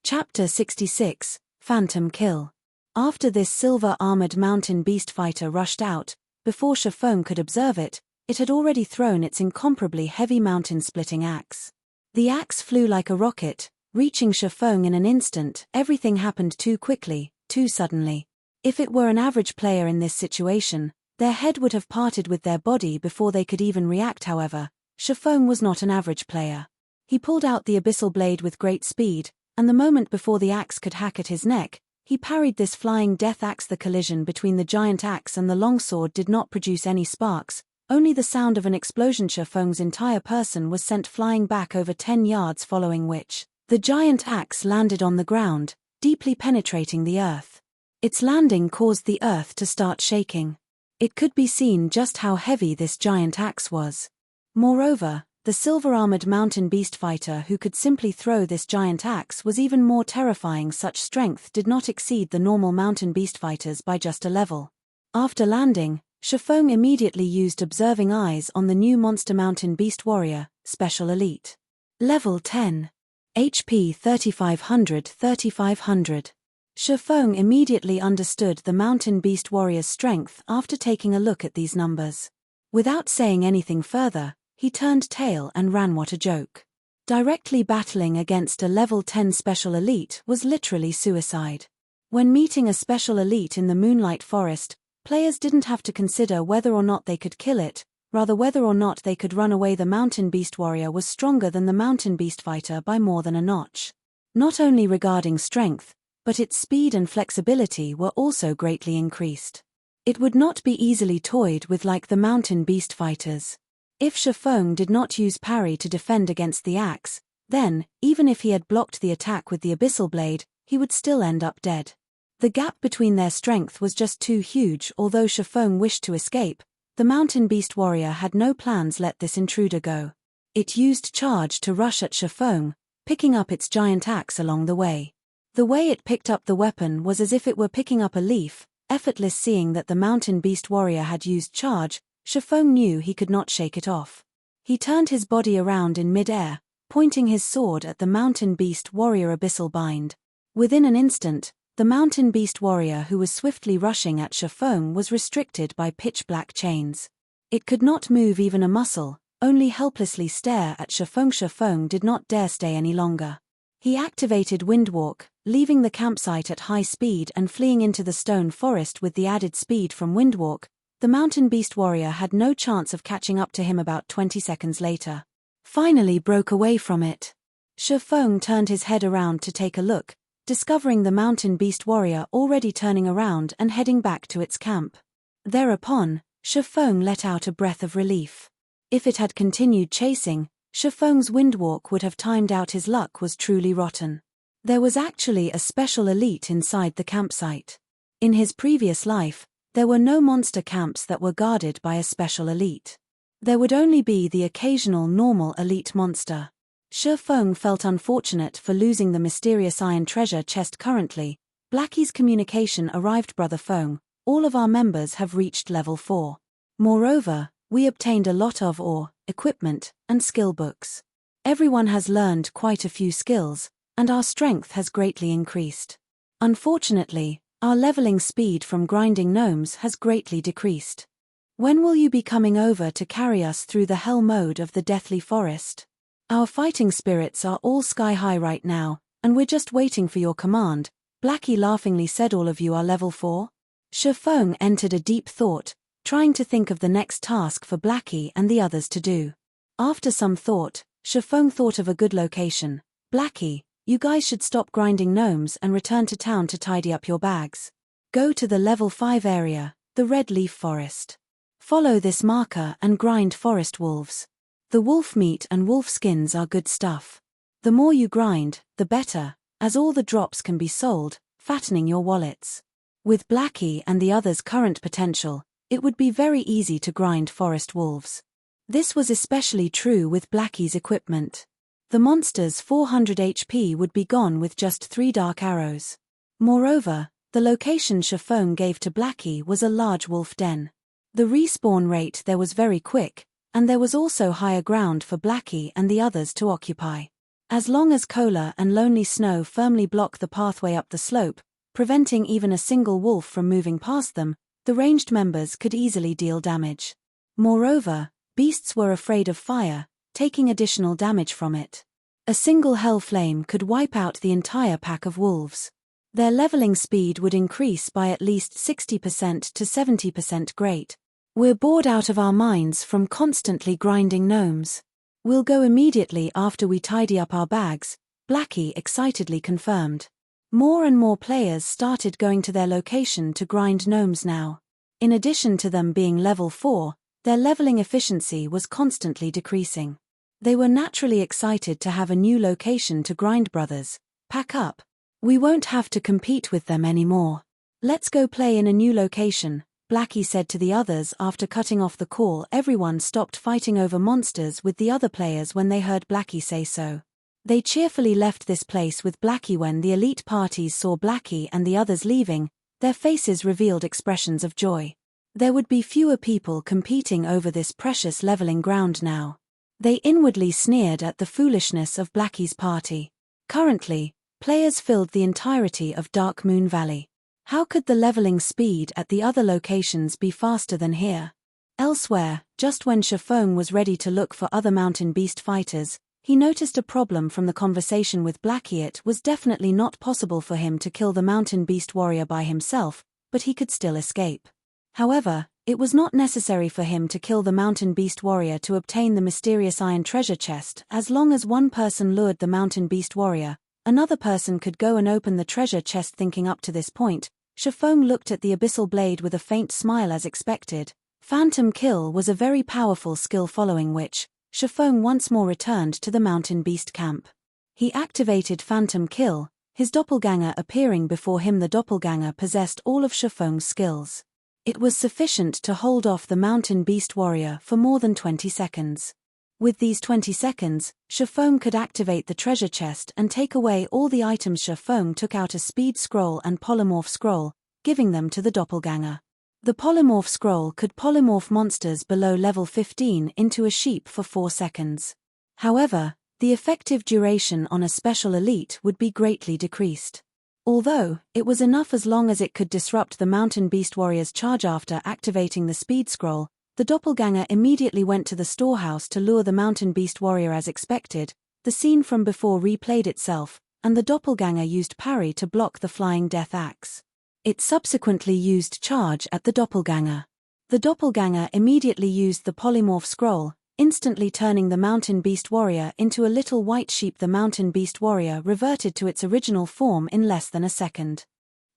Chapter 66, Phantom Kill. After this silver-armored mountain beast fighter rushed out, before Shifeng could observe it, it had already thrown its incomparably heavy mountain-splitting axe. The axe flew like a rocket, reaching Shifeng in an instant. Everything happened too quickly, too suddenly. If it were an average player in this situation, their head would have parted with their body before they could even react. However, Shifeng was not an average player. He pulled out the abyssal blade with great speed, and the moment before the axe could hack at his neck, he parried this flying death axe. The collision between the giant axe and the longsword did not produce any sparks, only the sound of an explosion. Shifeng's entire person was sent flying back over 10 yards, following which, the giant axe landed on the ground, deeply penetrating the earth. Its landing caused the earth to start shaking. It could be seen just how heavy this giant axe was. Moreover, the silver-armored mountain beast fighter who could simply throw this giant axe was even more terrifying. Such strength did not exceed the normal mountain beast fighters by just a level. After landing, Shifeng immediately used Observing Eyes on the new monster mountain beast warrior, Special Elite. Level 10. HP 3500. Shifeng immediately understood the Mountain Beast Warrior's strength after taking a look at these numbers. Without saying anything further, he turned tail and ran. What a joke. Directly battling against a level 10 special elite was literally suicide. When meeting a special elite in the Moonlight Forest, players didn't have to consider whether or not they could kill it, rather whether or not they could run away. The Mountain Beast Warrior was stronger than the Mountain Beast Fighter by more than a notch. Not only regarding strength, but its speed and flexibility were also greatly increased. It would not be easily toyed with like the Mountain Beast Fighters. If Shifeng did not use parry to defend against the axe, then, even if he had blocked the attack with the Abyssal Blade, he would still end up dead. The gap between their strength was just too huge. Although Shifeng wished to escape, the Mountain Beast Warrior had no plans let this intruder go. It used charge to rush at Shifeng, picking up its giant axe along the way. The way it picked up the weapon was as if it were picking up a leaf, effortless. Seeing that the Mountain Beast Warrior had used charge, Shifeng knew he could not shake it off. He turned his body around in mid-air, pointing his sword at the Mountain Beast Warrior Abyssal Bind. Within an instant, the Mountain Beast Warrior who was swiftly rushing at Shifeng was restricted by pitch-black chains. It could not move even a muscle, only helplessly stare at Shifeng. Shifeng did not dare stay any longer. He activated Windwalk, leaving the campsite at high speed and fleeing into the stone forest. With the added speed from Windwalk, the Mountain Beast Warrior had no chance of catching up to him. About 20 seconds later, finally broke away from it. Shifeng turned his head around to take a look, discovering the Mountain Beast Warrior already turning around and heading back to its camp. Thereupon, Shifeng let out a breath of relief. If it had continued chasing, Shifeng's Windwalk would have timed out. His luck was truly rotten. There was actually a special elite inside the campsite. In his previous life, there were no monster camps that were guarded by a special elite. There would only be the occasional normal elite monster. Shifeng felt unfortunate for losing the mysterious iron treasure chest. Currently, Blackie's communication arrived. Brother Feng, all of our members have reached level 4. Moreover, we obtained a lot of ore, equipment, and skill books. Everyone has learned quite a few skills, and our strength has greatly increased. Unfortunately, our leveling speed from grinding gnomes has greatly decreased. When will you be coming over to carry us through the hell mode of the Deathly Forest? Our fighting spirits are all sky high right now, and we're just waiting for your command, Blackie laughingly said. All of you are level 4? Shifeng entered a deep thought, trying to think of the next task for Blackie and the others to do. After some thought, Shifeng thought of a good location. Blackie, you guys should stop grinding gnomes and return to town to tidy up your bags. Go to the level 5 area, the Red Leaf Forest. Follow this marker and grind forest wolves. The wolf meat and wolf skins are good stuff. The more you grind, the better, as all the drops can be sold, fattening your wallets. With Blackie and the others' current potential, it would be very easy to grind forest wolves. This was especially true with Blackie's equipment. The monster's 400 HP would be gone with just 3 dark arrows. Moreover, the location Shifeng gave to Blackie was a large wolf den. The respawn rate there was very quick, and there was also higher ground for Blackie and the others to occupy. As long as Cola and Lonely Snow firmly block the pathway up the slope, preventing even a single wolf from moving past them, the ranged members could easily deal damage. Moreover, beasts were afraid of fire, taking additional damage from it. A single hell flame could wipe out the entire pack of wolves. Their leveling speed would increase by at least 60% to 70%. Great. We're bored out of our minds from constantly grinding gnomes. We'll go immediately after we tidy up our bags, Blackie excitedly confirmed. More and more players started going to their location to grind gnomes now. In addition to them being level 4, their leveling efficiency was constantly decreasing. They were naturally excited to have a new location to grind. Brothers, pack up. We won't have to compete with them anymore. Let's go play in a new location, Blackie said to the others after cutting off the call. Everyone stopped fighting over monsters with the other players when they heard Blackie say so. They cheerfully left this place with Blackie. When the elite parties saw Blackie and the others leaving, their faces revealed expressions of joy. There would be fewer people competing over this precious leveling ground now. They inwardly sneered at the foolishness of Blackie's party. Currently, players filled the entirety of Dark Moon Valley. How could the leveling speed at the other locations be faster than here? Elsewhere, just when Chifeng was ready to look for other mountain beast fighters, he noticed a problem from the conversation with Blackie. It was definitely not possible for him to kill the mountain beast warrior by himself, but he could still escape. However, it was not necessary for him to kill the mountain beast warrior to obtain the mysterious iron treasure chest. As long as one person lured the mountain beast warrior, another person could go and open the treasure chest. Thinking up to this point, Chifeng looked at the abyssal blade with a faint smile. As expected, Phantom Kill was a very powerful skill, following which, Chifeng once more returned to the mountain beast camp. He activated Phantom Kill, his doppelganger appearing before him. The doppelganger possessed all of Chifeng's skills. It was sufficient to hold off the mountain beast warrior for more than 20 seconds. With these 20 seconds, Chifeng could activate the treasure chest and take away all the items. Chifeng took out a speed scroll and polymorph scroll, giving them to the doppelganger. The polymorph scroll could polymorph monsters below level 15 into a sheep for 4 seconds. However, the effective duration on a special elite would be greatly decreased. Although, it was enough as long as it could disrupt the mountain beast warrior's charge. After activating the speed scroll, the doppelganger immediately went to the storehouse to lure the mountain beast warrior. As expected, the scene from before replayed itself, and the doppelganger used parry to block the flying death axe. It subsequently used charge at the doppelganger. The doppelganger immediately used the polymorph scroll, instantly turning the mountain beast warrior into a little white sheep. The mountain beast warrior reverted to its original form in less than a second.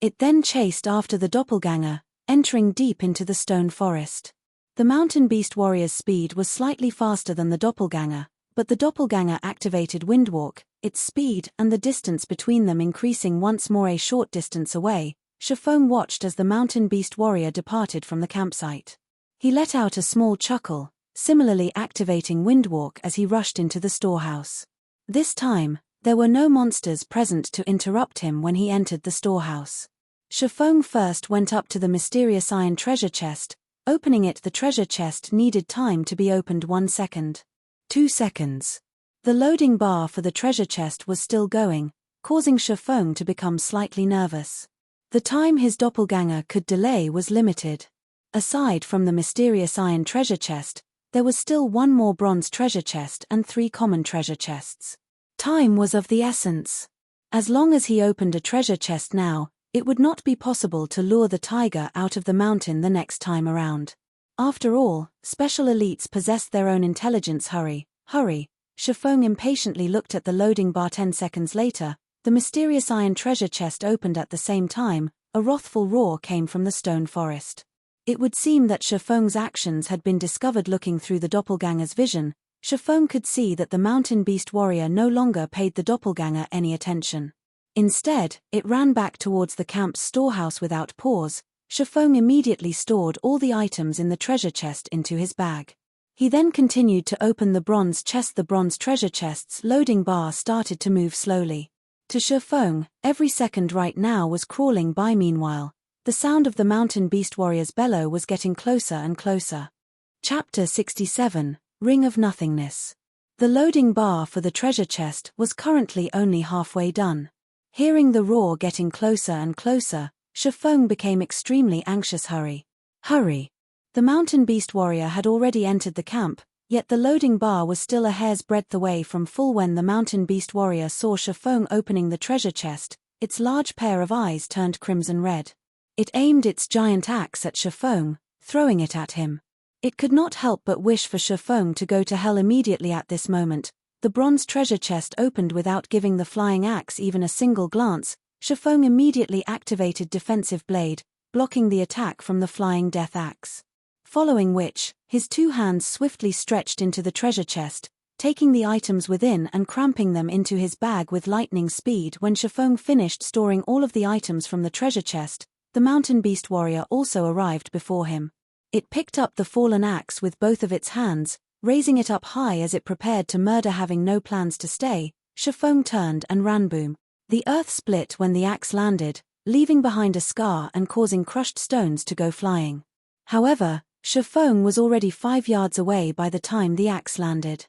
It then chased after the doppelganger, entering deep into the stone forest. The mountain beast warrior's speed was slightly faster than the doppelganger, but the doppelganger activated Windwalk, its speed and the distance between them increasing once more. A short distance away, Chifeng watched as the mountain beast warrior departed from the campsite. He let out a small chuckle, similarly activating Windwalk as he rushed into the storehouse. This time, there were no monsters present to interrupt him when he entered the storehouse. Chifeng first went up to the mysterious iron treasure chest. Opening it, the treasure chest needed time to be opened. 1 second. 2 seconds. The loading bar for the treasure chest was still going, causing Chifeng to become slightly nervous. The time his doppelganger could delay was limited. Aside from the mysterious iron treasure chest, there was still one more bronze treasure chest and 3 common treasure chests. Time was of the essence. As long as he opened a treasure chest now, it would not be possible to lure the tiger out of the mountain the next time around. After all, special elites possessed their own intelligence. Hurry, hurry. Chifeng impatiently looked at the loading bar. 10 seconds later, the mysterious iron treasure chest opened. At the same time, a wrathful roar came from the stone forest. It would seem that Chifeng's actions had been discovered. Looking through the doppelganger's vision, Chifeng could see that the mountain beast warrior no longer paid the doppelganger any attention. Instead, it ran back towards the camp's storehouse without pause. Chifeng immediately stored all the items in the treasure chest into his bag. He then continued to open the bronze chest. The bronze treasure chest's loading bar started to move slowly. To Chifeng, every second right now was crawling by. Meanwhile, the sound of the mountain beast warrior's bellow was getting closer and closer. Chapter 67, Ring of Nothingness. The loading bar for the treasure chest was currently only halfway done. Hearing the roar getting closer and closer, Chifeng became extremely anxious. Hurry, hurry. The mountain beast warrior had already entered the camp, yet the loading bar was still a hair's breadth away from full. When the mountain beast warrior saw Chifeng opening the treasure chest, its large pair of eyes turned crimson red. It aimed its giant axe at Chifeng, throwing it at him. It could not help but wish for Chifeng to go to hell immediately. At this moment, the bronze treasure chest opened without giving the flying axe even a single glance. Chifeng immediately activated Defensive Blade, blocking the attack from the flying death axe. Following which, his 2 hands swiftly stretched into the treasure chest, taking the items within and cramping them into his bag with lightning speed. When Chifeng finished storing all of the items from the treasure chest, the mountain beast warrior also arrived before him. It picked up the fallen axe with both of its hands, raising it up high as it prepared to murder. Having no plans to stay, Chifeng turned and ran. Boom. The earth split when the axe landed, leaving behind a scar and causing crushed stones to go flying. However, Chifeng was already 5 yards away by the time the axe landed.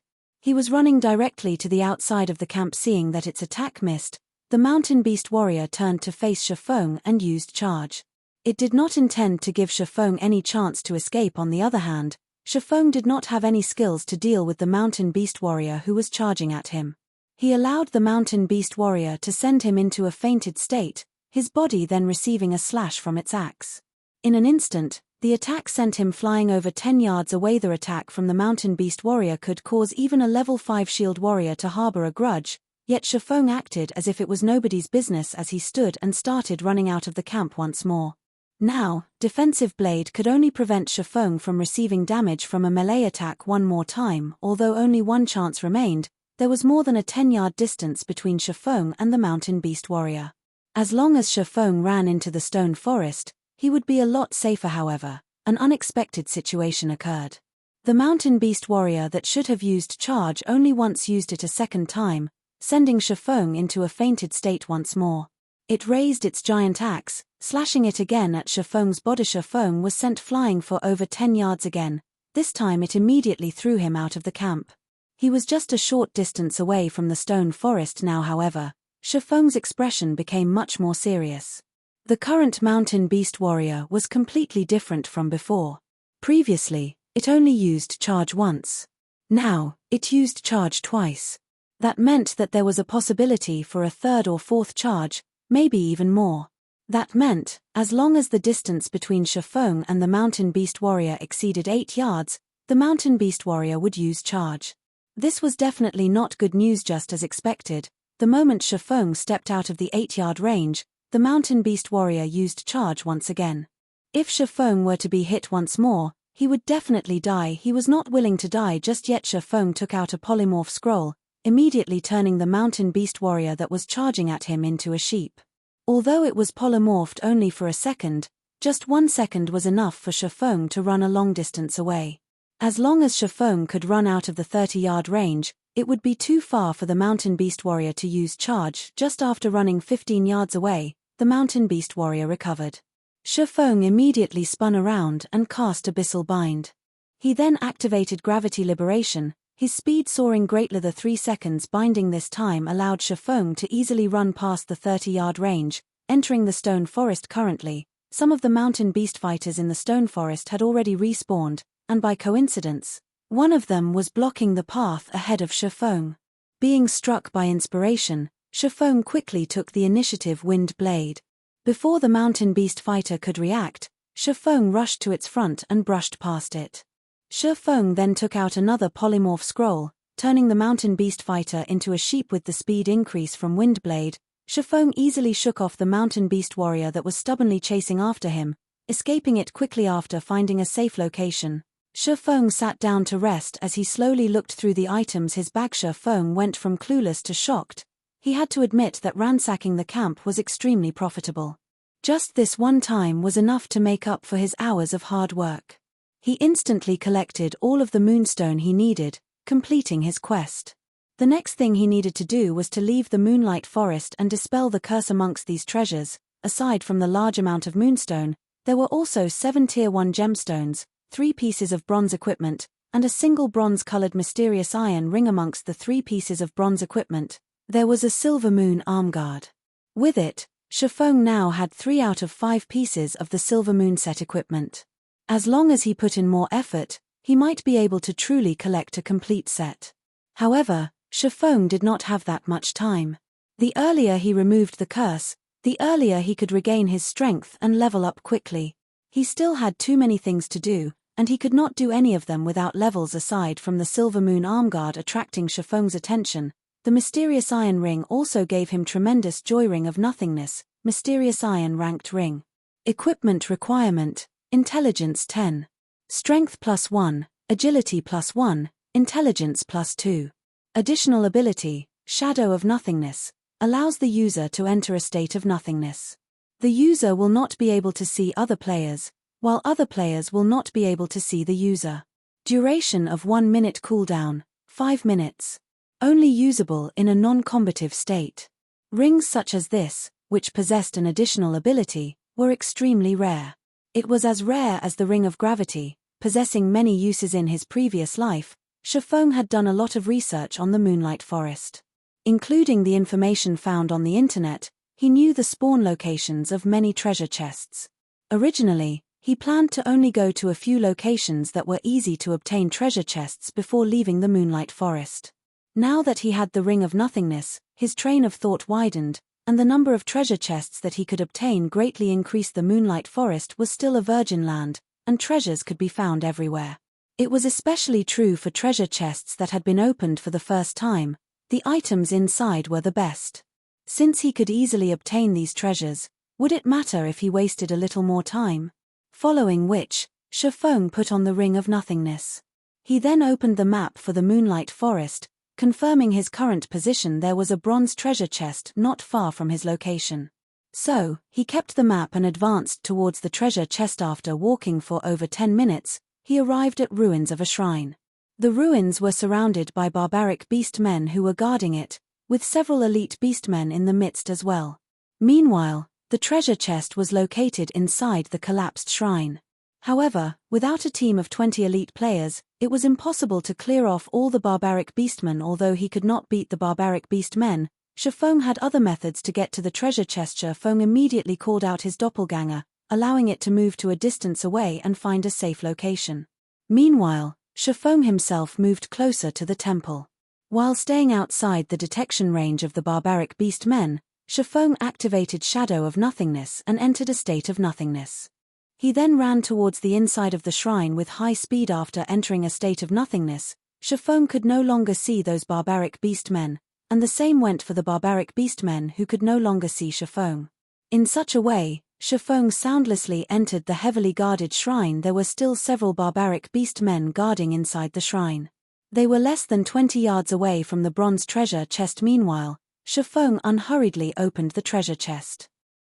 He was running directly to the outside of the camp. Seeing that its attack missed, the Mountain Beast warrior turned to face Shifeng and used Charge. It did not intend to give Shifeng any chance to escape. On the other hand, Shifeng did not have any skills to deal with the Mountain Beast warrior who was charging at him. He allowed the Mountain Beast warrior to send him into a fainted state, his body then receiving a slash from its axe. In an instant, the attack sent him flying over 10 yards away. The attack from the Mountain Beast warrior could cause even a level 5 shield warrior to harbor a grudge, yet Shifeng acted as if it was nobody's business as he stood and started running out of the camp once more. Now, Defensive Blade could only prevent Shifeng from receiving damage from a melee attack one more time. Although only one chance remained, there was more than a 10-yard distance between Shifeng and the Mountain Beast warrior. As long as Shifeng ran into the stone forest, he would be a lot safer. However, an unexpected situation occurred. The Mountain Beast warrior that should have used Charge only once used it a second time, sending Shifeng into a fainted state once more. It raised its giant axe, slashing it again at Shifeng's body. Shifeng was sent flying for over 10 yards again. This time it immediately threw him out of the camp. He was just a short distance away from the stone forest now. However, Shifeng's expression became much more serious. The current Mountain Beast warrior was completely different from before. Previously, it only used Charge once. Now, it used Charge twice. That meant that there was a possibility for a third or fourth charge, maybe even more. That meant, as long as the distance between Shifeng and the Mountain Beast warrior exceeded 8 yards, the Mountain Beast warrior would use Charge. This was definitely not good news. Just as expected, the moment Shifeng stepped out of the 8-yard range, the Mountain Beast warrior used Charge once again. If Shifeng were to be hit once more, he would definitely die. He was not willing to die just yet. Shifeng took out a polymorph scroll, immediately turning the Mountain Beast warrior that was charging at him into a sheep. Although it was polymorphed only for a second, just 1 second was enough for Shifeng to run a long distance away. As long as Shifeng could run out of the 30-yard range, it would be too far for the Mountain Beast warrior to use Charge. Just after running 15 yards away, the Mountain Beast warrior recovered. Shifeng immediately spun around and cast Abyssal Bind. He then activated Gravity Liberation, his speed soaring greatly. The 3 seconds binding this time allowed Shifeng to easily run past the 30-yard range, entering the stone forest. Currently, some of the Mountain Beast fighters in the stone forest had already respawned, and by coincidence, one of them was blocking the path ahead of Shifeng. Being struck by inspiration, Shifeng quickly took the initiative. Wind Blade. Before the Mountain Beast fighter could react, Shifeng rushed to its front and brushed past it. Shifeng then took out another polymorph scroll, turning the Mountain Beast fighter into a sheep. With the speed increase from Wind Blade, Shifeng easily shook off the Mountain Beast warrior that was stubbornly chasing after him, escaping it quickly. After finding a safe location, Shifeng sat down to rest as he slowly looked through the items his bag. Shifeng went from clueless to shocked. He had to admit that ransacking the camp was extremely profitable. Just this one time was enough to make up for his hours of hard work. He instantly collected all of the moonstone he needed, completing his quest. The next thing he needed to do was to leave the Moonlight forest and dispel the curse. Amongst these treasures, aside from the large amount of moonstone, there were also 7 Tier 1 gemstones, 3 pieces of bronze equipment, and a single bronze-colored mysterious iron ring. Amongst the 3 pieces of bronze equipment, there was a Silvermoon armguard. With it, Shifeng now had 3 out of 5 pieces of the Silvermoon set equipment. As long as he put in more effort, he might be able to truly collect a complete set. However, Shifeng did not have that much time. The earlier he removed the curse, the earlier he could regain his strength and level up quickly. He still had too many things to do, and he could not do any of them without levels. Aside from the Silvermoon armguard attracting Shifeng's attention, the mysterious iron ring also gave him tremendous joy. Ring of Nothingness, mysterious iron ranked ring. Equipment requirement: Intelligence 10. Strength +1, Agility +1, Intelligence +2. Additional ability, Shadow of Nothingness, allows the user to enter a state of nothingness. The user will not be able to see other players, while other players will not be able to see the user. Duration of 1 minute cooldown, 5 minutes. Only usable in a non-combative state. Rings such as this, which possessed an additional ability, were extremely rare. It was as rare as the Ring of Gravity, possessing many uses in his previous life. Shifeng had done a lot of research on the Moonlight Forest. Including the information found on the internet, he knew the spawn locations of many treasure chests. Originally, he planned to only go to a few locations that were easy to obtain treasure chests before leaving the Moonlight Forest. Now that he had the Ring of Nothingness, his train of thought widened, and the number of treasure chests that he could obtain greatly increased. The Moonlight Forest was still a virgin land, and treasures could be found everywhere. It was especially true for treasure chests that had been opened for the first time. The items inside were the best. Since he could easily obtain these treasures, would it matter if he wasted a little more time? Following which, Shifeng put on the Ring of Nothingness. He then opened the map for the Moonlight Forest. Confirming his current position, there was a bronze treasure chest not far from his location. So, he kept the map and advanced towards the treasure chest. After walking for over 10 minutes, he arrived at ruins of a shrine. The ruins were surrounded by barbaric beastmen who were guarding it, with several elite beastmen in the midst as well. Meanwhile, the treasure chest was located inside the collapsed shrine. However, without a team of 20 elite players, it was impossible to clear off all the barbaric beastmen. Although he could not beat the barbaric beastmen, Shifeng had other methods to get to the treasure chest. Shifeng immediately called out his doppelganger, allowing it to move to a distance away and find a safe location. Meanwhile, Shifeng himself moved closer to the temple. While staying outside the detection range of the barbaric beastmen, Shifeng activated Shadow of Nothingness and entered a state of nothingness. He then ran towards the inside of the shrine with high speed. After entering a state of nothingness, Shifeng could no longer see those barbaric beastmen, and the same went for the barbaric beastmen who could no longer see Shifeng. In such a way, Shifeng soundlessly entered the heavily guarded shrine. There were still several barbaric beastmen guarding inside the shrine. They were less than 20 yards away from the bronze treasure chest. Meanwhile, Shifeng unhurriedly opened the treasure chest.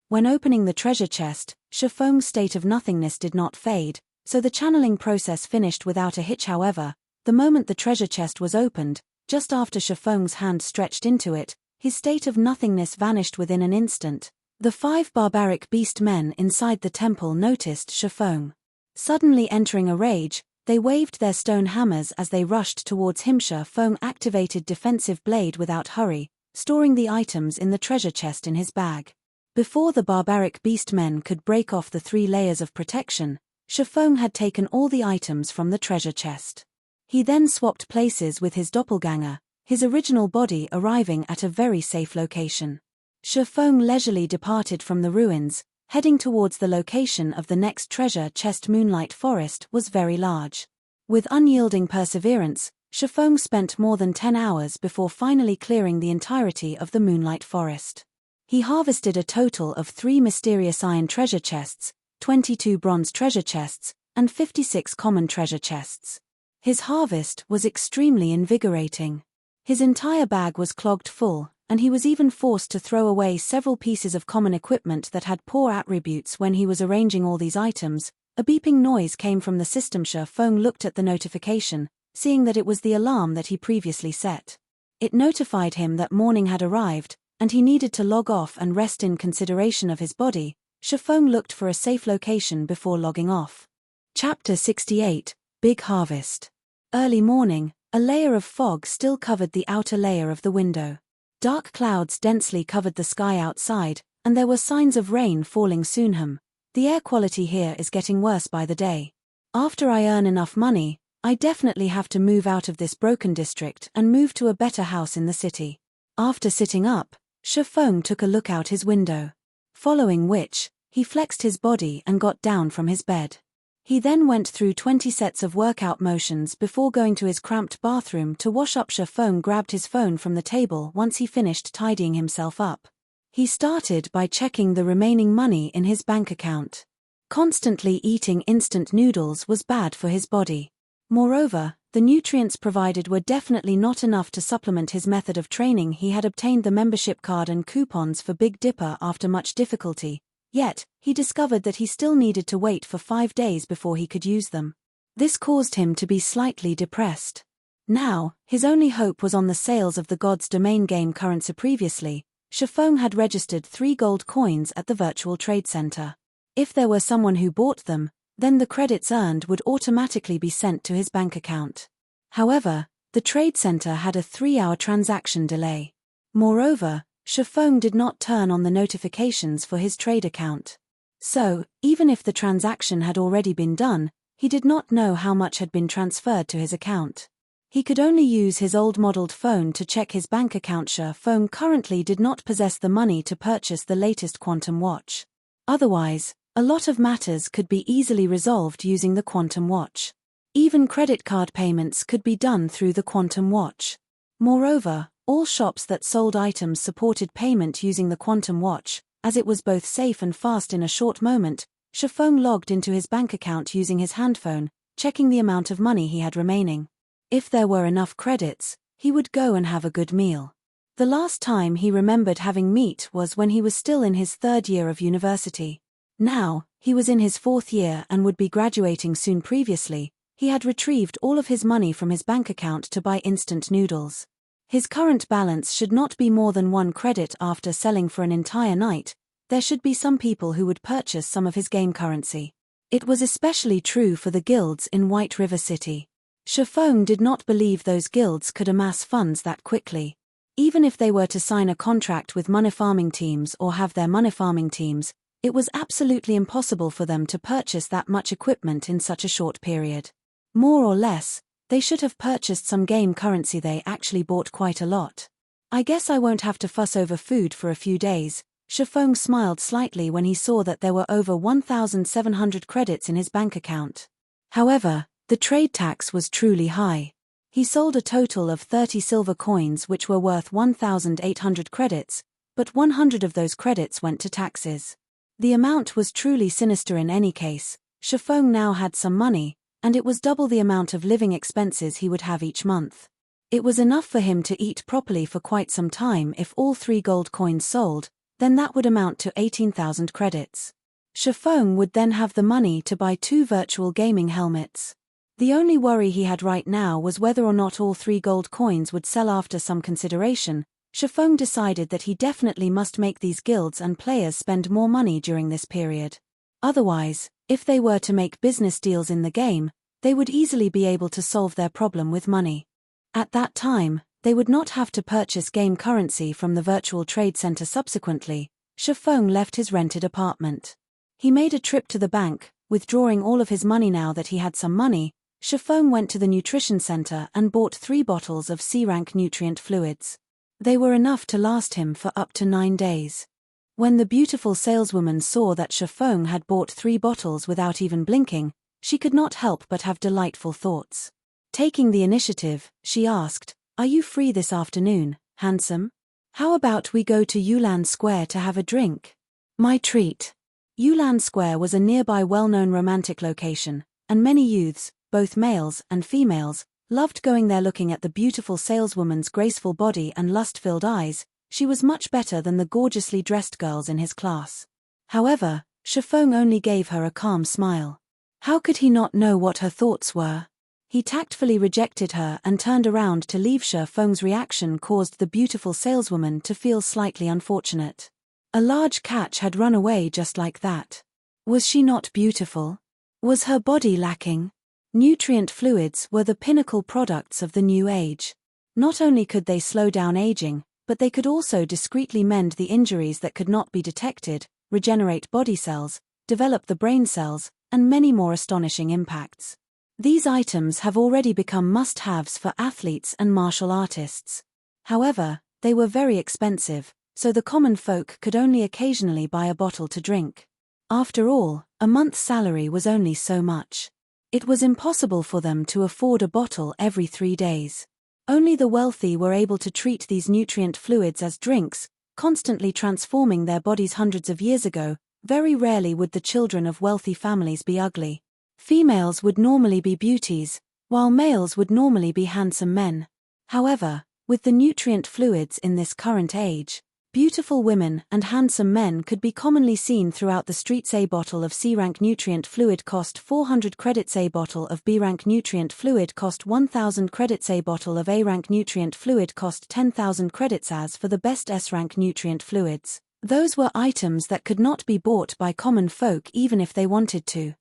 When opening the treasure chest, Shifeng's state of nothingness did not fade, so the channeling process finished without a hitch. However, the moment the treasure chest was opened, just after Shifeng's hand stretched into it, his state of nothingness vanished within an instant. The 5 barbaric beast men inside the temple noticed Shifeng. Suddenly entering a rage, they waved their stone hammers as they rushed towards him. Shifeng activated Defensive Blade without hurry, storing the items in the treasure chest in his bag. Before the barbaric beastmen could break off the 3 layers of protection, Shifeng had taken all the items from the treasure chest. He then swapped places with his doppelganger, his original body arriving at a very safe location. Shifeng leisurely departed from the ruins, heading towards the location of the next treasure chest. Moonlight Forest was very large. With unyielding perseverance, Shifeng spent more than 10 hours before finally clearing the entirety of the Moonlight Forest. He harvested a total of 3 mysterious iron treasure chests, 22 bronze treasure chests, and 56 common treasure chests. His harvest was extremely invigorating. His entire bag was clogged full, and he was even forced to throw away several pieces of common equipment that had poor attributes. When he was arranging all these items, a beeping noise came from the system. Shifeng looked at the notification, seeing that it was the alarm that he previously set. It notified him that morning had arrived, and he needed to log off and rest. In consideration of his body, Shifeng looked for a safe location before logging off. Chapter 68, Big Harvest. Early morning, a layer of fog still covered the outer layer of the window. Dark clouds densely covered the sky outside, and there were signs of rain falling soon. The air quality here is getting worse by the day. After I earn enough money, I definitely have to move out of this broken district and move to a better house in the city. After sitting up, Shifeng took a look out his window. Following which, he flexed his body and got down from his bed. He then went through 20 sets of workout motions before going to his cramped bathroom to wash up. Shifeng grabbed his phone from the table once he finished tidying himself up. He started by checking the remaining money in his bank account. Constantly eating instant noodles was bad for his body. Moreover, the nutrients provided were definitely not enough to supplement his method of training. He had obtained the membership card and coupons for Big Dipper after much difficulty, yet, he discovered that he still needed to wait for 5 days before he could use them. This caused him to be slightly depressed. Now, his only hope was on the sales of the God's Domain game currency. Previously, Shifeng had registered 3 gold coins at the virtual trade center. If there were someone who bought them, then the credits earned would automatically be sent to his bank account. However, the trade center had a 3-hour transaction delay. Moreover, Shifeng did not turn on the notifications for his trade account. So, even if the transaction had already been done, he did not know how much had been transferred to his account. He could only use his old-modeled phone to check his bank account. Shifeng currently did not possess the money to purchase the latest quantum watch. Otherwise, a lot of matters could be easily resolved using the quantum watch. Even credit card payments could be done through the quantum watch. Moreover, all shops that sold items supported payment using the quantum watch, as it was both safe and fast. In a short moment, Shifeng logged into his bank account using his handphone, checking the amount of money he had remaining. If there were enough credits, he would go and have a good meal. The last time he remembered having meat was when he was still in his 3rd year of university. Now, he was in his 4th year and would be graduating soon. Previously, he had retrieved all of his money from his bank account to buy instant noodles. His current balance should not be more than 1 credit after selling for an entire night. There should be some people who would purchase some of his game currency. It was especially true for the guilds in White River City. Shifeng did not believe those guilds could amass funds that quickly. Even if they were to sign a contract with money farming teams or have their money farming teams, it was absolutely impossible for them to purchase that much equipment in such a short period. More or less, they should have purchased some game currency. They actually bought quite a lot. I guess I won't have to fuss over food for a few days. Shifeng smiled slightly when he saw that there were over 1,700 credits in his bank account. However, the trade tax was truly high. He sold a total of 30 silver coins which were worth 1,800 credits, but 100 of those credits went to taxes. The amount was truly sinister. In any case, Shifeng now had some money, and it was double the amount of living expenses he would have each month. It was enough for him to eat properly for quite some time. If all 3 gold coins sold, then that would amount to 18,000 credits. Shifeng would then have the money to buy 2 virtual gaming helmets. The only worry he had right now was whether or not all 3 gold coins would sell. After some consideration, Shifeng decided that he definitely must make these guilds and players spend more money during this period. Otherwise, if they were to make business deals in the game, they would easily be able to solve their problem with money. At that time, they would not have to purchase game currency from the virtual trade center. Subsequently, Shifeng left his rented apartment. He made a trip to the bank, withdrawing all of his money. Now that he had some money, Shifeng went to the nutrition center and bought 3 bottles of C-rank nutrient fluids. They were enough to last him for up to 9 days. When the beautiful saleswoman saw that Shifeng had bought 3 bottles without even blinking, she could not help but have delightful thoughts. Taking the initiative, she asked, "Are you free this afternoon, handsome? How about we go to Yulan Square to have a drink?" My treat. Yulan Square was a nearby well-known romantic location, and many youths, both males and females, loved going there. Looking at the beautiful saleswoman's graceful body and lust-filled eyes, she was much better than the gorgeously dressed girls in his class. However, Shifeng only gave her a calm smile. How could he not know what her thoughts were? He tactfully rejected her and turned around to leave. Shifeng's reaction caused the beautiful saleswoman to feel slightly unfortunate. A large catch had run away just like that. Was she not beautiful? Was her body lacking? Nutrient fluids were the pinnacle products of the new age. Not only could they slow down aging, but they could also discreetly mend the injuries that could not be detected, regenerate body cells, develop the brain cells, and many more astonishing impacts. These items have already become must-haves for athletes and martial artists. However, they were very expensive, so the common folk could only occasionally buy a bottle to drink. After all, a month's salary was only so much. It was impossible for them to afford a bottle every 3 days. Only the wealthy were able to treat these nutrient fluids as drinks, constantly transforming their bodies. Hundreds of years ago, very rarely would the children of wealthy families be ugly. Females would normally be beauties, while males would normally be handsome men. However, with the nutrient fluids in this current age, beautiful women and handsome men could be commonly seen throughout the streets. A bottle of C-rank nutrient fluid cost 400 credits. A bottle of B-rank nutrient fluid cost 1,000 credits. A bottle of A-rank nutrient fluid cost 10,000 credits. As for the best S-rank nutrient fluids, those were items that could not be bought by common folk even if they wanted to.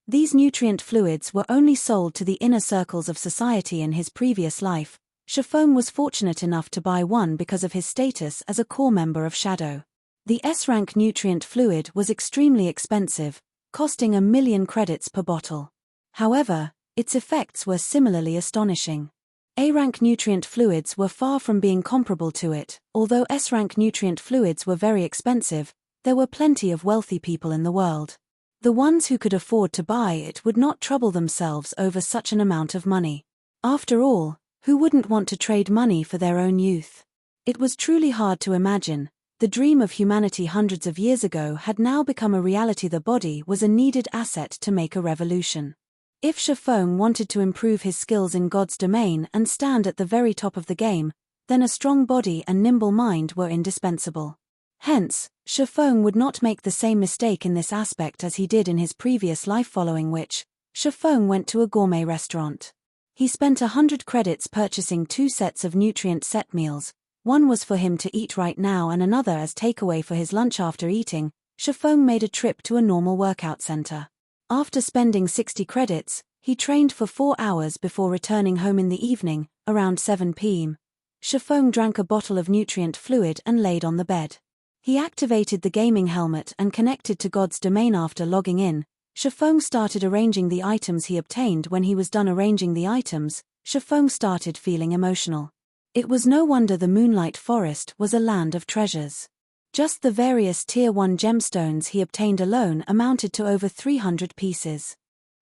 These nutrient fluids were only sold to the inner circles of society in his previous life. Shifeng was fortunate enough to buy one because of his status as a core member of Shadow. The S-rank nutrient fluid was extremely expensive, costing 1,000,000 credits per bottle. However, its effects were similarly astonishing. A-rank nutrient fluids were far from being comparable to it. Although S-rank nutrient fluids were very expensive, there were plenty of wealthy people in the world. The ones who could afford to buy it would not trouble themselves over such an amount of money. After all, who wouldn't want to trade money for their own youth? It was truly hard to imagine. The dream of humanity hundreds of years ago had now become a reality. The body was a needed asset to make a revolution. If Shifeng wanted to improve his skills in God's domain and stand at the very top of the game, then a strong body and nimble mind were indispensable. Hence, Shifeng would not make the same mistake in this aspect as he did in his previous life, following which, Shifeng went to a gourmet restaurant. He spent 100 credits purchasing 2 sets of nutrient set meals. One was for him to eat right now and another as takeaway for his lunch. After eating, Shifeng made a trip to a normal workout center. After spending 60 credits, he trained for 4 hours before returning home in the evening, around 7 p.m. Shifeng drank a bottle of nutrient fluid and laid on the bed. He activated the gaming helmet and connected to God's domain. After logging in, Shifeng started arranging the items he obtained. When he was done arranging the items, Shifeng started feeling emotional. It was no wonder the Moonlight Forest was a land of treasures. Just the various Tier 1 gemstones he obtained alone amounted to over 300 pieces.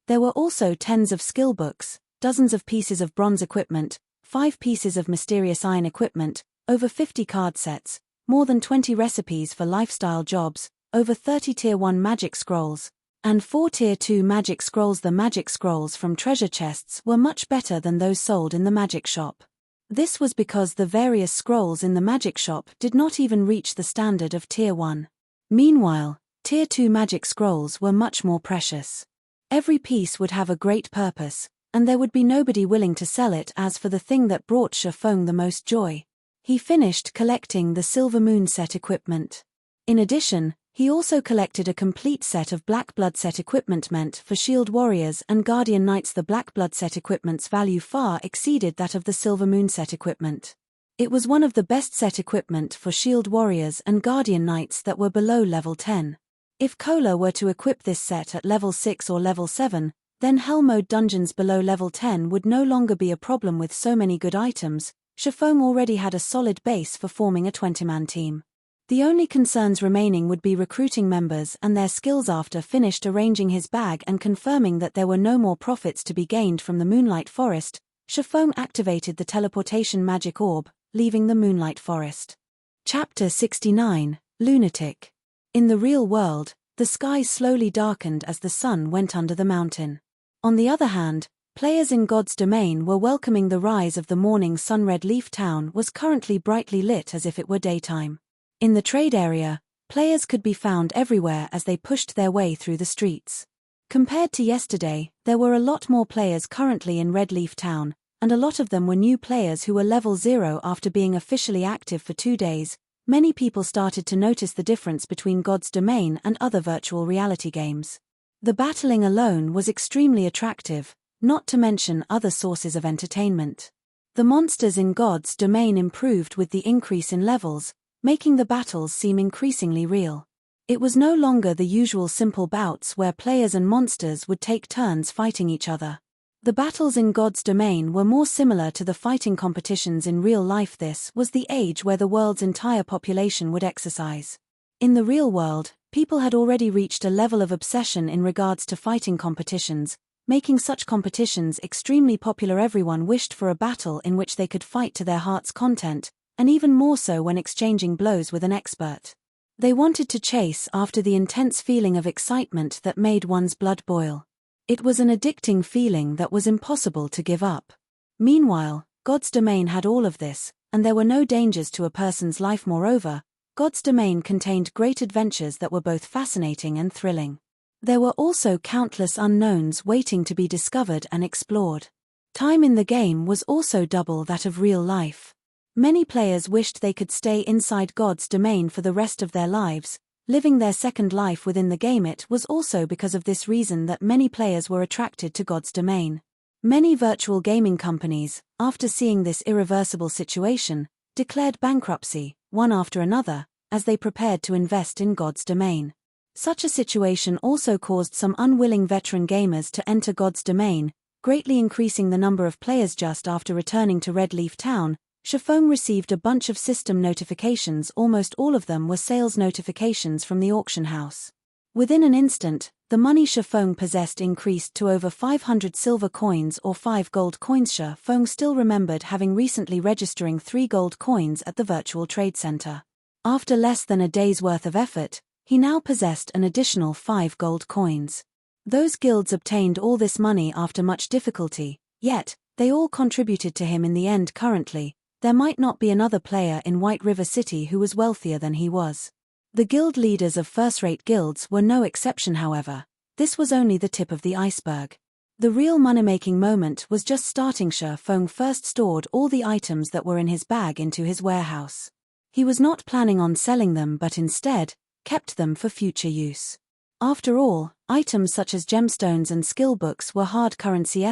There were also tens of skill books, dozens of pieces of bronze equipment, 5 pieces of mysterious iron equipment, over 50 card sets, more than 20 recipes for lifestyle jobs, over 30 Tier 1 magic scrolls, and 4 Tier 2 magic scrolls. The magic scrolls from treasure chests were much better than those sold in the magic shop. This was because the various scrolls in the magic shop did not even reach the standard of Tier 1. Meanwhile, Tier 2 magic scrolls were much more precious. Every piece would have a great purpose, and there would be nobody willing to sell it. As for the thing that brought Shifeng the most joy, he finished collecting the Silvermoon set equipment. In addition, he also collected a complete set of Black Blood set equipment meant for Shield Warriors and Guardian Knights. The Black Blood set equipment's value far exceeded that of the Silvermoon set equipment. It was one of the best set equipment for Shield Warriors and Guardian Knights that were below level 10. If Cola were to equip this set at level 6 or level 7, then Hell Mode dungeons below level 10 would no longer be a problem. With so many good items, Shifeng already had a solid base for forming a 20-man team. The only concerns remaining would be recruiting members and their skills. After finished arranging his bag and confirming that there were no more profits to be gained from the Moonlight Forest, Shifeng activated the teleportation magic orb, leaving the Moonlight Forest. Chapter 69, Lunatic. In the real world, the skies slowly darkened as the sun went under the mountain. On the other hand, players in God's domain were welcoming the rise of the morning sun. Red Leaf Town was currently brightly lit as if it were daytime. In the trade area, players could be found everywhere as they pushed their way through the streets. Compared to yesterday, there were a lot more players currently in Red Leaf Town, and a lot of them were new players who were level 0 after being officially active for 2 days. Many people started to notice the difference between God's domain and other virtual reality games. The battling alone was extremely attractive, not to mention other sources of entertainment. The monsters in God's domain improved with the increase in levels, making the battles seem increasingly real. It was no longer the usual simple bouts where players and monsters would take turns fighting each other. The battles in God's domain were more similar to the fighting competitions in real life. This was the age where the world's entire population would exercise. In the real world, people had already reached a level of obsession in regards to fighting competitions, making such competitions extremely popular. Everyone wished for a battle in which they could fight to their heart's content, and even more so when exchanging blows with an expert. They wanted to chase after the intense feeling of excitement that made one's blood boil. It was an addicting feeling that was impossible to give up. Meanwhile, God's domain had all of this, and there were no dangers to a person's life. Moreover, God's domain contained great adventures that were both fascinating and thrilling. There were also countless unknowns waiting to be discovered and explored. Time in the game was also double that of real life. Many players wished they could stay inside God's domain for the rest of their lives, living their second life within the game. It was also because of this reason that many players were attracted to God's domain. Many virtual gaming companies, after seeing this irreversible situation, declared bankruptcy, one after another, as they prepared to invest in God's domain. Such a situation also caused some unwilling veteran gamers to enter God's domain, greatly increasing the number of players. Just after returning to Red Leaf Town, Chiffon received a bunch of system notifications. Almost all of them were sales notifications from the auction house. Within an instant, the money Chiffon possessed increased to over 500 silver coins or 5 gold coins. Chiffon still remembered having recently registering 3 gold coins at the virtual trade center. After less than a day's worth of effort, he now possessed an additional 5 gold coins. Those guilds obtained all this money after much difficulty, yet, they all contributed to him in the end. Currently, there might not be another player in White River City who was wealthier than he was. The guild leaders of first-rate guilds were no exception. However, this was only the tip of the iceberg. The real money-making moment was just starting. Chiffon first stored all the items that were in his bag into his warehouse. He was not planning on selling them but instead, kept them for future use. After all, items such as gemstones and skill books were hard currency.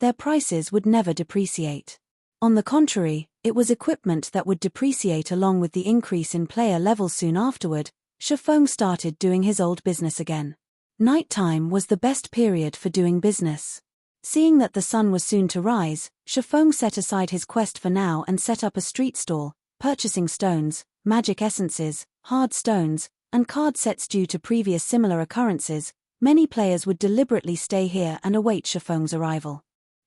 Their prices would never depreciate. On the contrary, it was equipment that would depreciate along with the increase in player levels. Soon afterward, Chiffon started doing his old business again. Nighttime was the best period for doing business. Seeing that the sun was soon to rise, Chiffon set aside his quest for now and set up a street stall, purchasing stones, magic essences, hard stones, and card sets. Due to previous similar occurrences, many players would deliberately stay here and await Chiffon's arrival.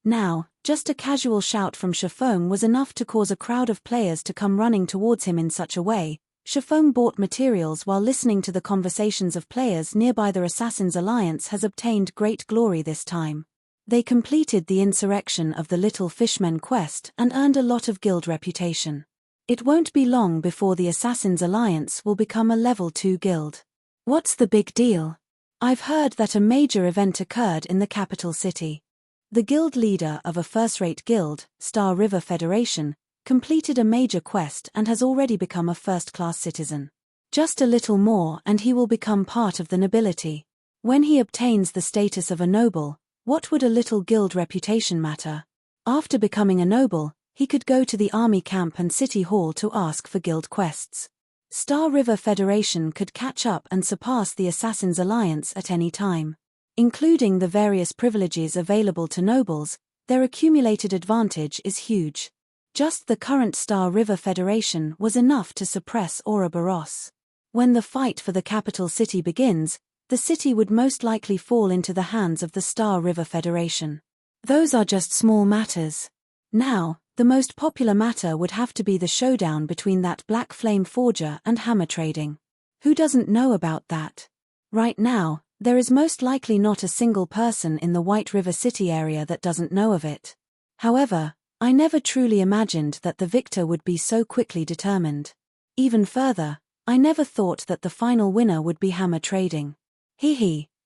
Now, just a casual shout from Chiffon was enough to cause a crowd of players to come running towards him. In such a way, Chiffon bought materials while listening to the conversations of players nearby. The Assassin's Alliance has obtained great glory this time. They completed the insurrection of the Little Fishmen quest and earned a lot of guild reputation. It won't be long before the Assassin's Alliance will become a level 2 guild. What's the big deal? I've heard that a major event occurred in the capital city. The guild leader of a first-rate guild, Star River Federation, completed a major quest and has already become a first-class citizen. Just a little more and he will become part of the nobility. When he obtains the status of a noble, what would a little guild reputation matter? After becoming a noble, he could go to the army camp and city hall to ask for guild quests. Star River Federation could catch up and surpass the Assassin's Alliance at any time. Including the various privileges available to nobles, their accumulated advantage is huge. Just the current Star River Federation was enough to suppress Ouroboros. When the fight for the capital city begins, the city would most likely fall into the hands of the Star River Federation. Those are just small matters. Now, the most popular matter would have to be the showdown between that Black Flame Forger and Hammer Trading. Who doesn't know about that? Right now, there is most likely not a single person in the White River City area that doesn't know of it. However, I never truly imagined that the victor would be so quickly determined. Even further, I never thought that the final winner would be Hammer Trading.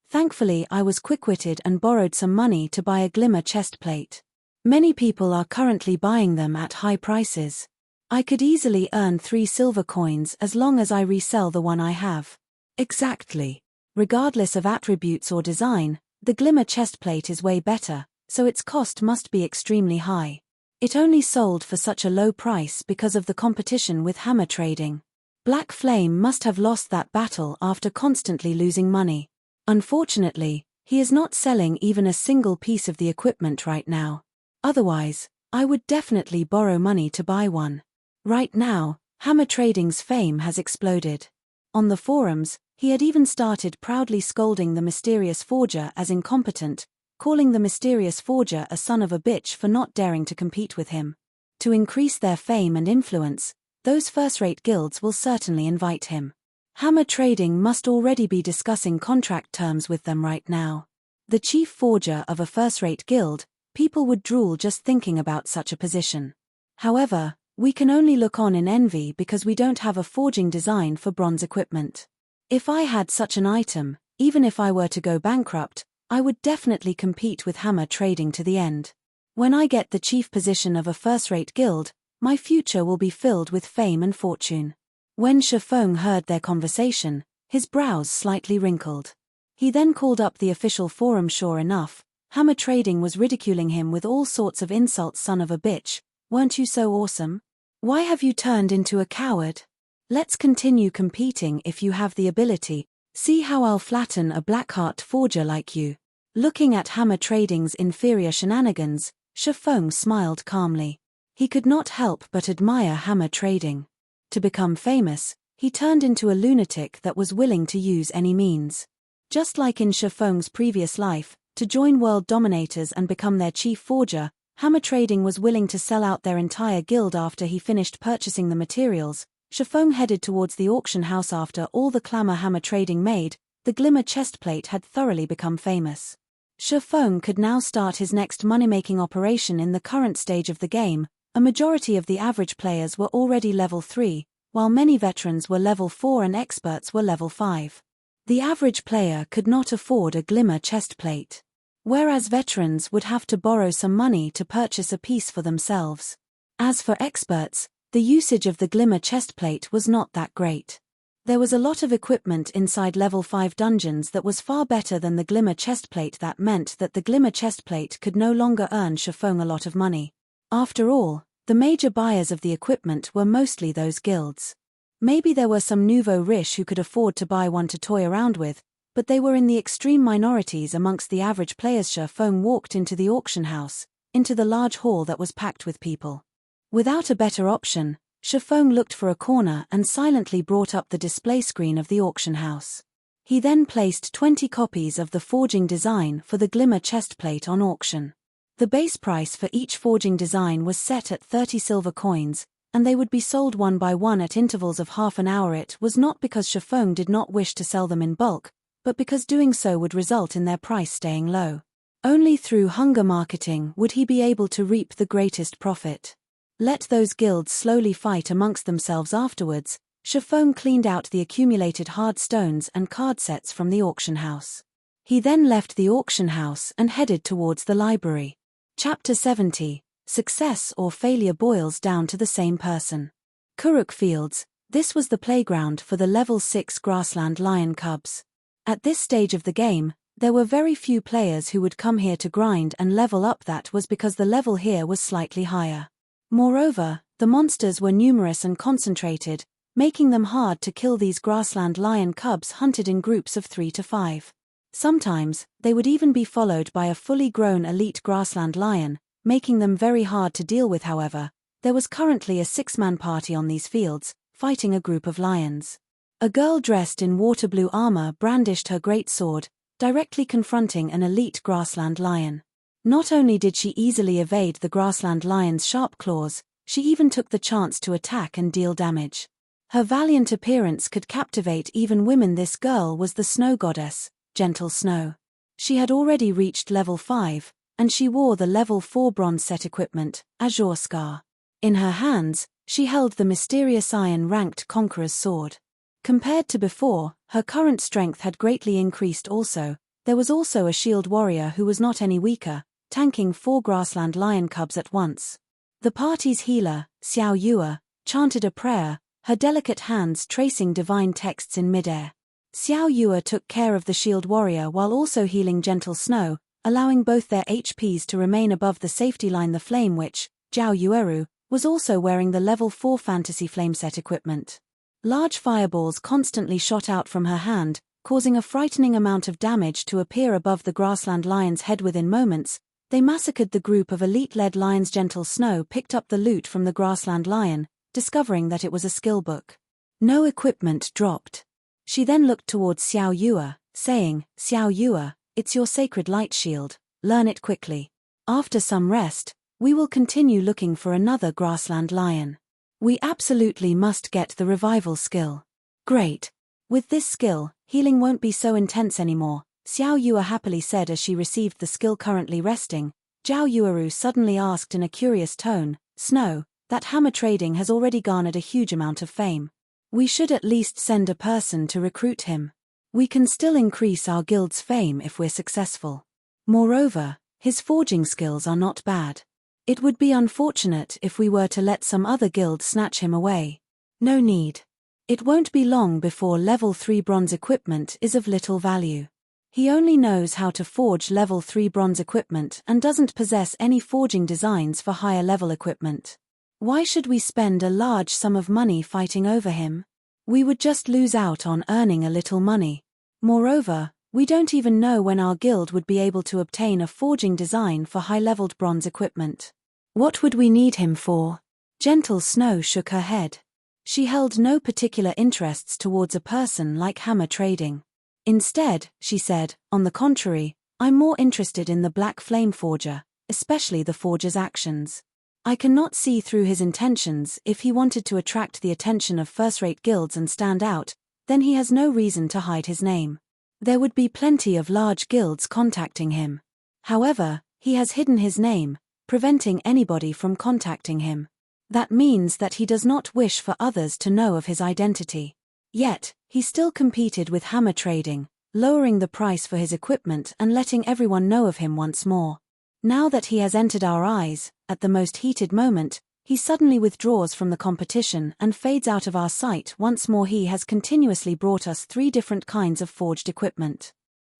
Thankfully I was quick-witted and borrowed some money to buy a Glimmer chestplate. Many people are currently buying them at high prices. I could easily earn 3 silver coins as long as I resell the one I have. Exactly. Regardless of attributes or design, the Glimmer chestplate is way better, so its cost must be extremely high. It only sold for such a low price because of the competition with Hammer Trading. Black Flame must have lost that battle after constantly losing money. Unfortunately, he is not selling even a single piece of the equipment right now. Otherwise, I would definitely borrow money to buy one. Right now, Hammer Trading's fame has exploded. On the forums, he had even started proudly scolding the mysterious forger as incompetent, calling the mysterious forger a son of a bitch for not daring to compete with him. To increase their fame and influence, those first-rate guilds will certainly invite him. Hammer Trading must already be discussing contract terms with them right now. The chief forger of a first-rate guild, people would drool just thinking about such a position. However, we can only look on in envy because we don't have a forging design for bronze equipment. If I had such an item, even if I were to go bankrupt, I would definitely compete with Hammer Trading to the end. When I get the chief position of a first-rate guild, my future will be filled with fame and fortune. When Chiffon heard their conversation, his brows slightly wrinkled. He then called up the official forum. Sure enough, Hammer Trading was ridiculing him with all sorts of insults. Son of a bitch, weren't you so awesome? Why have you turned into a coward? Let's continue competing if you have the ability. See how I'll flatten a blackheart forger like you. Looking at Hammer Trading's inferior shenanigans, Shifeng smiled calmly. He could not help but admire Hammer Trading. To become famous, he turned into a lunatic that was willing to use any means. Just like in Shifeng's previous life, to join world dominators and become their chief forger, Hammer Trading was willing to sell out their entire guild. After he finished purchasing the materials, Shifeng headed towards the auction house. After all the clamor Hammer Trading made, the Glimmer chestplate had thoroughly become famous. Shifeng could now start his next money-making operation. In the current stage of the game, a majority of the average players were already level 3, while many veterans were level 4 and experts were level 5. The average player could not afford a Glimmer chestplate, whereas veterans would have to borrow some money to purchase a piece for themselves. As for experts, the usage of the Glimmer chestplate was not that great. There was a lot of equipment inside level 5 dungeons that was far better than the Glimmer chestplate. That meant that the Glimmer chestplate could no longer earn Shifeng a lot of money. After all, the major buyers of the equipment were mostly those guilds. Maybe there were some nouveau riche who could afford to buy one to toy around with, but they were in the extreme minorities amongst the average players. Shifeng walked into the auction house, into the large hall that was packed with people. Without a better option, Shifeng looked for a corner and silently brought up the display screen of the auction house. He then placed 20 copies of the forging design for the Glimmer chestplate on auction. The base price for each forging design was set at 30 silver coins, and they would be sold one by one at intervals of half an hour. It was not because Shifeng did not wish to sell them in bulk, but because doing so would result in their price staying low. Only through hunger marketing would he be able to reap the greatest profit. Let those guilds slowly fight amongst themselves afterwards. Shifeng cleaned out the accumulated hard stones and card sets from the auction house. He then left the auction house and headed towards the library. Chapter 70. Success or failure boils down to the same person. Kuruk Fields. This was the playground for the level 6 grassland lion cubs. At this stage of the game, there were very few players who would come here to grind and level up. That was because the level here was slightly higher. Moreover, the monsters were numerous and concentrated, making them hard to kill. These grassland lion cubs hunted in groups of 3 to 5. Sometimes, they would even be followed by a fully grown elite grassland lion, making them very hard to deal with. However, there was currently a 6-man party on these fields, fighting a group of lions. A girl dressed in water blue armor brandished her great sword, directly confronting an elite grassland lion. Not only did she easily evade the grassland lion's sharp claws, she even took the chance to attack and deal damage. Her valiant appearance could captivate even women. This girl was the snow goddess, Gentle Snow. She had already reached level 5, and she wore the level 4 bronze set equipment, Azure Scar. In her hands, she held the mysterious iron-ranked Conqueror's sword. Compared to before, her current strength had greatly increased. Also, there was also a shield warrior who was not any weaker, tanking 4 grassland lion cubs at once. The party's healer, Xiao Yue, chanted a prayer, her delicate hands tracing divine texts in midair. Xiao Yue took care of the shield warrior while also healing Gentle Snow, allowing both their HPs to remain above the safety line. The Flame Witch, Zhao Yueru, was also wearing the level 4 fantasy flame set equipment. Large fireballs constantly shot out from her hand, causing a frightening amount of damage to appear above the grassland lion's head. Within moments, they massacred the group of elite-led lions. Gentle Snow picked up the loot from the grassland lion, discovering that it was a skill book. No equipment dropped. She then looked towards Xiao Yue, saying, "Xiao Yue, it's your sacred light shield, learn it quickly. After some rest, we will continue looking for another grassland lion. We absolutely must get the revival skill." Great. With this skill, healing won't be so intense anymore, Xiao Yue happily said as she received the skill. Currently resting, Zhao Yueru suddenly asked in a curious tone, "Snow, that hammer trading has already garnered a huge amount of fame. We should at least send a person to recruit him. We can still increase our guild's fame if we're successful. Moreover, his forging skills are not bad. It would be unfortunate if we were to let some other guild snatch him away." "No need. It won't be long before level 3 bronze equipment is of little value. He only knows how to forge level 3 bronze equipment and doesn't possess any forging designs for higher level equipment. Why should we spend a large sum of money fighting over him? We would just lose out on earning a little money. Moreover, we don't even know when our guild would be able to obtain a forging design for high-leveled bronze equipment. What would we need him for? Gentle Snow shook her head. She held no particular interests towards a person like hammer trading. Instead, she said, on the contrary, I'm more interested in the Black Flame Forger, especially the Forger's actions. I cannot see through his intentions. If he wanted to attract the attention of first-rate guilds and stand out, then he has no reason to hide his name. There would be plenty of large guilds contacting him. However, he has hidden his name, preventing anybody from contacting him. That means that he does not wish for others to know of his identity. Yet, he still competed with hammer trading, lowering the price for his equipment and letting everyone know of him once more. Now that he has entered our eyes, at the most heated moment, he suddenly withdraws from the competition and fades out of our sight once more. He has continuously brought us 3 different kinds of forged equipment.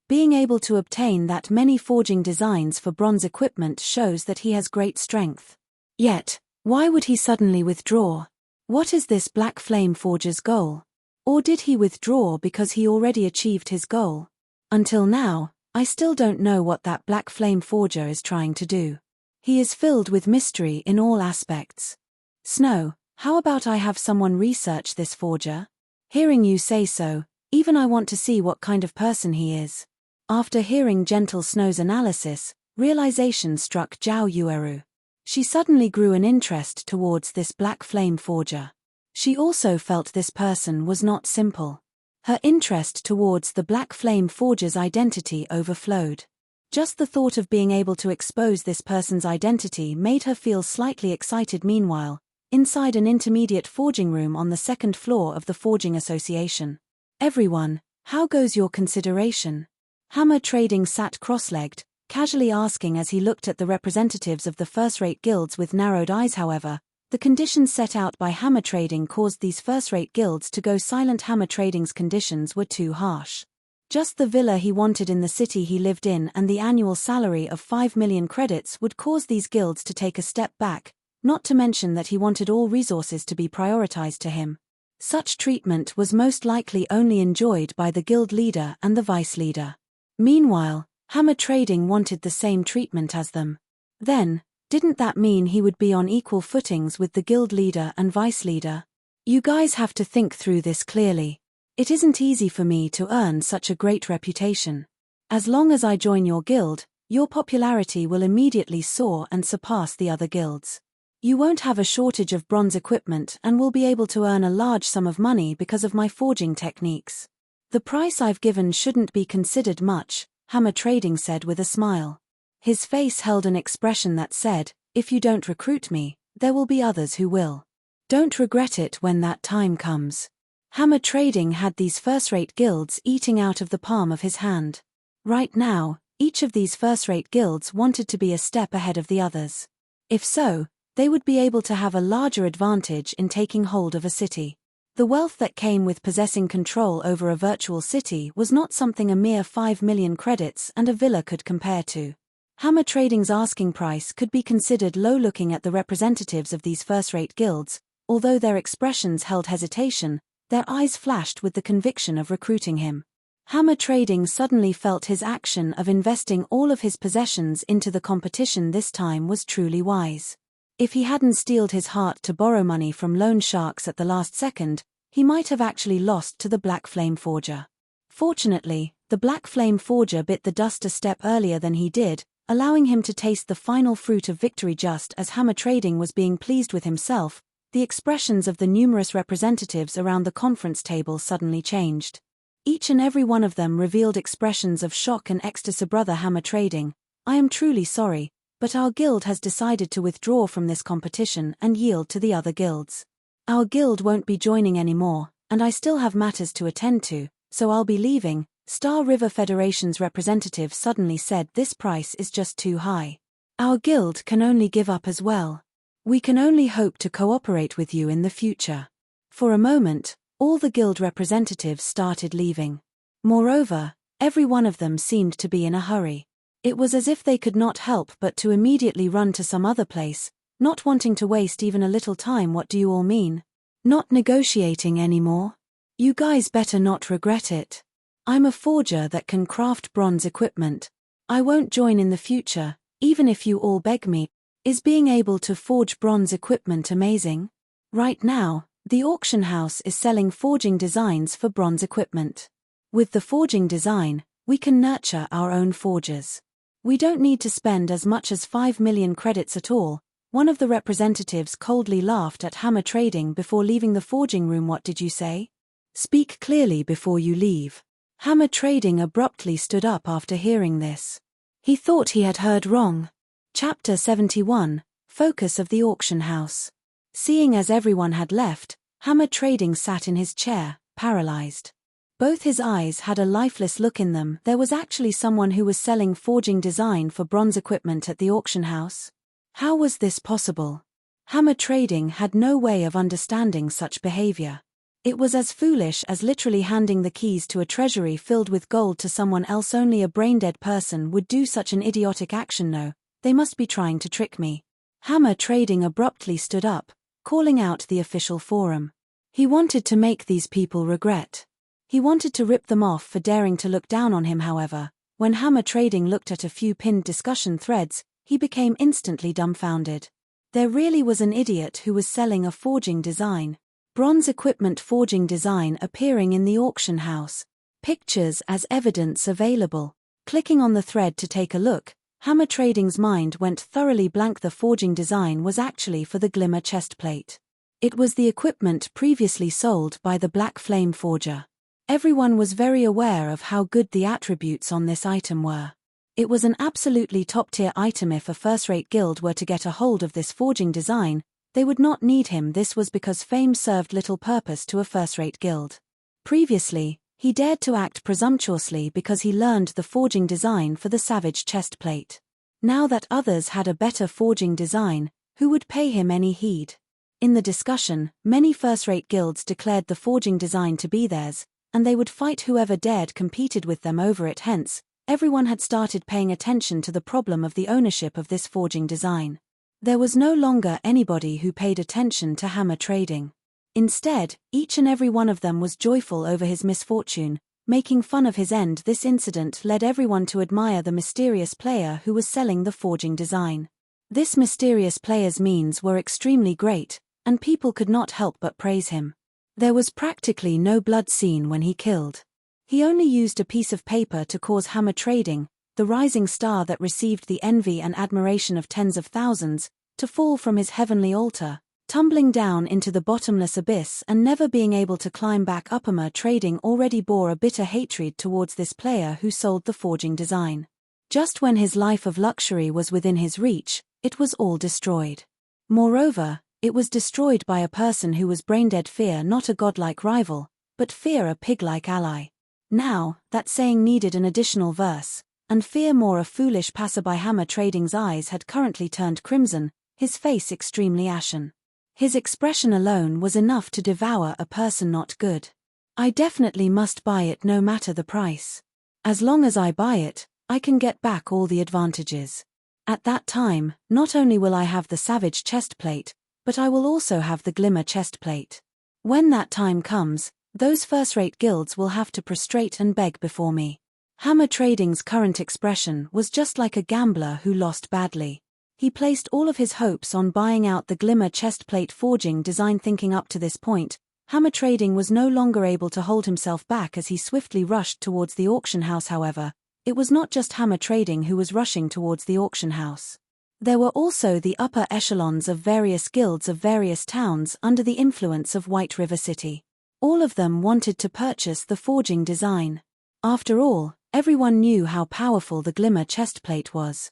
Being able to obtain that many forging designs for bronze equipment shows that he has great strength. Yet, why would he suddenly withdraw? What is this Black Flame Forger's goal? Or did he withdraw because he already achieved his goal? Until now, I still don't know what that Black Flame Forger is trying to do. He is filled with mystery in all aspects. Snow, how about I have someone research this forger? Hearing you say so, even I want to see what kind of person he is. After hearing Gentle Snow's analysis, realization struck Zhao Yueru. She suddenly grew an interest towards this Black Flame Forger. She also felt this person was not simple. Her interest towards the Black Flame Forger's identity overflowed. Just the thought of being able to expose this person's identity made her feel slightly excited. Meanwhile, inside an intermediate forging room on the 2nd floor of the Forging Association. Everyone, how goes your consideration? Hammer Trading sat cross-legged, casually asking as he looked at the representatives of the first-rate guilds with narrowed eyes. However, the conditions set out by hammer trading caused these first-rate guilds to go silent. Hammer trading's conditions were too harsh. Just the villa he wanted in the city he lived in and the annual salary of 5 million credits would cause these guilds to take a step back, not to mention that he wanted all resources to be prioritized to him. Such treatment was most likely only enjoyed by the guild leader and the vice leader. Meanwhile, hammer trading wanted the same treatment as them. Then, didn't that mean he would be on equal footings with the guild leader and vice leader? You guys have to think through this clearly. It isn't easy for me to earn such a great reputation. As long as I join your guild, your popularity will immediately soar and surpass the other guilds. You won't have a shortage of bronze equipment and will be able to earn a large sum of money because of my forging techniques. The price I've given shouldn't be considered much, Hammer Trading said with a smile. His face held an expression that said, if you don't recruit me, there will be others who will. Don't regret it when that time comes. Hammer Trading had these first-rate guilds eating out of the palm of his hand. Right now, each of these first-rate guilds wanted to be a step ahead of the others. If so, they would be able to have a larger advantage in taking hold of a city. The wealth that came with possessing control over a virtual city was not something a mere 5 million credits and a villa could compare to. Hammer Trading's asking price could be considered low. Looking at the representatives of these first-rate guilds, although their expressions held hesitation, their eyes flashed with the conviction of recruiting him. Hammer Trading suddenly felt his action of investing all of his possessions into the competition this time was truly wise. If he hadn't steeled his heart to borrow money from loan sharks at the last second, he might have actually lost to the Black Flame Forger. Fortunately, the Black Flame Forger bit the dust a step earlier than he did, allowing him to taste the final fruit of victory. Just as Hammer Trading was being pleased with himself, the expressions of the numerous representatives around the conference table suddenly changed. Each and every one of them revealed expressions of shock and ecstasy. Brother Hammer Trading, I am truly sorry, but our guild has decided to withdraw from this competition and yield to the other guilds. Our guild won't be joining anymore, and I still have matters to attend to, so I'll be leaving. Star River Federation's representative suddenly said this price is just too high. Our guild can only give up as well. We can only hope to cooperate with you in the future. For a moment, All the guild representatives started leaving. Moreover, every one of them seemed to be in a hurry. It was as if they could not help but to immediately run to some other place, not wanting to waste even a little time. What do you all mean? Not negotiating anymore? You guys better not regret it. I'm a forger that can craft bronze equipment. I won't join in the future, even if you all beg me. Is being able to forge bronze equipment amazing? Right now, the auction house is selling forging designs for bronze equipment. With the forging design, we can nurture our own forgers. We don't need to spend as much as 5 million credits at all. One of the representatives coldly laughed at Hammer Trading before leaving the forging room. What did you say? Speak clearly before you leave. Hammer Trading abruptly stood up after hearing this. He thought he had heard wrong. Chapter 71, Focus of the Auction House. Seeing as everyone had left, Hammer Trading sat in his chair, paralyzed. Both his eyes had a lifeless look in them. There was actually someone who was selling forging design for bronze equipment at the auction house. How was this possible? Hammer Trading had no way of understanding such behavior. It was as foolish as literally handing the keys to a treasury filled with gold to someone else. Only a brain-dead person would do such an idiotic action. No, they must be trying to trick me. Hammer Trading abruptly stood up, calling out the official forum. He wanted to make these people regret. He wanted to rip them off for daring to look down on him. However, when Hammer Trading looked at a few pinned discussion threads, he became instantly dumbfounded. There really was an idiot who was selling a forging design. Bronze equipment forging design appearing in the auction house. Pictures as evidence available. Clicking on the thread to take a look, Hammer Trading's mind went thoroughly blank. The forging design was actually for the Glimmer chestplate. It was the equipment previously sold by the Black Flame Forger. Everyone was very aware of how good the attributes on this item were. It was an absolutely top-tier item. If a first-rate guild were to get a hold of this forging design, they would not need him. This was because fame served little purpose to a first-rate guild. Previously, he dared to act presumptuously because he learned the forging design for the Savage chestplate. Now that others had a better forging design, who would pay him any heed? In the discussion, many first-rate guilds declared the forging design to be theirs, and they would fight whoever dared competed with them over it. Hence, everyone had started paying attention to the problem of the ownership of this forging design. There was no longer anybody who paid attention to Hammer Trading. Instead, each and every one of them was joyful over his misfortune, making fun of his end. This incident led everyone to admire the mysterious player who was selling the forging design. This mysterious player's means were extremely great, and people could not help but praise him. There was practically no blood seen when he killed. He only used a piece of paper to cause Hammer Trading, the rising star that received the envy and admiration of tens of thousands, to fall from his heavenly altar, tumbling down into the bottomless abyss and never being able to climb back up. Hammer Trading already bore a bitter hatred towards this player who sold the forging design. Just when his life of luxury was within his reach, it was all destroyed. Moreover, it was destroyed by a person who was brain-dead. Fear not a godlike rival, but fear a pig-like ally. Now, that saying needed an additional verse, and fear more a foolish passerby. Hammer Trading's eyes had currently turned crimson, his face extremely ashen. His expression alone was enough to devour a person not good. I definitely must buy it no matter the price. As long as I buy it, I can get back all the advantages. At that time, not only will I have the Savage chestplate, but I will also have the Glimmer chestplate. When that time comes, those first-rate guilds will have to prostrate and beg before me. Hammer Trading's current expression was just like a gambler who lost badly. He placed all of his hopes on buying out the Glimmer chestplate forging design. Thinking up to this point, Hammer Trading was no longer able to hold himself back as he swiftly rushed towards the auction house. However, it was not just Hammer Trading who was rushing towards the auction house. There were also the upper echelons of various guilds of various towns under the influence of White River City. All of them wanted to purchase the forging design. After all, everyone knew how powerful the Glimmer chestplate was.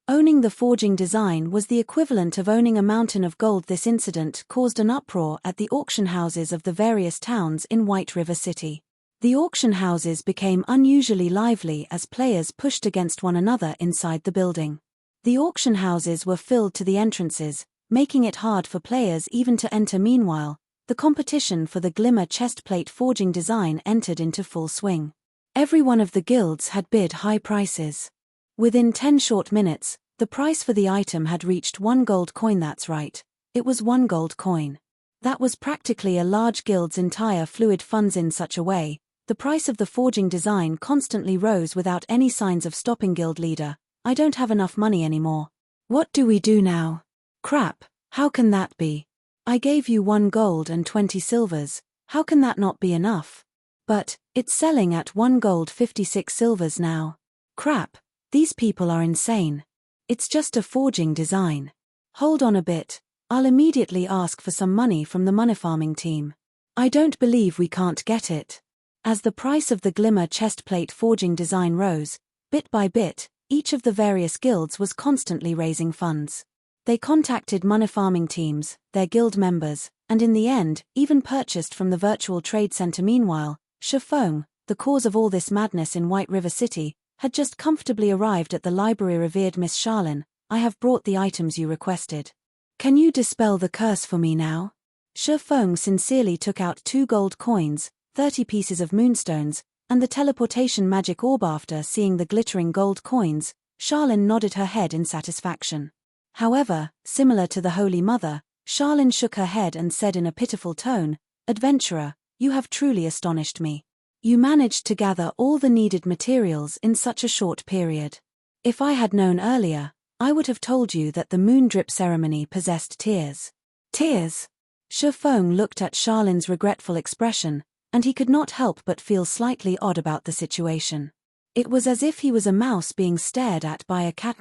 Owning the forging design was the equivalent of owning a mountain of gold. This incident caused an uproar at the auction houses of the various towns in White River City. The auction houses became unusually lively as players pushed against one another inside the building. The auction houses were filled to the entrances, making it hard for players even to enter. Meanwhile, the competition for the Glimmer chestplate forging design entered into full swing. Every one of the guilds had bid high prices. Within 10 short minutes, the price for the item had reached 1 gold coin. That's right, it was 1 gold coin. That was practically a large guild's entire fluid funds. In such a way, the price of the forging design constantly rose without any signs of stopping. Guild leader, I don't have enough money anymore. What do we do now? Crap, how can that be? I gave you 1 gold and 20 silvers, how can that not be enough? But, it's selling at 1 gold 56 silvers now. Crap, these people are insane. It's just a forging design. Hold on a bit, I'll immediately ask for some money from the money farming team. I don't believe we can't get it. As the price of the Glimmer chestplate forging design rose, bit by bit, each of the various guilds was constantly raising funds. They contacted money farming teams, their guild members, and in the end, even purchased from the virtual trade center. Meanwhile, Shafong, the cause of all this madness in White River City, had just comfortably arrived at the library. Revered Miss Charlene, I have brought the items you requested. Can you dispel the curse for me now? Shafong sincerely took out 2 gold coins, 30 pieces of moonstones, and the teleportation magic orb. After seeing the glittering gold coins, Charlene nodded her head in satisfaction. However, similar to the Holy Mother, Charlene shook her head and said in a pitiful tone, Adventurer, you have truly astonished me. You managed to gather all the needed materials in such a short period. If I had known earlier, I would have told you that the moon drip ceremony possessed tears. Tears? Shafong looked at Charlene's regretful expression, and he could not help but feel slightly odd about the situation. It was as if he was a mouse being stared at by a cat.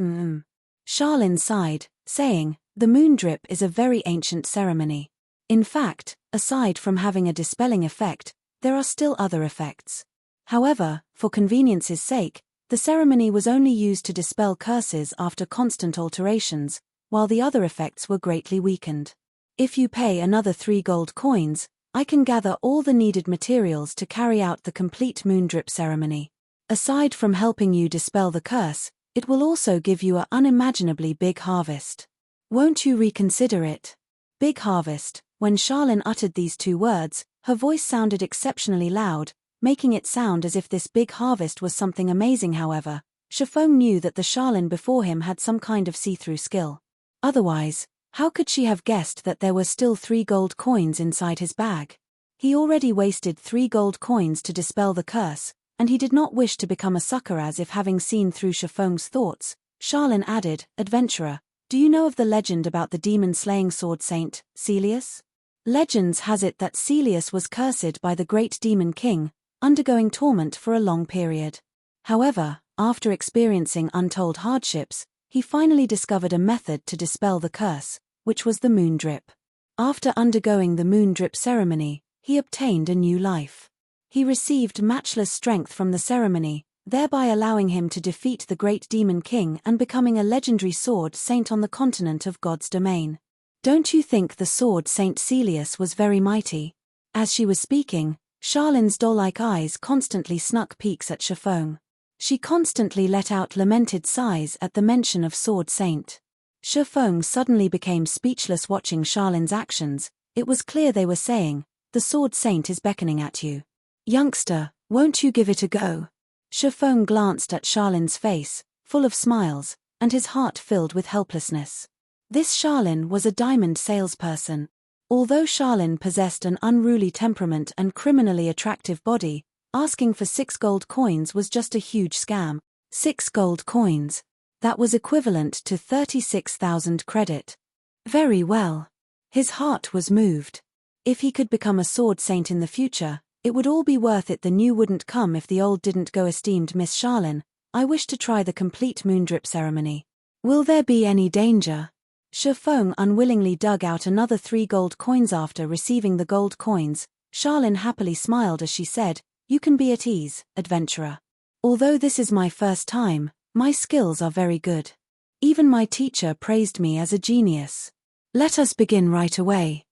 Charlene sighed, saying, the moon drip is a very ancient ceremony. In fact, aside from having a dispelling effect, there are still other effects. However, for convenience's sake, the ceremony was only used to dispel curses after constant alterations, while the other effects were greatly weakened. If you pay another 3 gold coins, I can gather all the needed materials to carry out the complete moon drip ceremony. Aside from helping you dispel the curse, it will also give you an unimaginably big harvest. Won't you reconsider it? Big harvest. When Charlene uttered these 2 words, her voice sounded exceptionally loud, making it sound as if this big harvest was something amazing. However, Shafong knew that the Charlene before him had some kind of see-through skill. Otherwise, how could she have guessed that there were still 3 gold coins inside his bag? He already wasted 3 gold coins to dispel the curse, and he did not wish to become a sucker. As if having seen through Shafong's thoughts, Charlene added, Adventurer, do you know of the legend about the demon-slaying sword saint, Celius? Legends has it that Celius was cursed by the great demon king, undergoing torment for a long period. However, after experiencing untold hardships, he finally discovered a method to dispel the curse, which was the moon drip. After undergoing the moon drip ceremony, he obtained a new life. He received matchless strength from the ceremony, thereby allowing him to defeat the great demon king and becoming a legendary sword saint on the continent of God's domain. Don't you think the sword saint Celius was very mighty? As she was speaking, Charlene's doll-like eyes constantly snuck peeks at Shafong. She constantly let out lamented sighs at the mention of sword saint. Shafong suddenly became speechless watching Charlene's actions. It was clear they were saying, the sword saint is beckoning at you. Youngster, won't you give it a go? Shafong glanced at Charlene's face, full of smiles, and his heart filled with helplessness. This Charlene was a diamond salesperson. Although Charlene possessed an unruly temperament and criminally attractive body, asking for 6 gold coins was just a huge scam. 6 gold coins. That was equivalent to 36,000 credit. Very well. His heart was moved. If he could become a sword saint in the future, it would all be worth it. The new wouldn't come if the old didn't go. Esteemed Miss Charlene, I wish to try the complete moon drip ceremony. Will there be any danger? Shafong unwillingly dug out another 3 gold coins. After receiving the gold coins, Charlene happily smiled as she said, You can be at ease, adventurer. Although this is my first time, my skills are very good. Even my teacher praised me as a genius. Let us begin right away.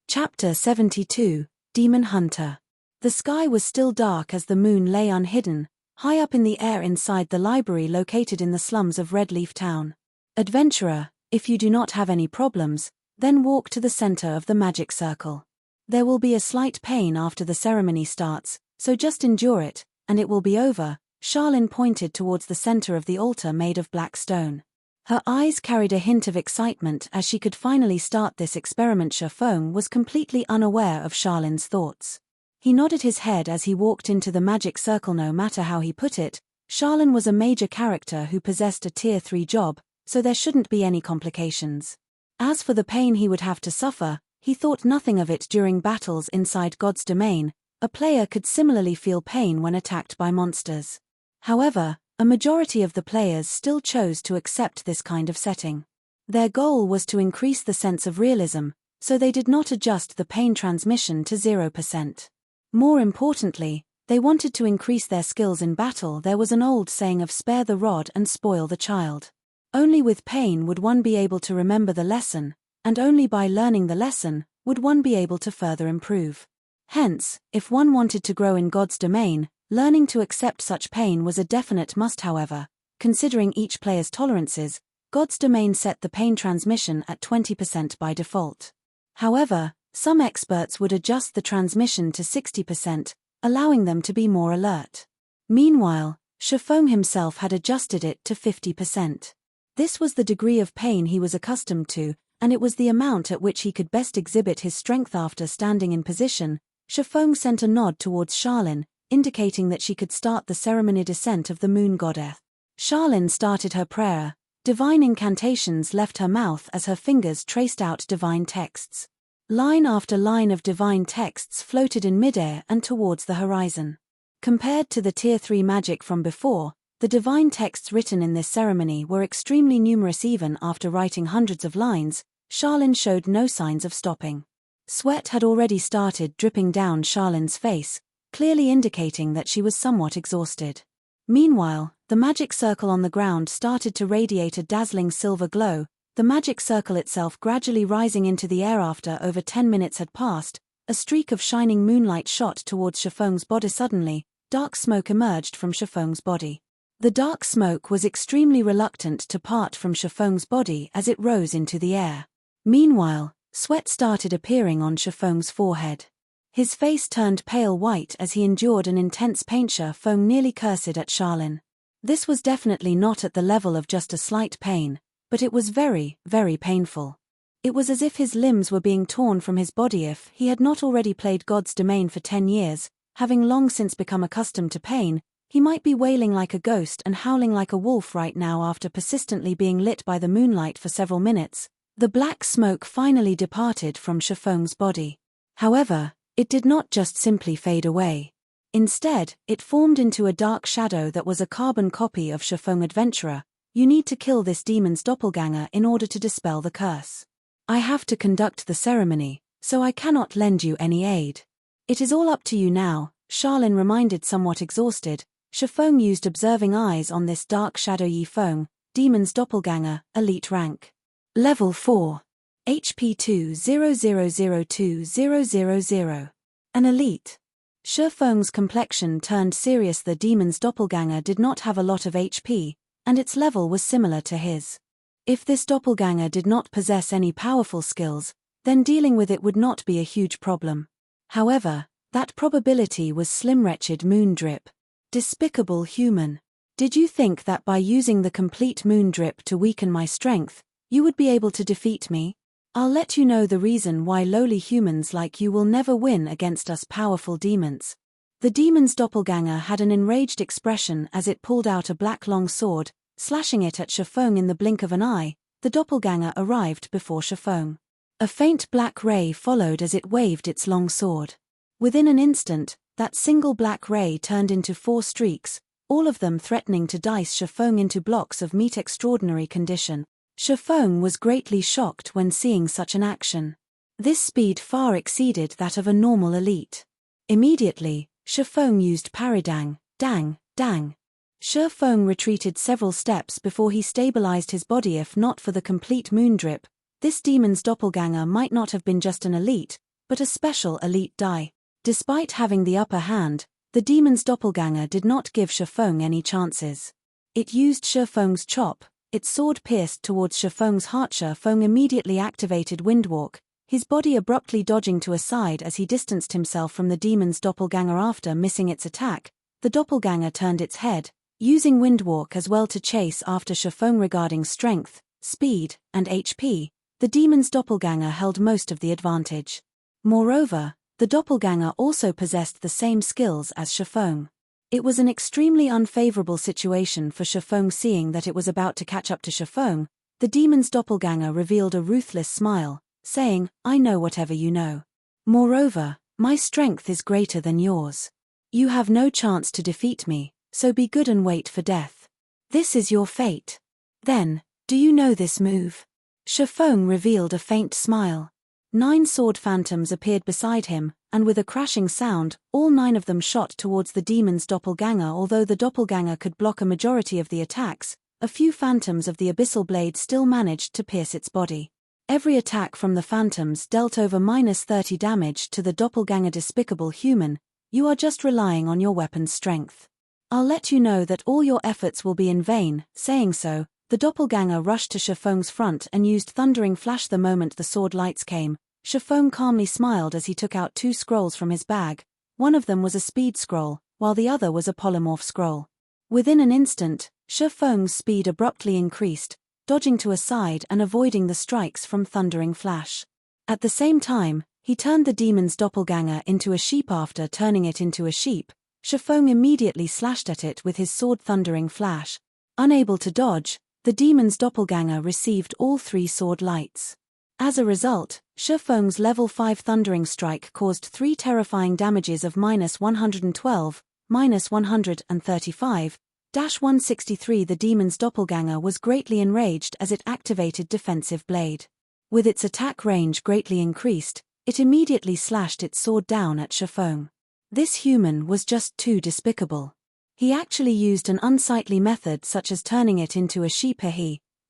Chapter 72, Demon Hunter. The sky was still dark as the moon lay unhidden, high up in the air inside the library located in the slums of Redleaf Town. Adventurer, if you do not have any problems, then walk to the center of the magic circle. There will be a slight pain after the ceremony starts, so just endure it, and it will be over. Charlene pointed towards the center of the altar made of black stone. Her eyes carried a hint of excitement as she could finally start this experiment. Chefong was completely unaware of Charlene's thoughts. He nodded his head as he walked into the magic circle. No matter how he put it, Charlene was a major character who possessed a Tier 3 job, so there shouldn't be any complications. As for the pain he would have to suffer, he thought nothing of it during battles inside God's domain. A player could similarly feel pain when attacked by monsters. However, a majority of the players still chose to accept this kind of setting. Their goal was to increase the sense of realism, so they did not adjust the pain transmission to 0%. More importantly, they wanted to increase their skills in battle. There was an old saying of spare the rod and spoil the child. Only with pain would one be able to remember the lesson, and only by learning the lesson would one be able to further improve. Hence, if one wanted to grow in God's domain, learning to accept such pain was a definite must. However, considering each player's tolerances, God's domain set the pain transmission at 20% by default. However, some experts would adjust the transmission to 60%, allowing them to be more alert. Meanwhile, Chefong himself had adjusted it to 50%. This was the degree of pain he was accustomed to, and it was the amount at which he could best exhibit his strength. After standing in position, Chefong sent a nod towards Charlene, indicating that she could start the ceremony. Descent of the Moon Goddess. Charlene started her prayer. Divine incantations left her mouth as her fingers traced out divine texts. Line after line of divine texts floated in midair and towards the horizon. Compared to the Tier 3 magic from before, the divine texts written in this ceremony were extremely numerous. Even after writing hundreds of lines, Charlene showed no signs of stopping. Sweat had already started dripping down Charlene's face, clearly indicating that she was somewhat exhausted. Meanwhile, the magic circle on the ground started to radiate a dazzling silver glow, the magic circle itself gradually rising into the air. After over 10 minutes had passed, a streak of shining moonlight shot towards Chefong's body. Suddenly, dark smoke emerged from Chefong's body. The dark smoke was extremely reluctant to part from Chefong's body as it rose into the air. Meanwhile, sweat started appearing on Chefong's forehead. His face turned pale white as he endured an intense pain. Chefong nearly cursed at Charlene. This was definitely not at the level of just a slight pain, but it was very, very painful. It was as if his limbs were being torn from his body. If he had not already played God's domain for 10 years, having long since become accustomed to pain, he might be wailing like a ghost and howling like a wolf right now. After persistently being lit by the moonlight for several minutes, the black smoke finally departed from Chefong's body. However, it did not just simply fade away. Instead, it formed into a dark shadow that was a carbon copy of Chefong. Adventurer, you need to kill this demon's doppelganger in order to dispel the curse. I have to conduct the ceremony, so I cannot lend you any aid. It is all up to you now, Charlene reminded, somewhat exhausted. Chefong used observing eyes on this dark shadow. Yifeng, demon's doppelganger, elite rank. Level 4. HP 2000200. An elite. Chefeng's complexion turned serious. The demon's doppelganger did not have a lot of HP, and its level was similar to his. If this doppelganger did not possess any powerful skills, then dealing with it would not be a huge problem. However, that probability was slim. Wretched moon drip. Despicable human. Did you think that by using the complete moon drip to weaken my strength, you would be able to defeat me? I'll let you know the reason why lowly humans like you will never win against us powerful demons. The demon's doppelganger had an enraged expression as it pulled out a black long sword, slashing it at Chefong. In the blink of an eye, the doppelganger arrived before Chefong. A faint black ray followed as it waved its long sword. Within an instant, that single black ray turned into 4 streaks, all of them threatening to dice Chefong into blocks of meat. Extraordinary condition. Chefong was greatly shocked when seeing such an action. This speed far exceeded that of a normal elite. Immediately, Chefong used paridang, dang, dang. Chefong retreated several steps before he stabilized his body. If not for the complete moon drip, this demon's doppelganger might not have been just an elite, but a special elite die. Despite having the upper hand, the demon's doppelganger did not give Chefong any chances. It used Chefong's chop. Its sword pierced towards Chefong's heart. Chefong immediately activated Windwalk, his body abruptly dodging to a side as he distanced himself from the demon's doppelganger. After missing its attack, the doppelganger turned its head, using Windwalk as well to chase after Shifeng. Regarding strength, speed, and HP, the demon's doppelganger held most of the advantage. Moreover, the doppelganger also possessed the same skills as Shifeng. It was an extremely unfavorable situation for Shifeng. Seeing that it was about to catch up to Shifeng, the demon's doppelganger revealed a ruthless smile, saying, "I know whatever you know. Moreover, my strength is greater than yours. You have no chance to defeat me, so be good and wait for death. This is your fate." "Then, do you know this move?" Shifeng revealed a faint smile. 9 sword phantoms appeared beside him, and with a crashing sound, all 9 of them shot towards the demon's doppelganger. Although the doppelganger could block a majority of the attacks, a few phantoms of the abyssal blade still managed to pierce its body. Every attack from the phantoms dealt over -30 damage to the doppelganger. "Despicable human, you are just relying on your weapon's strength. I'll let you know that all your efforts will be in vain." Saying so, the doppelganger rushed to Shifeng's front and used Thundering Flash. The moment the sword lights came, Shifeng calmly smiled as he took out 2 scrolls from his bag. One of them was a speed scroll, while the other was a polymorph scroll. Within an instant, Shifeng's speed abruptly increased, dodging to a side and avoiding the strikes from Thundering Flash. At the same time, he turned the demon's doppelganger into a sheep. After turning it into a sheep, Shifeng immediately slashed at it with his sword. Thundering Flash. Unable to dodge, the demon's doppelganger received all 3 sword lights. As a result, Shifeng's level 5 Thundering Strike caused 3 terrifying damages of -112, -135, -163. The demon's doppelganger was greatly enraged as it activated Defensive Blade. With its attack range greatly increased, it immediately slashed its sword down at Shifeng. This human was just too despicable. He actually used an unsightly method such as turning it into a sheep.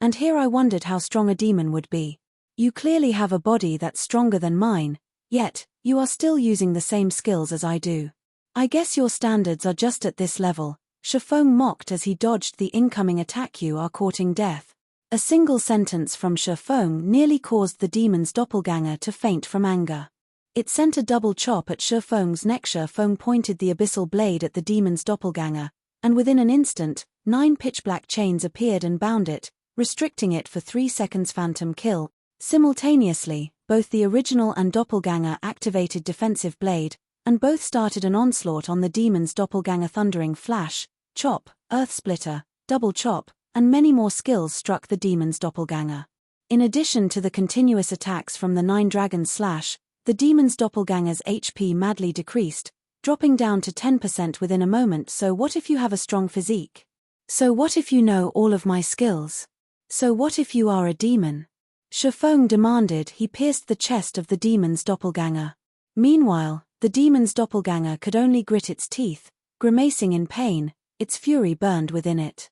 And here I wondered how strong a demon would be. You clearly have a body that's stronger than mine, yet, you are still using the same skills as I do. I guess your standards are just at this level, Shifeng mocked as he dodged the incoming attack. "You are courting death." A single sentence from Shifeng nearly caused the demon's doppelganger to faint from anger. It sent a double chop at Shifeng's neck. Shifeng pointed the abyssal blade at the demon's doppelganger, and within an instant, 9 pitch-black chains appeared and bound it, restricting it for 3 seconds. Phantom kill. Simultaneously, both the original and doppelganger activated Defensive Blade, and both started an onslaught on the demon's doppelganger. Thundering Flash, Chop, Earth Splitter, Double Chop, and many more skills struck the demon's doppelganger. In addition to the continuous attacks from the 9 Dragon Slash, the demon's doppelganger's HP madly decreased, dropping down to 10% within a moment. "So what if you have a strong physique? So what if you know all of my skills? So what if you are a demon?" Shifeng demanded. He pierced the chest of the demon's doppelganger. Meanwhile, the demon's doppelganger could only grit its teeth, grimacing in pain. Its fury burned within it.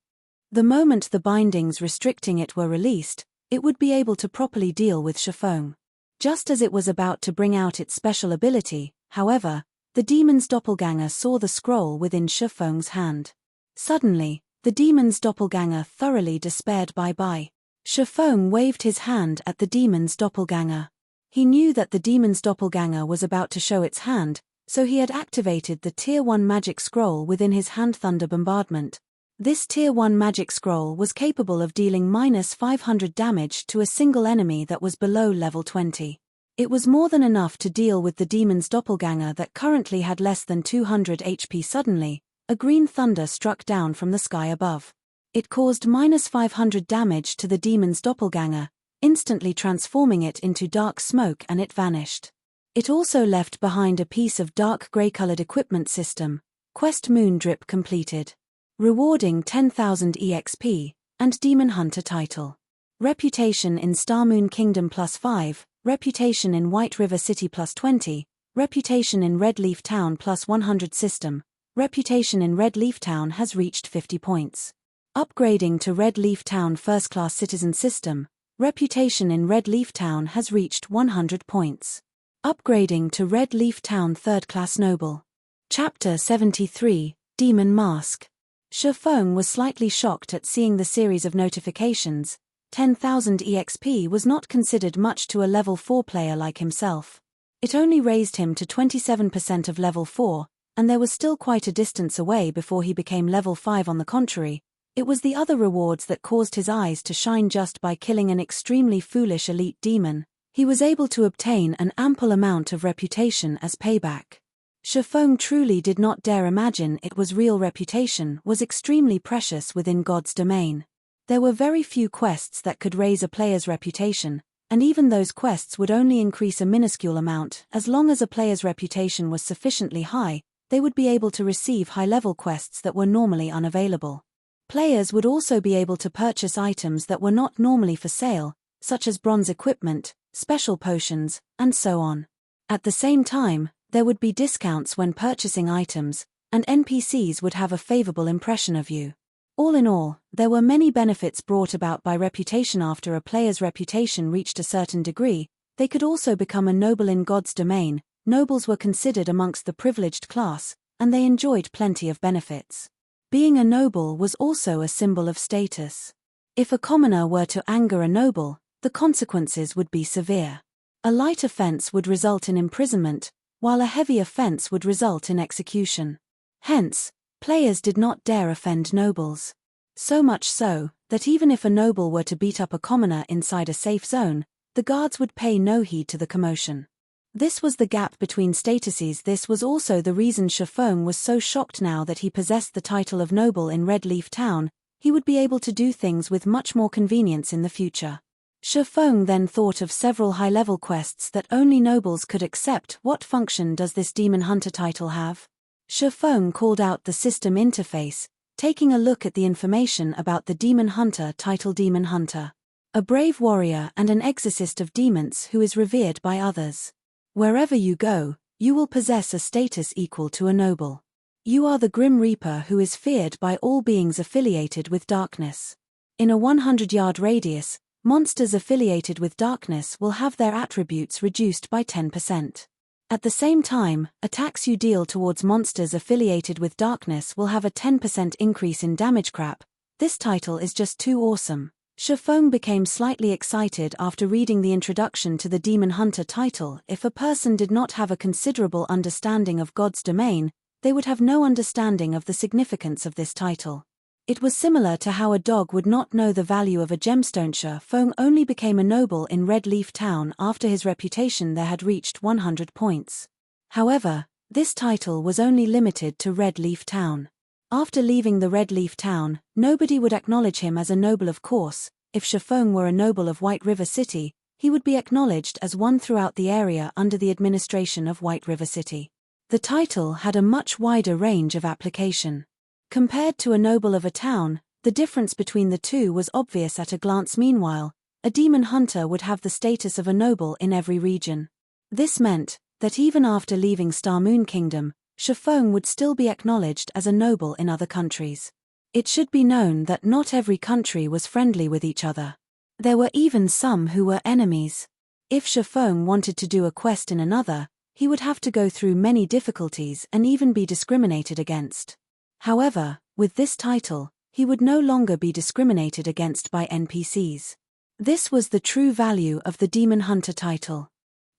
The moment the bindings restricting it were released, it would be able to properly deal with Shifeng. Just as it was about to bring out its special ability, however, the demon's doppelganger saw the scroll within Shifeng's hand. Suddenly, the demon's doppelganger thoroughly despaired. "Bye-bye." Shifeng waved his hand at the demon's doppelganger. He knew that the demon's doppelganger was about to show its hand, so he had activated the Tier 1 magic scroll within his hand. Thunder Bombardment. This Tier 1 magic scroll was capable of dealing -500 damage to a single enemy that was below level 20. It was more than enough to deal with the demon's doppelganger that currently had less than 200 HP. Suddenly, a green thunder struck down from the sky above. It caused -500 damage to the demon's doppelganger, instantly transforming it into dark smoke, and it vanished. It also left behind a piece of dark grey-colored equipment system. Quest Moon Drip completed. Rewarding 10,000 EXP, and Demon Hunter title. Reputation in Starmoon Kingdom +5, Reputation in White River City +20, Reputation in Red Leaf Town +100 system. Reputation in Red Leaf Town has reached 50 points. Upgrading to Red Leaf Town First Class Citizen system. Reputation in Red Leaf Town has reached 100 points. Upgrading to Red Leaf Town Third Class Noble. Chapter 73, Demon Mask. Shifeng was slightly shocked at seeing the series of notifications, 10,000 EXP was not considered much to a level 4 player like himself. It only raised him to 27% of level 4, and there was still quite a distance away before he became level 5. On the contrary, it was the other rewards that caused his eyes to shine. Just by killing an extremely foolish elite demon, he was able to obtain an ample amount of reputation as payback. Shifeng truly did not dare imagine it was real. Reputation was extremely precious within God's domain. There were very few quests that could raise a player's reputation, and even those quests would only increase a minuscule amount. As long as a player's reputation was sufficiently high, they would be able to receive high-level quests that were normally unavailable. Players would also be able to purchase items that were not normally for sale, such as bronze equipment, special potions, and so on. At the same time, there would be discounts when purchasing items, and NPCs would have a favorable impression of you. All in all, there were many benefits brought about by reputation. After a player's reputation reached a certain degree, they could also become a noble in God's domain. Nobles were considered amongst the privileged class, and they enjoyed plenty of benefits. Being a noble was also a symbol of status. If a commoner were to anger a noble, the consequences would be severe. A light offense would result in imprisonment, while a heavy offense would result in execution. Hence, players did not dare offend nobles. So much so, that even if a noble were to beat up a commoner inside a safe zone, the guards would pay no heed to the commotion. This was the gap between statuses. This was also the reason Shifeng was so shocked. Now that he possessed the title of noble in Red Leaf Town, he would be able to do things with much more convenience in the future. Shifeng then thought of several high-level quests that only nobles could accept. What function does this Demon Hunter title have? Shifeng called out the system interface, taking a look at the information about the Demon Hunter title. Demon Hunter, a brave warrior and an exorcist of demons who is revered by others. Wherever you go, you will possess a status equal to a noble. You are the Grim Reaper who is feared by all beings affiliated with darkness. In a 100-yard radius, monsters affiliated with darkness will have their attributes reduced by 10%. At the same time, attacks you deal towards monsters affiliated with darkness will have a 10% increase in damage. Crap, this title is just too awesome. Shifeng became slightly excited after reading the introduction to the Demon Hunter title. If a person did not have a considerable understanding of God's domain, they would have no understanding of the significance of this title. It was similar to how a dog would not know the value of a gemstone. Shifeng only became a noble in Red Leaf Town after his reputation there had reached 100 points. However, this title was only limited to Red Leaf Town. After leaving the Red Leaf Town, nobody would acknowledge him as a noble. Of course, if Shifeng were a noble of White River City, he would be acknowledged as one throughout the area under the administration of White River City. The title had a much wider range of application. Compared to a noble of a town, the difference between the two was obvious at a glance. Meanwhile, a demon hunter would have the status of a noble in every region. This meant that even after leaving Starmoon Kingdom, Shifeng would still be acknowledged as a noble in other countries. It should be known that not every country was friendly with each other. There were even some who were enemies. If Shifeng wanted to do a quest in another, he would have to go through many difficulties and even be discriminated against. However, with this title, he would no longer be discriminated against by NPCs. This was the true value of the Demon Hunter title.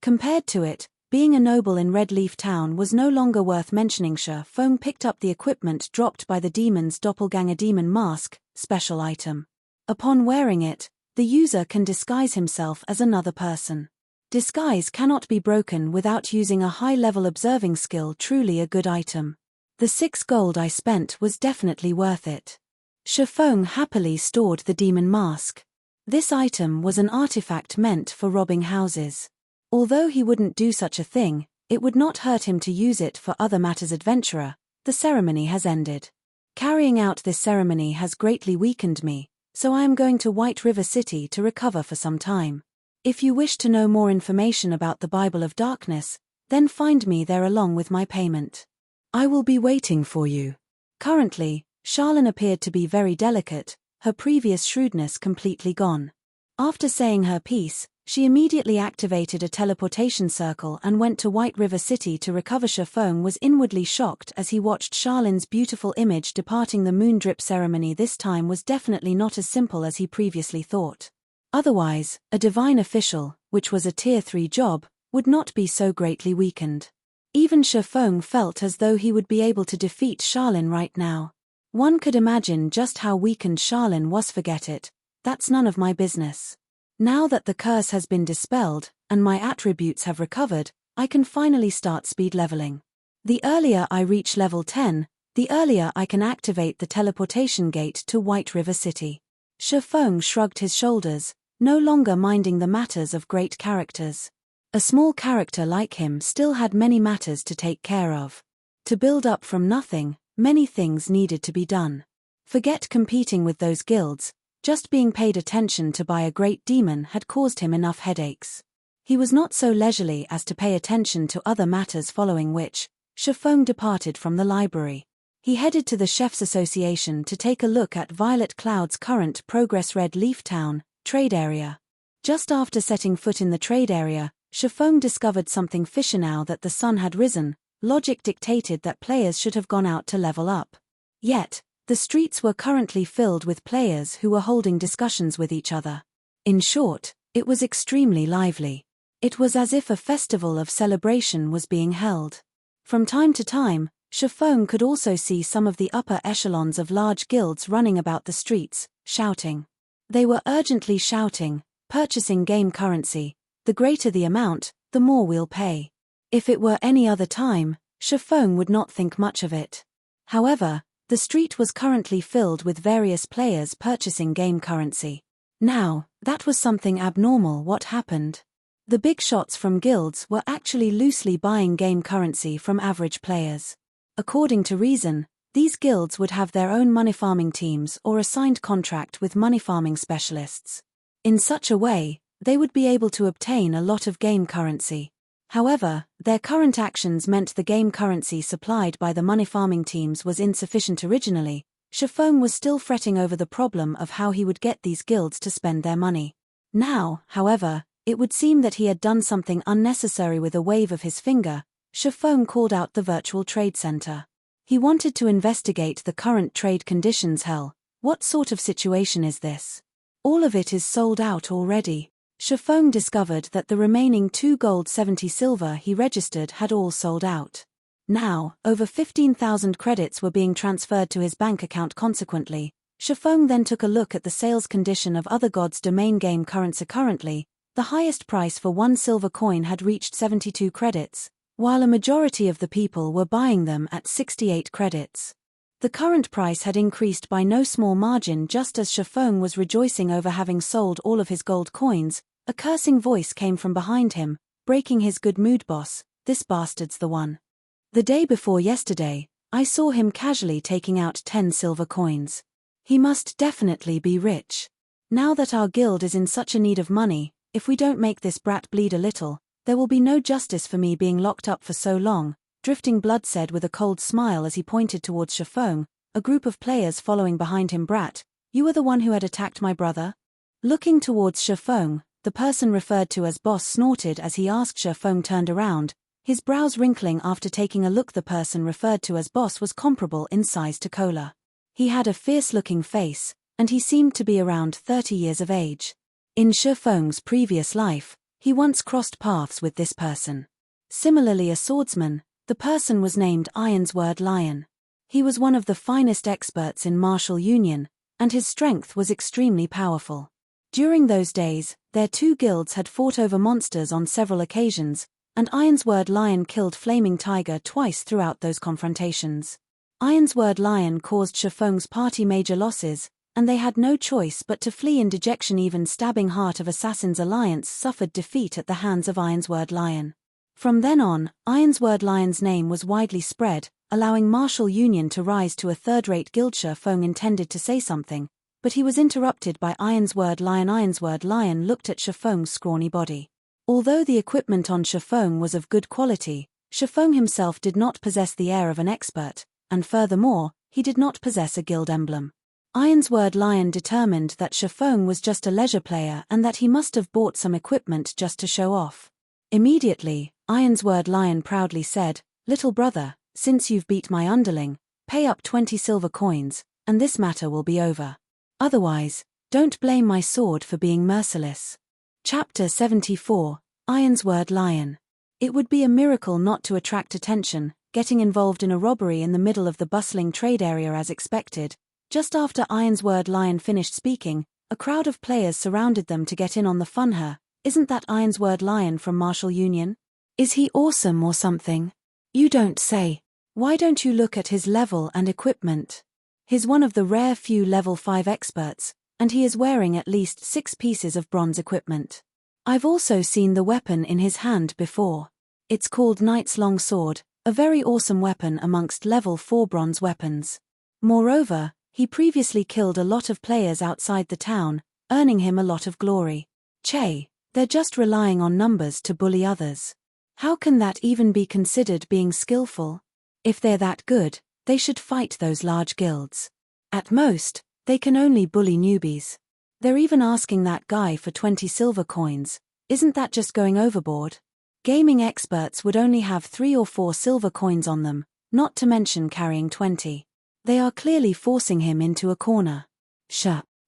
Compared to it, being a noble in Red Leaf Town was no longer worth mentioning. Shifeng picked up the equipment dropped by the demon's doppelganger demon mask, special item. Upon wearing it, the user can disguise himself as another person. Disguise cannot be broken without using a high-level observing skill. Truly a good item. The 6 gold I spent was definitely worth it. Shifeng happily stored the demon mask. This item was an artifact meant for robbing houses. Although he wouldn't do such a thing, it would not hurt him to use it for other matters. Adventurer, the ceremony has ended. Carrying out this ceremony has greatly weakened me, so I am going to White River City to recover for some time. If you wish to know more information about the Bible of Darkness, then find me there along with my payment. I will be waiting for you. Currently, Charlene appeared to be very delicate, her previous shrewdness completely gone. After saying her piece, she immediately activated a teleportation circle and went to White River City to recover. Shifeng was inwardly shocked as he watched Charlene's beautiful image departing. The moon drip ceremony this time was definitely not as simple as he previously thought. Otherwise, a divine official, which was a Tier 3 job, would not be so greatly weakened. Even Shifeng felt as though he would be able to defeat Charlene right now. One could imagine just how weakened Charlene was. Forget it, that's none of my business. Now that the curse has been dispelled, and my attributes have recovered, I can finally start speed leveling. The earlier I reach level 10, the earlier I can activate the teleportation gate to White River City. Shifeng shrugged his shoulders, no longer minding the matters of great characters. A small character like him still had many matters to take care of. To build up from nothing, many things needed to be done. Forget competing with those guilds, just being paid attention to by a great demon had caused him enough headaches. He was not so leisurely as to pay attention to other matters, following which, Shifeng departed from the library. He headed to the Chefs' Association to take a look at Violet Cloud's current progress Red Leaf Town trade area. Just after setting foot in the trade area, Shifeng discovered something fishy. Now that the sun had risen, logic dictated that players should have gone out to level up. Yet, the streets were currently filled with players who were holding discussions with each other. In short, it was extremely lively. It was as if a festival of celebration was being held. From time to time, Shifeng could also see some of the upper echelons of large guilds running about the streets, shouting. They were urgently shouting, purchasing game currency. The greater the amount, the more we'll pay. If it were any other time, Shifeng would not think much of it. However, the street was currently filled with various players purchasing game currency. Now, that was something abnormal. What happened? The big shots from guilds were actually loosely buying game currency from average players. According to reason, these guilds would have their own money farming teams or a signed contract with money farming specialists. In such a way, they would be able to obtain a lot of game currency. However, their current actions meant the game currency supplied by the money farming teams was insufficient. Originally, Shifeng was still fretting over the problem of how he would get these guilds to spend their money. Now, however, it would seem that he had done something unnecessary. With a wave of his finger, Shifeng called out the virtual trade center. He wanted to investigate the current trade conditions. Hell, what sort of situation is this? All of it is sold out already. Shifeng discovered that the remaining 2 gold 70 silver he registered had all sold out. Now, over 15,000 credits were being transferred to his bank account. Consequently, Shifeng then took a look at the sales condition of other gods' domain game currency. Currently, the highest price for 1 silver coin had reached 72 credits, while a majority of the people were buying them at 68 credits. The current price had increased by no small margin. Just as Shifeng was rejoicing over having sold all of his gold coins, a cursing voice came from behind him, breaking his good mood. Boss, this bastard's the one. The day before yesterday, I saw him casually taking out 10 silver coins. He must definitely be rich. Now that our guild is in such a need of money, if we don't make this brat bleed a little, there will be no justice for me being locked up for so long, Drifting Blood said with a cold smile as he pointed towards Shifeng, a group of players following behind him. Brat, you were the one who had attacked my brother? Looking towards Shifeng, the person referred to as boss snorted as he asked. Shifeng turned around, his brows wrinkling after taking a look. The person referred to as boss was comparable in size to Cola. He had a fierce-looking face, and he seemed to be around 30 years of age. In Shifeng's previous life, he once crossed paths with this person. Similarly, a swordsman, the person was named Ironsword Lion. He was one of the finest experts in martial union, and his strength was extremely powerful. During those days, their 2 guilds had fought over monsters on several occasions, and Ironsword Lion killed Flaming Tiger twice throughout those confrontations. Ironsword Lion caused Shifeng's party major losses, and they had no choice but to flee in dejection. Even stabbing Heart of Assassins Alliance suffered defeat at the hands of Ironsword Lion. From then on, Ironsword Lion's name was widely spread, allowing martial union to rise to a third-rate guild. Shifeng intended to say something, but he was interrupted by Ironsword Lion. Ironsword Lion looked at Shifeng's scrawny body. Although the equipment on Shifeng was of good quality, Shifeng himself did not possess the air of an expert, and furthermore, he did not possess a guild emblem. Ironsword Lion determined that Shifeng was just a leisure player and that he must have bought some equipment just to show off. Immediately, Ironsword Lion proudly said, "Little brother, since you've beat my underling, pay up 20 silver coins, and this matter will be over. Otherwise, Don't blame my sword for being merciless. Chapter 74, Ironsword Lion. It would be a miracle not to attract attention, getting involved in a robbery in the middle of the bustling trade area as expected. Just after Ironsword Lion finished speaking, a crowd of players surrounded them to get in on the fun. Isn't that Ironsword Lion from Martial Union? Is he awesome or something? You don't say. Why don't you look at his level and equipment? He's one of the rare few level 5 experts, and he is wearing at least 6 pieces of bronze equipment. I've also seen the weapon in his hand before. It's called Knight's Long Sword, a very awesome weapon amongst level 4 bronze weapons. Moreover, he previously killed a lot of players outside the town, earning him a lot of glory. Che, they're just relying on numbers to bully others. How can that even be considered being skillful? If they're that good, they should fight those large guilds. At most, they can only bully newbies. They're even asking that guy for 20 silver coins. Isn't that just going overboard? Gaming experts would only have 3 or 4 silver coins on them, not to mention carrying 20. They are clearly forcing him into a corner.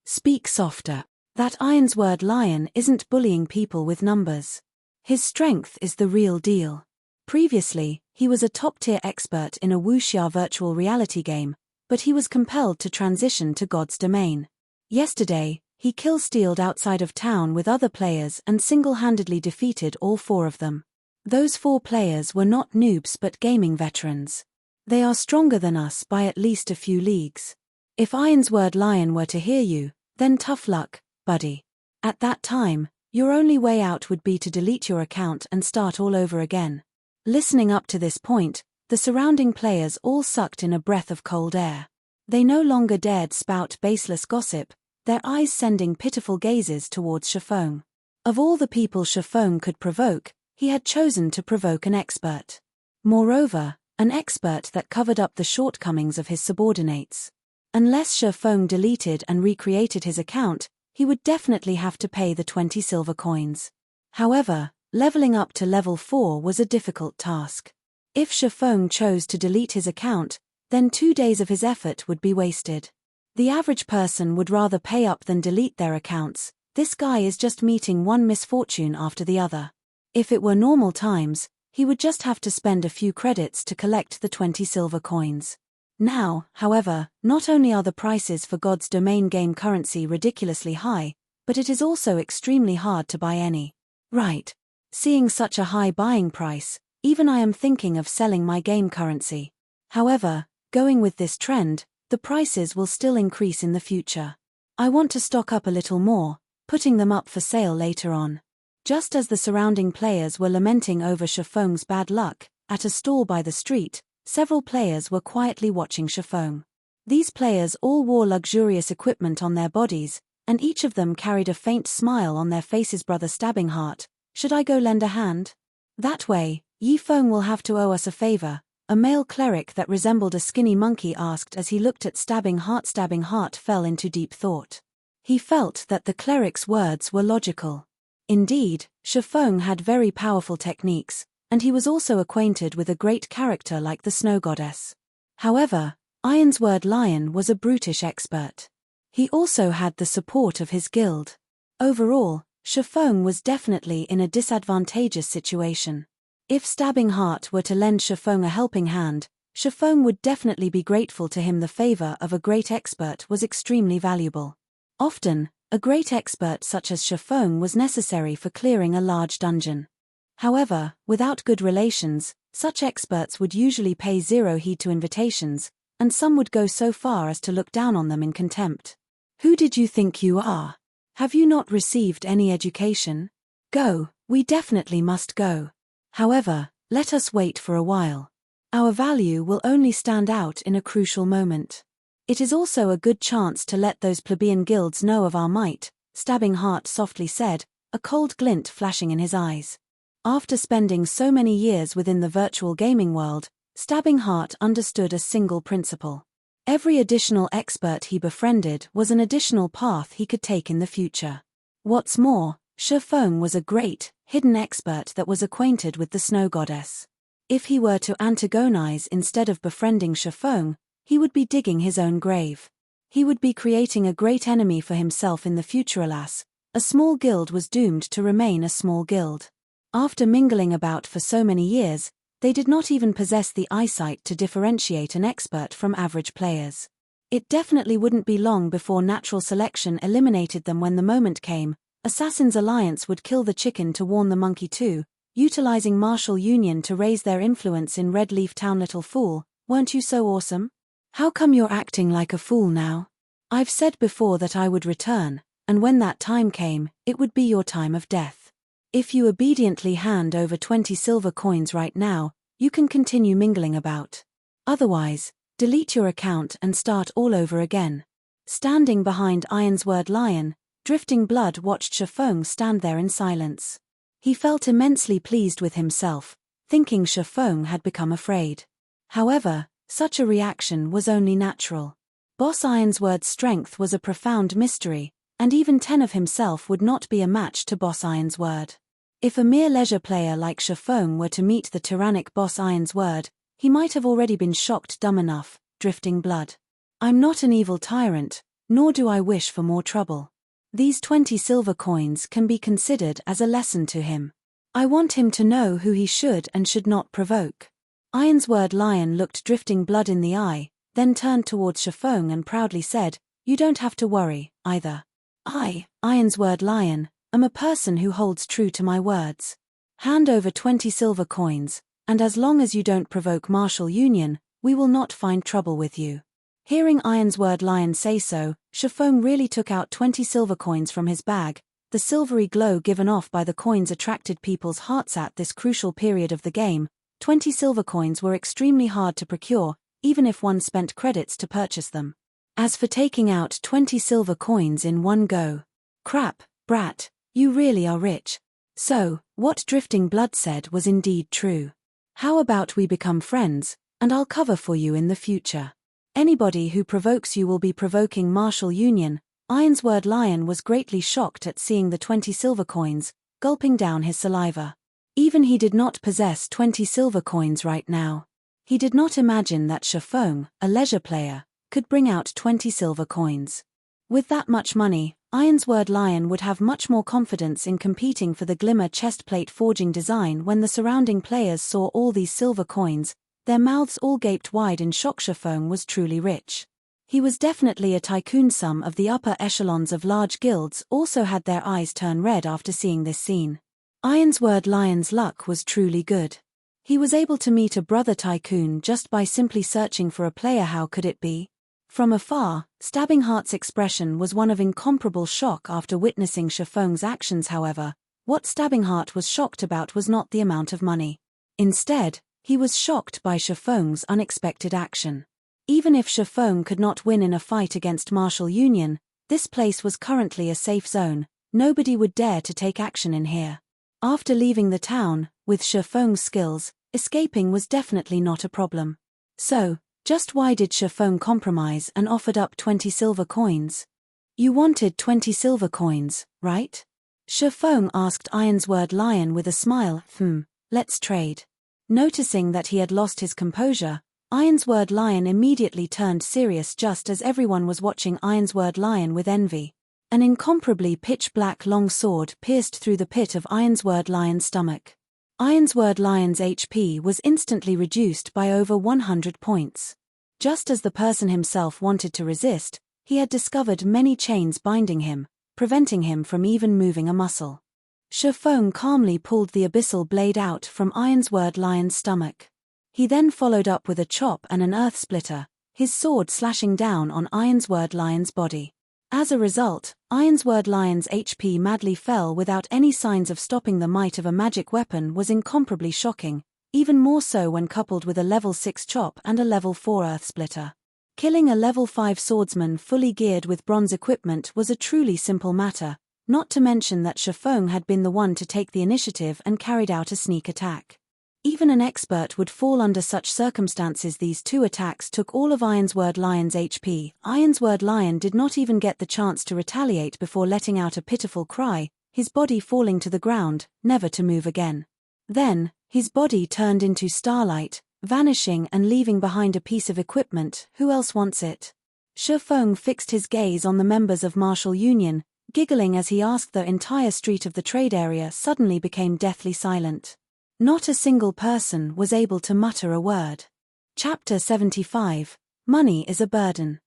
Speak softer. That Ironsword Lion isn't bullying people with numbers. His strength is the real deal. Previously, he was a top-tier expert in a wuxia virtual reality game, but he was compelled to transition to God's domain. Yesterday, he kill-stealed outside of town with other players and single-handedly defeated all 4 of them. Those 4 players were not noobs but gaming veterans. They are stronger than us by at least a few leagues. If Ironsword Lion were to hear you, then tough luck, buddy. At that time, your only way out would be to delete your account and start all over again. Listening up to this point, the surrounding players all sucked in a breath of cold air. They no longer dared spout baseless gossip, their eyes sending pitiful gazes towards Shifeng. Of all the people Shifeng could provoke, he had chosen to provoke an expert. Moreover, an expert that covered up the shortcomings of his subordinates. Unless Shifeng deleted and recreated his account, he would definitely have to pay the 20 silver coins. However, leveling up to level 4 was a difficult task. If Shifeng chose to delete his account, then 2 days of his effort would be wasted. The average person would rather pay up than delete their accounts. This guy is just meeting one misfortune after the other. If it were normal times, he would just have to spend a few credits to collect the 20 silver coins. Now, however, not only are the prices for God's domain game currency ridiculously high, but it is also extremely hard to buy any. Right. Seeing such a high buying price, even I am thinking of selling my game currency. However, going with this trend, the prices will still increase in the future. I want to stock up a little more, putting them up for sale later on. Just as the surrounding players were lamenting over Shifeng's bad luck, at a stall by the street, several players were quietly watching Shifeng. These players all wore luxurious equipment on their bodies, and each of them carried a faint smile on their faces. Brother Stabbing Heart, should I go lend a hand? That way, Yifeng will have to owe us a favor, a male cleric that resembled a skinny monkey asked as he looked at Stabbing Heart. Stabbing Heart fell into deep thought. He felt that the cleric's words were logical. Indeed, Shifeng had very powerful techniques, and he was also acquainted with a great character like the Snow Goddess. However, Ironsword Lion was a brutish expert. He also had the support of his guild. Overall, Shifeng was definitely in a disadvantageous situation. If Stabbing Heart were to lend Shifeng a helping hand, Shifeng would definitely be grateful to him. The favor of a great expert was extremely valuable. Often, a great expert such as Shifeng was necessary for clearing a large dungeon. However, without good relations, such experts would usually pay zero heed to invitations, and some would go so far as to look down on them in contempt. Who did you think you are? Have you not received any education? Go, we definitely must go. However, let us wait for a while. Our value will only stand out in a crucial moment. It is also a good chance to let those plebeian guilds know of our might, Stabbing Heart softly said, a cold glint flashing in his eyes. After spending so many years within the virtual gaming world, Stabbing Heart understood a single principle. Every additional expert he befriended was an additional path he could take in the future. What's more, Shifeng was a great, hidden expert that was acquainted with the Snow Goddess. If he were to antagonize instead of befriending Shifeng, he would be digging his own grave. He would be creating a great enemy for himself in the future. Alas, a small guild was doomed to remain a small guild. After mingling about for so many years, they did not even possess the eyesight to differentiate an expert from average players. It definitely wouldn't be long before natural selection eliminated them. When the moment came, Assassin's Alliance would kill the chicken to warn the monkey too, utilizing martial union to raise their influence in Red Leaf Town. Little fool, weren't you so awesome? How come you're acting like a fool now? I've said before that I would return, and when that time came, it would be your time of death. If you obediently hand over 20 silver coins right now, you can continue mingling about. Otherwise, delete your account and start all over again. Standing behind Ironsword Lion, Drifting Blood watched Shafong stand there in silence. He felt immensely pleased with himself, thinking Shafong had become afraid. However, such a reaction was only natural. Boss Ironsword's strength was a profound mystery, and even 10 of himself would not be a match to Boss Ironsword. If a mere leisure player like Shafong were to meet the tyrannic Boss Ironsword, he might have already been shocked dumb enough. Drifting Blood. I'm not an evil tyrant, nor do I wish for more trouble. These 20 silver coins can be considered as a lesson to him. I want him to know who he should and should not provoke. Ironsword Lion looked Drifting Blood in the eye, then turned towards Shafong and proudly said, "You don't have to worry, either. I, Ironsword Lion, am a person who holds true to my words. Hand over 20 silver coins, and as long as you don't provoke martial union, we will not find trouble with you." Hearing Ironsword Lion say so, Shafong really took out 20 silver coins from his bag. The silvery glow given off by the coins attracted people's hearts at this crucial period of the game. 20 silver coins were extremely hard to procure, even if one spent credits to purchase them. As for taking out 20 silver coins in one go. Crap, brat, you really are rich. So, what Drifting Blood said was indeed true. How about we become friends, and I'll cover for you in the future. Anybody who provokes you will be provoking martial union. Ironsword Lion was greatly shocked at seeing the 20 silver coins, gulping down his saliva. Even he did not possess 20 silver coins right now. He did not imagine that Shafong, a leisure player, could bring out 20 silver coins. With that much money, Ironsword Lion would have much more confidence in competing for the Glimmer chestplate forging design. When the surrounding players saw all these silver coins, their mouths all gaped wide in shock. Shafong was truly rich. He was definitely a tycoon. Some of the upper echelons of large guilds also had their eyes turn red after seeing this scene. Ironsword Lion's luck was truly good. He was able to meet a brother tycoon just by simply searching for a player. How could it be? From afar, Stabbing Heart's expression was one of incomparable shock after witnessing Shafong's actions. However, what Stabbing Heart was shocked about was not the amount of money. Instead, he was shocked by Shafong's unexpected action. Even if Shafong could not win in a fight against martial union, this place was currently a safe zone. Nobody would dare to take action in here. After leaving the town, with Shafong's skills, escaping was definitely not a problem. So, just why did Shafong compromise and offered up 20 silver coins? You wanted 20 silver coins, right? Shafong asked Ironsword Lion with a smile. Let's trade. Noticing that he had lost his composure, Ironsword Lion immediately turned serious just as everyone was watching Ironsword Lion with envy. An incomparably pitch-black long sword pierced through the pit of Ironsword Lion's stomach. Ironsword Lion's HP was instantly reduced by over 100 points. Just as the person himself wanted to resist, he had discovered many chains binding him, preventing him from even moving a muscle. Shafong calmly pulled the abyssal blade out from Ironsword Lion's stomach. He then followed up with a chop and an earth splitter, his sword slashing down on Ironsword Lion's body. As a result, Ironsword Lion's HP madly fell without any signs of stopping. The might of a magic weapon was incomparably shocking, even more so when coupled with a level 6 chop and a level 4 earth splitter. Killing a level 5 swordsman fully geared with bronze equipment was a truly simple matter, not to mention that Shafong had been the one to take the initiative and carried out a sneak attack. Even an expert would fall under such circumstances. These two attacks took all of Ironsword Lion's HP. Ironsword Lion did not even get the chance to retaliate before letting out a pitiful cry, his body falling to the ground, never to move again. Then, his body turned into starlight, vanishing and leaving behind a piece of equipment. Who else wants it? Shifeng fixed his gaze on the members of Martial Union, giggling as he asked. The entire street of the trade area suddenly became deathly silent. Not a single person was able to mutter a word. Chapter 75. Money is a burden.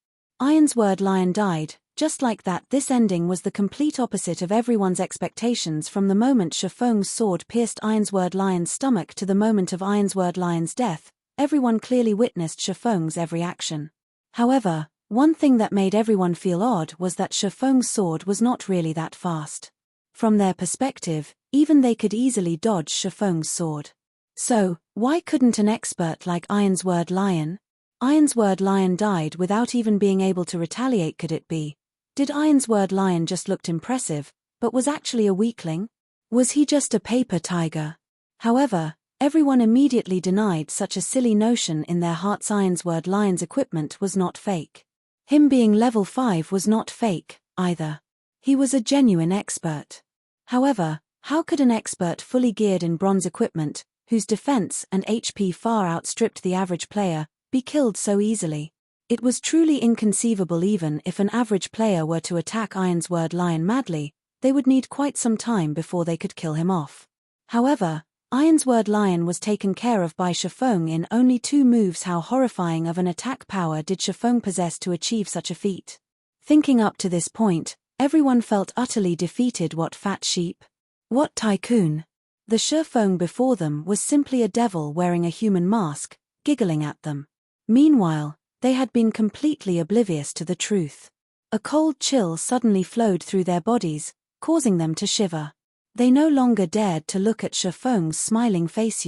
Ironsword Lion died. Just like that, this ending was the complete opposite of everyone's expectations. From the moment Shifeng's sword pierced Ironsword Lion's stomach to the moment of Ironsword Lion's death, everyone clearly witnessed Shifeng's every action. However, one thing that made everyone feel odd was that Shifeng's sword was not really that fast. From their perspective, even they could easily dodge Shifeng's sword. So, why couldn't an expert like Ironsword Lion? Ironsword Lion died without even being able to retaliate. Could it be? Did Ironsword Lion just looked impressive, but was actually a weakling? Was he just a paper tiger? However, everyone immediately denied such a silly notion in their hearts. Ironsword Lion's equipment was not fake. Him being level 5 was not fake, either. He was a genuine expert. However, how could an expert fully geared in bronze equipment, whose defense and HP far outstripped the average player, be killed so easily? It was truly inconceivable. Even if an average player were to attack Ironsword Lion madly, they would need quite some time before they could kill him off. However, Ironsword Lion was taken care of by Shifeng in only 2 moves. How horrifying of an attack power did Shifeng possess to achieve such a feat? Thinking up to this point, everyone felt utterly defeated. What fat sheep? What tycoon? The Shifeng before them was simply a devil wearing a human mask, giggling at them. Meanwhile, they had been completely oblivious to the truth. A cold chill suddenly flowed through their bodies, causing them to shiver. They no longer dared to look at Shifeng's smiling face.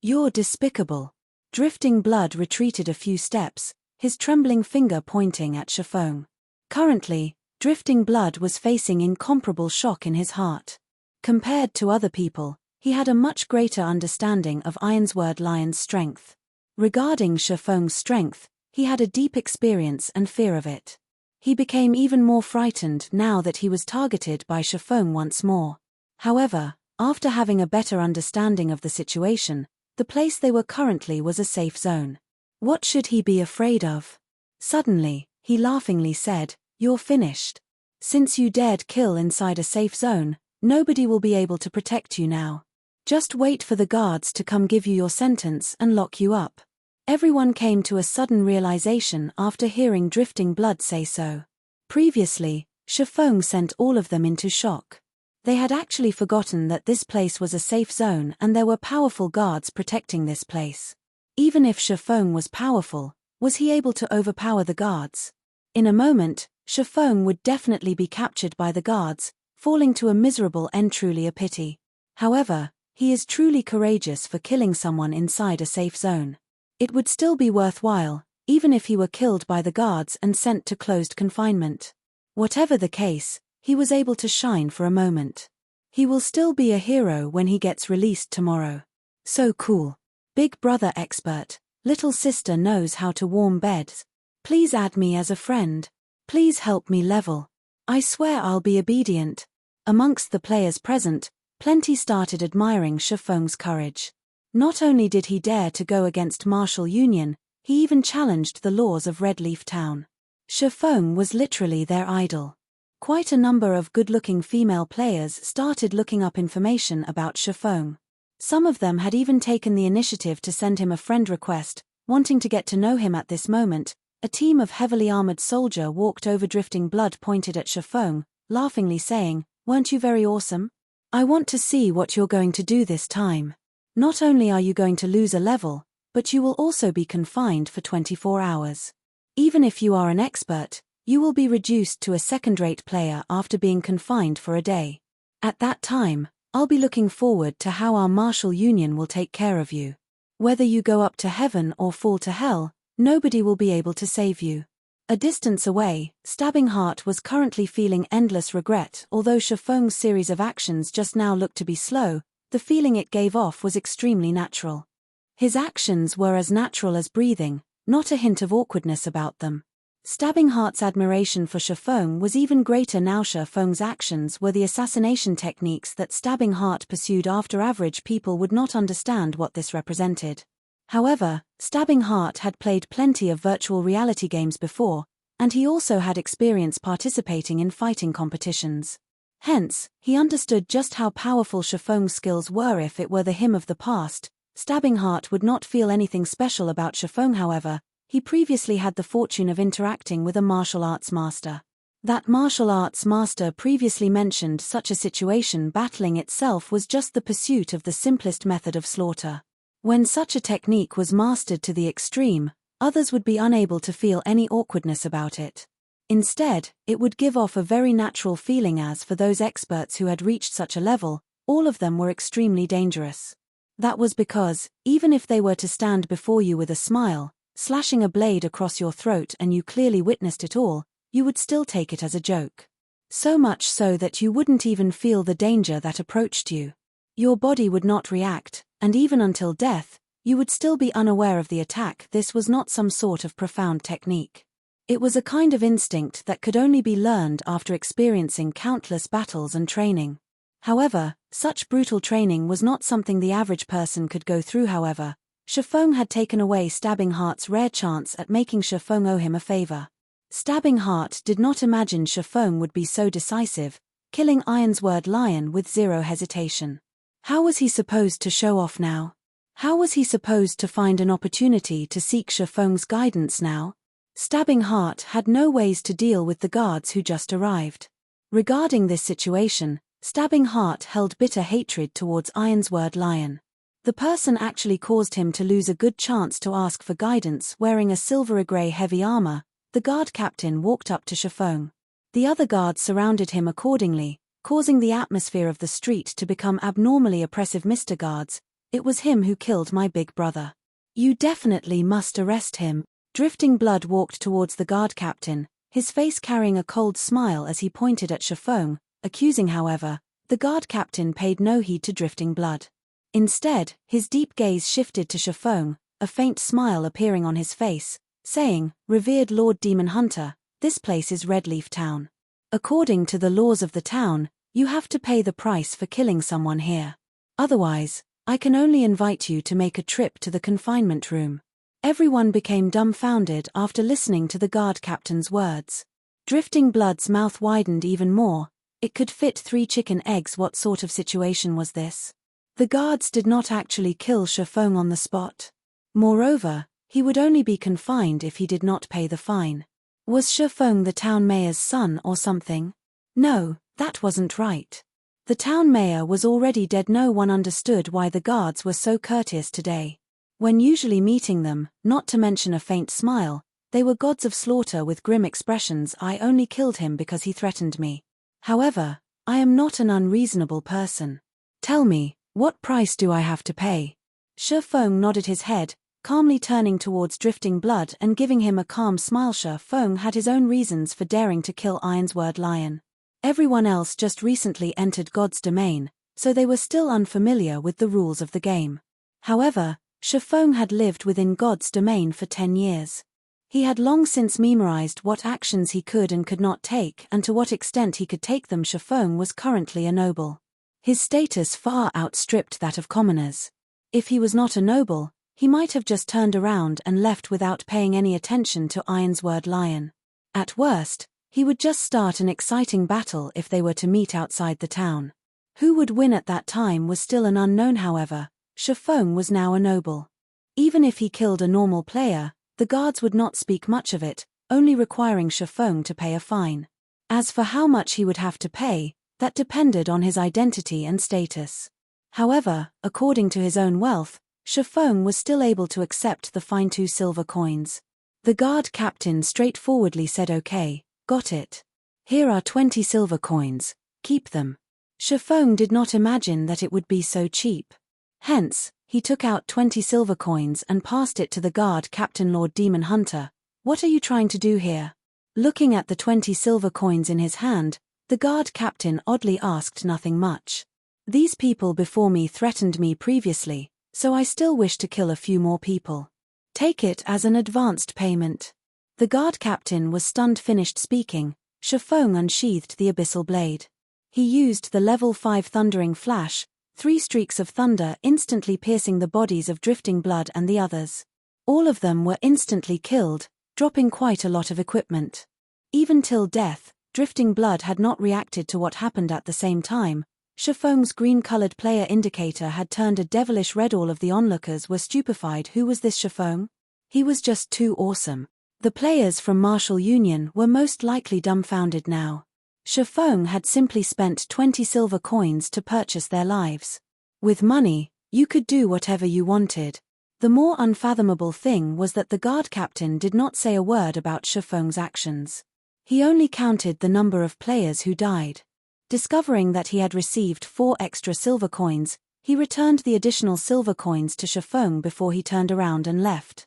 You're despicable. Drifting Blood retreated a few steps, his trembling finger pointing at Shifeng. Currently, Drifting Blood was facing incomparable shock in his heart. Compared to other people, he had a much greater understanding of Ironsword Lion's strength. Regarding Shifeng's strength, he had a deep experience and fear of it. He became even more frightened now that he was targeted by Shifeng once more. However, after having a better understanding of the situation, the place they were currently was a safe zone. What should he be afraid of? Suddenly, he laughingly said, "You're finished. Since you dared kill inside a safe zone, nobody will be able to protect you now. Just wait for the guards to come give you your sentence and lock you up." Everyone came to a sudden realization after hearing Drifting Blood say so. Previously, Shifeng sent all of them into shock. They had actually forgotten that this place was a safe zone and there were powerful guards protecting this place. Even if Shifeng was powerful, was he able to overpower the guards? In a moment, Shifeng would definitely be captured by the guards, falling to a miserable end. Truly a pity. However, he is truly courageous for killing someone inside a safe zone. It would still be worthwhile, even if he were killed by the guards and sent to closed confinement. Whatever the case, he was able to shine for a moment. He will still be a hero when he gets released tomorrow. So cool. Big brother expert, little sister knows how to warm beds. Please add me as a friend. Please help me level. I swear I'll be obedient. Amongst the players present, plenty started admiring Shifeng's courage. Not only did he dare to go against Martial Union, he even challenged the laws of Redleaf Town. Shifeng was literally their idol. Quite a number of good-looking female players started looking up information about Shifeng. Some of them had even taken the initiative to send him a friend request, wanting to get to know him. At this moment, a team of heavily armored soldiers walked over. Drifting Blood pointed at Shifeng, laughingly saying, "Weren't you very awesome? I want to see what you're going to do this time. Not only are you going to lose a level, but you will also be confined for 24 hours. Even if you are an expert, you will be reduced to a second-rate player after being confined for a day. At that time, I'll be looking forward to how our Martial Union will take care of you. Whether you go up to heaven or fall to hell, nobody will be able to save you." A distance away, Stabbing Heart was currently feeling endless regret. Although Shifeng's series of actions just now looked to be slow, the feeling it gave off was extremely natural. His actions were as natural as breathing, not a hint of awkwardness about them. Stabbing Heart's admiration for Shifeng was even greater now. Shifeng's actions were the assassination techniques that Stabbing Heart pursued. After average people would not understand what this represented. However, Stabbing Heart had played plenty of virtual reality games before, And he also had experience participating in fighting competitions. Hence, he understood just how powerful Shifeng's skills were. If it were the him of the past, Stabbing Heart would not feel anything special about Shifeng. However, he previously had the fortune of interacting with a martial arts master. That martial arts master previously mentioned such a situation. Battling itself was just the pursuit of the simplest method of slaughter. When such a technique was mastered to the extreme, others would be unable to feel any awkwardness about it. Instead, it would give off a very natural feeling. As for those experts who had reached such a level, all of them were extremely dangerous. That was because, even if they were to stand before you with a smile, slashing a blade across your throat, and you clearly witnessed it all, you would still take it as a joke. So much so that you wouldn't even feel the danger that approached you. Your body would not react, and even until death, you would still be unaware of the attack. This was not some sort of profound technique. It was a kind of instinct that could only be learned after experiencing countless battles and training. However, such brutal training was not something the average person could go through. However, Shifeng had taken away Stabbing Heart's rare chance at making Shifeng owe him a favor. Stabbing Heart did not imagine Shifeng would be so decisive, killing Ironsword Lion with zero hesitation. How was he supposed to show off now? How was he supposed to find an opportunity to seek Shifeng's guidance now? Stabbing Heart had no ways to deal with the guards who just arrived. Regarding this situation, Stabbing Heart held bitter hatred towards Ironsword Lion. The person actually caused him to lose a good chance to ask for guidance. Wearing a silver-grey heavy armor, the guard captain walked up to Shifeng. The other guards surrounded him accordingly, causing the atmosphere of the street to become abnormally oppressive. Mr. Guards, it was him who killed my big brother. You definitely must arrest him. Drifting Blood walked towards the guard captain, his face carrying a cold smile as he pointed at Shifeng, accusing. However, the guard captain paid no heed to Drifting Blood. Instead, his deep gaze shifted to Shifeng, a faint smile appearing on his face, saying, "Revered Lord Demon Hunter, this place is Redleaf Town. According to the laws of the town, you have to pay the price for killing someone here. Otherwise, I can only invite you to make a trip to the confinement room." Everyone became dumbfounded after listening to the guard captain's words. Drifting Blood's mouth widened even more. It could fit 3 chicken eggs. What sort of situation was this? The guards did not actually kill Shifeng on the spot. Moreover, he would only be confined if he did not pay the fine. Was Shifeng the town mayor's son or something? No, that wasn't right. The town mayor was already dead. No one understood why the guards were so courteous today. When usually meeting them, not to mention a faint smile, they were gods of slaughter with grim expressions. I only killed him because he threatened me. However, I am not an unreasonable person. Tell me, what price do I have to pay? Shifeng nodded his head, calmly turning towards Drifting Blood and giving him a calm smile. Shifeng had his own reasons for daring to kill Ironsword Lion. Everyone else just recently entered God's domain, so they were still unfamiliar with the rules of the game. However, Shifeng had lived within God's domain for 10 years. He had long since memorized what actions he could and could not take and to what extent he could take them. Shifeng was currently a noble. His status far outstripped that of commoners. If he was not a noble, he might have just turned around and left without paying any attention to Ironsword Lion. At worst, he would just start an exciting battle if they were to meet outside the town. Who would win at that time was still an unknown. However, Shifeng was now a noble. Even if he killed a normal player, the guards would not speak much of it, only requiring Shifeng to pay a fine. As for how much he would have to pay, that depended on his identity and status. However, according to his own wealth, Shifeng was still able to accept the fine. 2 silver coins. The guard captain straightforwardly said, "Okay, got it. Here are 20 silver coins, keep them." Shifeng did not imagine that it would be so cheap. Hence, he took out 20 silver coins and passed it to the guard captain. "Lord Demon Hunter, what are you trying to do here?" Looking at the 20 silver coins in his hand, the guard captain oddly asked. "Nothing much. These people before me threatened me previously, so I still wish to kill a few more people. Take it as an advanced payment." The guard captain was stunned. Finished speaking, Shifeng unsheathed the abyssal blade. He used the level 5 thundering flash, 3 streaks of thunder instantly piercing the bodies of Drifting Blood and the others. All of them were instantly killed, dropping quite a lot of equipment. Even till death, Drifting Blood had not reacted to what happened at the same time. Shifeng's green-colored player indicator had turned a devilish red. All of the onlookers were stupefied. Who was this Shifeng? He was just too awesome. The players from Martial Union were most likely dumbfounded now. Shifeng had simply spent 20 silver coins to purchase their lives. With money, you could do whatever you wanted. The more unfathomable thing was that the guard captain did not say a word about Shifeng's actions. He only counted the number of players who died. Discovering that he had received 4 extra silver coins, he returned the additional silver coins to Shifeng before he turned around and left.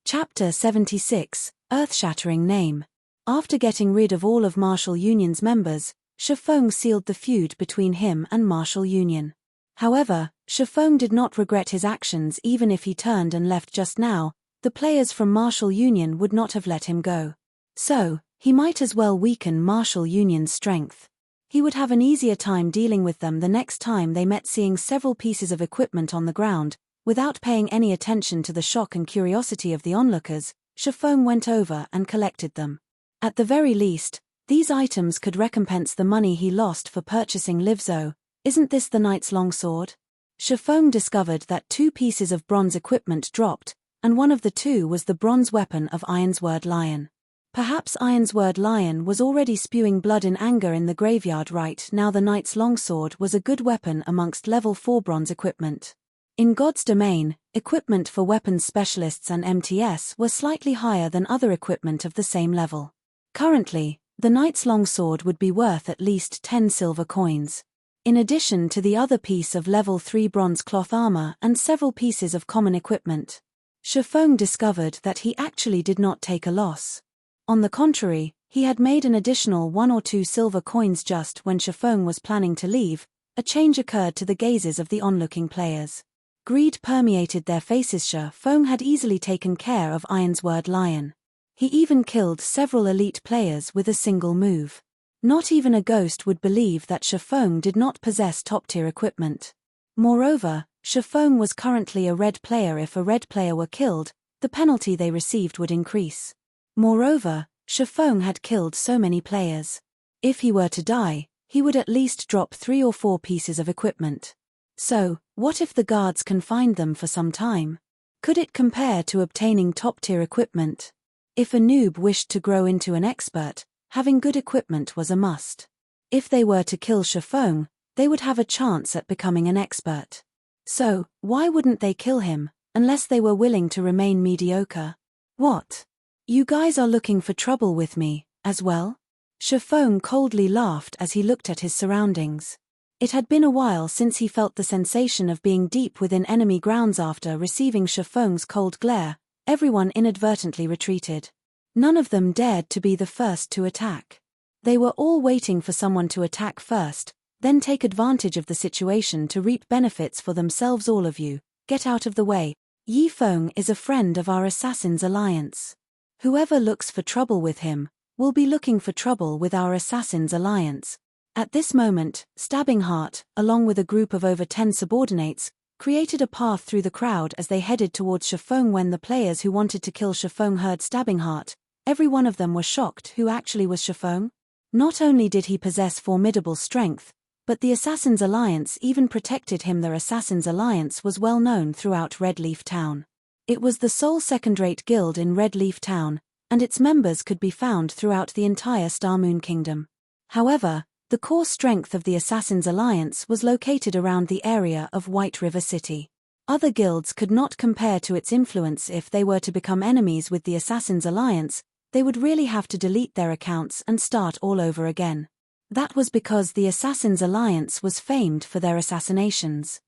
Chapter 76, Earth-Shattering Name. After getting rid of all of Martial Union's members, Shifeng sealed the feud between him and Martial Union. However, Shifeng did not regret his actions. Even if he turned and left just now, the players from Martial Union would not have let him go. So, he might as well weaken Martial Union's strength. He would have an easier time dealing with them the next time they met. Seeing several pieces of equipment on the ground, without paying any attention to the shock and curiosity of the onlookers, Shifeng went over and collected them. At the very least, these items could recompense the money he lost for purchasing Livzo. Isn't this the knight's longsword? Shifeng discovered that 2 pieces of bronze equipment dropped, and one of the 2 was the bronze weapon of Ironsword Lion. Perhaps Ironsword Lion was already spewing blood in anger in the graveyard right now. The knight's longsword was a good weapon amongst level 4 bronze equipment. In God's domain, equipment for weapons specialists and MTS were slightly higher than other equipment of the same level. Currently, the knight's longsword would be worth at least 10 silver coins. In addition to the other piece of level 3 bronze cloth armor and several pieces of common equipment. Shifeng discovered that he actually did not take a loss. On the contrary, he had made an additional 1 or 2 silver coins. Just when Shifeng was planning to leave, a change occurred to the gazes of the onlooking players. Greed permeated their faces. Shifeng had easily taken care of Ironsword Lion. He even killed several elite players with a single move. Not even a ghost would believe that Shifeng did not possess top-tier equipment. Moreover, Shifeng was currently a red player. If a red player were killed, the penalty they received would increase. Moreover, Shifeng had killed so many players. If he were to die, he would at least drop 3 or 4 pieces of equipment. So, what if the guards confined them for some time? Could it compare to obtaining top-tier equipment? If a noob wished to grow into an expert, having good equipment was a must. If they were to kill Shifeng, they would have a chance at becoming an expert. So, why wouldn't they kill him, unless they were willing to remain mediocre? What? You guys are looking for trouble with me, as well? Shifeng coldly laughed as he looked at his surroundings. It had been a while since he felt the sensation of being deep within enemy grounds. After receiving Shifeng's cold glare, everyone inadvertently retreated. None of them dared to be the first to attack. They were all waiting for someone to attack first, then take advantage of the situation to reap benefits for themselves. All of you, get out of the way. Yifeng is a friend of our Assassin's Alliance. Whoever looks for trouble with him, will be looking for trouble with our Assassin's Alliance. At this moment, Stabbing Heart, along with a group of over 10 subordinates, created a path through the crowd as they headed towards Shifeng. When the players who wanted to kill Shifeng heard Stabbing Heart, every one of them were shocked. Who actually was Shifeng? Not only did he possess formidable strength, but the Assassin's Alliance even protected him. Their Assassin's Alliance was well known throughout Red Leaf Town. It was the sole second-rate guild in Red Leaf Town, and its members could be found throughout the entire Starmoon Kingdom. However, the core strength of the Assassin's Alliance was located around the area of White River City. Other guilds could not compare to its influence. If they were to become enemies with the Assassin's Alliance, they would really have to delete their accounts and start all over again. That was because the Assassin's Alliance was famed for their assassinations.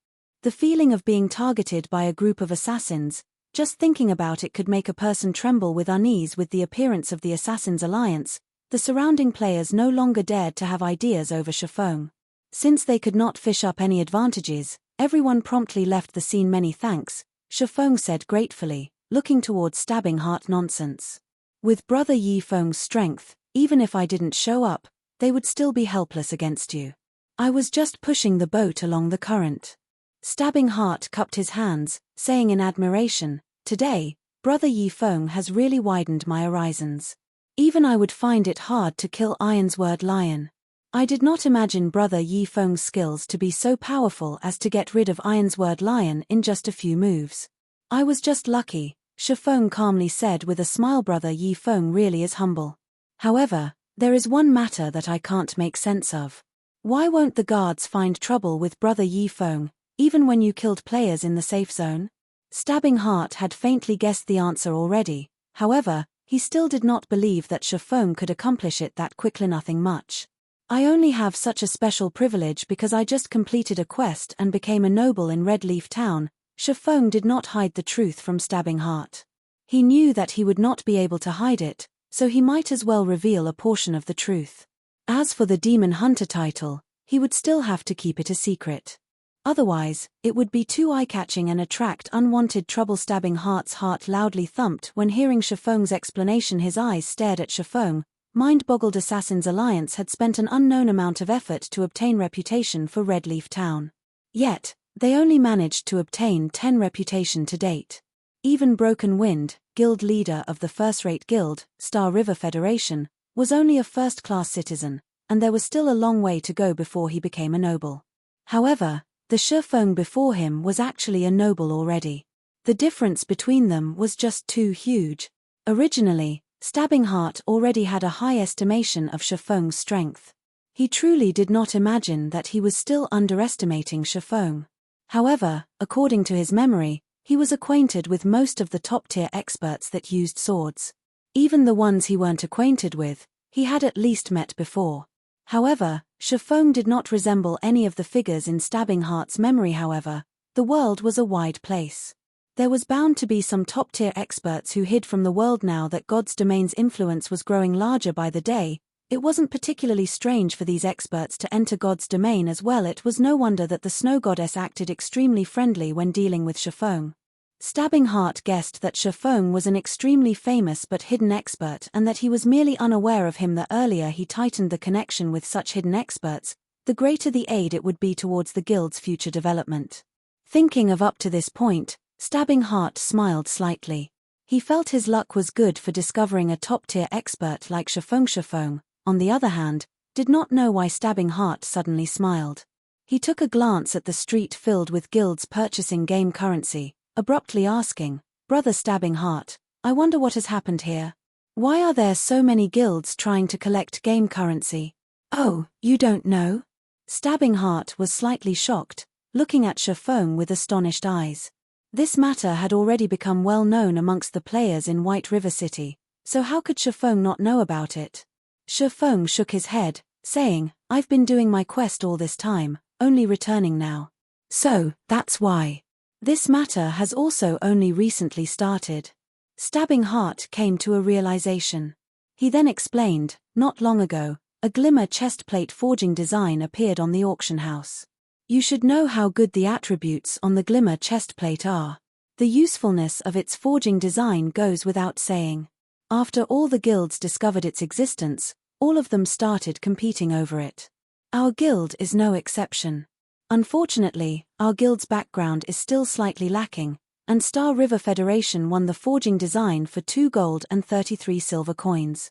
The feeling of being targeted by a group of assassins, just thinking about it could make a person tremble with unease. With the appearance of the Assassin's Alliance, the surrounding players no longer dared to have ideas over Shifeng. Since they could not fish up any advantages, everyone promptly left the scene. Many thanks, Shifeng said gratefully, looking towards Stabbing Heart. Nonsense. With Brother Yifeng's strength, even if I didn't show up, they would still be helpless against you. I was just pushing the boat along the current. Stabbing Heart cupped his hands, saying in admiration, today, Brother Yifeng has really widened my horizons. Even I would find it hard to kill Ironsword Lion. I did not imagine Brother Yifeng's skills to be so powerful as to get rid of Ironsword Lion in just a few moves. I was just lucky, Shifeng calmly said with a smile. Brother Yifeng really is humble. However, there is one matter that I can't make sense of. Why won't the guards find trouble with Brother Yifeng, even when you killed players in the safe zone? Stabbing Heart had faintly guessed the answer already, however, he still did not believe that Shifeng could accomplish it that quickly. Nothing much. I only have such a special privilege because I just completed a quest and became a noble in Red Leaf Town. Shifeng did not hide the truth from Stabbing Heart. He knew that he would not be able to hide it, so he might as well reveal a portion of the truth. As for the Demon Hunter title, he would still have to keep it a secret. Otherwise, it would be too eye-catching and attract unwanted trouble. Stabbing Heart's heart loudly thumped when hearing Shifeng's explanation. His eyes stared at Shifeng. Mind-boggled. Assassin's Alliance had spent an unknown amount of effort to obtain reputation for Red Leaf Town. Yet, they only managed to obtain 10 reputation to date. Even Broken Wind, guild leader of the first-rate guild, Star River Federation, was only a first-class citizen, and there was still a long way to go before he became a noble. However, the Shifeng before him was actually a noble already. The difference between them was just too huge. Originally, Stabbing Heart already had a high estimation of Shifeng's strength. He truly did not imagine that he was still underestimating Shifeng. However, according to his memory, he was acquainted with most of the top-tier experts that used swords. Even the ones he weren't acquainted with, he had at least met before. However, Shifeng did not resemble any of the figures in Stabbing Heart's memory. However, the world was a wide place. There was bound to be some top-tier experts who hid from the world. Now that God's domain's influence was growing larger by the day, it wasn't particularly strange for these experts to enter God's domain as well. It was no wonder that the Snow Goddess acted extremely friendly when dealing with Shifeng. Stabbing Heart guessed that Shifeng was an extremely famous but hidden expert and that he was merely unaware of him. The earlier he tightened the connection with such hidden experts, the greater the aid it would be towards the guild's future development. Thinking of up to this point, Stabbing Heart smiled slightly. He felt his luck was good for discovering a top-tier expert like Shifeng. Shifeng, on the other hand, did not know why Stabbing Heart suddenly smiled. He took a glance at the street filled with guilds purchasing game currency, abruptly asking, "Brother Stabbing Heart, I wonder what has happened here. Why are there so many guilds trying to collect game currency?" "Oh, you don't know?" Stabbing Heart was slightly shocked, looking at Shifeng with astonished eyes. This matter had already become well known amongst the players in White River City, so how could Shifeng not know about it? Shifeng shook his head, saying, "I've been doing my quest all this time, only returning now. So, that's why. This matter has also only recently started." Stabbing Heart came to a realization. He then explained, "Not long ago, a Glimmer chestplate forging design appeared on the auction house. You should know how good the attributes on the Glimmer chestplate are. The usefulness of its forging design goes without saying. After all the guilds discovered its existence, all of them started competing over it. Our guild is no exception. Unfortunately, our guild's background is still slightly lacking, and Star River Federation won the forging design for 2 gold and 33 silver coins.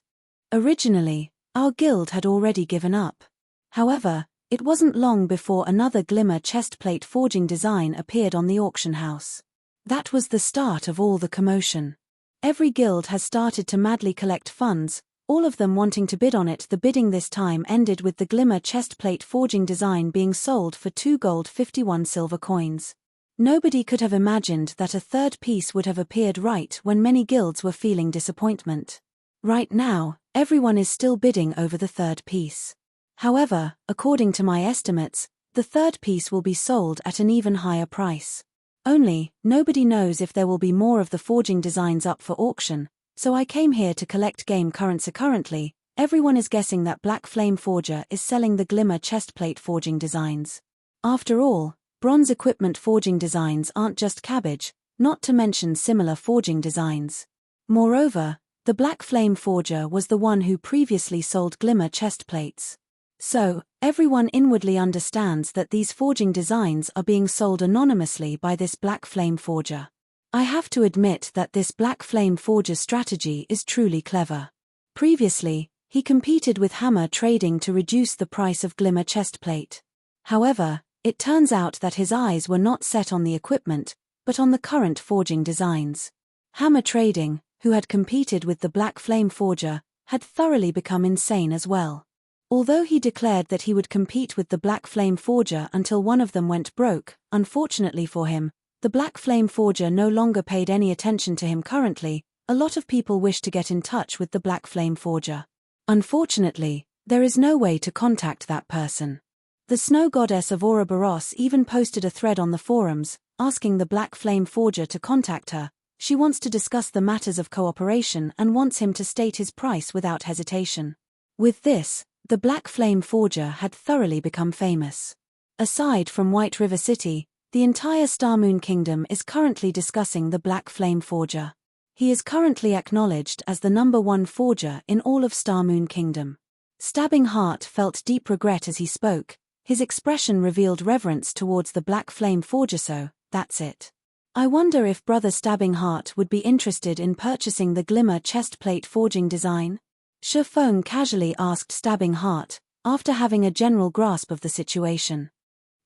Originally, our guild had already given up. However, it wasn't long before another Glimmer chestplate forging design appeared on the auction house. That was the start of all the commotion. Every guild has started to madly collect funds, all of them wanting to bid on it. The bidding this time ended with the Glimmer chestplate forging design being sold for 2 gold 51 silver coins. Nobody could have imagined that a third piece would have appeared right when many guilds were feeling disappointment. Right now, everyone is still bidding over the third piece. However, according to my estimates, the third piece will be sold at an even higher price. Only, nobody knows if there will be more of the forging designs up for auction, so I came here to collect game currency. Currently, everyone is guessing that Black Flame Forger is selling the Glimmer chestplate forging designs. After all, bronze equipment forging designs aren't just cabbage, not to mention similar forging designs. Moreover, the Black Flame Forger was the one who previously sold Glimmer chestplates. So, everyone inwardly understands that these forging designs are being sold anonymously by this Black Flame Forger. I have to admit that this Black Flame Forger's strategy is truly clever. Previously, he competed with Hammer Trading to reduce the price of Glimmer Chestplate. However, it turns out that his eyes were not set on the equipment, but on the current forging designs. Hammer Trading, who had competed with the Black Flame Forger, had thoroughly become insane as well. Although he declared that he would compete with the Black Flame Forger until one of them went broke, unfortunately for him, the Black Flame Forger no longer paid any attention to him currently. A lot of people wish to get in touch with the Black Flame Forger. Unfortunately, there is no way to contact that person. The Snow Goddess of Ouroboros even posted a thread on the forums, asking the Black Flame Forger to contact her. She wants to discuss the matters of cooperation and wants him to state his price without hesitation. With this, the Black Flame Forger had thoroughly become famous. Aside from White River City, the entire Starmoon Kingdom is currently discussing the Black Flame Forger. He is currently acknowledged as the #1 forger in all of Starmoon Kingdom. Stabbing Heart felt deep regret as he spoke. His expression revealed reverence towards the Black Flame Forger. So, that's it. I wonder if Brother Stabbing Heart would be interested in purchasing the Glimmer Chestplate forging design? Shifeng casually asked Stabbing Heart, after having a general grasp of the situation.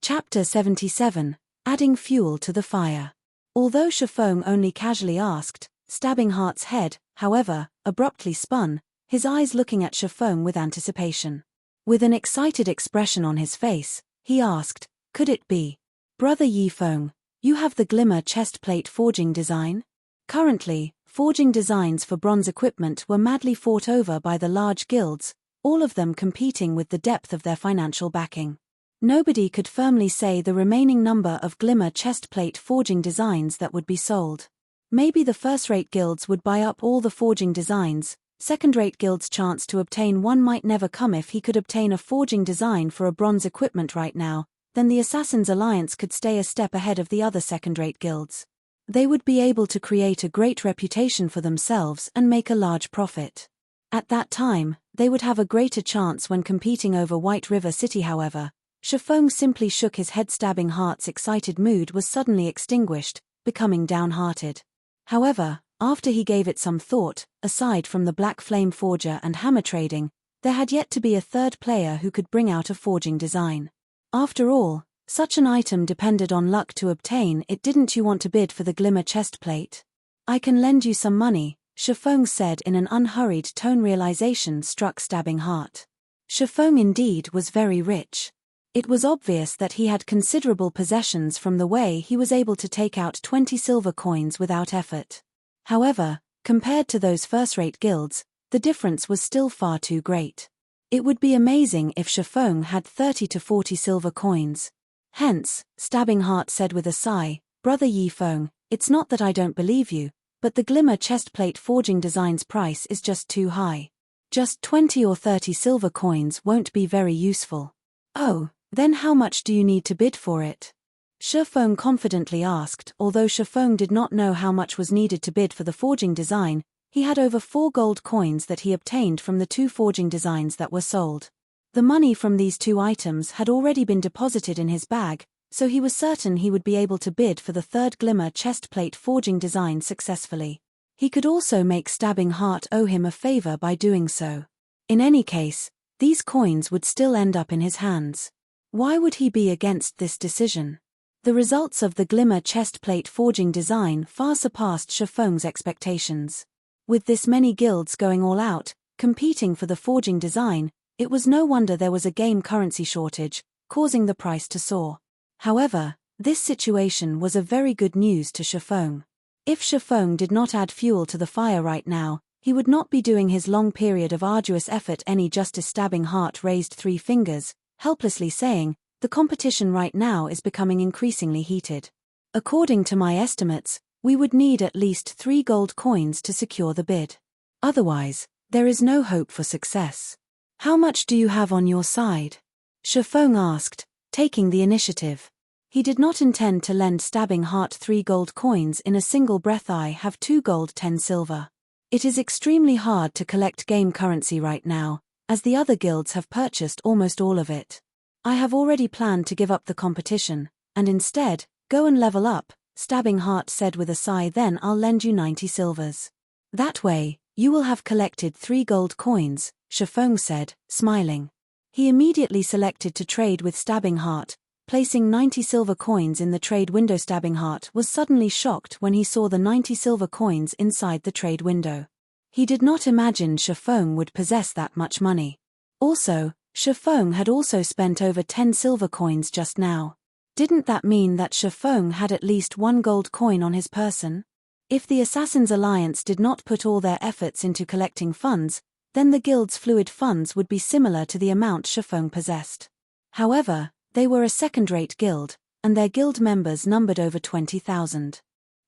Chapter 77, Adding Fuel to the Fire. Although Shifeng only casually asked, Stabbing Heart's head, however, abruptly spun, his eyes looking at Shifeng with anticipation. With an excited expression on his face, he asked, could it be? Brother Yifeng, you have the Glimmer Chestplate forging design? Currently, forging designs for bronze equipment were madly fought over by the large guilds, all of them competing with the depth of their financial backing. Nobody could firmly say the remaining number of Glimmer Chestplate forging designs that would be sold. Maybe the first-rate guilds would buy up all the forging designs, second-rate guilds' chance to obtain one might never come. If he could obtain a forging design for a bronze equipment right now, then the Assassins' Alliance could stay a step ahead of the other second-rate guilds. They would be able to create a great reputation for themselves and make a large profit. At that time, they would have a greater chance when competing over White River City. However, Shifeng simply shook his head. Stabbing Heart's excited mood was suddenly extinguished, becoming downhearted. However, after he gave it some thought, aside from the Black Flame Forger and Hammer Trading, there had yet to be a third player who could bring out a forging design. After all, such an item depended on luck to obtain it. Didn't you want to bid for the Glimmer Chestplate? I can lend you some money, Shifeng said in an unhurried tone. Realization struck Stabbing Heart. Shifeng indeed was very rich. It was obvious that he had considerable possessions from the way he was able to take out 20 silver coins without effort. However, compared to those first-rate guilds, the difference was still far too great. It would be amazing if Shifeng had 30 to 40 silver coins. Hence, Stabbing Heart said with a sigh, Brother Yifeng, it's not that I don't believe you, but the Glimmer Chestplate forging design's price is just too high. Just 20 or 30 silver coins won't be very useful. Oh, then how much do you need to bid for it? Shifeng confidently asked. Although Shifeng did not know how much was needed to bid for the forging design, he had over 4 gold coins that he obtained from the 2 forging designs that were sold. The money from these 2 items had already been deposited in his bag, so he was certain he would be able to bid for the third Glimmer Chestplate forging design successfully. He could also make Stabbing Heart owe him a favor by doing so. In any case, these coins would still end up in his hands. Why would he be against this decision? The results of the Glimmer Chestplate forging design far surpassed Shifeng's expectations. With this many guilds going all out, competing for the forging design, it was no wonder there was a game currency shortage, causing the price to soar. However, this situation was a very good news to Shifeng. If Shifeng did not add fuel to the fire right now, he would not be doing his long period of arduous effort any justice. Stabbing Heart raised 3 fingers, helplessly saying, the competition right now is becoming increasingly heated. According to my estimates, we would need at least 3 gold coins to secure the bid. Otherwise, there is no hope for success. How much do you have on your side? Shifeng asked, taking the initiative. He did not intend to lend Stabbing Heart 3 gold coins in a single breath. I have 2 gold 10 silver. It is extremely hard to collect game currency right now, as the other guilds have purchased almost all of it. I have already planned to give up the competition, and instead, go and level up, Stabbing Heart said with a sigh. Then I'll lend you 90 silvers. That way, you will have collected 3 gold coins, Shifeng said, smiling. He immediately selected to trade with Stabbing Heart, placing 90 silver coins in the trade window. Stabbing Heart was suddenly shocked when he saw the 90 silver coins inside the trade window. He did not imagine Shifeng would possess that much money. Also, Shifeng had also spent over 10 silver coins just now. Didn't that mean that Shifeng had at least 1 gold coin on his person? If the Assassins' Alliance did not put all their efforts into collecting funds, then the guild's fluid funds would be similar to the amount Shifeng possessed. However, they were a second-rate guild, and their guild members numbered over 20,000.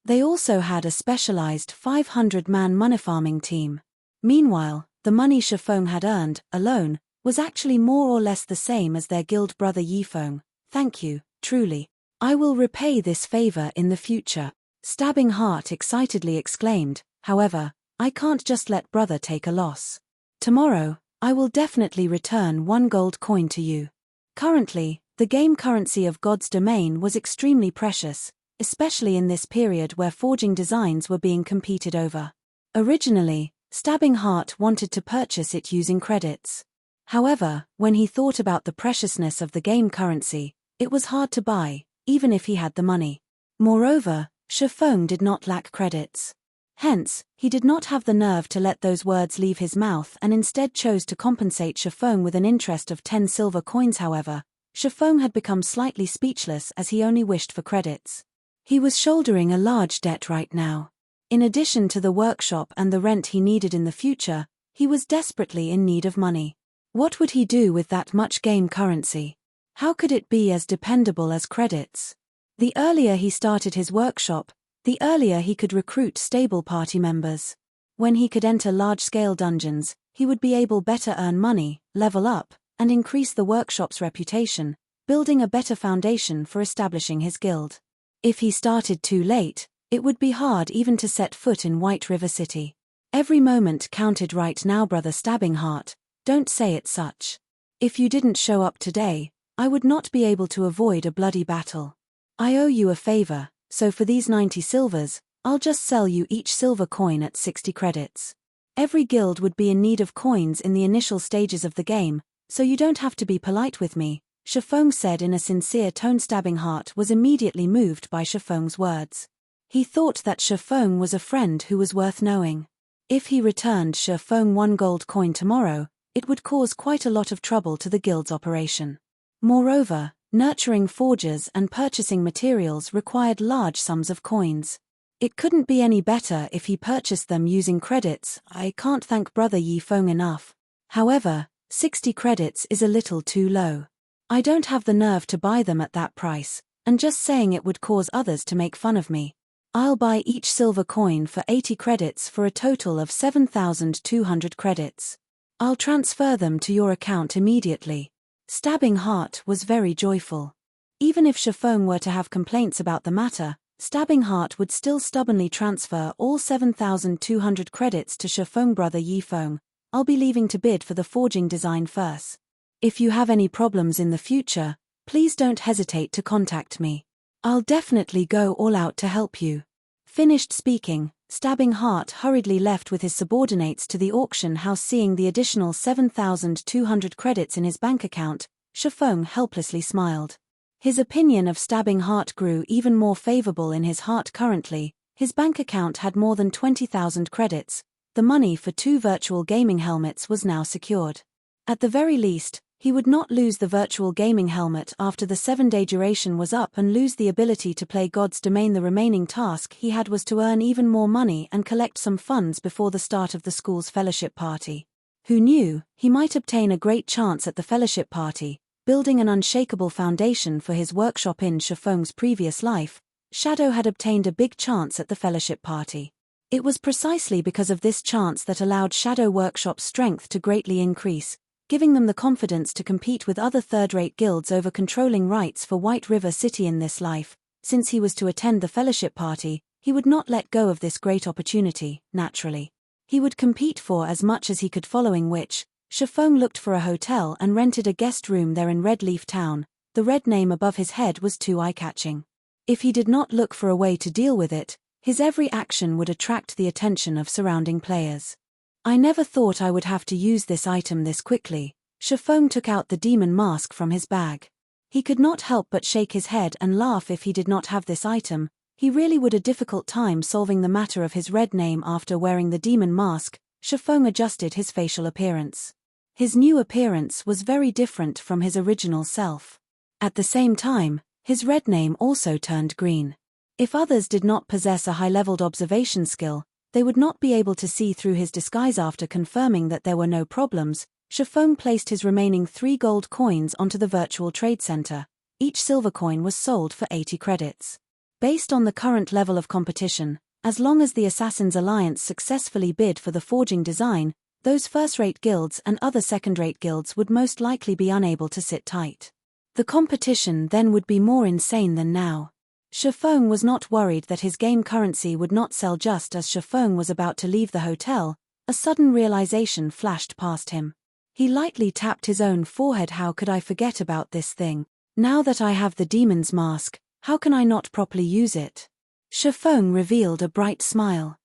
They also had a specialized 500-man money farming team. Meanwhile, the money Shifeng had earned, alone, was actually more or less the same as their guild brother Yifeng. Thank you, truly. I will repay this favor in the future. Stabbing Heart excitedly exclaimed. However, I can't just let brother take a loss. Tomorrow, I will definitely return 1 gold coin to you. Currently, the game currency of God's domain was extremely precious, especially in this period where forging designs were being competed over. Originally, Stabbing Heart wanted to purchase it using credits. However, when he thought about the preciousness of the game currency, it was hard to buy, even if he had the money. Moreover, Shifeng did not lack credits. Hence, he did not have the nerve to let those words leave his mouth and instead chose to compensate Shifeng with an interest of 10 silver coins. However, Shifeng had become slightly speechless as he only wished for credits. He was shouldering a large debt right now. In addition to the workshop and the rent he needed in the future, he was desperately in need of money. What would he do with that much game currency? How could it be as dependable as credits? The earlier he started his workshop, the earlier he could recruit stable party members. When he could enter large-scale dungeons, he would be able better earn money, level up, and increase the workshop's reputation, building a better foundation for establishing his guild. If he started too late, it would be hard even to set foot in White River City. Every moment counted right now, brother Stabbing Heart. Don't say it such. If you didn't show up today, I would not be able to avoid a bloody battle. I owe you a favor, so for these 90 silvers, I'll just sell you each silver coin at 60 credits. Every guild would be in need of coins in the initial stages of the game, so you don't have to be polite with me, Shifeng said in a sincere tone. Stabbing Heart was immediately moved by Shifeng's words. He thought that Shifeng was a friend who was worth knowing. If he returned Shifeng 1 gold coin tomorrow, it would cause quite a lot of trouble to the guild's operation. Moreover, nurturing forgers and purchasing materials required large sums of coins. It couldn't be any better if he purchased them using credits. I can't thank brother Yifeng enough. However, 60 credits is a little too low. I don't have the nerve to buy them at that price, and just saying it would cause others to make fun of me. I'll buy each silver coin for 80 credits for a total of 7,200 credits. I'll transfer them to your account immediately. Stabbing Heart was very joyful. Even if Shifeng were to have complaints about the matter, Stabbing Heart would still stubbornly transfer all 7,200 credits to Shifeng. Brother Yifeng, I'll be leaving to bid for the forging design first. If you have any problems in the future, please don't hesitate to contact me. I'll definitely go all out to help you. Finished speaking, Stabbing Heart hurriedly left with his subordinates to the auction house. Seeing the additional 7,200 credits in his bank account, Shifeng helplessly smiled. His opinion of Stabbing Heart grew even more favorable in his heart. Currently, his bank account had more than 20,000 credits. The money for 2 virtual gaming helmets was now secured. At the very least, he would not lose the virtual gaming helmet after the 7-day duration was up and lose the ability to play God's Domain. The remaining task he had was to earn even more money and collect some funds before the start of the school's fellowship party. Who knew, he might obtain a great chance at the fellowship party, building an unshakable foundation for his workshop. In Shifeng's previous life, Shadow had obtained a big chance at the fellowship party. It was precisely because of this chance that allowed Shadow Workshop's strength to greatly increase, giving them the confidence to compete with other third-rate guilds over controlling rights for White River City. In this life, since he was to attend the fellowship party, he would not let go of this great opportunity. Naturally, he would compete for as much as he could, following which, Shifeng looked for a hotel and rented a guest room there in Red Leaf Town. The red name above his head was too eye-catching. If he did not look for a way to deal with it, his every action would attract the attention of surrounding players. I never thought I would have to use this item this quickly. Chiffon took out the demon mask from his bag. He could not help but shake his head and laugh. If he did not have this item, he really would have a difficult time solving the matter of his red name. After wearing the demon mask, Chiffon adjusted his facial appearance. His new appearance was very different from his original self. At the same time, his red name also turned green. If others did not possess a high-leveled observation skill, they would not be able to see through his disguise. After confirming that there were no problems, Chiffon placed his remaining 3 gold coins onto the virtual trade center. Each silver coin was sold for 80 credits. Based on the current level of competition, as long as the Assassin's Alliance successfully bid for the forging design, those first-rate guilds and other second-rate guilds would most likely be unable to sit tight. The competition then would be more insane than now. Chiffon was not worried that his game currency would not sell. Just as Chiffon was about to leave the hotel, a sudden realization flashed past him. He lightly tapped his own forehead. How could I forget about this thing? Now that I have the demon's mask, how can I not properly use it? Chiffon revealed a bright smile.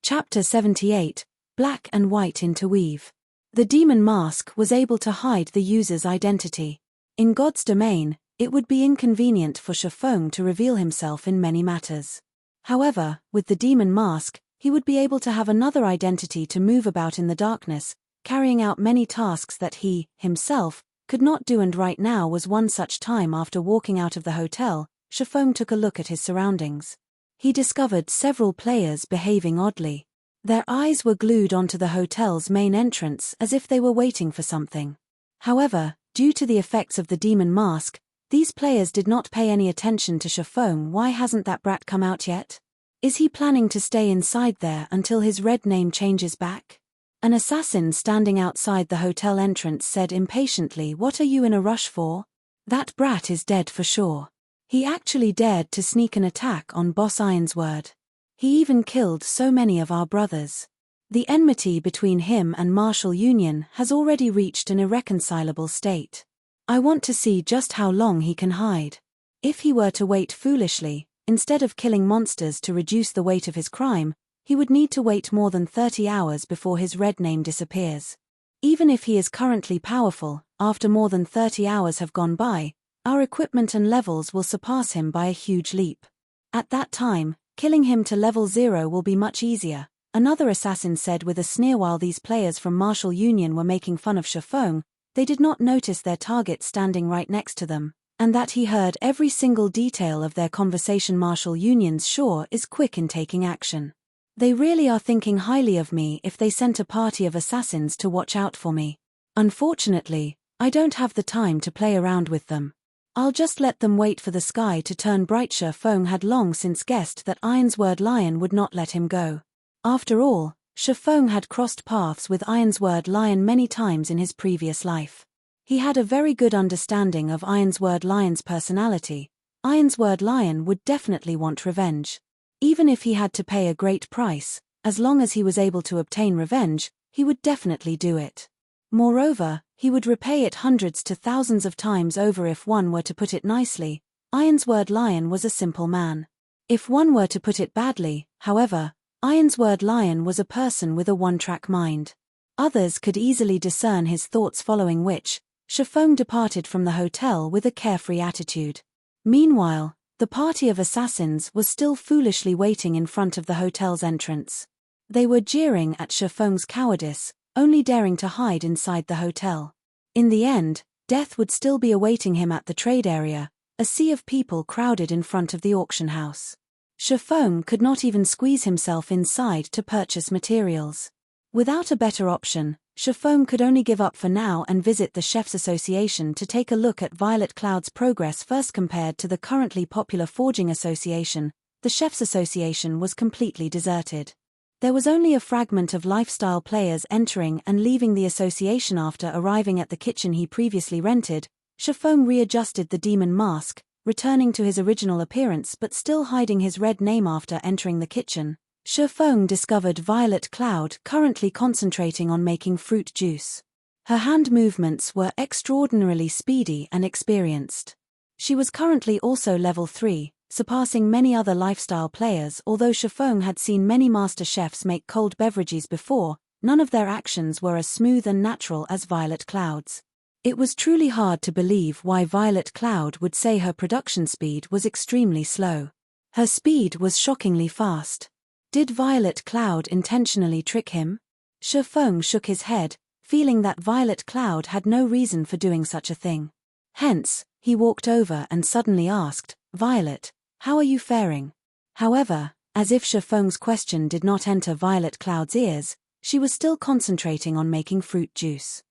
Chapter 78, Black and White Interweave. The demon mask was able to hide the user's identity. In God's domain, it would be inconvenient for Chiffon to reveal himself in many matters. However, with the demon mask, he would be able to have another identity to move about in the darkness, carrying out many tasks that he, himself, could not do. And right now was one such time. After walking out of the hotel, Chiffon took a look at his surroundings. He discovered several players behaving oddly. Their eyes were glued onto the hotel's main entrance as if they were waiting for something. However, due to the effects of the demon mask, these players did not pay any attention to Chiffon. Why hasn't that brat come out yet? Is he planning to stay inside there until his red name changes back? An assassin standing outside the hotel entrance said impatiently, "What are you in a rush for? That brat is dead for sure. He actually dared to sneak an attack on Boss Ironsword. He even killed so many of our brothers. The enmity between him and Martial Union has already reached an irreconcilable state. I want to see just how long he can hide. If he were to wait foolishly, instead of killing monsters to reduce the weight of his crime, he would need to wait more than 30 hours before his red name disappears. Even if he is currently powerful, after more than 30 hours have gone by, our equipment and levels will surpass him by a huge leap. At that time, killing him to level 0 will be much easier," another assassin said with a sneer. While these players from Martial Union were making fun of Chiffon, they did not notice their target standing right next to them, and that he heard every single detail of their conversation. Martial Union's sure is quick in taking action. They really are thinking highly of me if they sent a party of assassins to watch out for me. Unfortunately, I don't have the time to play around with them. I'll just let them wait for the sky to turn bright. Chiffon had long since guessed that Ironsword Lion would not let him go. After all, Chiffon had crossed paths with Ironsword Lion many times in his previous life. He had a very good understanding of Ironsword Lion's personality. Ironsword Lion would definitely want revenge. Even if he had to pay a great price, as long as he was able to obtain revenge, he would definitely do it. Moreover, he would repay it hundreds to thousands of times over. If one were to put it nicely, Ironsword Lion was a simple man. If one were to put it badly, however, Ironsword Lion was a person with a one-track mind. Others could easily discern his thoughts, following which, Chiffon departed from the hotel with a carefree attitude. Meanwhile, the party of assassins was still foolishly waiting in front of the hotel's entrance. They were jeering at Chiffon's cowardice, only daring to hide inside the hotel. In the end, death would still be awaiting him at the trade area, a sea of people crowded in front of the auction house. Chiffon could not even squeeze himself inside to purchase materials. Without a better option, Chiffon could only give up for now and visit the Chefs Association to take a look at Violet Cloud's progress. First, compared to the currently popular Forging Association, the Chefs Association was completely deserted. There was only a fragment of lifestyle players entering and leaving the association. After arriving at the kitchen he previously rented, Chiffon readjusted the demon mask, returning to his original appearance but still hiding his red name. After entering the kitchen, Chiffon discovered Violet Cloud currently concentrating on making fruit juice. Her hand movements were extraordinarily speedy and experienced. She was currently also level 3, surpassing many other lifestyle players. Although Shifeng had seen many master chefs make cold beverages before, none of their actions were as smooth and natural as Violet Cloud's. It was truly hard to believe why Violet Cloud would say her production speed was extremely slow. Her speed was shockingly fast. Did Violet Cloud intentionally trick him? Shifeng shook his head, feeling that Violet Cloud had no reason for doing such a thing. Hence, he walked over and suddenly asked, "Violet, how are you faring?" However, as if Shifeng's question did not enter Violet Cloud's ears, she was still concentrating on making fruit juice.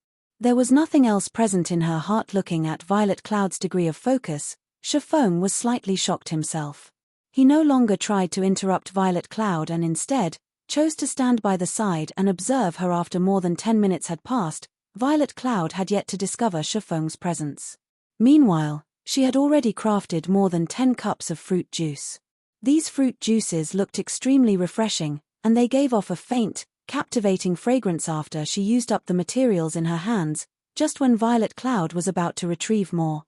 There was nothing else present in her heart. Looking at Violet Cloud's degree of focus, Shifeng was slightly shocked himself. He no longer tried to interrupt Violet Cloud and instead chose to stand by the side and observe her. After more than 10 minutes had passed, Violet Cloud had yet to discover Shifeng's presence. Meanwhile, she had already crafted more than 10 cups of fruit juice. These fruit juices looked extremely refreshing, and they gave off a faint, captivating fragrance. After she used up the materials in her hands, just when Violet Cloud was about to retrieve more.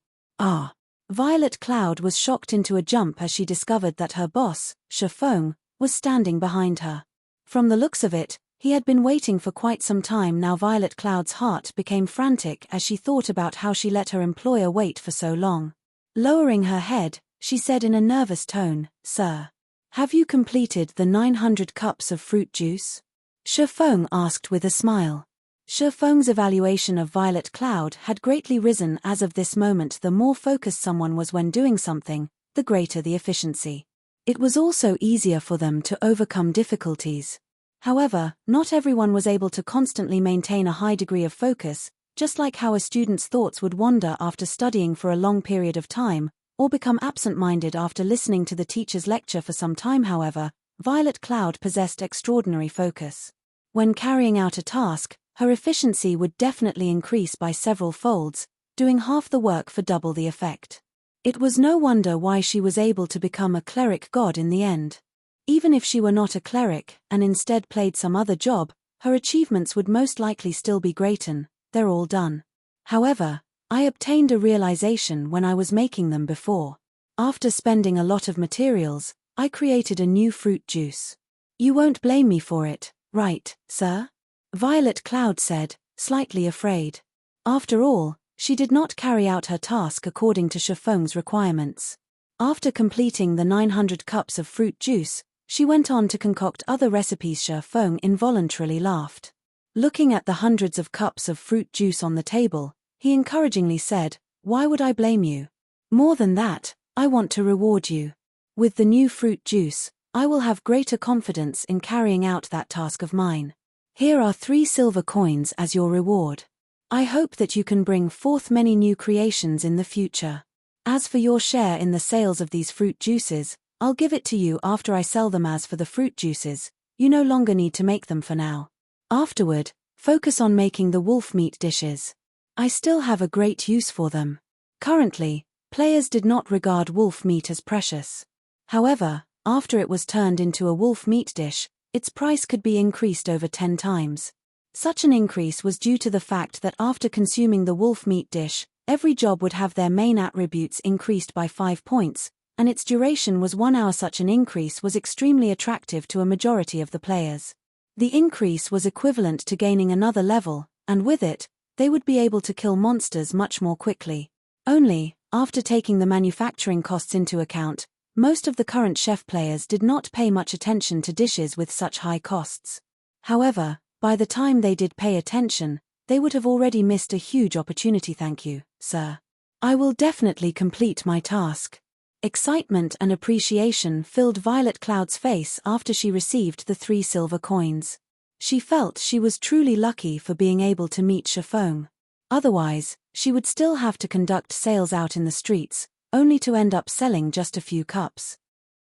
Violet Cloud was shocked into a jump as she discovered that her boss, Shifeng, was standing behind her. From the looks of it, he had been waiting for quite some time now. Violet Cloud's heart became frantic as she thought about how she let her employer wait for so long. Lowering her head, she said in a nervous tone, "Sir, have you completed the 900 cups of fruit juice?" Shifeng asked with a smile. Shifeng's evaluation of Violet Cloud had greatly risen as of this moment. The more focused someone was when doing something, the greater the efficiency. It was also easier for them to overcome difficulties. However, not everyone was able to constantly maintain a high degree of focus, just like how a student's thoughts would wander after studying for a long period of time, or become absent-minded after listening to the teacher's lecture for some time. However, Violet Cloud possessed extraordinary focus. When carrying out a task, her efficiency would definitely increase by several folds, doing half the work for double the effect. It was no wonder why she was able to become a cleric god in the end. Even if she were not a cleric and instead played some other job, her achievements would most likely still be great. They're all done. However, I obtained a realization when I was making them before. After spending a lot of materials, I created a new fruit juice. You won't blame me for it, right, sir? Violet Cloud said, slightly afraid. After all, she did not carry out her task according to Shifeng's requirements. After completing the 900 cups of fruit juice, she went on to concoct other recipes. Shifeng involuntarily laughed. Looking at the hundreds of cups of fruit juice on the table, he encouragingly said, "Why would I blame you? More than that, I want to reward you. With the new fruit juice, I will have greater confidence in carrying out that task of mine. Here are 3 silver coins as your reward. I hope that you can bring forth many new creations in the future. As for your share in the sales of these fruit juices, I'll give it to you after I sell them. As for the fruit juices, you no longer need to make them for now. Afterward, focus on making the wolf meat dishes. I still have a great use for them." Currently, players did not regard wolf meat as precious. However, after it was turned into a wolf meat dish, its price could be increased over 10 times. Such an increase was due to the fact that after consuming the wolf meat dish, every job would have their main attributes increased by 5 points, and its duration was 1 hour. Such an increase was extremely attractive to a majority of the players. The increase was equivalent to gaining another level, and with it, they would be able to kill monsters much more quickly. Only, after taking the manufacturing costs into account, most of the current chef players did not pay much attention to dishes with such high costs. However, by the time they did pay attention, they would have already missed a huge opportunity. "Thank you, sir. I will definitely complete my task." Excitement and appreciation filled Violet Cloud's face after she received the 3 silver coins. She felt she was truly lucky for being able to meet Shifeng. Otherwise, she would still have to conduct sales out in the streets, only to end up selling just a few cups.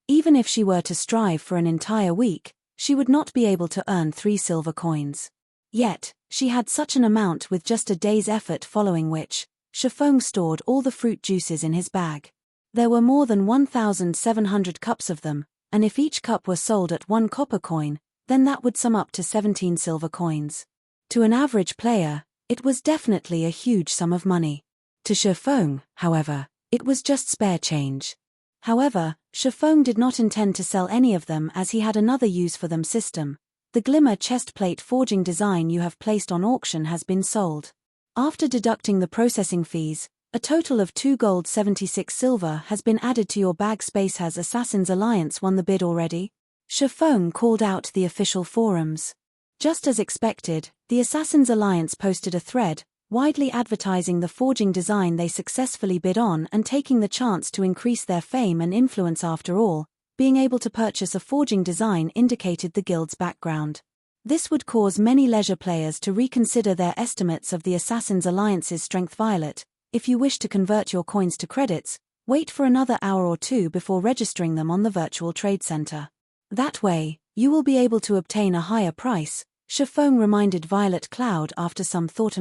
Even if she were to strive for an entire week, she would not be able to earn 3 silver coins. Yet, she had such an amount with just a day's effort, following which, Shifeng stored all the fruit juices in his bag. There were more than 1,700 cups of them, and if each cup were sold at 1 copper coin, then that would sum up to 17 silver coins. To an average player, it was definitely a huge sum of money. To Shifeng, however, it was just spare change. However, Shifeng did not intend to sell any of them as he had another use for them. System. The Glimmer chestplate forging design you have placed on auction has been sold. After deducting the processing fees, a total of 2 gold 76 silver has been added to your bag space. Has Assassin's Alliance won the bid already? Shifeng called out the official forums. Just as expected, the Assassin's Alliance posted a thread, widely advertising the forging design they successfully bid on and taking the chance to increase their fame and influence. After all, being able to purchase a forging design indicated the guild's background. This would cause many leisure players to reconsider their estimates of the Assassin's Alliance's strength. Violet, if you wish to convert your coins to credits, wait for another hour or two before registering them on the virtual trade center. That way, you will be able to obtain a higher price, Shifeng reminded Violet Cloud after some thought.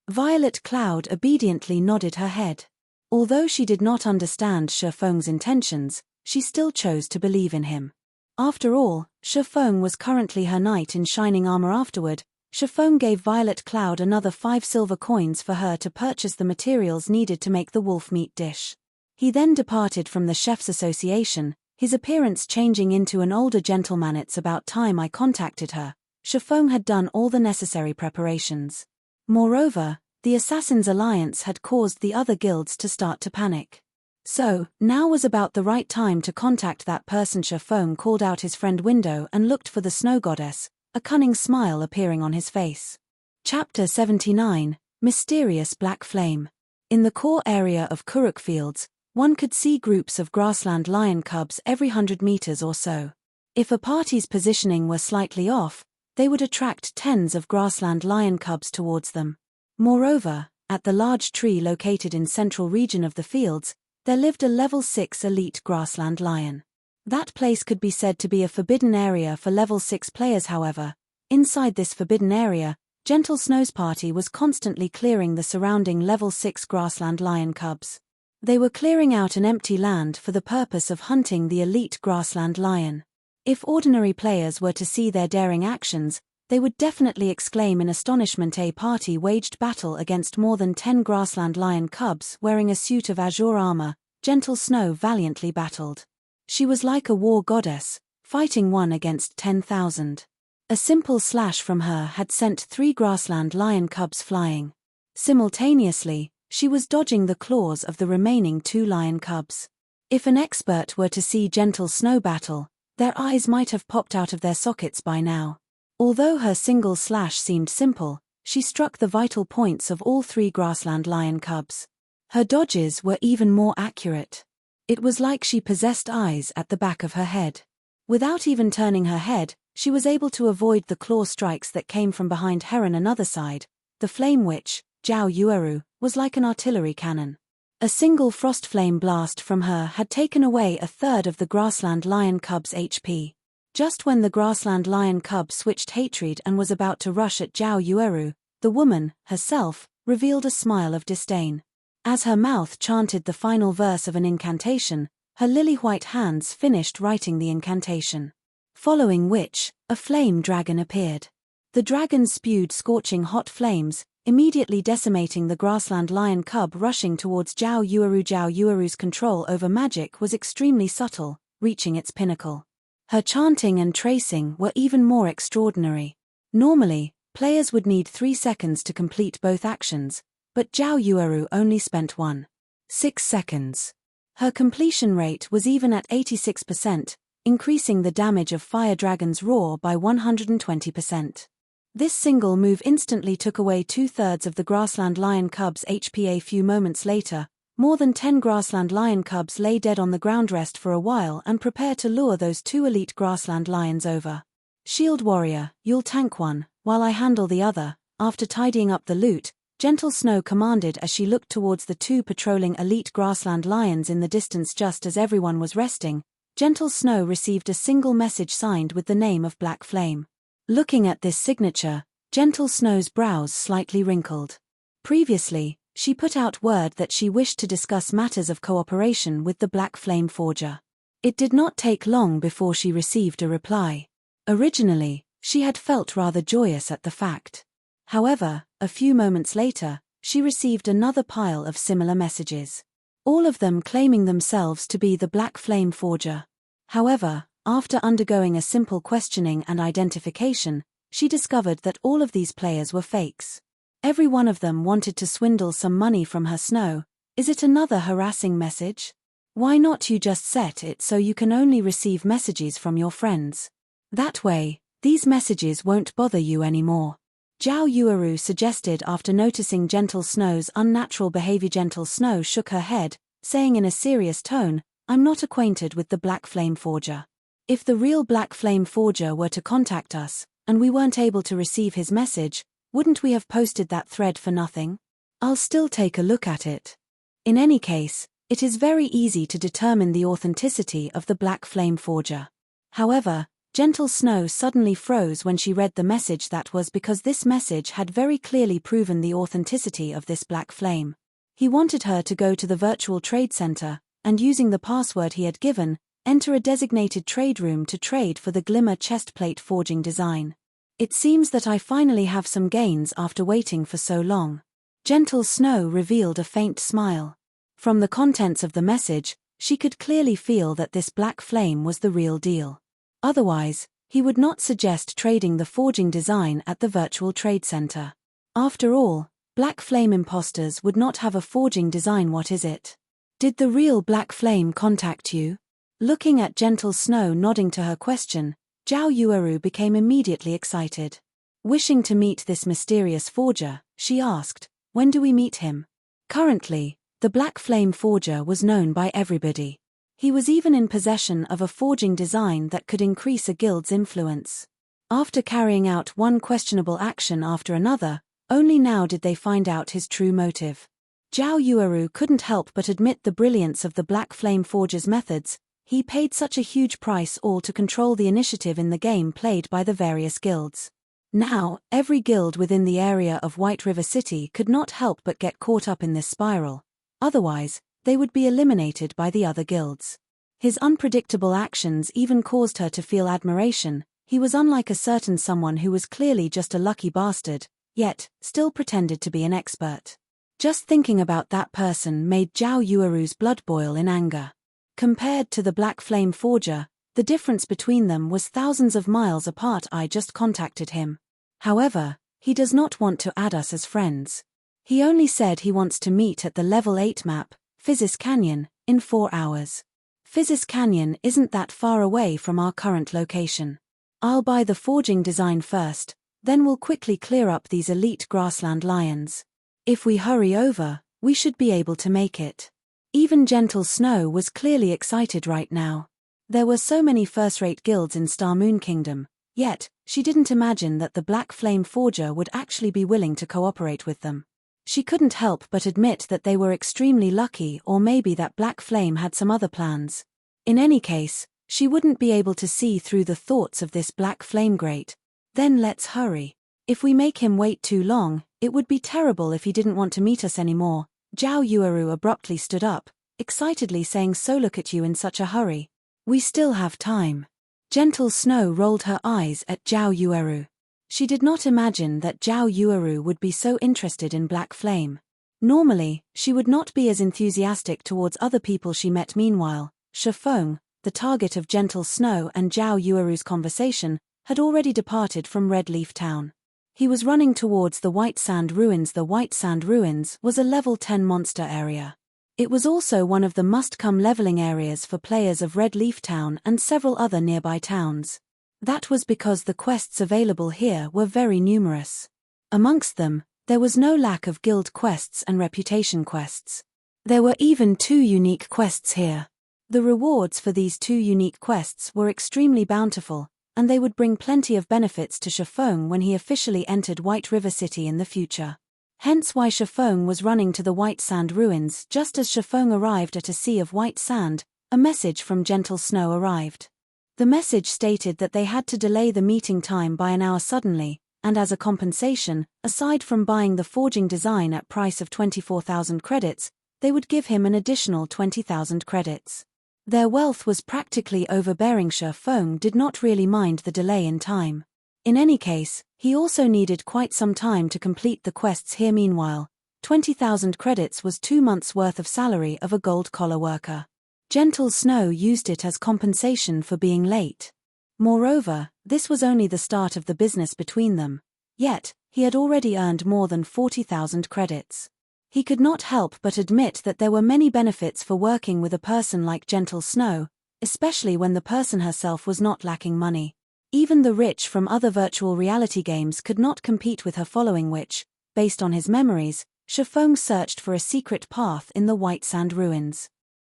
Violet Cloud obediently nodded her head. Although she did not understand Shifeng's intentions, she still chose to believe in him. After all, Shifeng was currently her knight in shining armor. Afterward, Shifeng gave Violet Cloud another 5 silver coins for her to purchase the materials needed to make the wolf meat dish. He then departed from the Chef's Association, his appearance changing into an older gentleman. It's about time I contacted her. Shifeng had done all the necessary preparations. Moreover, the Assassin's Alliance had caused the other guilds to start to panic. So, now was about the right time to contact that person. Shifeng called out his friend Window and looked for the snow goddess, a cunning smile appearing on his face. Chapter 79, Mysterious Black Flame. In the core area of Kuruk Fields, one could see groups of grassland lion cubs every 100 meters or so. If a party's positioning were slightly off, they would attract tens of grassland lion cubs towards them. Moreover, at the large tree located in central region of the fields, there lived a level 6 elite grassland lion. That place could be said to be a forbidden area for level 6 players. However, inside this forbidden area, Gentle Snow's party was constantly clearing the surrounding level 6 grassland lion cubs. They were clearing out an empty land for the purpose of hunting the elite grassland lion. If ordinary players were to see their daring actions, they would definitely exclaim in astonishment. A party waged battle against more than 10 grassland lion cubs wearing a suit of azure armor. Gentle Snow valiantly battled. She was like a war goddess, fighting 1 against 10,000. A simple slash from her had sent 3 grassland lion cubs flying. Simultaneously, she was dodging the claws of the remaining 2 lion cubs. If an expert were to see Gentle Snow battle, their eyes might have popped out of their sockets by now. Although her single slash seemed simple, she struck the vital points of all 3 grassland lion cubs. Her dodges were even more accurate. It was like she possessed eyes at the back of her head. Without even turning her head, she was able to avoid the claw strikes that came from behind her. On another side, the flame witch, Zhao Yueru, was like an artillery cannon. A single frost flame blast from her had taken away a third of the grassland lion cub's HP. Just when the grassland lion cub switched hatred and was about to rush at Zhao Yueru, the woman, herself, revealed a smile of disdain. As her mouth chanted the final verse of an incantation, her lily-white hands finished writing the incantation. Following which, a flame dragon appeared. The dragon spewed scorching hot flames, immediately decimating the grassland lion cub rushing towards Zhao Yueru. Zhao Yueru's control over magic was extremely subtle, reaching its pinnacle. Her chanting and tracing were even more extraordinary. Normally, players would need 3 seconds to complete both actions, but Zhao Yueru only spent 1.6 seconds. Her completion rate was even at 86%, increasing the damage of Fire Dragon's roar by 120%. This single move instantly took away 2/3 of the grassland lion cub's HP. A few moments later, more than 10 grassland lion cubs lay dead on the ground. Rest for a while and prepare to lure those 2 elite grassland lions over. Shield warrior, you'll tank one, while I handle the other. After tidying up the loot, Gentle Snow commanded as she looked towards the 2 patrolling elite grassland lions in the distance. Just as everyone was resting, Gentle Snow received a single message signed with the name of Black Flame. Looking at this signature, Gentle Snow's brows slightly wrinkled. Previously, she put out word that she wished to discuss matters of cooperation with the Black Flame Forger. It did not take long before she received a reply. Originally, she had felt rather joyous at the fact. However, a few moments later, she received another pile of similar messages. all of them claiming themselves to be the Black Flame Forger. However, after undergoing a simple questioning and identification, she discovered that all of these players were fakes. Every one of them wanted to swindle some money from her Snow. Is it another harassing message? Why not you just set it so you can only receive messages from your friends? That way, these messages won't bother you anymore. Zhao Yueru suggested after noticing Gentle Snow's unnatural behavior. Gentle Snow shook her head, saying in a serious tone, I'm not acquainted with the Black Flame Forger. If the real Black Flame Forger were to contact us, and we weren't able to receive his message, wouldn't we have posted that thread for nothing? I'll still take a look at it. In any case, it is very easy to determine the authenticity of the Black Flame Forger. However, Gentle Snow suddenly froze when she read the message. That was because this message had very clearly proven the authenticity of this Black Flame. He wanted her to go to the virtual trade center, and using the password he had given, enter a designated trade room to trade for the Glimmer chestplate forging design. It seems that I finally have some gains after waiting for so long. Gentle Snow revealed a faint smile. From the contents of the message, she could clearly feel that this Black Flame was the real deal. Otherwise, he would not suggest trading the forging design at the virtual trade center. After all, Black Flame imposters would not have a forging design. What is it? Did the real Black Flame contact you? Looking at Gentle Snow nodding to her question, Zhao Yueru became immediately excited. Wishing to meet this mysterious forger, she asked, when do we meet him? Currently, the Black Flame Forger was known by everybody. He was even in possession of a forging design that could increase a guild's influence. After carrying out one questionable action after another, only now did they find out his true motive. Zhao Yueru couldn't help but admit the brilliance of the Black Flame Forger's methods. He paid such a huge price all to control the initiative in the game played by the various guilds. Now, every guild within the area of White River City could not help but get caught up in this spiral. Otherwise, they would be eliminated by the other guilds. His unpredictable actions even caused her to feel admiration. He was unlike a certain someone who was clearly just a lucky bastard, yet still pretended to be an expert. Just thinking about that person made Zhao Yueru's blood boil in anger. Compared to the Black Flame Forger, the difference between them was thousands of miles apart. I just contacted him. However, he does not want to add us as friends. He only said he wants to meet at the level 8 map, Physis Canyon, in 4 hours. Physis Canyon isn't that far away from our current location. I'll buy the forging design first, then we'll quickly clear up these elite grassland lions. If we hurry over, we should be able to make it. Even Gentle Snow was clearly excited right now. There were so many first-rate guilds in Star Moon Kingdom, yet, she didn't imagine that the Black Flame Forger would actually be willing to cooperate with them. She couldn't help but admit that they were extremely lucky, or maybe that Black Flame had some other plans. In any case, she wouldn't be able to see through the thoughts of this Black Flame. Great. Then let's hurry. If we make him wait too long, it would be terrible if he didn't want to meet us anymore. Zhao Yueru abruptly stood up, excitedly saying, so look at you in such a hurry. We still have time. Gentle Snow rolled her eyes at Zhao Yueru. She did not imagine that Zhao Yueru would be so interested in Black Flame. Normally, she would not be as enthusiastic towards other people she met. Meanwhile, Shifeng, the target of Gentle Snow and Zhao Yueru's conversation, had already departed from Red Leaf Town. He was running towards the White Sand Ruins. The White Sand Ruins was a level 10 monster area. It was also one of the must-come leveling areas for players of Red Leaf Town and several other nearby towns. That was because the quests available here were very numerous. Amongst them, there was no lack of guild quests and reputation quests. There were even 2 unique quests here. The rewards for these 2 unique quests were extremely bountiful, and they would bring plenty of benefits to Shifeng when he officially entered White River City in the future. Hence why Shifeng was running to the White Sand Ruins. Just as Shifeng arrived at a sea of white sand, a message from Gentle Snow arrived. The message stated that they had to delay the meeting time by an hour suddenly, and as a compensation, aside from buying the forging design at price of 24,000 credits, they would give him an additional 20,000 credits. Their wealth was practically overbearing. Shifeng did not really mind the delay in time. In any case, he also needed quite some time to complete the quests here. Meanwhile, 20,000 credits was 2 months' worth of salary of a gold-collar worker. Gentle Snow used it as compensation for being late. Moreover, this was only the start of the business between them. Yet, he had already earned more than 40,000 credits. He could not help but admit that there were many benefits for working with a person like Gentle Snow, especially when the person herself was not lacking money. Even the rich from other virtual reality games could not compete with her following, which, based on his memories, Shifeng searched for a secret path in the White Sand ruins.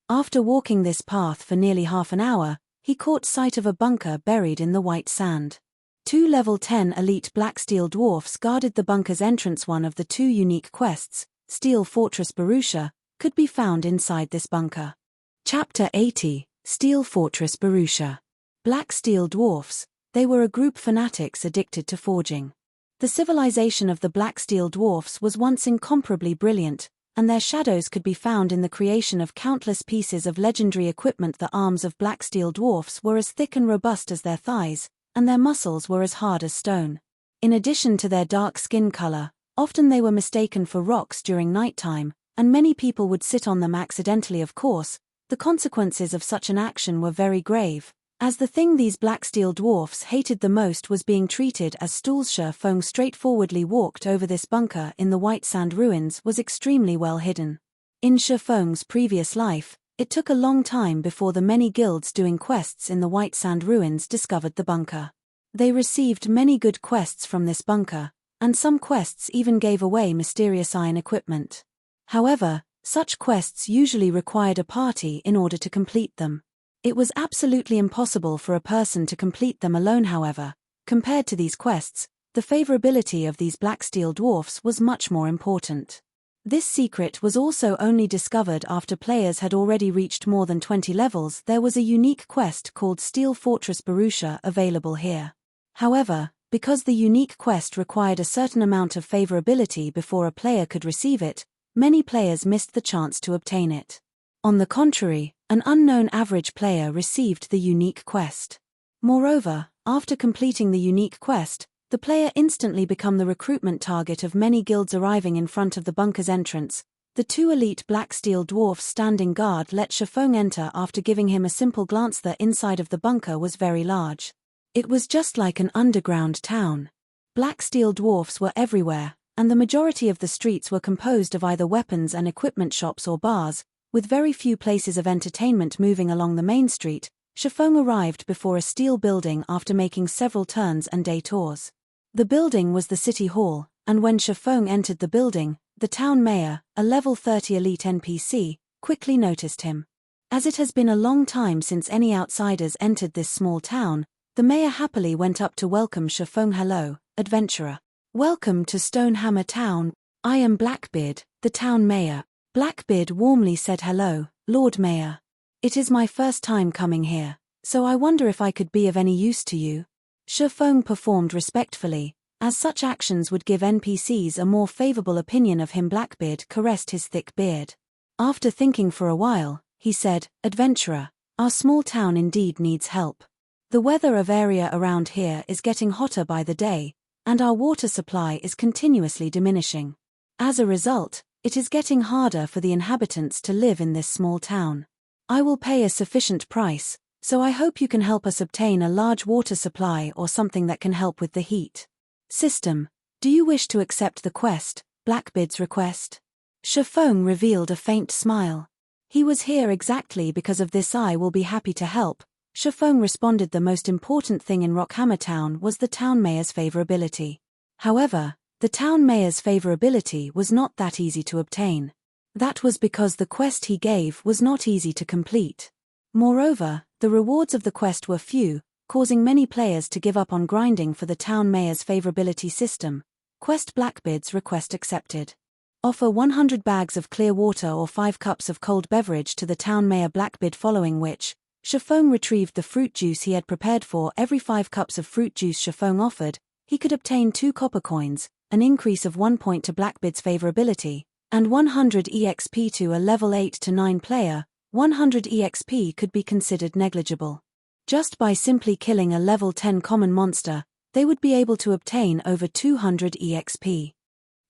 After walking this path for nearly half an hour, he caught sight of a bunker buried in the white sand. 2 level 10 elite black steel dwarfs guarded the bunker's entrance. One of the 2 unique quests, Steel Fortress Barrutia, could be found inside this bunker. Chapter 80, Steel Fortress Barrutia. Black steel dwarfs, they were a group fanatics addicted to forging. The civilization of the black steel dwarfs was once incomparably brilliant, and their shadows could be found in the creation of countless pieces of legendary equipment. The arms of black steel dwarfs were as thick and robust as their thighs, and their muscles were as hard as stone. In addition to their dark skin color, often they were mistaken for rocks during nighttime, and many people would sit on them accidentally. Of course, the consequences of such an action were very grave, as the thing these black steel dwarfs hated the most was being treated as stools. Shifeng straightforwardly walked over this bunker in the White Sand ruins was extremely well hidden. In Shifeng's previous life, it took a long time before the many guilds doing quests in the White Sand ruins discovered the bunker. They received many good quests from this bunker, and some quests even gave away mysterious iron equipment. However, such quests usually required a party in order to complete them. It was absolutely impossible for a person to complete them alone. However, compared to these quests, the favorability of these black steel dwarfs was much more important. This secret was also only discovered after players had already reached more than 20 levels. There was a unique quest called Steel Fortress Barrutia available here. However, because the unique quest required a certain amount of favorability before a player could receive it, many players missed the chance to obtain it. On the contrary, an unknown average player received the unique quest. Moreover, after completing the unique quest, the player instantly became the recruitment target of many guilds. Arriving in front of the bunker's entrance, the 2 elite black steel dwarfs standing guard let Shifeng enter after giving him a simple glance. The inside of the bunker was very large. It was just like an underground town. Black steel dwarfs were everywhere, and the majority of the streets were composed of either weapons and equipment shops or bars, with very few places of entertainment. Moving along the main street, Shifeng arrived before a steel building after making several turns and detours. The building was the city hall, and when Shifeng entered the building, the town mayor, a level 30 elite NPC, quickly noticed him. As it has been a long time since any outsiders entered this small town, the mayor happily went up to welcome Shifeng. "Hello, adventurer. Welcome to Stonehammer Town. I am Blackbeard, the town mayor." Blackbeard warmly said, "Hello, Lord Mayor. It is my first time coming here, so I wonder if I could be of any use to you." Shifeng performed respectfully, as such actions would give NPCs a more favorable opinion of him. Blackbeard caressed his thick beard. After thinking for a while, he said, "Adventurer, our small town indeed needs help. The weather of area around here is getting hotter by the day, and our water supply is continuously diminishing. As a result, it is getting harder for the inhabitants to live in this small town. I will pay a sufficient price, so I hope you can help us obtain a large water supply or something that can help with the heat system. Do you wish to accept the quest, Blackbeard's request?" Shifeng revealed a faint smile. "He was here exactly because of this. I will be happy to help." Shifeng responded. The most important thing in Rockhammer Town was the town mayor's favorability. However, the town mayor's favorability was not that easy to obtain. That was because the quest he gave was not easy to complete. Moreover, the rewards of the quest were few, causing many players to give up on grinding for the town mayor's favorability system. Quest Blackbeard's request accepted. Offer 100 bags of clear water or 5 cups of cold beverage to the town mayor Blackbeard, following which, Shifeng retrieved the fruit juice he had prepared. For every 5 cups of fruit juice Shifeng offered, he could obtain 2 copper coins, an increase of 1 point to Blackbeard's favorability, and 100 EXP to a level 8 to 9 player. 100 EXP could be considered negligible. Just by simply killing a level 10 common monster, they would be able to obtain over 200 EXP.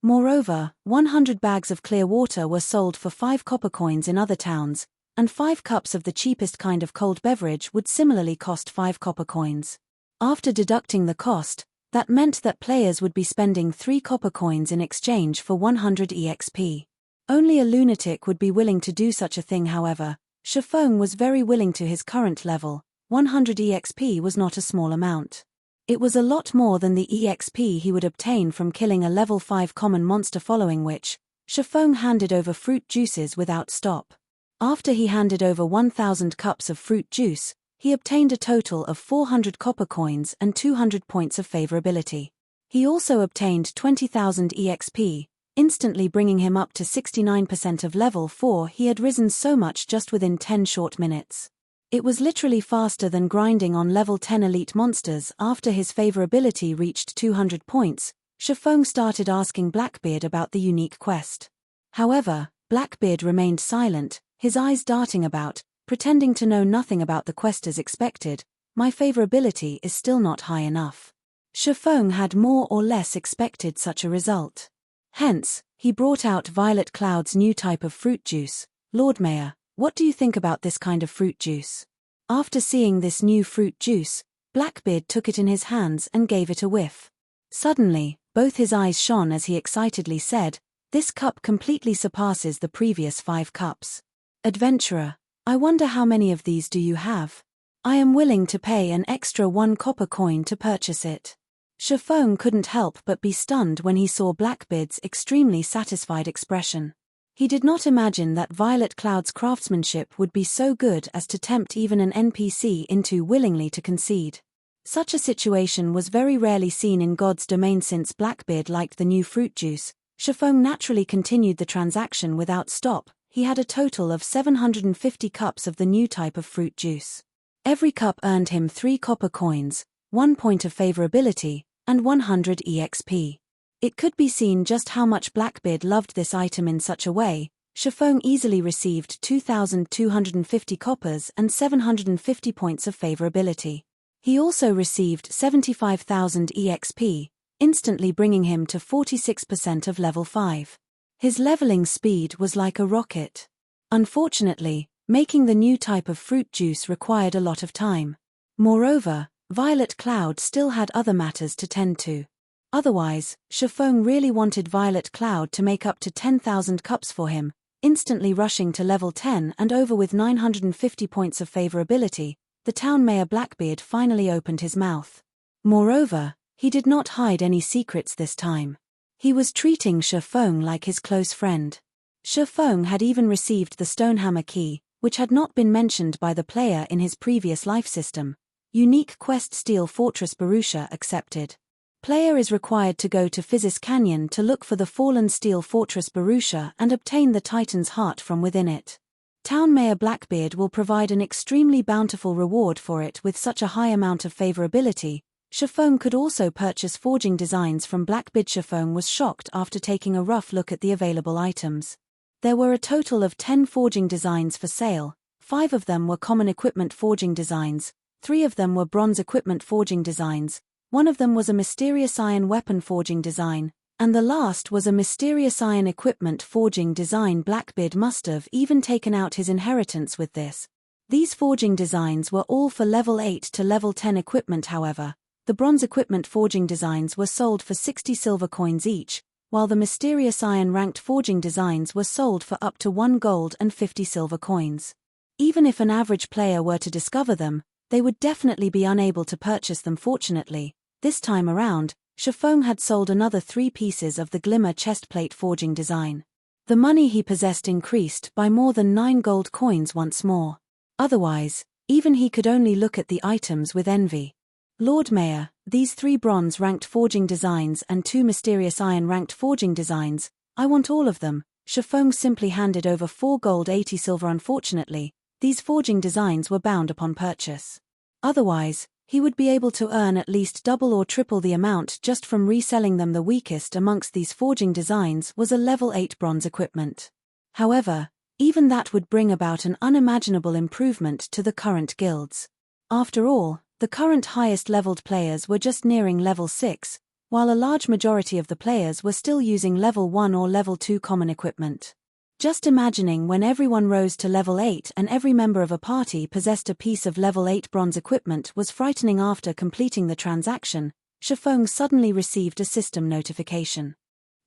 Moreover, 100 bags of clear water were sold for 5 copper coins in other towns, and 5 cups of the cheapest kind of cold beverage would similarly cost 5 copper coins. After deducting the cost, that meant that players would be spending 3 copper coins in exchange for 100 EXP. Only a lunatic would be willing to do such a thing. However, Shifeng was very willing. To his current level, 100 EXP was not a small amount. It was a lot more than the EXP he would obtain from killing a level 5 common monster, following which, Shifeng handed over fruit juices without stop. After he handed over 1,000 cups of fruit juice, he obtained a total of 400 copper coins and 200 points of favorability. He also obtained 20,000 EXP, instantly bringing him up to 69% of level 4. He had risen so much just within 10 short minutes. It was literally faster than grinding on level 10 elite monsters. After his favorability reached 200 points, Shifeng started asking Blackbeard about the unique quest. However, Blackbeard remained silent, his eyes darting about, pretending to know nothing about the quest. As expected, my favorability is still not high enough. Shifeng had more or less expected such a result. Hence, he brought out Violet Cloud's new type of fruit juice. Lord Mayor, what do you think about this kind of fruit juice? After seeing this new fruit juice, Blackbeard took it in his hands and gave it a whiff. Suddenly, both his eyes shone as he excitedly said, "This cup completely surpasses the previous 5 cups. Adventurer, I wonder how many of these do you have? I am willing to pay an extra 1 copper coin to purchase it." Shifeng couldn't help but be stunned when he saw Blackbeard's extremely satisfied expression. He did not imagine that Violet Cloud's craftsmanship would be so good as to tempt even an NPC into willingly to concede. Such a situation was very rarely seen in God's domain. Since Blackbeard liked the new fruit juice, Shifeng naturally continued the transaction without stop. He had a total of 750 cups of the new type of fruit juice. Every cup earned him 3 copper coins, 1 point of favorability, and 100 EXP. It could be seen just how much Blackbeard loved this item. In such a way, Shifeng easily received 2,250 coppers and 750 points of favorability. He also received 75,000 EXP, instantly bringing him to 46% of level 5. His leveling speed was like a rocket. Unfortunately, making the new type of fruit juice required a lot of time. Moreover, Violet Cloud still had other matters to tend to. Otherwise, Shifeng really wanted Violet Cloud to make up to 10,000 cups for him, instantly rushing to level 10 and over with 950 points of favorability. The town mayor Blackbeard finally opened his mouth. Moreover, he did not hide any secrets this time. He was treating Shifeng like his close friend. Shifeng had even received the Stonehammer key, which had not been mentioned by the player in his previous life system. Unique quest: Steel Fortress Barrutia accepted. Player is required to go to Physis Canyon to look for the fallen Steel Fortress Barrutia and obtain the Titan's heart from within it. Town Mayor Blackbeard will provide an extremely bountiful reward for it. With such a high amount of favorability, Shifeng could also purchase forging designs from Blackbeard. Shifeng was shocked after taking a rough look at the available items. There were a total of 10 forging designs for sale. 5 of them were common equipment forging designs, 3 of them were bronze equipment forging designs, 1 of them was a mysterious iron weapon forging design, and the last was a mysterious iron equipment forging design. Blackbeard must have even taken out his inheritance with this. These forging designs were all for level 8 to level 10 equipment. However, the bronze equipment forging designs were sold for 60 silver coins each, while the mysterious iron ranked forging designs were sold for up to 1 gold and 50 silver coins. Even if an average player were to discover them, they would definitely be unable to purchase them. Fortunately, this time around, Shifeng had sold another 3 pieces of the Glimmer chestplate forging design. The money he possessed increased by more than 9 gold coins once more. Otherwise, even he could only look at the items with envy. Lord Mayor, these 3 bronze-ranked forging designs and 2 mysterious iron-ranked forging designs, I want all of them. Shifeng simply handed over 4 gold 80 silver. Unfortunately, these forging designs were bound upon purchase. Otherwise, he would be able to earn at least double or triple the amount just from reselling them. The weakest amongst these forging designs was a level 8 bronze equipment. However, even that would bring about an unimaginable improvement to the current guilds. After all, the current highest leveled players were just nearing level 6, while a large majority of the players were still using level 1 or level 2 common equipment. Just imagining when everyone rose to level 8 and every member of a party possessed a piece of level 8 bronze equipment was frightening. After completing the transaction, Shifeng suddenly received a system notification.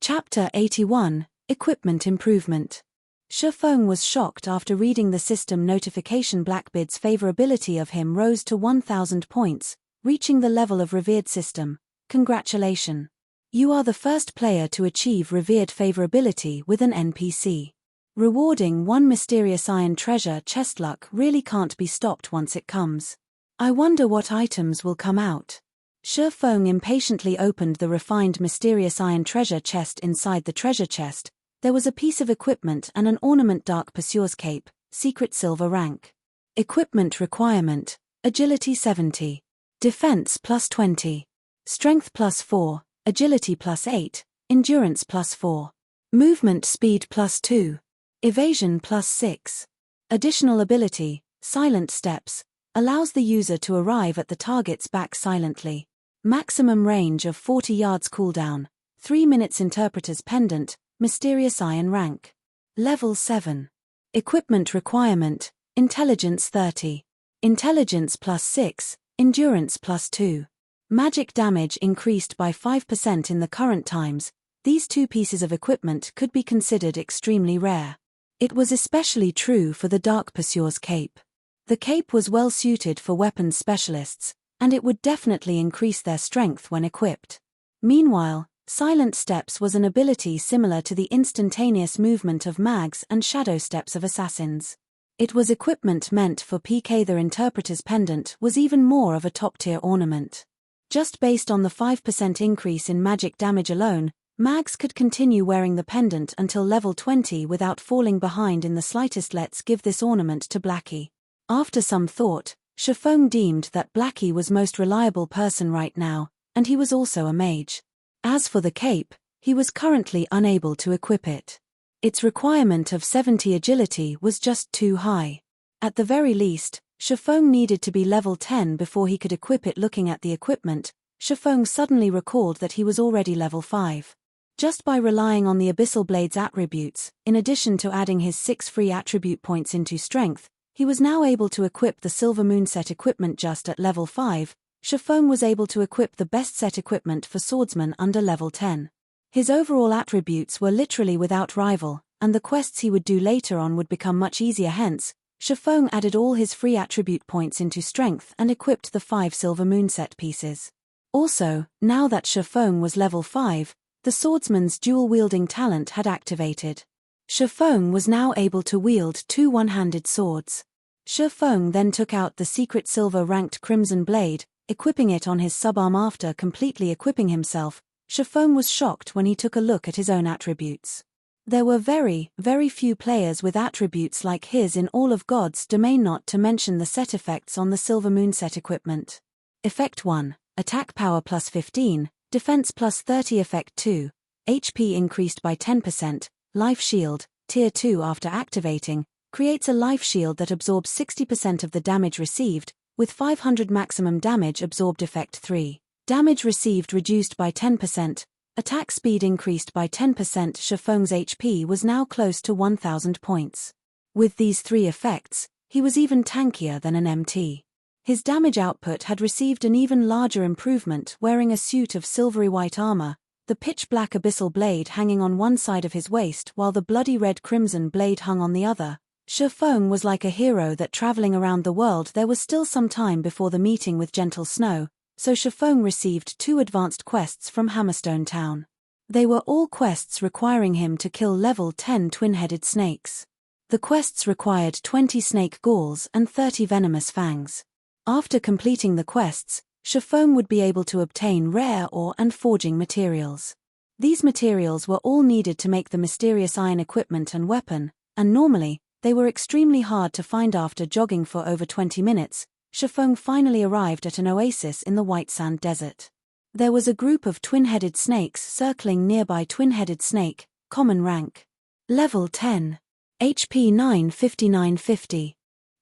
Chapter 81, Equipment Improvement. Shifeng was shocked after reading the system notification. Blackbeard's favorability of him rose to 1,000 points, reaching the level of revered system. Congratulations. You are the first player to achieve revered favorability with an NPC. Rewarding 1 mysterious iron treasure chest. Luck really can't be stopped once it comes. I wonder what items will come out. Shifeng impatiently opened the refined mysterious iron treasure chest. Inside the treasure chest, there was a piece of equipment and an ornament. Dark Pursuer's Cape, secret silver rank. Equipment requirement, agility 70. Defense plus 20. Strength plus 4, agility plus 8, endurance plus 4. Movement speed plus 2. Evasion plus 6. Additional ability, Silent Steps, allows the user to arrive at the target's back silently. Maximum range of 40 yards. Cooldown, 3 minutes. Interpreter's Pendant, mysterious iron rank. Level 7. Equipment requirement, Intelligence 30. Intelligence plus 6, Endurance plus 2. Magic damage increased by 5% in the current times. These 2 pieces of equipment could be considered extremely rare. It was especially true for the Dark Pursuer's Cape. The cape was well suited for weapons specialists, and it would definitely increase their strength when equipped. Meanwhile, Silent Steps was an ability similar to the instantaneous movement of mags and shadow steps of assassins. It was equipment meant for PK. The Interpreter's Pendant was even more of a top-tier ornament. Just based on the 5% increase in magic damage alone, mags could continue wearing the pendant until level 20 without falling behind in the slightest. Let's give this ornament to Blackie. After some thought, Shifeng deemed that Blackie was most reliable person right now, and he was also a mage. As for the cape, he was currently unable to equip it. Its requirement of 70 agility was just too high. At the very least, Shifeng needed to be level 10 before he could equip it. Looking at the equipment, Shifeng suddenly recalled that he was already level 5. Just by relying on the Abyssal Blade's attributes, in addition to adding his 6 free attribute points into strength, he was now able to equip the Silvermoon set equipment. Just at level 5, Shifeng was able to equip the best set equipment for swordsmen under level 10. His overall attributes were literally without rival, and the quests he would do later on would become much easier. Hence, Shifeng added all his free attribute points into strength and equipped the 5 Silvermoon set pieces. Also, now that Shifeng was level 5, the swordsman's dual-wielding talent had activated. Shifeng was now able to wield 2 one-handed swords. Shifeng then took out the secret silver-ranked Crimson Blade, equipping it on his subarm. After completely equipping himself, Shifeng was shocked when he took a look at his own attributes. There were very, very few players with attributes like his in all of God's domain, not to mention the set effects on the Silvermoon set equipment. Effect 1, Attack Power plus 15, Defense plus 30. Effect 2, HP increased by 10%, Life Shield, Tier 2. After activating, creates a life shield that absorbs 60% of the damage received, with 500 maximum damage absorbed. Effect 3, Damage received reduced by 10%, Attack speed increased by 10%. Shifeng's HP was now close to 1,000 points. With these 3 effects, he was even tankier than an MT. His damage output had received an even larger improvement. Wearing a suit of silvery white armor, the pitch-black abyssal blade hanging on one side of his waist while the bloody red crimson blade hung on the other, Shifeng was like a hero that traveling around the world. There was still some time before the meeting with Gentle Snow, so Shifeng received 2 advanced quests from Hammerstone Town. They were all quests requiring him to kill level 10 twin-headed snakes. The quests required 20 snake galls and 30 venomous fangs. After completing the quests, Shifeng would be able to obtain rare ore and forging materials. These materials were all needed to make the mysterious iron equipment and weapon, and normally, they were extremely hard to find. After jogging for over 20 minutes, Shifeng finally arrived at an oasis in the White Sand Desert. There was a group of twin-headed snakes circling nearby. Twin-headed snake, common rank. Level 10. HP 950-950.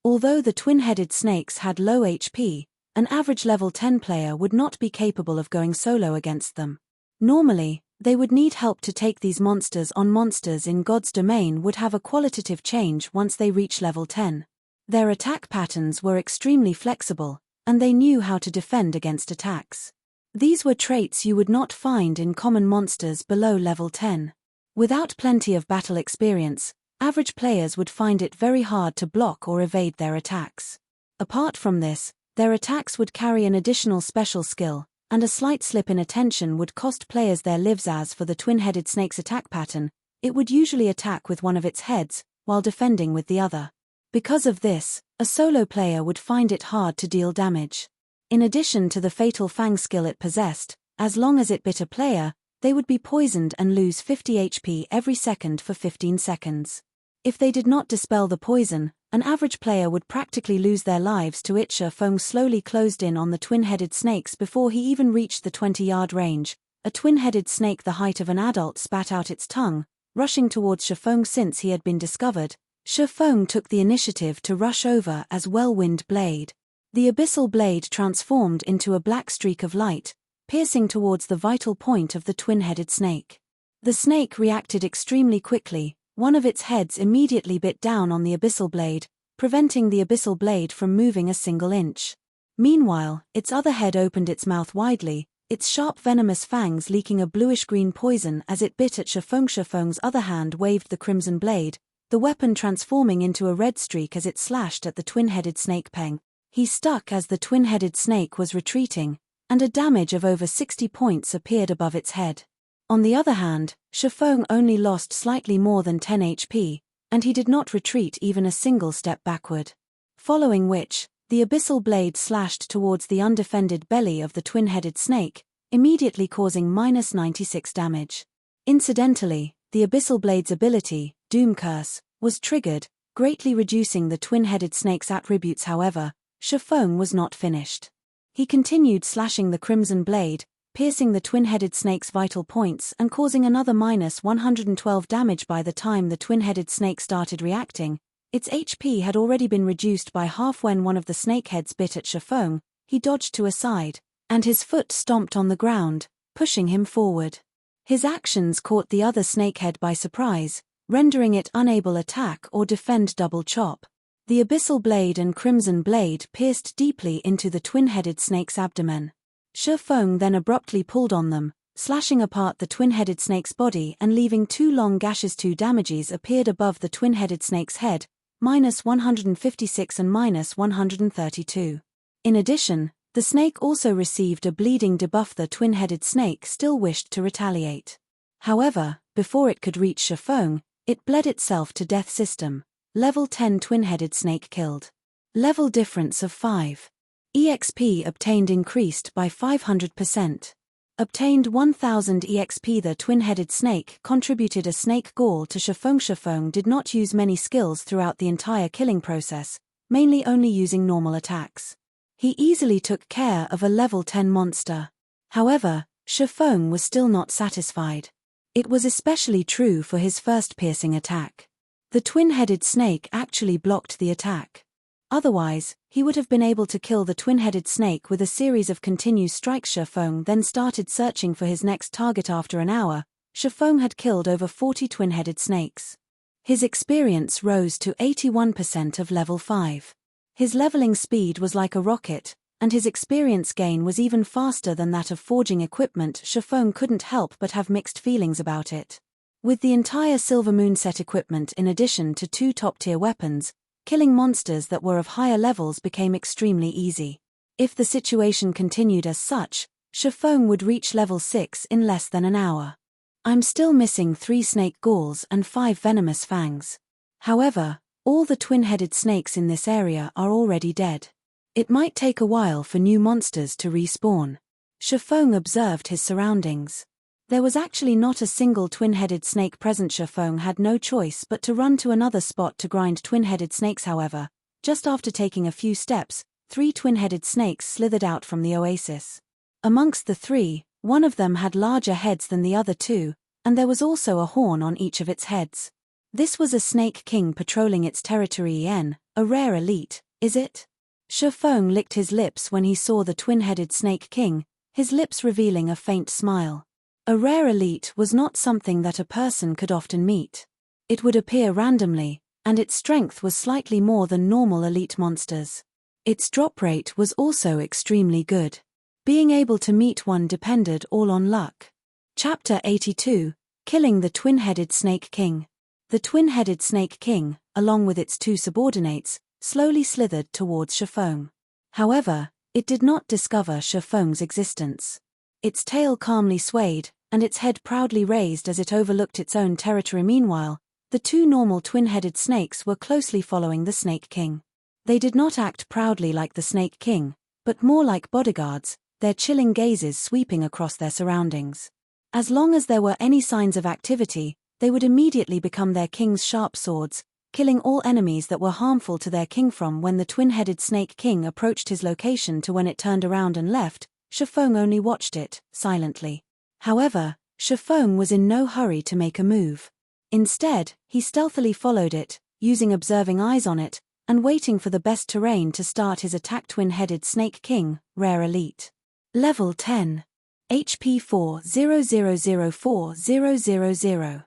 Although the twin-headed snakes had low HP, an average level 10 player would not be capable of going solo against them. Normally, they would need help to take these monsters on. Monsters in God's domain would have a qualitative change once they reach level 10. Their attack patterns were extremely flexible, and they knew how to defend against attacks. These were traits you would not find in common monsters below level 10. Without plenty of battle experience, average players would find it very hard to block or evade their attacks. Apart from this, their attacks would carry an additional special skill, and a slight slip in attention would cost players their lives. As for the twin-headed snake's attack pattern, it would usually attack with one of its heads, while defending with the other. Because of this, a solo player would find it hard to deal damage. In addition to the fatal fang skill it possessed, as long as it bit a player, they would be poisoned and lose 50 HP every second for 15 seconds. If they did not dispel the poison, an average player would practically lose their lives to it. Shifeng slowly closed in on the twin-headed snakes before he even reached the 20-yard range. A twin-headed snake the height of an adult spat out its tongue, rushing towards Shifeng. Since he had been discovered, Shifeng took the initiative to rush over as Whirlwind Blade. The abyssal blade transformed into a black streak of light, piercing towards the vital point of the twin-headed snake. The snake reacted extremely quickly. One of its heads immediately bit down on the abyssal blade, preventing the abyssal blade from moving a single inch. Meanwhile, its other head opened its mouth widely, its sharp venomous fangs leaking a bluish-green poison as it bit at Shifeng. Shifeng's other hand waved the crimson blade, the weapon transforming into a red streak as it slashed at the twin-headed snake. Peng. He stuck as the twin-headed snake was retreating, and a damage of over 60 points appeared above its head. On the other hand, Shifeng only lost slightly more than 10 HP, and he did not retreat even a single step backward. Following which, the abyssal blade slashed towards the undefended belly of the twin-headed snake, immediately causing -96 damage. Incidentally, the abyssal blade's ability, Doom Curse, was triggered, greatly reducing the twin-headed snake's attributes. However, Shifeng was not finished. He continued slashing the crimson blade, piercing the twin-headed snake's vital points and causing another -112 damage. By the time the twin-headed snake started reacting, its HP had already been reduced by half. When one of the snakeheads bit at Shifeng, he dodged to a side, and his foot stomped on the ground, pushing him forward. His actions caught the other snakehead by surprise, rendering it unable to attack or defend. Double chop. The abyssal blade and crimson blade pierced deeply into the twin-headed snake's abdomen. Shifeng then abruptly pulled on them, slashing apart the twin-headed snake's body and leaving 2 long gashes. 2 damages appeared above the twin-headed snake's head, -156 and -132. In addition, the snake also received a bleeding debuff. The twin-headed snake still wished to retaliate. However, before it could reach Shifeng, it bled itself to death. System. Level 10 twin-headed snake killed. Level difference of 5. EXP obtained increased by 500%. Obtained 1000 EXP. The twin-headed snake contributed a snake gall to Shifeng. Shifeng did not use many skills throughout the entire killing process, mainly only using normal attacks. He easily took care of a level 10 monster. However, Shifeng was still not satisfied. It was especially true for his first piercing attack. The twin-headed snake actually blocked the attack. Otherwise, he would have been able to kill the twin-headed snake with a series of continuous strikes. Shifeng then started searching for his next target. After an hour, Shifeng had killed over 40 twin-headed snakes. His experience rose to 81% of level 5. His leveling speed was like a rocket, and his experience gain was even faster than that of forging equipment. Shifeng couldn't help but have mixed feelings about it. With the entire Silvermoon set equipment in addition to 2 top-tier weapons, killing monsters that were of higher levels became extremely easy. If the situation continued as such, Shifeng would reach level 6 in less than an hour. I'm still missing 3 snake galls and 5 venomous fangs. However, all the twin-headed snakes in this area are already dead. It might take a while for new monsters to respawn. Shifeng observed his surroundings. There was actually not a single twin-headed snake present. Shifeng had no choice but to run to another spot to grind twin-headed snakes. However, just after taking a few steps, 3 twin-headed snakes slithered out from the oasis. Amongst the 3, one of them had larger heads than the other 2, and there was also a horn on each of its heads. This was a snake king patrolling its territory. A rare elite, is it? Shifeng licked his lips when he saw the twin-headed snake king, his lips revealing a faint smile. A rare elite was not something that a person could often meet. It would appear randomly, and its strength was slightly more than normal elite monsters. Its drop rate was also extremely good. Being able to meet one depended all on luck. Chapter 82, Killing the Twin-Headed Snake King. The Twin-Headed Snake King, along with its two subordinates, slowly slithered towards Shifeng. However, it did not discover Shifeng's existence. Its tail calmly swayed, and its head proudly raised as it overlooked its own territory. Meanwhile, the two normal twin-headed snakes were closely following the Snake King. They did not act proudly like the Snake King, but more like bodyguards, their chilling gazes sweeping across their surroundings. As long as there were any signs of activity, they would immediately become their king's sharp swords, killing all enemies that were harmful to their king. From when the twin-headed Snake King approached his location to when it turned around and left, Shifeng only watched it, silently. However, Shifeng was in no hurry to make a move. Instead, he stealthily followed it, using observing eyes on it, and waiting for the best terrain to start his attack. Twin-headed Snake King, Rare Elite. Level 10. HP 4000400.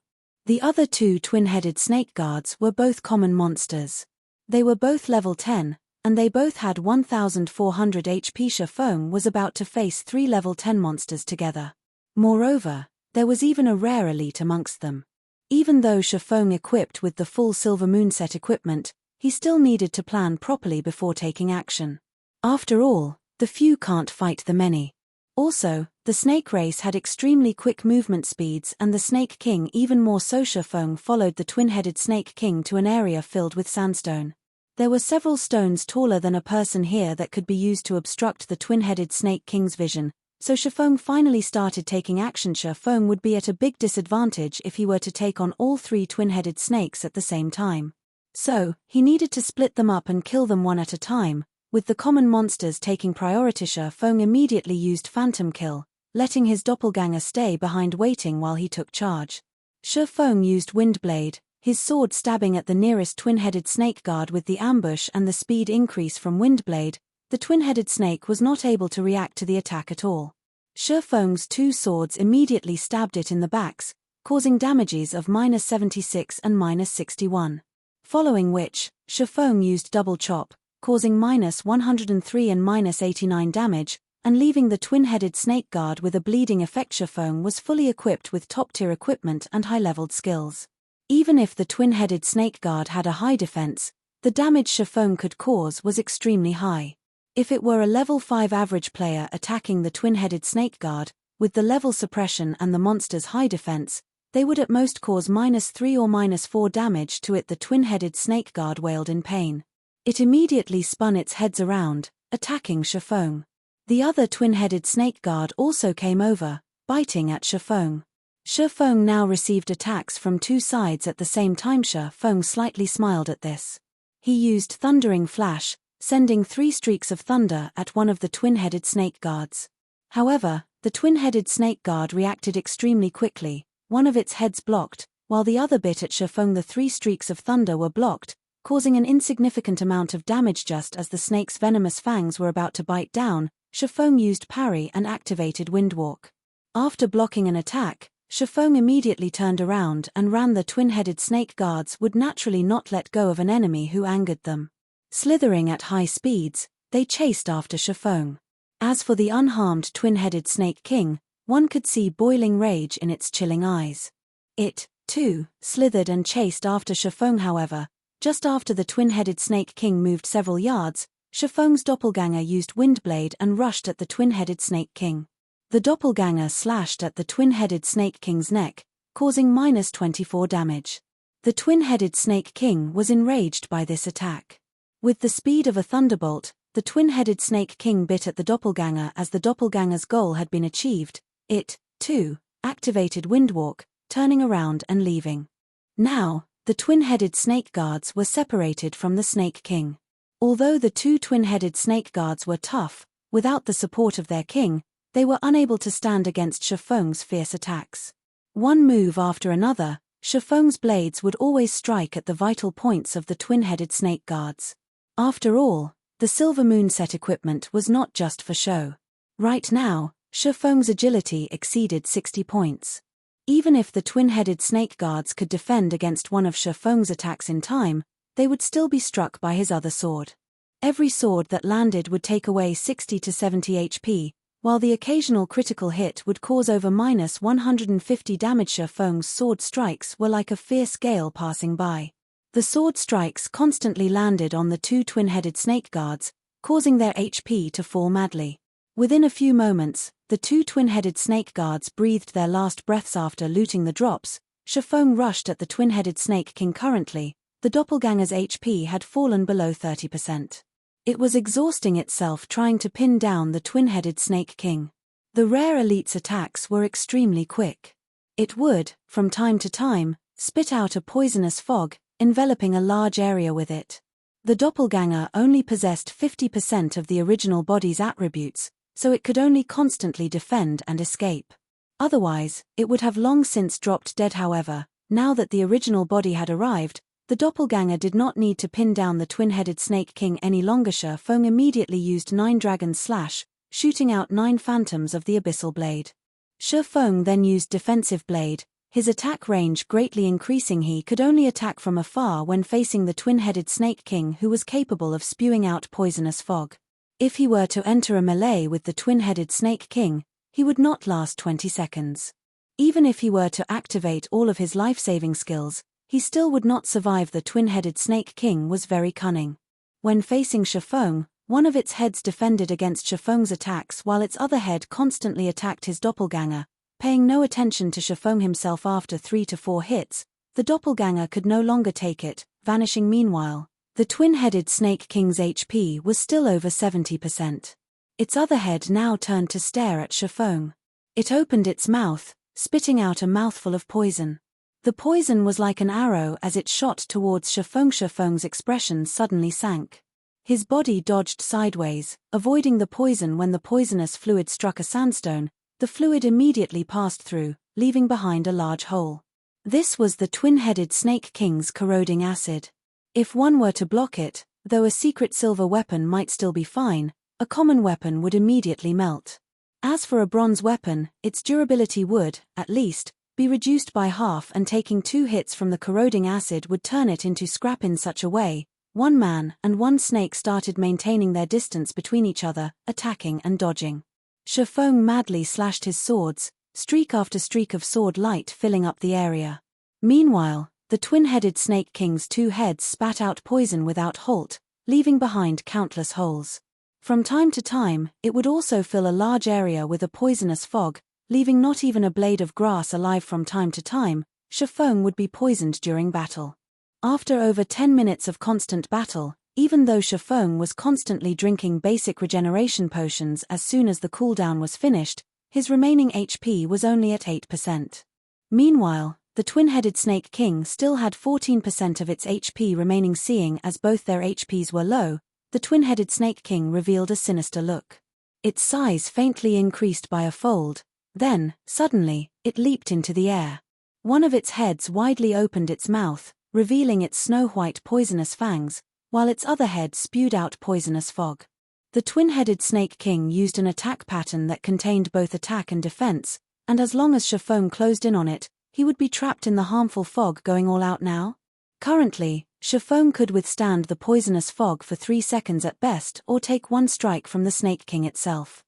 The other two twin-headed snake guards were both common monsters. They were both level 10, and they both had 1400 HP. Shifeng was about to face three level 10 monsters together. Moreover, there was even a rare elite amongst them. Even though Shifeng equipped with the full Silvermoon set equipment, he still needed to plan properly before taking action. After all, the few can't fight the many. Also, the snake race had extremely quick movement speeds, and the Snake King even more so. Shifeng followed the twin-headed Snake King to an area filled with sandstone. There were several stones taller than a person here that could be used to obstruct the twin-headed Snake King's vision, so Shifeng finally started taking action. Shifeng would be at a big disadvantage if he were to take on all three twin-headed snakes at the same time. So, he needed to split them up and kill them one at a time, with the common monsters taking priority. Shifeng immediately used Phantom Kill, letting his doppelganger stay behind waiting while he took charge. Shifeng used Windblade, his sword stabbing at the nearest twin-headed snake guard. With the ambush and the speed increase from Windblade, the twin-headed snake was not able to react to the attack at all. Shifeng's two swords immediately stabbed it in the backs, causing damages of -76 and -61. Following which, Shifeng used Double Chop, causing -103 and -89 damage, and leaving the twin-headed snake guard with a bleeding effect. Shifeng was fully equipped with top-tier equipment and high-leveled skills. Even if the twin-headed snake guard had a high defense, the damage Shifeng could cause was extremely high. If it were a level 5 average player attacking the twin-headed snake guard, with the level suppression and the monster's high defense, they would at most cause -3 or -4 damage to it. The twin-headed snake guard wailed in pain. It immediately spun its heads around, attacking Shifeng. The other twin-headed snake guard also came over, biting at Shifeng. Shifeng now received attacks from two sides at the same time. Shifeng slightly smiled at this. He used Thundering Flash, sending 3 streaks of thunder at one of the twin-headed snake guards. However, the twin-headed snake guard reacted extremely quickly. One of its heads blocked, while the other bit at Shifeng. The 3 streaks of thunder were blocked, causing an insignificant amount of damage. Just as the snake's venomous fangs were about to bite down, Shifeng used Parry and activated Windwalk. After blocking an attack, Shifeng immediately turned around and ran. The twin-headed snake guards would naturally not let go of an enemy who angered them. Slithering at high speeds, they chased after Shifeng. As for the unharmed twin-headed Snake King, one could see boiling rage in its chilling eyes. It, too, slithered and chased after Shifeng. However, just after the twin-headed Snake King moved several yards, Shifeng's doppelganger used Windblade and rushed at the twin-headed Snake King. The doppelganger slashed at the twin-headed Snake King's neck, causing -24 damage. The twin-headed Snake King was enraged by this attack. With the speed of a thunderbolt, the twin-headed Snake King bit at the doppelganger. As the doppelganger's goal had been achieved, it, too, activated Windwalk, turning around and leaving. Now, the twin-headed snake guards were separated from the Snake King. Although the two twin-headed snake guards were tough, without the support of their king, they were unable to stand against Shifeng's fierce attacks. One move after another, Shifeng's blades would always strike at the vital points of the twin-headed snake guards. After all, the Silvermoon set equipment was not just for show. Right now, Shifeng's agility exceeded 60 points. Even if the twin-headed snake guards could defend against one of Shifeng's attacks in time, they would still be struck by his other sword. Every sword that landed would take away 60 to 70 HP, while the occasional critical hit would cause over -150 damage. Shifeng's sword strikes were like a fierce gale passing by. The sword strikes constantly landed on the two twin-headed snake guards, causing their HP to fall madly. Within a few moments, the two twin-headed snake guards breathed their last breaths. After looting the drops, Shifeng rushed at the twin-headed snake king. Currently, the doppelganger's HP had fallen below 30%. It was exhausting itself trying to pin down the twin-headed snake king. The rare elite's attacks were extremely quick. It would, from time to time, spit out a poisonous fog, enveloping a large area with it. The doppelganger only possessed 50% of the original body's attributes, so it could only constantly defend and escape. Otherwise, it would have long since dropped dead. However, now that the original body had arrived, the doppelganger did not need to pin down the twin-headed snake king any longer. Shifeng immediately used 9 Dragon Slash, shooting out 9 phantoms of the Abyssal Blade. Shifeng then used Defensive Blade, his attack range greatly increasing. He could only attack from afar when facing the twin-headed snake king, who was capable of spewing out poisonous fog. If he were to enter a melee with the twin-headed snake king, he would not last 20 seconds. Even if he were to activate all of his life-saving skills, he still would not survive. The twin-headed snake king was very cunning. When facing Shifeng, one of its heads defended against Shifeng's attacks while its other head constantly attacked his doppelganger, paying no attention to Shifeng himself. After 3 to 4 hits, the doppelganger could no longer take it, vanishing. Meanwhile, the twin-headed snake king's HP was still over 70%. Its other head now turned to stare at Shifeng. It opened its mouth, spitting out a mouthful of poison. The poison was like an arrow as it shot towards Shifeng. Shifeng's expression suddenly sank. His body dodged sideways, avoiding the poison. When the poisonous fluid struck a sandstone, the fluid immediately passed through, leaving behind a large hole. This was the twin-headed snake king's corroding acid. If one were to block it, though a secret silver weapon might still be fine, a common weapon would immediately melt. As for a bronze weapon, its durability would, at least, be reduced by half, and taking 2 hits from the corroding acid would turn it into scrap. In such a way, one man and one snake started maintaining their distance between each other, attacking and dodging. Shifeng madly slashed his swords, streak after streak of sword light filling up the area. Meanwhile, the twin-headed snake king's 2 heads spat out poison without halt, leaving behind countless holes. From time to time, it would also fill a large area with a poisonous fog, leaving not even a blade of grass alive. From time to time, Shifeng would be poisoned during battle. After over 10 minutes of constant battle, even though Shifeng was constantly drinking basic regeneration potions as soon as the cooldown was finished, his remaining HP was only at 8%. Meanwhile, the twin-headed snake king still had 14% of its HP remaining. Seeing as both their HPs were low, the twin-headed snake king revealed a sinister look. Its size faintly increased by a fold. Then, suddenly, it leaped into the air. One of its heads widely opened its mouth, revealing its snow-white poisonous fangs, while its other head spewed out poisonous fog. The twin-headed snake king used an attack pattern that contained both attack and defense, and as long as Shifeng closed in on it, he would be trapped in the harmful fog. Going all out now? Currently, Shifeng could withstand the poisonous fog for 3 seconds at best, or take 1 strike from the snake king itself.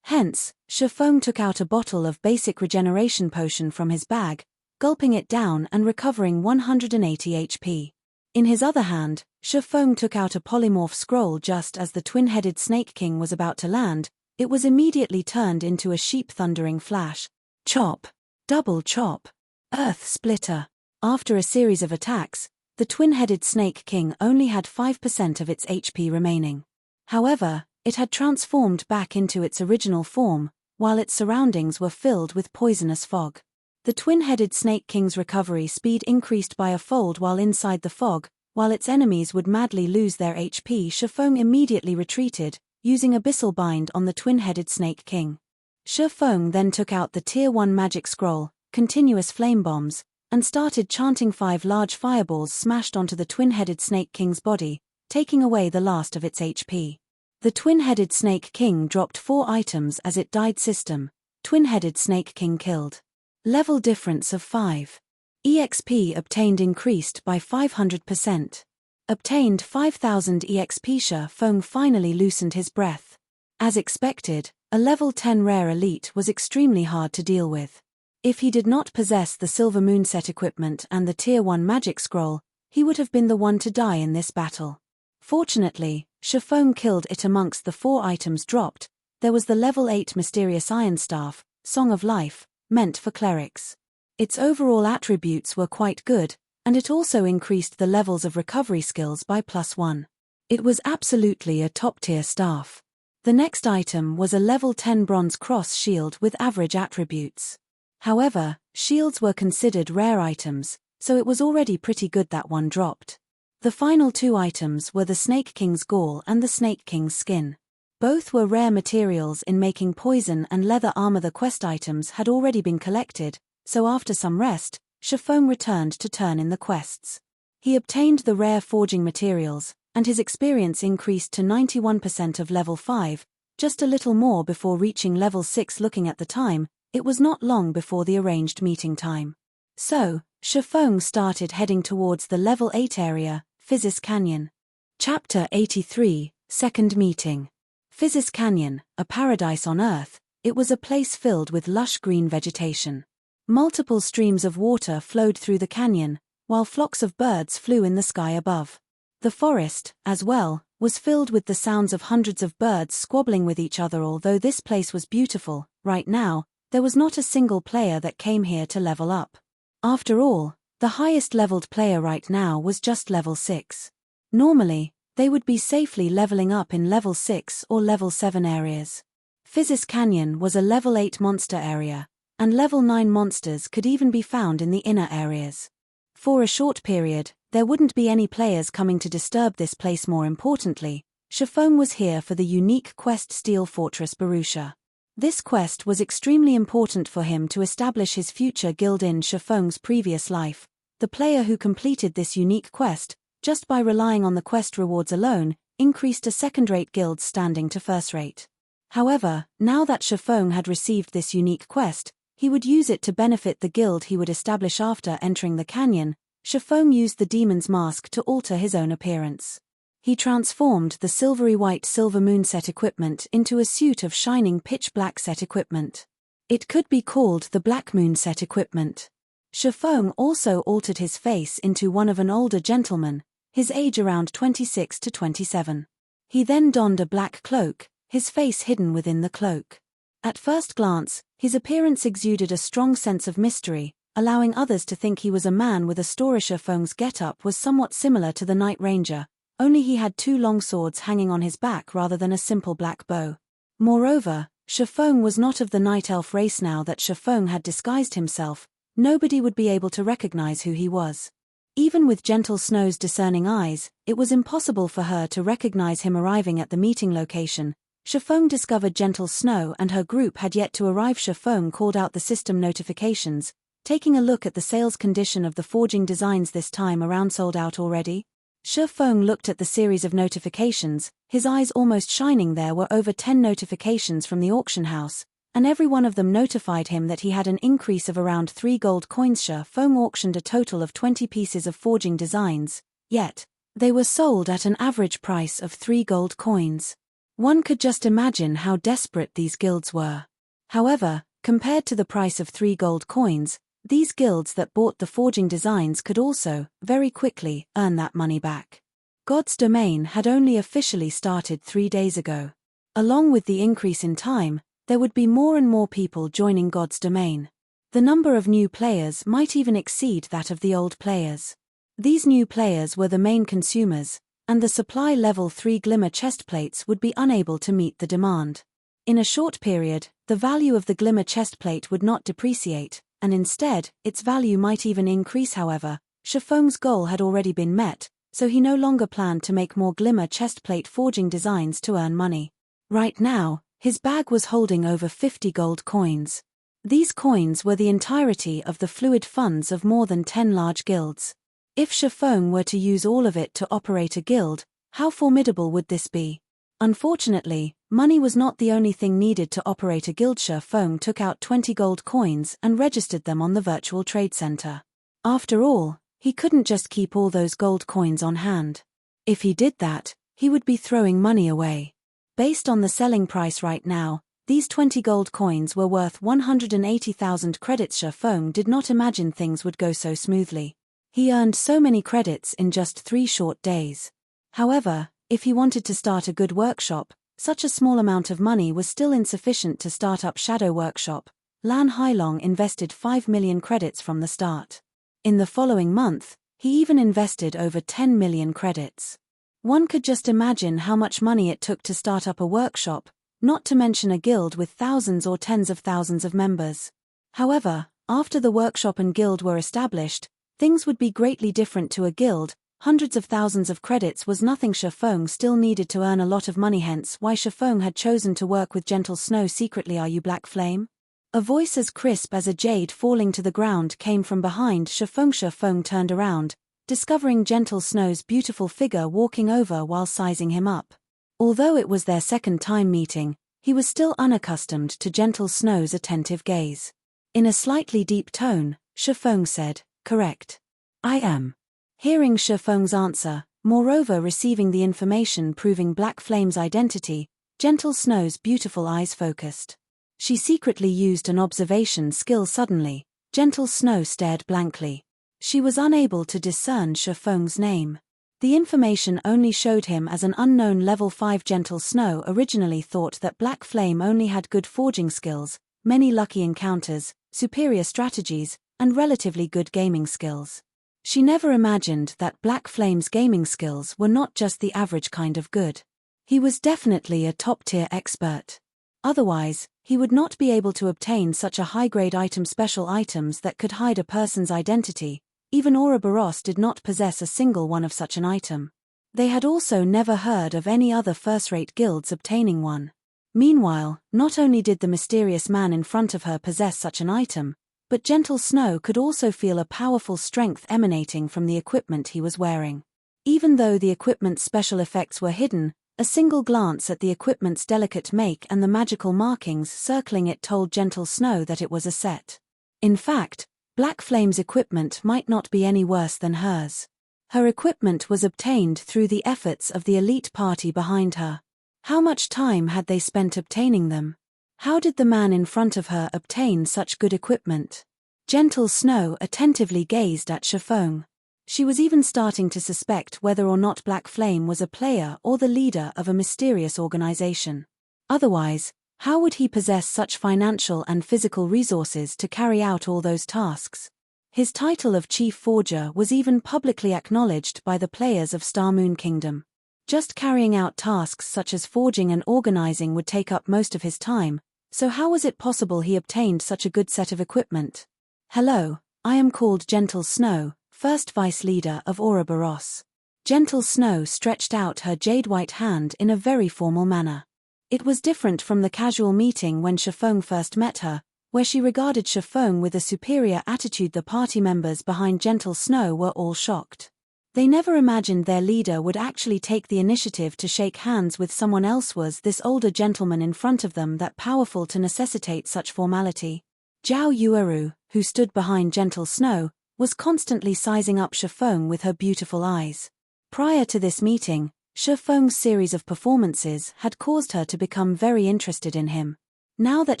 Hence, Shifeng took out a bottle of basic regeneration potion from his bag, gulping it down and recovering 180 HP. In his other hand, Shifeng took out a polymorph scroll. Just as the twin-headed snake king was about to land, it was immediately turned into a sheep. Thundering flash. Chop. Double chop. Earth splitter. After a series of attacks, the twin-headed snake king only had 5% of its HP remaining. However, it had transformed back into its original form, while its surroundings were filled with poisonous fog. The twin-headed snake king's recovery speed increased by a fold while inside the fog. While its enemies would madly lose their HP, Shifeng immediately retreated, using Abyssal Bind on the twin-headed snake king. Shifeng then took out the Tier 1 magic scroll, Continuous Flame Bombs, and started chanting. 5 large fireballs smashed onto the twin-headed snake king's body, taking away the last of its HP. The Twin-Headed Snake King dropped 4 items as it died. System: Twin-Headed Snake King killed. Level difference of 5. EXP obtained increased by 500%. Obtained 5000 EXP. Shifeng finally loosened his breath. As expected, a level 10 rare elite was extremely hard to deal with. If he did not possess the Silvermoon set equipment and the Tier 1 magic scroll, he would have been the one to die in this battle. Fortunately, Shifeng killed it. Amongst the 4 items dropped, there was the level 8 Mysterious Iron Staff, Song of Life, meant for clerics. Its overall attributes were quite good, and it also increased the levels of recovery skills by +1. It was absolutely a top-tier staff. The next item was a level 10 Bronze Cross Shield with average attributes. However, shields were considered rare items, so it was already pretty good that one dropped. The final 2 items were the Snake King's Gall and the Snake King's Skin. Both were rare materials in making poison and leather armor. The quest items had already been collected, so after some rest, Shifeng returned to turn in the quests. He obtained the rare forging materials, and his experience increased to 91% of level 5, just a little more before reaching level 6. Looking at the time, it was not long before the arranged meeting time. So, Shifeng started heading towards the level 8 area, Physis Canyon. Chapter 83, Second Meeting. Physis Canyon, a paradise on Earth, it was a place filled with lush green vegetation. Multiple streams of water flowed through the canyon, while flocks of birds flew in the sky above. The forest, as well, was filled with the sounds of hundreds of birds squabbling with each other. Although this place was beautiful, right now, there was not a single player that came here to level up. After all, the highest leveled player right now was just level 6. Normally, they would be safely leveling up in level 6 or level 7 areas. Physis Canyon was a level 8 monster area, and level 9 monsters could even be found in the inner areas. For a short period, there wouldn't be any players coming to disturb this place. More importantly, Shifeng was here for the unique quest Steel Fortress Barrutia. This quest was extremely important for him to establish his future guild in Shifeng's previous life. The player who completed this unique quest, just by relying on the quest rewards alone, increased a second-rate guild's standing to first-rate. However, now that Shifeng had received this unique quest, he would use it to benefit the guild he would establish. After entering the canyon, Shifeng used the demon's mask to alter his own appearance. He transformed the silvery white Silvermoon set equipment into a suit of shining pitch black set equipment. It could be called the Black Moon set equipment. Shifeng also altered his face into one of an older gentleman, his age around 26 to 27. He then donned a black cloak, his face hidden within the cloak. At first glance, his appearance exuded a strong sense of mystery, allowing others to think he was a man with a story. Shifeng's getup was somewhat similar to the Night Ranger, only he had 2 long swords hanging on his back rather than a simple black bow. Moreover, Shifeng was not of the Night Elf race. Now that Shifeng had disguised himself, nobody would be able to recognize who he was. Even with Gentle Snow's discerning eyes, it was impossible for her to recognize him. Arriving at the meeting location, Shifeng discovered Gentle Snow and her group had yet to arrive. Shifeng called out the system notifications, taking a look at the sales condition of the forging designs. This time around sold out already. Shifeng looked at the series of notifications, his eyes almost shining. There were over 10 notifications from the auction house, and every one of them notified him that he had an increase of around 3 gold coins. Shifeng auctioned a total of 20 pieces of forging designs, yet they were sold at an average price of 3 gold coins. One could just imagine how desperate these guilds were. However, compared to the price of 3 gold coins, these guilds that bought the forging designs could also, very quickly, earn that money back. God's Domain had only officially started 3 days ago. Along with the increase in time, there would be more and more people joining God's Domain. The number of new players might even exceed that of the old players. These new players were the main consumers, and the supply level 3 Glimmer chestplates would be unable to meet the demand. In a short period, the value of the Glimmer chestplate would not depreciate, and instead, its value might even increase. However, Shifeng's goal had already been met, so he no longer planned to make more Glimmer chestplate forging designs to earn money. Right now, his bag was holding over 50 gold coins. These coins were the entirety of the fluid funds of more than 10 large guilds. If Shifeng were to use all of it to operate a guild, how formidable would this be? Unfortunately, money was not the only thing needed to operate a guild. Feng took out 20 gold coins and registered them on the virtual trade center. After all, he couldn't just keep all those gold coins on hand. If he did that, he would be throwing money away. Based on the selling price right now, these 20 gold coins were worth 180,000 credits. Feng did not imagine things would go so smoothly. He earned so many credits in just 3 short days. However, if he wanted to start a good workshop, such a small amount of money was still insufficient to start up Shadow Workshop. Lan Hailong invested 5 million credits from the start. In the following month, he even invested over 10 million credits. One could just imagine how much money it took to start up a workshop, not to mention a guild with thousands or tens of thousands of members. However, after the workshop and guild were established, things would be greatly different. To a guild, hundreds of thousands of credits was nothing. Feng still needed to earn a lot of money, hence why Feng had chosen to work with Gentle Snow secretly. Are you Black Flame? A voice as crisp as a jade falling to the ground came from behind Feng. Feng turned around, discovering Gentle Snow's beautiful figure walking over while sizing him up. Although it was their second time meeting, he was still unaccustomed to Gentle Snow's attentive gaze. In a slightly deep tone, Feng said, "Correct. I am." Hearing Feng's answer, moreover receiving the information proving Black Flame's identity, Gentle Snow's beautiful eyes focused. She secretly used an observation skill. Suddenly, Gentle Snow stared blankly. She was unable to discern Feng's name. The information only showed him as an unknown level 5. Gentle Snow originally thought that Black Flame only had good forging skills, many lucky encounters, superior strategies, and relatively good gaming skills. She never imagined that Black Flame's gaming skills were not just the average kind of good. He was definitely a top-tier expert. Otherwise, he would not be able to obtain such a high-grade item. Special items that could hide a person's identity. Even Ouroboros did not possess a single one of such an item. They had also never heard of any other first-rate guilds obtaining one. Meanwhile, not only did the mysterious man in front of her possess such an item, but Gentle Snow could also feel a powerful strength emanating from the equipment he was wearing. Even though the equipment's special effects were hidden, a single glance at the equipment's delicate make and the magical markings circling it told Gentle Snow that it was a set. In fact, Black Flame's equipment might not be any worse than hers. Her equipment was obtained through the efforts of the elite party behind her. How much time had they spent obtaining them? How did the man in front of her obtain such good equipment? Gentle Snow attentively gazed at Feng. She was even starting to suspect whether or not Black Flame was a player or the leader of a mysterious organization. Otherwise, how would he possess such financial and physical resources to carry out all those tasks? His title of Chief Forger was even publicly acknowledged by the players of Starmoon Kingdom. Just carrying out tasks such as forging and organizing would take up most of his time, so how was it possible he obtained such a good set of equipment? "Hello, I am called Gentle Snow, first vice leader of Ouroboros." Gentle Snow stretched out her jade-white hand in a very formal manner. It was different from the casual meeting when Feng first met her, where she regarded Feng with a superior attitude. The party members behind Gentle Snow were all shocked. They never imagined their leader would actually take the initiative to shake hands with someone else. Was this older gentleman in front of them that powerful to necessitate such formality? Zhao Yueru, who stood behind Gentle Snow, was constantly sizing up Feng with her beautiful eyes. Prior to this meeting, Feng's series of performances had caused her to become very interested in him. Now that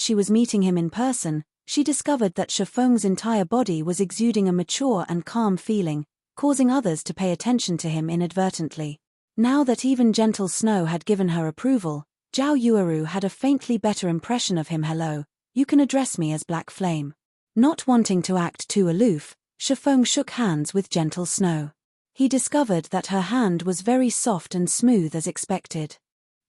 she was meeting him in person, she discovered that Feng's entire body was exuding a mature and calm feeling, causing others to pay attention to him inadvertently. Now that even Gentle Snow had given her approval, Zhao Yueru had a faintly better impression of him. "Hello, you can address me as Black Flame." Not wanting to act too aloof, Feng shook hands with Gentle Snow. He discovered that her hand was very soft and smooth as expected.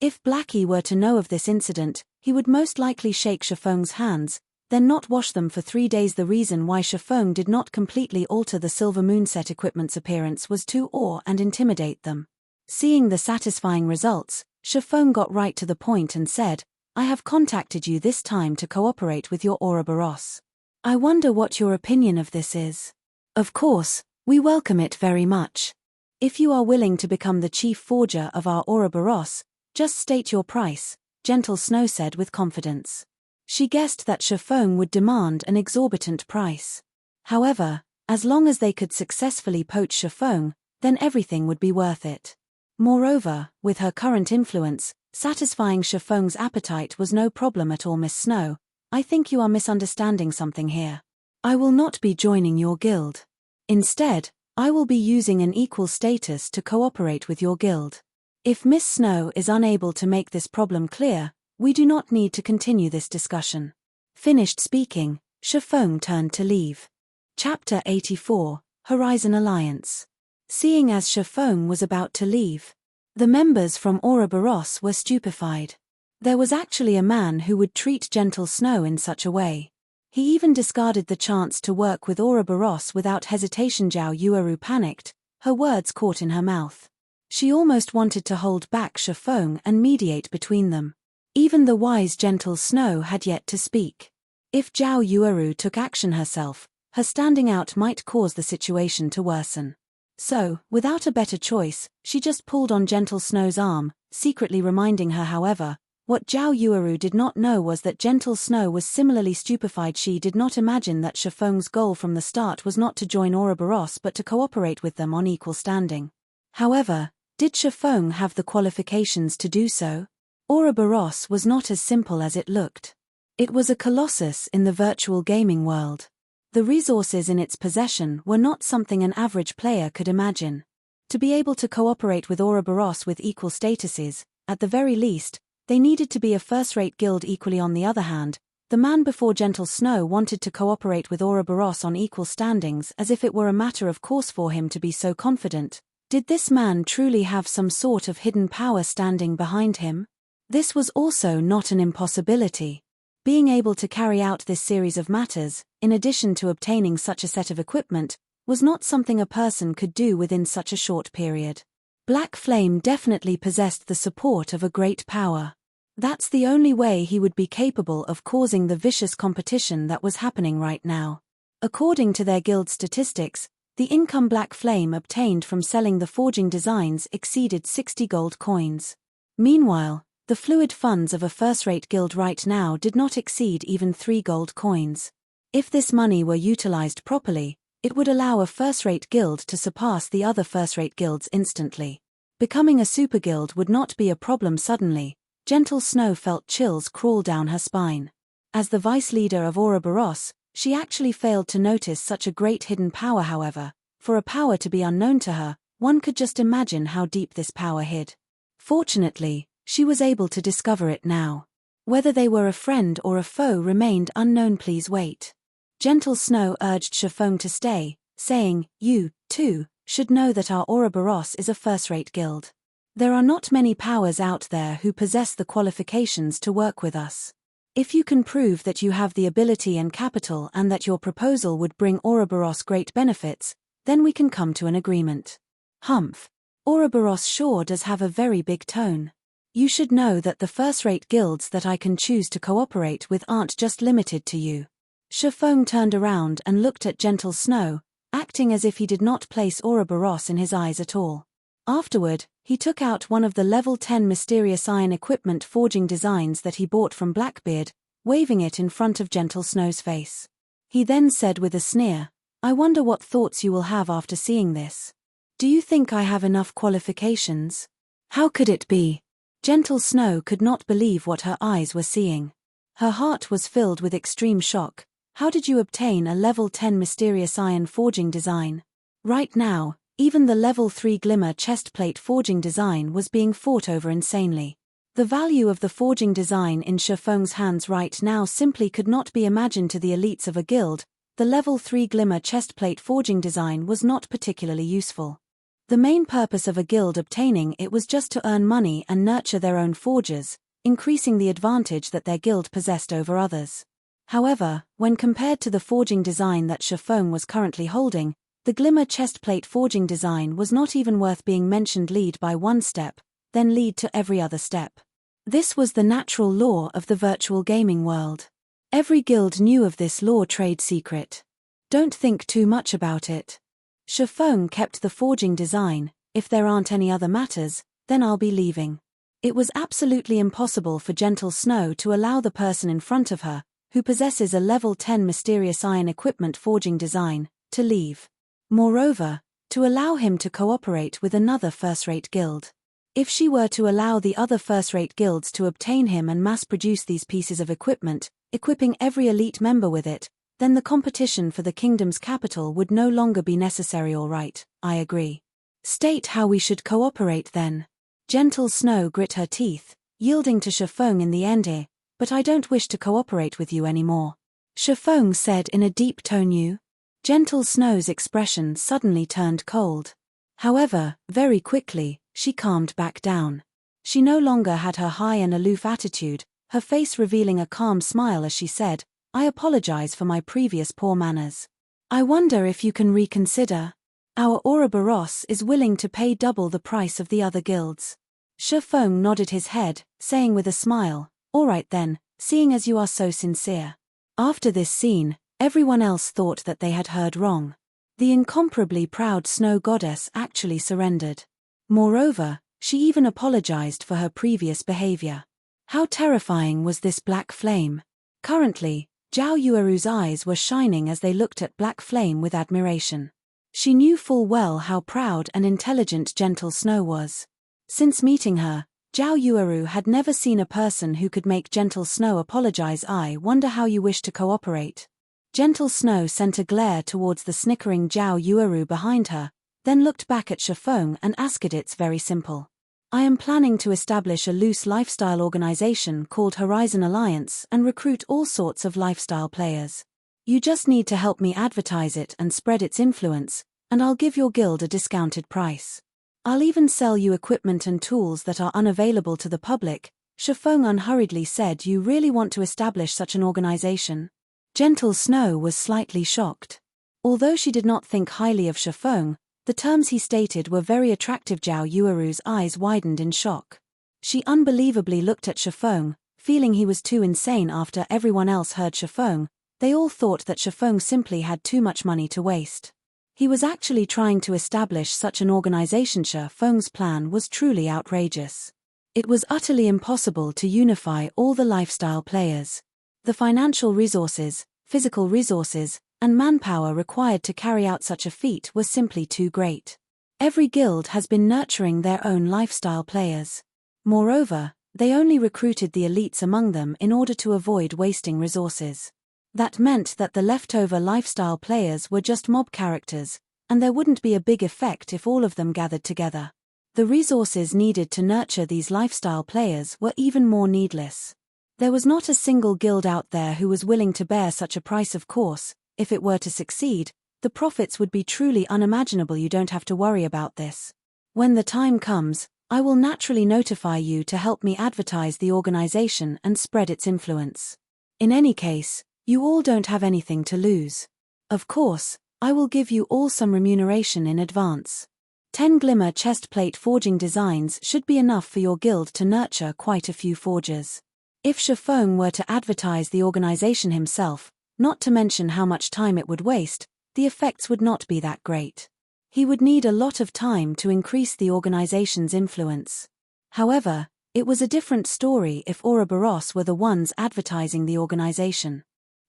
If Blackie were to know of this incident, he would most likely shake Feng's hands, then not wash them for 3 days. The reason why Feng did not completely alter the Silvermoon set equipment's appearance was to awe and intimidate them. Seeing the satisfying results, Feng got right to the point and said, "I have contacted you this time to cooperate with your Ouroboros. I wonder what your opinion of this is. Of course, we welcome it very much. If you are willing to become the chief forger of our Ouroboros, Just state your price, Gentle Snow said with confidence. She guessed that Chiffon would demand an exorbitant price. However, as long as they could successfully poach Chiffon, then everything would be worth it. Moreover, with her current influence, satisfying Chiffon's appetite was no problem at all. Miss Snow, I think you are misunderstanding something here. I will not be joining your guild. Instead, I will be using an equal status to cooperate with your guild. If Miss Snow is unable to make this problem clear, we do not need to continue this discussion. Finished speaking, Chiffon turned to leave. Chapter 84, Horizon Alliance. Seeing as Chiffon was about to leave, the members from Ouroboros were stupefied. There was actually a man who would treat Gentle Snow in such a way. He even discarded the chance to work with Ouroboros without hesitation. Zhao Yueru panicked, her words caught in her mouth. She almost wanted to hold back Chiffon and mediate between them. Even the wise Gentle Snow had yet to speak. If Zhao Yueru took action herself, her standing out might cause the situation to worsen. So, without a better choice, she just pulled on Gentle Snow's arm, secretly reminding her. However, what Zhao Yueru did not know was that Gentle Snow was similarly stupefied. She did not imagine that Chiffon's goal from the start was not to join Ouroboros but to cooperate with them on equal standing. However, did Chiffon have the qualifications to do so? Ouroboros was not as simple as it looked. It was a colossus in the virtual gaming world. The resources in its possession were not something an average player could imagine. To be able to cooperate with Ouroboros with equal statuses, at the very least, they needed to be a first-rate guild. Equally on the other hand, the man before Gentle Snow wanted to cooperate with Ouroboros on equal standings as if it were a matter of course for him to be so confident. Did this man truly have some sort of hidden power standing behind him? This was also not an impossibility. Being able to carry out this series of matters, in addition to obtaining such a set of equipment, was not something a person could do within such a short period. Black Flame definitely possessed the support of a great power. That's the only way he would be capable of causing the vicious competition that was happening right now. According to their guild statistics, the income Black Flame obtained from selling the forging designs exceeded 60 gold coins. Meanwhile, the fluid funds of a first-rate guild right now did not exceed even 3 gold coins. If this money were utilized properly, it would allow a first-rate guild to surpass the other first-rate guilds instantly. Becoming a super guild would not be a problem. Suddenly, Gentle Snow felt chills crawl down her spine. As the vice leader of Ouroboros, she actually failed to notice such a great hidden power. However, for a power to be unknown to her, one could just imagine how deep this power hid. Fortunately, she was able to discover it now. Whether they were a friend or a foe remained unknown. Please wait. Gentle Snow urged Chiffon to stay, saying, "You, too, should know that our Ouroboros is a first-rate guild. There are not many powers out there who possess the qualifications to work with us. If you can prove that you have the ability and capital and that your proposal would bring Ouroboros great benefits, then we can come to an agreement." Humph. Ouroboros sure does have a very big tone. You should know that the first-rate guilds that I can choose to cooperate with aren't just limited to you. Chiffon turned around and looked at Gentle Snow, acting as if he did not place Ouroboros in his eyes at all. Afterward, he took out one of the level 10 mysterious iron equipment forging designs that he bought from Blackbeard, waving it in front of Gentle Snow's face. He then said with a sneer, "I wonder what thoughts you will have after seeing this. Do you think I have enough qualifications?" How could it be? Gentle Snow could not believe what her eyes were seeing. Her heart was filled with extreme shock. How did you obtain a level 10 mysterious iron forging design? Right now, even the level 3 Glimmer chestplate forging design was being fought over insanely. The value of the forging design in Chiffon's hands right now simply could not be imagined to the elites of a guild. The level 3 Glimmer chestplate forging design was not particularly useful. The main purpose of a guild obtaining it was just to earn money and nurture their own forgers, increasing the advantage that their guild possessed over others. However, when compared to the forging design that Chiffon was currently holding, the Glimmer chestplate forging design was not even worth being mentioned. Lead by one step, then lead to every other step. This was the natural law of the virtual gaming world. Every guild knew of this law trade secret. Don't think too much about it. Chiffon kept the forging design. If there aren't any other matters, then I'll be leaving. It was absolutely impossible for Gentle Snow to allow the person in front of her, who possesses a level 10 mysterious iron equipment forging design, to leave. Moreover, to allow him to cooperate with another first-rate guild. If she were to allow the other first-rate guilds to obtain him and mass-produce these pieces of equipment, equipping every elite member with it, then the competition for the kingdom's capital would no longer be necessary. All right, I agree. State how we should cooperate then. Gentle Snow grit her teeth, yielding to Shifeng in the end. But I don't wish to cooperate with you anymore. Shifeng said in a deep tone. You? Gentle Snow's expression suddenly turned cold. However, very quickly, she calmed back down. She no longer had her high and aloof attitude, her face revealing a calm smile as she said, I apologize for my previous poor manners. I wonder if you can reconsider. Our Ouroboros is willing to pay double the price of the other guilds. Shifeng nodded his head, saying with a smile, all right then, seeing as you are so sincere. After this scene, everyone else thought that they had heard wrong. The incomparably proud snow goddess actually surrendered. Moreover, she even apologized for her previous behavior. How terrifying was this black flame? Currently, Zhao Yueru's eyes were shining as they looked at Black Flame with admiration. She knew full well how proud and intelligent Gentle Snow was. Since meeting her, Zhao Yueru had never seen a person who could make Gentle Snow apologize. I wonder how you wish to cooperate. Gentle Snow sent a glare towards the snickering Zhao Yueru behind her, then looked back at Shifeng and asked it. It's very simple. I am planning to establish a loose lifestyle organization called Horizon Alliance and recruit all sorts of lifestyle players. You just need to help me advertise it and spread its influence, and I'll give your guild a discounted price. I'll even sell you equipment and tools that are unavailable to the public. Shifeng unhurriedly said. You really want to establish such an organization? Gentle Snow was slightly shocked. Although she did not think highly of Shifeng, the terms he stated were very attractive. Zhao Yueru's eyes widened in shock. She unbelievably looked at Shifeng, feeling he was too insane. After everyone else heard Shifeng, they all thought that Shifeng simply had too much money to waste. He was actually trying to establish such an organization. Shifeng's plan was truly outrageous. It was utterly impossible to unify all the lifestyle players. The financial resources, physical resources, and manpower required to carry out such a feat were simply too great. Every guild has been nurturing their own lifestyle players. Moreover, they only recruited the elites among them in order to avoid wasting resources. That meant that the leftover lifestyle players were just mob characters, and there wouldn't be a big effect if all of them gathered together. The resources needed to nurture these lifestyle players were even more needless. There was not a single guild out there who was willing to bear such a price. Of course, if it were to succeed, the profits would be truly unimaginable. You don't have to worry about this. When the time comes, I will naturally notify you to help me advertise the organization and spread its influence. In any case, you all don't have anything to lose. Of course, I will give you all some remuneration in advance. 10 Glimmer chestplate forging designs should be enough for your guild to nurture quite a few forgers. If Shifeng were to advertise the organization himself, not to mention how much time it would waste, the effects would not be that great. He would need a lot of time to increase the organization's influence. However, it was a different story if Ouroboros were the ones advertising the organization.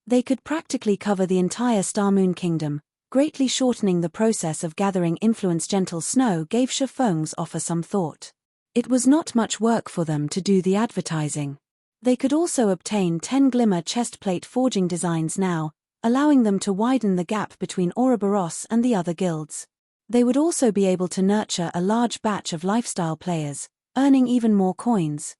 They could practically cover the entire Starmoon Kingdom, greatly shortening the process of gathering influence. Gentle Snow gave Shifeng's offer some thought. It was not much work for them to do the advertising. They could also obtain 10 Glimmer chestplate forging designs now, allowing them to widen the gap between Ouroboros and the other guilds. They would also be able to nurture a large batch of lifestyle players, earning even more coins.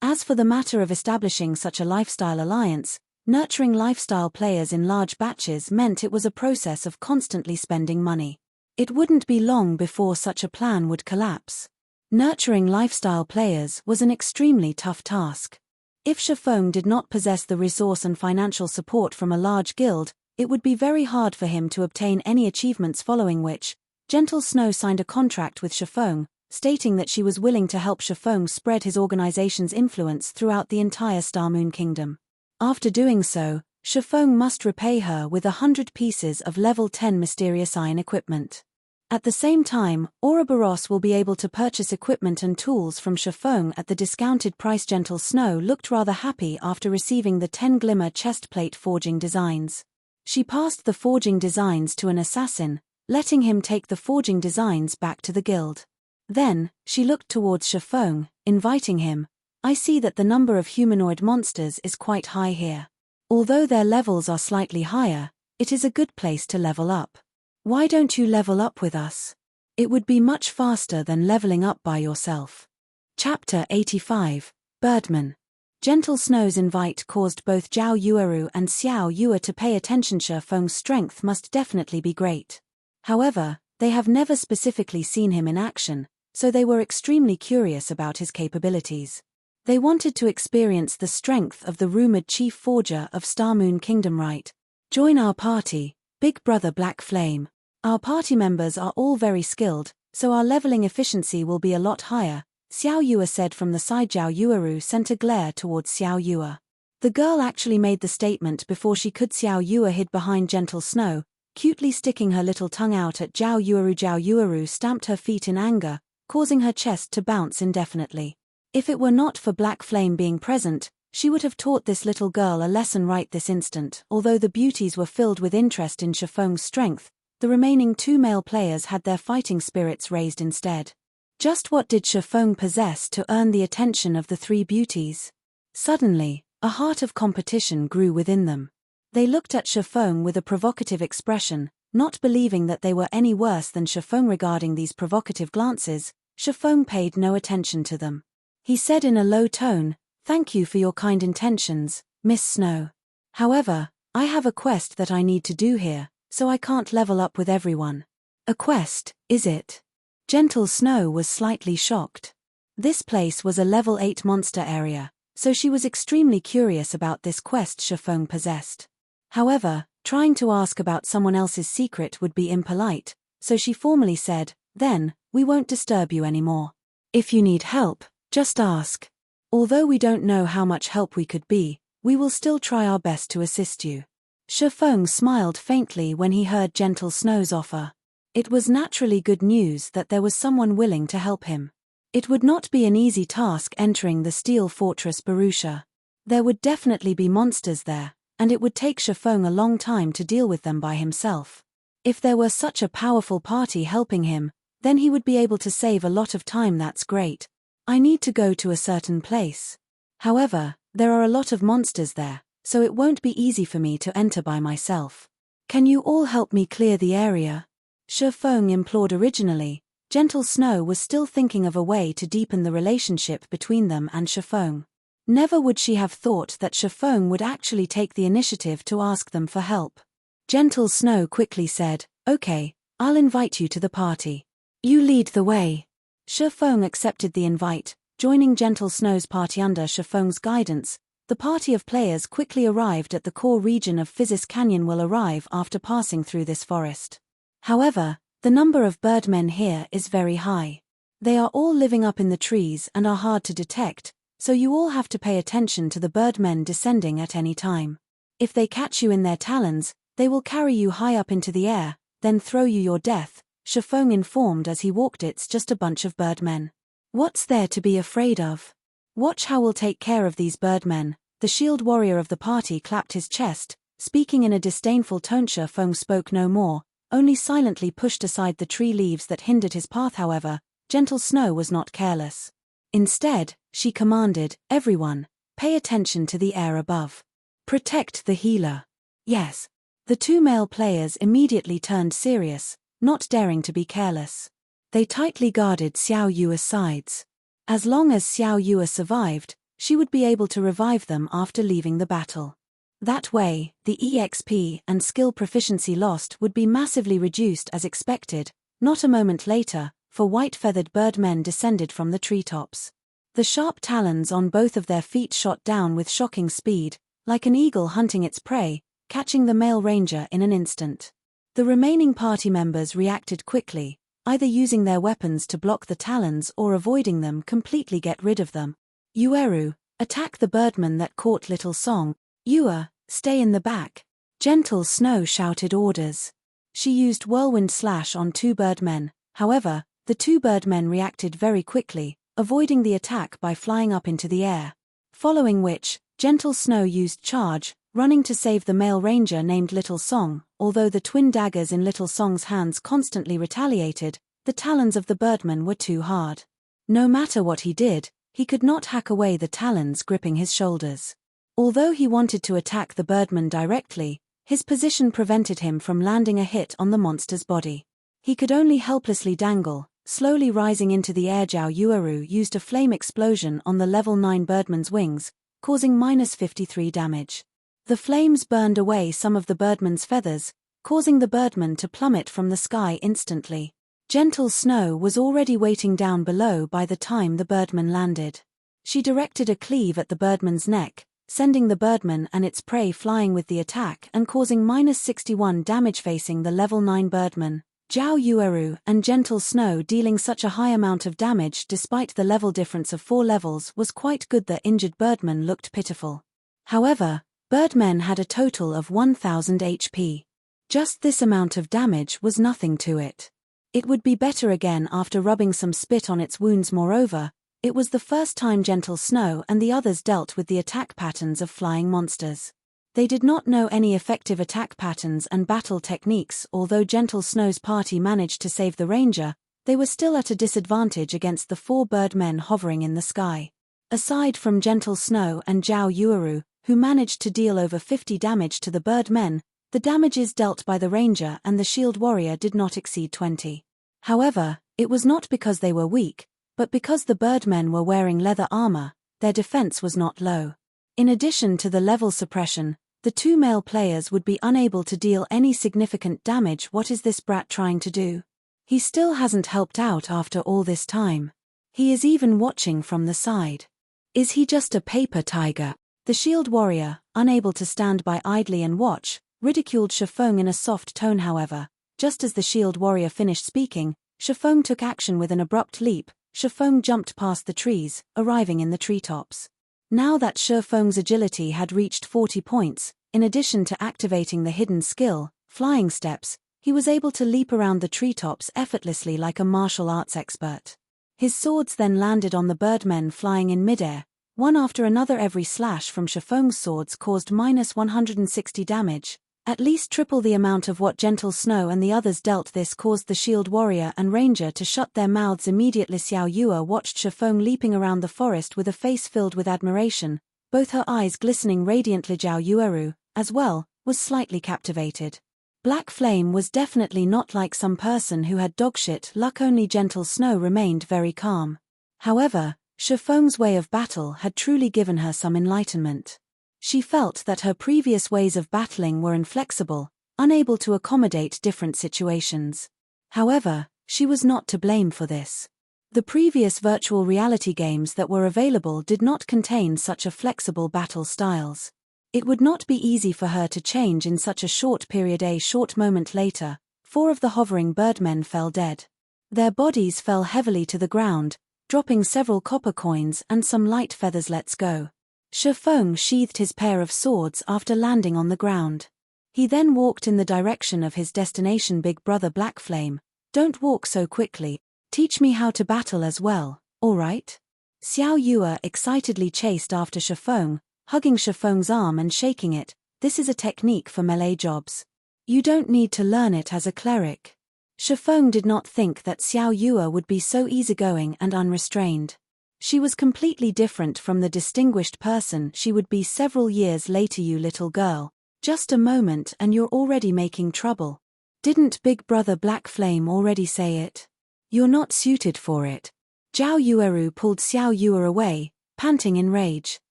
As for the matter of establishing such a lifestyle alliance, nurturing lifestyle players in large batches meant it was a process of constantly spending money. It wouldn't be long before such a plan would collapse. Nurturing lifestyle players was an extremely tough task. If Shifeng did not possess the resource and financial support from a large guild, it would be very hard for him to obtain any achievements, following which, Gentle Snow signed a contract with Shifeng, stating that she was willing to help Shifeng spread his organization's influence throughout the entire Starmoon Kingdom. After doing so, Shifeng must repay her with 100 pieces of level 10 mysterious iron equipment. At the same time, Ouroboros will be able to purchase equipment and tools from Chifeng at the discounted price. Gentle Snow looked rather happy after receiving the 10 Glimmer chestplate forging designs. She passed the forging designs to an assassin, letting him take the forging designs back to the guild. Then, she looked towards Chifeng, inviting him. I see that the number of humanoid monsters is quite high here. Although their levels are slightly higher, it is a good place to level up. Why don't you level up with us? It would be much faster than leveling up by yourself. Chapter 85, Birdman. Gentle Snow's invite caused both Zhao Yueru and Xiao Yue to pay attention. Chifeng's strength must definitely be great. However, they have never specifically seen him in action, so they were extremely curious about his capabilities. They wanted to experience the strength of the rumored chief forger of Starmoon Kingdom. Right? Join our party, Big Brother Black Flame. Our party members are all very skilled, so our leveling efficiency will be a lot higher, Xiao Yue said from the side. Zhao Yueru sent a glare towards Xiao Yue. The girl actually made the statement before she could. Xiao Yue hid behind Gentle Snow, cutely sticking her little tongue out at Zhao Yueru. Zhao Yueru stamped her feet in anger, causing her chest to bounce indefinitely. If it were not for Black Flame being present, she would have taught this little girl a lesson right this instant. Although the beauties were filled with interest in Chifeng's strength, the remaining 2 male players had their fighting spirits raised instead. Just what did Chifeng possess to earn the attention of the 3 beauties? Suddenly, a heart of competition grew within them. They looked at Chifeng with a provocative expression, not believing that they were any worse than Chifeng. Regarding these provocative glances, Chifeng paid no attention to them. He said in a low tone, "Thank you for your kind intentions, Miss Snow. However, I have a quest that I need to do here, so I can't level up with everyone." "A quest, is it?" Gentle Snow was slightly shocked. This place was a level 8 monster area, so she was extremely curious about this quest Chifeng possessed. However, trying to ask about someone else's secret would be impolite, so she formally said, "Then, we won't disturb you anymore. If you need help, just ask. Although we don't know how much help we could be, we will still try our best to assist you." Chifeng smiled faintly when he heard Gentle Snow's offer. It was naturally good news that there was someone willing to help him. It would not be an easy task entering the steel fortress Barrutia. There would definitely be monsters there, and it would take Chifeng a long time to deal with them by himself. If there were such a powerful party helping him, then he would be able to save a lot of time. That's great. I need to go to a certain place. However, there are a lot of monsters there, so it won't be easy for me to enter by myself. Can you all help me clear the area? Chifeng implored. Originally, Gentle Snow was still thinking of a way to deepen the relationship between them and Chifeng. Never would she have thought that Chifeng would actually take the initiative to ask them for help. Gentle Snow quickly said, "Okay, I'll invite you to the party. You lead the way." Chifeng accepted the invite, joining Gentle Snow's party. Under Chifeng's guidance, the party of players quickly arrived at the core region of Physis Canyon. Will arrive after passing through this forest. However, the number of birdmen here is very high. They are all living up in the trees and are hard to detect, so you all have to pay attention to the birdmen descending at any time. If they catch you in their talons, they will carry you high up into the air, then throw you your death, Chifeng informed as he walked. It's just a bunch of birdmen. What's there to be afraid of? Watch how we'll take care of these birdmen. The shield warrior of the party clapped his chest, speaking in a disdainful tone. Chifeng spoke no more, only silently pushed aside the tree leaves that hindered his path. However, Gentle Snow was not careless. Instead, she commanded, "Everyone, pay attention to the air above. Protect the healer." "Yes." The 2 male players immediately turned serious, not daring to be careless. They tightly guarded Xiao Yue's sides. As long as Xiao Yue survived, she would be able to revive them after leaving the battle. That way, the EXP and skill proficiency lost would be massively reduced as expected. Not a moment later, 4 white-feathered birdmen descended from the treetops. The sharp talons on both of their feet shot down with shocking speed, like an eagle hunting its prey, catching the male ranger in an instant. The remaining party members reacted quickly, either using their weapons to block the talons or avoiding them completely. Get rid of them. Yueru, attack the birdman that caught Little Song. Yue, stay in the back. Gentle Snow shouted orders. She used Whirlwind Slash on 2 Birdmen, however, the 2 Birdmen reacted very quickly, avoiding the attack by flying up into the air. Following which, Gentle Snow used Charge, running to save the male ranger named Little Song. Although the twin daggers in Little Song's hands constantly retaliated, the talons of the Birdman were too hard. No matter what he did, he could not hack away the talons gripping his shoulders. Although he wanted to attack the Birdman directly, his position prevented him from landing a hit on the monster's body. He could only helplessly dangle, slowly rising into the air. Zhao Yueru used a flame explosion on the level 9 Birdman's wings, causing -53 damage. The flames burned away some of the Birdman's feathers, causing the Birdman to plummet from the sky instantly. Gentle Snow was already waiting down below by the time the Birdman landed. She directed a cleave at the Birdman's neck, sending the Birdman and its prey flying with the attack and causing -61 damage. Facing the level 9 Birdman, Zhao Yueru and Gentle Snow dealing such a high amount of damage despite the level difference of 4 levels was quite good. The injured Birdman looked pitiful. However, Birdmen had a total of 1000 HP. Just this amount of damage was nothing to it. It would be better again after rubbing some spit on its wounds. Moreover, it was the first time Gentle Snow and the others dealt with the attack patterns of flying monsters. They did not know any effective attack patterns and battle techniques. Although Gentle Snow's party managed to save the ranger, they were still at a disadvantage against the 4 Birdmen hovering in the sky. Aside from Gentle Snow and Zhao Yueru, who managed to deal over 50 damage to the Birdmen, the damages dealt by the ranger and the shield warrior did not exceed 20. However, it was not because they were weak, but because the Birdmen were wearing leather armor, their defense was not low. In addition to the level suppression, the 2 male players would be unable to deal any significant damage. What is this brat trying to do? He still hasn't helped out after all this time. He is even watching from the side. Is he just a paper tiger? The shield warrior, unable to stand by idly and watch, ridiculed Shifeng in a soft tone. However, just as the shield warrior finished speaking, Shifeng took action with an abrupt leap. Shifeng jumped past the trees, arriving in the treetops. Now that Shifeng's agility had reached 40 points, in addition to activating the hidden skill, Flying Steps, he was able to leap around the treetops effortlessly like a martial arts expert. His swords then landed on the Birdmen flying in midair, one after another. Every slash from Shifeng's swords caused -160 damage, at least triple the amount of what Gentle Snow and the others dealt. This caused the shield warrior and ranger to shut their mouths immediately. Xiao Yue watched Shifeng leaping around the forest with a face filled with admiration, both her eyes glistening radiantly. Zhao Yueru, as well, was slightly captivated. Black Flame was definitely not like some person who had dogshit luck. Only Gentle Snow remained very calm. However, Shifeng's way of battle had truly given her some enlightenment. She felt that her previous ways of battling were inflexible, unable to accommodate different situations. However, she was not to blame for this. The previous virtual reality games that were available did not contain such a flexible battle styles. It would not be easy for her to change in such a short period. A short moment later, 4 of the hovering Birdmen fell dead. Their bodies fell heavily to the ground, dropping several copper coins and some light feathers. Let's go. Shifeng sheathed his pair of swords after landing on the ground. He then walked in the direction of his destination. Big brother Black Flame, don't walk so quickly, teach me how to battle as well, alright? Xiao Yue excitedly chased after Shifeng, hugging Shifeng's arm and shaking it. This is a technique for melee jobs. You don't need to learn it as a cleric. Shifeng did not think that Xiao Yue would be so easygoing and unrestrained. She was completely different from the distinguished person she would be several years later. You little girl, just a moment and you're already making trouble. Didn't Big Brother Black Flame already say it? You're not suited for it. Zhao Yueru pulled Xiao Yue away, panting in rage.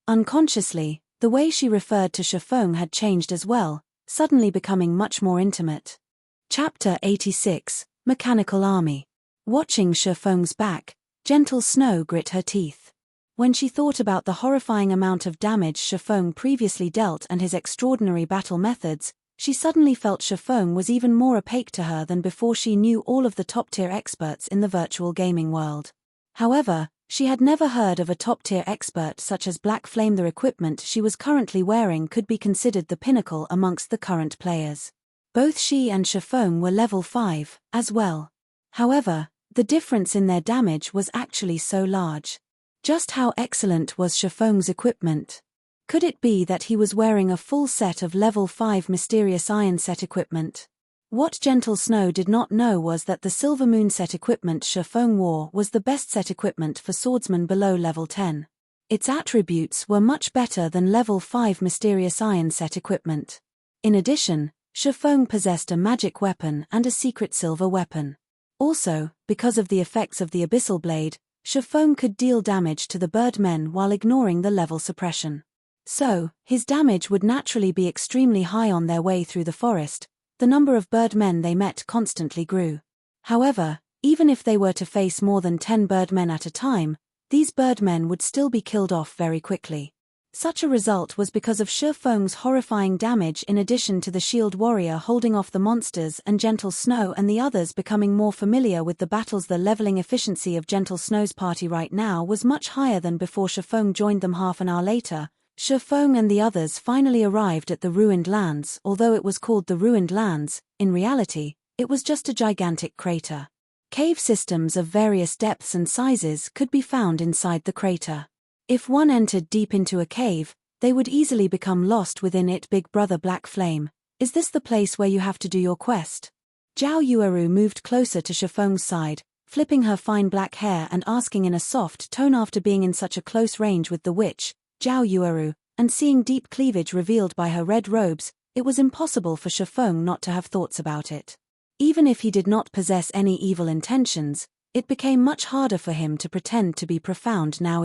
Unconsciously, the way she referred to Shifeng had changed as well, suddenly becoming much more intimate. Chapter 86, Mechanical Army. Watching Shifeng's back, Gentle Snow grit her teeth. When she thought about the horrifying amount of damage Shifeng previously dealt and his extraordinary battle methods, she suddenly felt Shifeng was even more opaque to her than before. She knew all of the top-tier experts in the virtual gaming world. However, she had never heard of a top-tier expert such as Black Flame. The equipment she was currently wearing could be considered the pinnacle amongst the current players. Both she and Shifeng were level 5, as well. However, the difference in their damage was actually so large. Just how excellent was Shifeng's equipment? Could it be that he was wearing a full set of level 5 mysterious iron set equipment? What Gentle Snow did not know was that the Silvermoon set equipment Shifeng wore was the best set equipment for swordsmen below level 10. Its attributes were much better than level 5 mysterious iron set equipment. In addition, Shifeng possessed a magic weapon and a secret silver weapon. Also, because of the effects of the Abyssal Blade, Shifeng could deal damage to the Birdmen while ignoring the level suppression. So, his damage would naturally be extremely high. On their way through the forest, the number of Birdmen they met constantly grew. However, even if they were to face more than 10 Birdmen at a time, these Birdmen would still be killed off very quickly. Such a result was because of Shifeng's horrifying damage, in addition to the shield warrior holding off the monsters and Gentle Snow and the others becoming more familiar with the battles. The leveling efficiency of Gentle Snow's party right now was much higher than before Shifeng joined them. Half an hour later, Shifeng and the others finally arrived at the Ruined Lands. Although it was called the Ruined Lands, in reality, it was just a gigantic crater. Cave systems of various depths and sizes could be found inside the crater. If one entered deep into a cave, they would easily become lost within it. Big Brother Black Flame, is this the place where you have to do your quest? Zhao Yueru moved closer to Shifeng's side, flipping her fine black hair and asking in a soft tone. After being in such a close range with the witch, Zhao Yueru, and seeing deep cleavage revealed by her red robes, it was impossible for Shifeng not to have thoughts about it. Even if he did not possess any evil intentions, it became much harder for him to pretend to be profound now.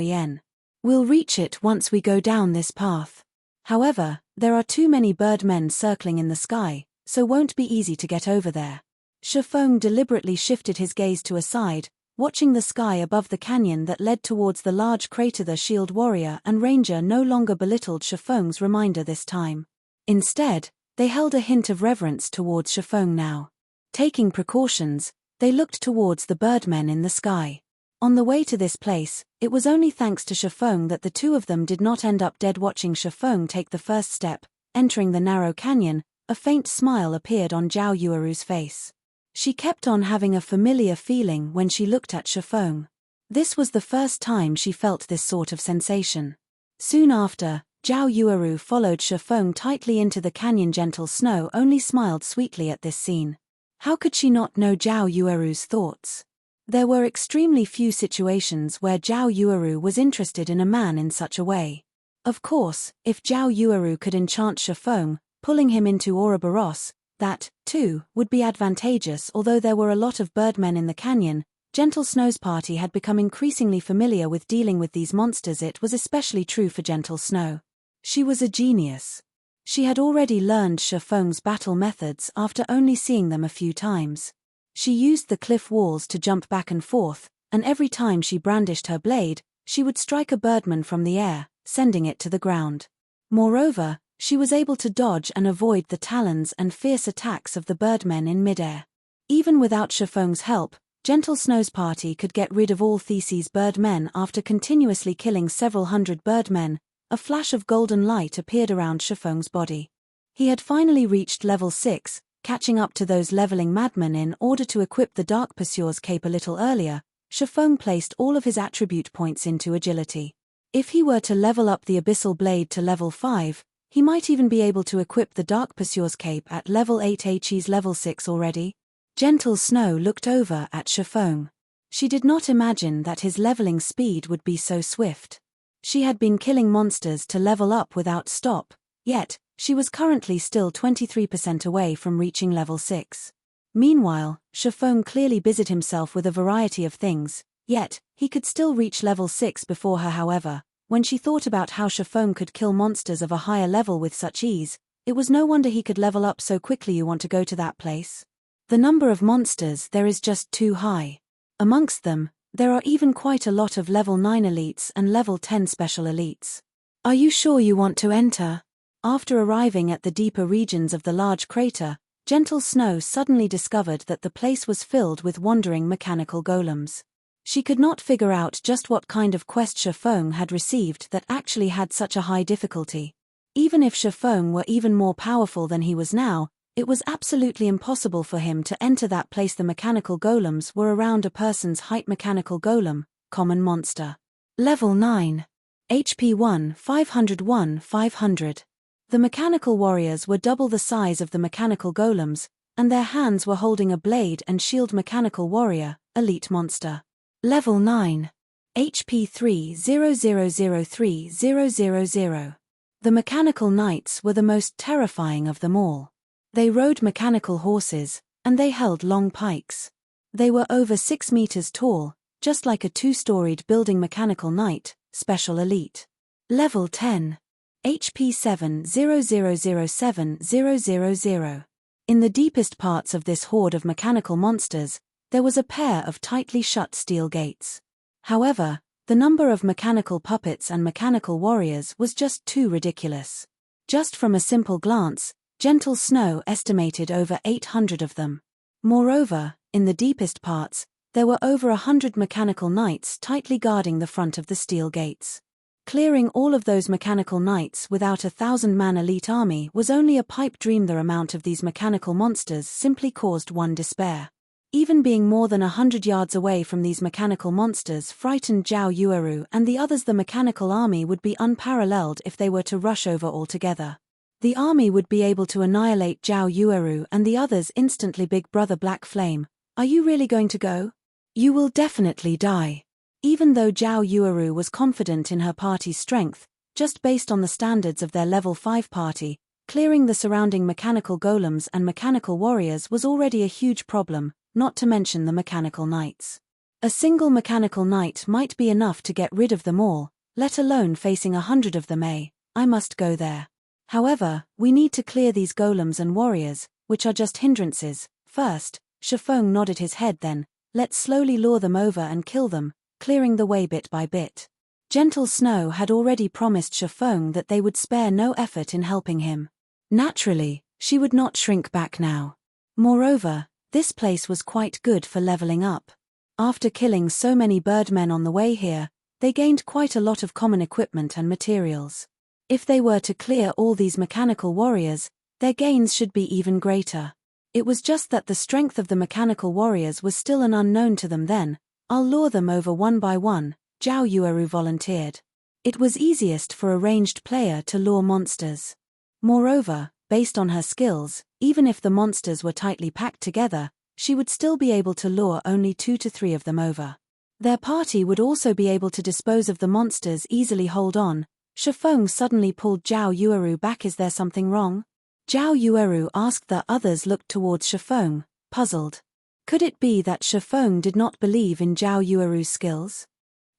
We'll reach it once we go down this path. However, there are too many Birdmen circling in the sky, so won't be easy to get over there. Shifeng deliberately shifted his gaze to a side, watching the sky above the canyon that led towards the large crater. The shield warrior and ranger no longer belittled Shifeng's reminder this time. Instead, they held a hint of reverence towards Shifeng now. Taking precautions, they looked towards the Birdmen in the sky. On the way to this place, it was only thanks to Shifeng that the two of them did not end up dead. Watching Shifeng take the first step, entering the narrow canyon, a faint smile appeared on Zhao Yueru's face. She kept on having a familiar feeling when she looked at Shifeng. This was the first time she felt this sort of sensation. Soon after, Zhao Yueru followed Shifeng tightly into the canyon. Gentle Snow only smiled sweetly at this scene. How could she not know Zhao Yueru's thoughts? There were extremely few situations where Zhao Yueru was interested in a man in such a way. Of course, if Zhao Yueru could enchant Shifeng, pulling him into Ouroboros, that, too, would be advantageous. Although there were a lot of Birdmen in the canyon, Gentle Snow's party had become increasingly familiar with dealing with these monsters. It was especially true for Gentle Snow. She was a genius. She had already learned Shifeng's battle methods after only seeing them a few times. She used the cliff walls to jump back and forth, and every time she brandished her blade, she would strike a Birdman from the air, sending it to the ground. Moreover, she was able to dodge and avoid the talons and fierce attacks of the Birdmen in midair. Even without Shifeng's help, Gentle Snow's party could get rid of all Theseus Birdmen. After continuously killing several hundred Birdmen, a flash of golden light appeared around Shifeng's body. He had finally reached level 6, catching up to those leveling madmen. In order to equip the Dark Pursuer's cape a little earlier, Shifeng placed all of his attribute points into agility. If he were to level up the Abyssal Blade to level 5, he might even be able to equip the Dark Pursuer's cape at level 8. He's level 6 already. Gentle Snow looked over at Shifeng. She did not imagine that his leveling speed would be so swift. She had been killing monsters to level up without stop, yet, she was currently still 23% away from reaching level 6. Meanwhile, Shifeng clearly busied himself with a variety of things, yet, he could still reach level 6 before her. However, when she thought about how Shifeng could kill monsters of a higher level with such ease, it was no wonder he could level up so quickly. You want to go to that place? The number of monsters there is just too high. Amongst them, there are even quite a lot of level 9 elites and level 10 special elites. Are you sure you want to enter? After arriving at the deeper regions of the large crater, Gentle Snow suddenly discovered that the place was filled with wandering mechanical golems. She could not figure out just what kind of quest Shifeng had received that actually had such a high difficulty. Even if Shifeng were even more powerful than he was now, It was absolutely impossible for him to enter that place. The mechanical golems were around a person's height. Mechanical golem, common monster. Level 9. HP 1 501 500. The mechanical warriors were double the size of the mechanical golems, and their hands were holding a blade and shield. Mechanical warrior, elite monster. Level 9. HP 3000300. The mechanical knights were the most terrifying of them all. They rode mechanical horses, and they held long pikes. They were over 6 meters tall, just like a 2-storied building. Mechanical knight, special elite. Level 10. HP 7000700. In the deepest parts of this horde of mechanical monsters, there was a pair of tightly shut steel gates. However, the number of mechanical puppets and mechanical warriors was just too ridiculous. Just from a simple glance, Gentle Snow estimated over 800 of them. Moreover, in the deepest parts, there were over 100 mechanical knights tightly guarding the front of the steel gates. Clearing all of those mechanical knights without a 1,000-man elite army was only a pipe dream. The amount of these mechanical monsters simply caused one despair. Even being more than 100 yards away from these mechanical monsters frightened Zhao Yueru and the others. The mechanical army would be unparalleled if they were to rush over altogether. The army would be able to annihilate Zhao Yueru and the others instantly. Big Brother Black Flame, are you really going to go? You will definitely die. Even though Zhao Yueru was confident in her party's strength, just based on the standards of their level 5 party, clearing the surrounding mechanical golems and mechanical warriors was already a huge problem, not to mention the mechanical knights. A single mechanical knight might be enough to get rid of them all, let alone facing 100 of them. I must go there. However, we need to clear these golems and warriors, which are just hindrances. First, Shifeng nodded his head. Then, let's slowly lure them over and kill them, clearing the way bit by bit. Gentle Snow had already promised Shifeng that they would spare no effort in helping him. Naturally, she would not shrink back now. Moreover, this place was quite good for leveling up. After killing so many Birdmen on the way here, they gained quite a lot of common equipment and materials. If they were to clear all these mechanical warriors, their gains should be even greater. It was just that the strength of the mechanical warriors was still an unknown to them. Then, I'll lure them over one by one, Zhao Yueru volunteered. It was easiest for a ranged player to lure monsters. Moreover, based on her skills, even if the monsters were tightly packed together, she would still be able to lure only 2 to 3 of them over. Their party would also be able to dispose of the monsters easily. Hold on. Shifeng suddenly pulled Zhao Yueru back. Is there something wrong? Zhao Yueru asked. The others looked towards Shifeng, puzzled. Could it be that Shifeng did not believe in Zhao Yueru's skills?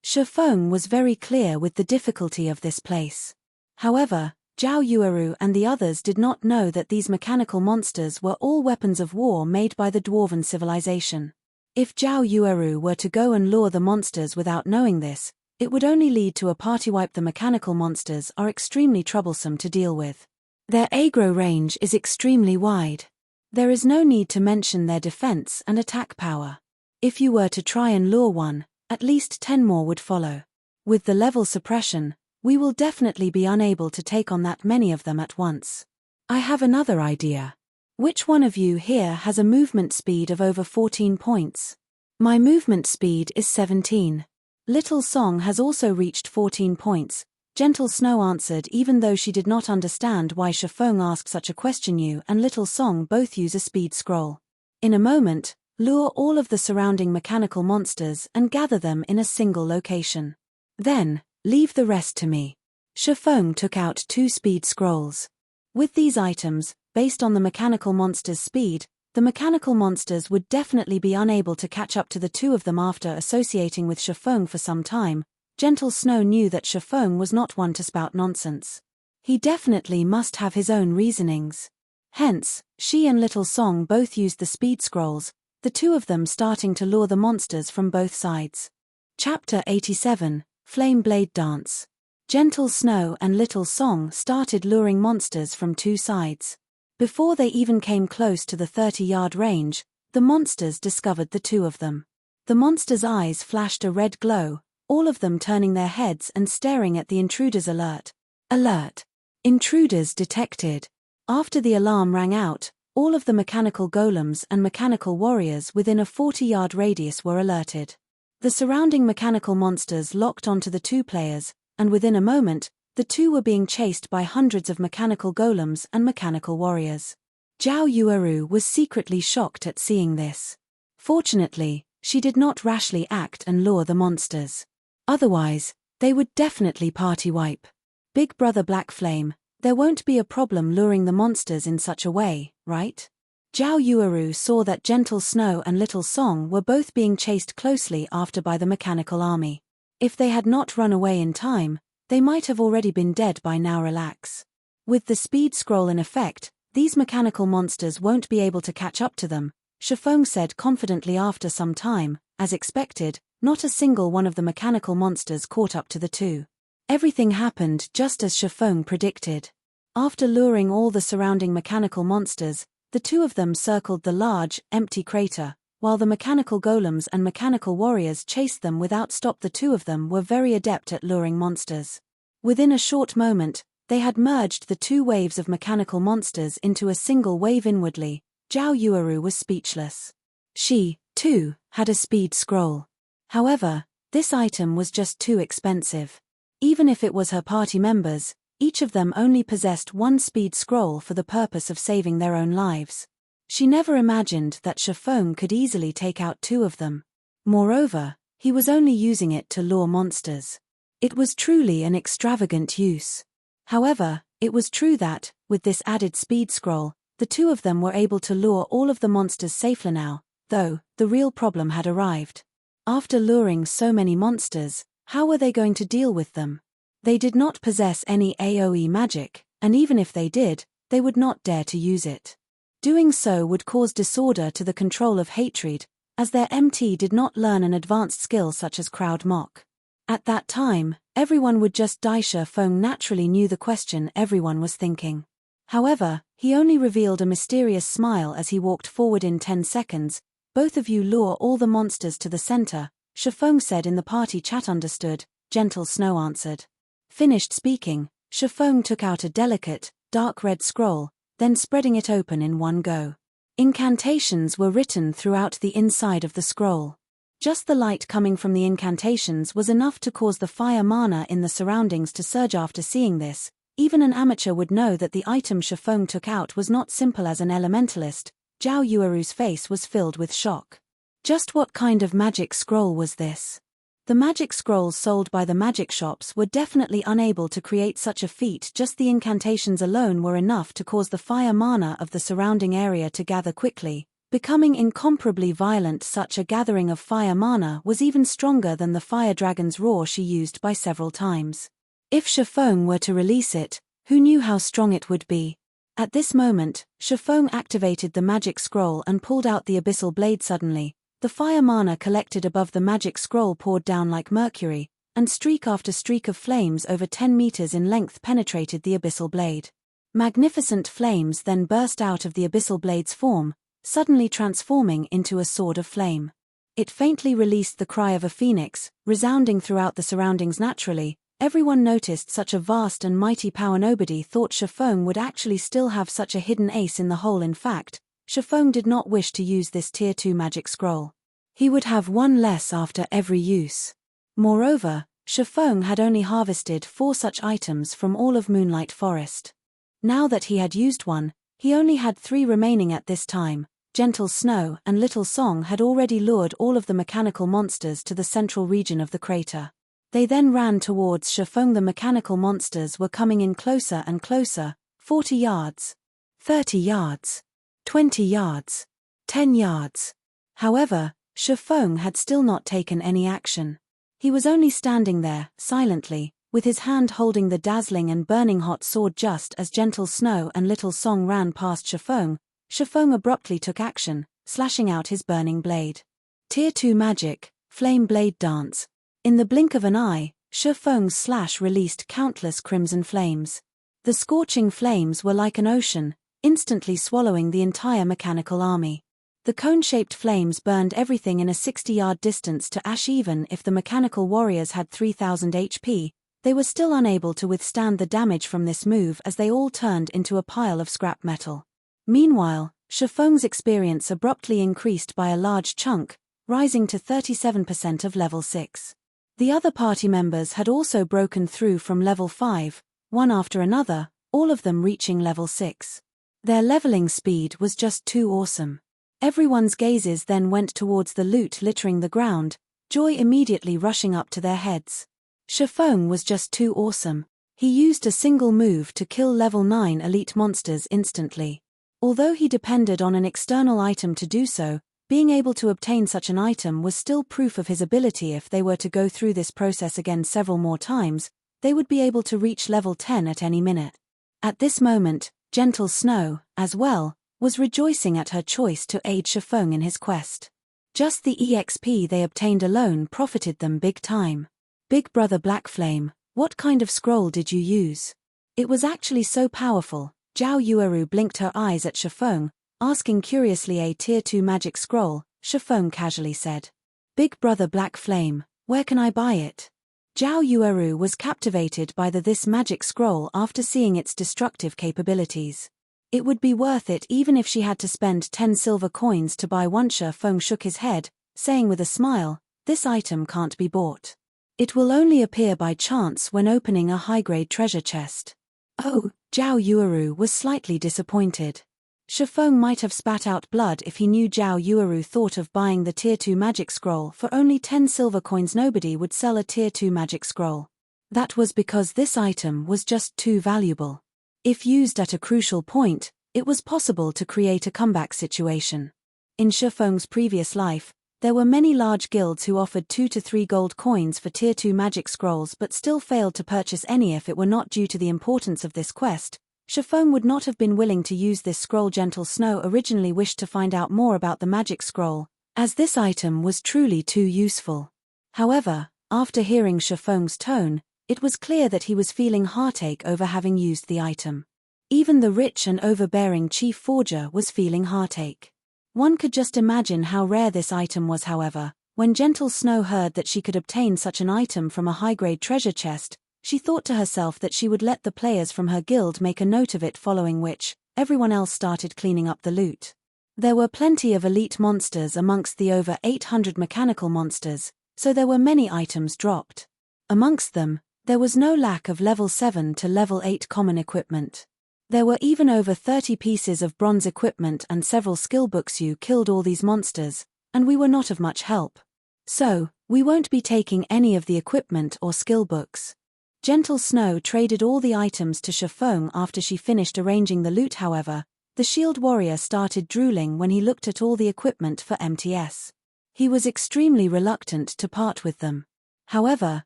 Shifeng was very clear with the difficulty of this place. However, Zhao Yueru and the others did not know that these mechanical monsters were all weapons of war made by the Dwarven civilization. If Zhao Yueru were to go and lure the monsters without knowing this, it would only lead to a party wipe. The mechanical monsters are extremely troublesome to deal with. Their aggro range is extremely wide. There is no need to mention their defense and attack power. If you were to try and lure one, at least 10 more would follow. With the level suppression, we will definitely be unable to take on that many of them at once. I have another idea. Which one of you here has a movement speed of over 14 points? My movement speed is 17. Little Song has also reached 14 points, Gentle Snow answered. Even though she did not understand why Shifeng asked such a question, you and Little Song both use a speed scroll. In a moment, lure all of the surrounding mechanical monsters and gather them in a single location. Then, leave the rest to me. Shifeng took out 2 speed scrolls. With these items, based on the mechanical monsters' speed, the mechanical monsters would definitely be unable to catch up to the 2 of them. After associating with Shifeng for some time, Gentle Snow knew that Shifeng was not one to spout nonsense. He definitely must have his own reasonings. Hence, she and Little Song both used the speed scrolls, the 2 of them starting to lure the monsters from both sides. Chapter 87, Flame Blade Dance. Gentle Snow and Little Song started luring monsters from 2 sides. Before they even came close to the 30-yard range, the monsters discovered the 2 of them. The monsters' eyes flashed a red glow, all of them turning their heads and staring at the intruders. Alert! Alert! Intruders detected. After the alarm rang out, All of the mechanical golems and mechanical warriors within a 40-yard radius were alerted. The surrounding mechanical monsters locked onto the two players, and within a moment, the two were being chased by hundreds of mechanical golems and mechanical warriors. Zhao Yueru was secretly shocked at seeing this. Fortunately, she did not rashly act and lure the monsters. Otherwise, they would definitely party wipe. Big Brother Black Flame, there won't be a problem luring the monsters in such a way, right? Zhao Yueru saw that Gentle Snow and Little Song were both being chased closely after by the mechanical army. If they had not run away in time, they might have already been dead by now. Relax. With the speed scroll in effect, these mechanical monsters won't be able to catch up to them, Shifeng said confidently. After some time, as expected, not a single one of the mechanical monsters caught up to the two. Everything happened just as Shifeng predicted. After luring all the surrounding mechanical monsters, the two of them circled the large, empty crater, while the mechanical golems and mechanical warriors chased them without stop. The two of them were very adept at luring monsters. Within a short moment, they had merged the two waves of mechanical monsters into a single wave. Inwardly, Zhao Yueru was speechless. She, too, had a speed scroll. However, this item was just too expensive. Even if it was her party members, each of them only possessed one speed scroll for the purpose of saving their own lives. She never imagined that Shifeng could easily take out two of them. Moreover, he was only using it to lure monsters. It was truly an extravagant use. However, it was true that, with this added speed scroll, the two of them were able to lure all of the monsters safely now, though, the real problem had arrived. After luring so many monsters, how were they going to deal with them? They did not possess any AoE magic, and even if they did, they would not dare to use it. Doing so would cause disorder to the control of hatred, as their MT did not learn an advanced skill such as Crowd Mock. At that time, everyone would just die. Shifeng naturally knew the question everyone was thinking. However, he only revealed a mysterious smile as he walked forward. In 10 seconds, both of you lure all the monsters to the center, Shifeng said in the party chat. Understood, Gentle Snow answered. Finished speaking, Shifeng took out a delicate, dark red scroll, then spreading it open in one go. Incantations were written throughout the inside of the scroll. Just the light coming from the incantations was enough to cause the fire mana in the surroundings to surge. After seeing this, even an amateur would know that the item Shifeng took out was not simple. As an elementalist, Zhao Yueru's face was filled with shock. Just what kind of magic scroll was this? The magic scrolls sold by the magic shops were definitely unable to create such a feat. Just the incantations alone were enough to cause the fire mana of the surrounding area to gather quickly, becoming incomparably violent. Such a gathering of fire mana was even stronger than the fire dragon's roar she used by several times. If Shifeng were to release it, who knew how strong it would be? At this moment, Shifeng activated the magic scroll and pulled out the abyssal blade. Suddenly, the fire mana collected above the magic scroll poured down like mercury, and streak after streak of flames over 10 meters in length penetrated the abyssal blade. Magnificent flames then burst out of the abyssal blade's form, suddenly transforming into a sword of flame. It faintly released the cry of a phoenix, resounding throughout the surroundings. Naturally, everyone noticed such a vast and mighty power. Nobody thought Shifeng would actually still have such a hidden ace in the hole. In fact, Shifeng did not wish to use this Tier 2 magic scroll. He would have one less after every use. Moreover, Shifeng had only harvested 4 such items from all of Moonlight Forest. Now that he had used one, he only had 3 remaining at this time. Gentle Snow and Little Song had already lured all of the mechanical monsters to the central region of the crater. They then ran towards Shifeng. The mechanical monsters were coming in closer and closer. 40 yards. 30 yards. 20 yards. 10 yards. However, Shifeng had still not taken any action. He was only standing there, silently, with his hand holding the dazzling and burning hot sword. Just as Gentle Snow and Little Song ran past Shifeng, Shifeng abruptly took action, slashing out his burning blade. Tier 2 magic, Flame Blade Dance. In the blink of an eye, Shifeng's slash released countless crimson flames. The scorching flames were like an ocean, instantly swallowing the entire mechanical army. The cone-shaped flames burned everything in a 60-yard distance to ash. Even if the mechanical warriors had 3000 HP, they were still unable to withstand the damage from this move as they all turned into a pile of scrap metal. Meanwhile, Shifeng's experience abruptly increased by a large chunk, rising to 37% of level 6. The other party members had also broken through from level 5, one after another, all of them reaching level 6. Their leveling speed was just too awesome. Everyone's gazes then went towards the loot littering the ground, joy immediately rushing up to their heads. Shifeng was just too awesome. He used a single move to kill level 9 elite monsters instantly. Although he depended on an external item to do so, being able to obtain such an item was still proof of his ability. If they were to go through this process again several more times, they would be able to reach level 10 at any minute. At this moment, Gentle Snow, as well, was rejoicing at her choice to aid Shifeng in his quest. Just the EXP they obtained alone profited them big time. Big Brother Blackflame, what kind of scroll did you use? It was actually so powerful. Zhao Yueru blinked her eyes at Shifeng, asking curiously. A tier 2 magic scroll, Shifeng casually said. Big Brother Blackflame, where can I buy it? Zhao Yueru was captivated by this magic scroll after seeing its destructive capabilities. It would be worth it even if she had to spend 10 silver coins to buy one. Shifeng shook his head, saying with a smile, this item can't be bought. It will only appear by chance when opening a high-grade treasure chest. Oh, Zhao Yueru was slightly disappointed. Shifeng might have spat out blood if he knew Zhao Yueru thought of buying the tier 2 magic scroll for only 10 silver coins. Nobody would sell a tier 2 magic scroll. That was because this item was just too valuable. If used at a crucial point, it was possible to create a comeback situation. In Shifeng's previous life, there were many large guilds who offered 2 to 3 gold coins for tier 2 magic scrolls but still failed to purchase any. If it were not due to the importance of this quest, Shifeng would not have been willing to use this scroll. Gentle Snow originally wished to find out more about the magic scroll, as this item was truly too useful. However, after hearing Shifeng's tone, it was clear that he was feeling heartache over having used the item. Even the rich and overbearing chief forger was feeling heartache. One could just imagine how rare this item was. However, when Gentle Snow heard that she could obtain such an item from a high-grade treasure chest, she thought to herself that she would let the players from her guild make a note of it, following which, everyone else started cleaning up the loot. There were plenty of elite monsters amongst the over 800 mechanical monsters, so there were many items dropped. Amongst them, there was no lack of level 7 to level 8 common equipment. There were even over 30 pieces of bronze equipment and several skill books. You killed all these monsters, and we were not of much help. So, we won't be taking any of the equipment or skill books. Gentle Snow traded all the items to Shifeng after she finished arranging the loot. However, the shield warrior started drooling when he looked at all the equipment for MTS. He was extremely reluctant to part with them. However,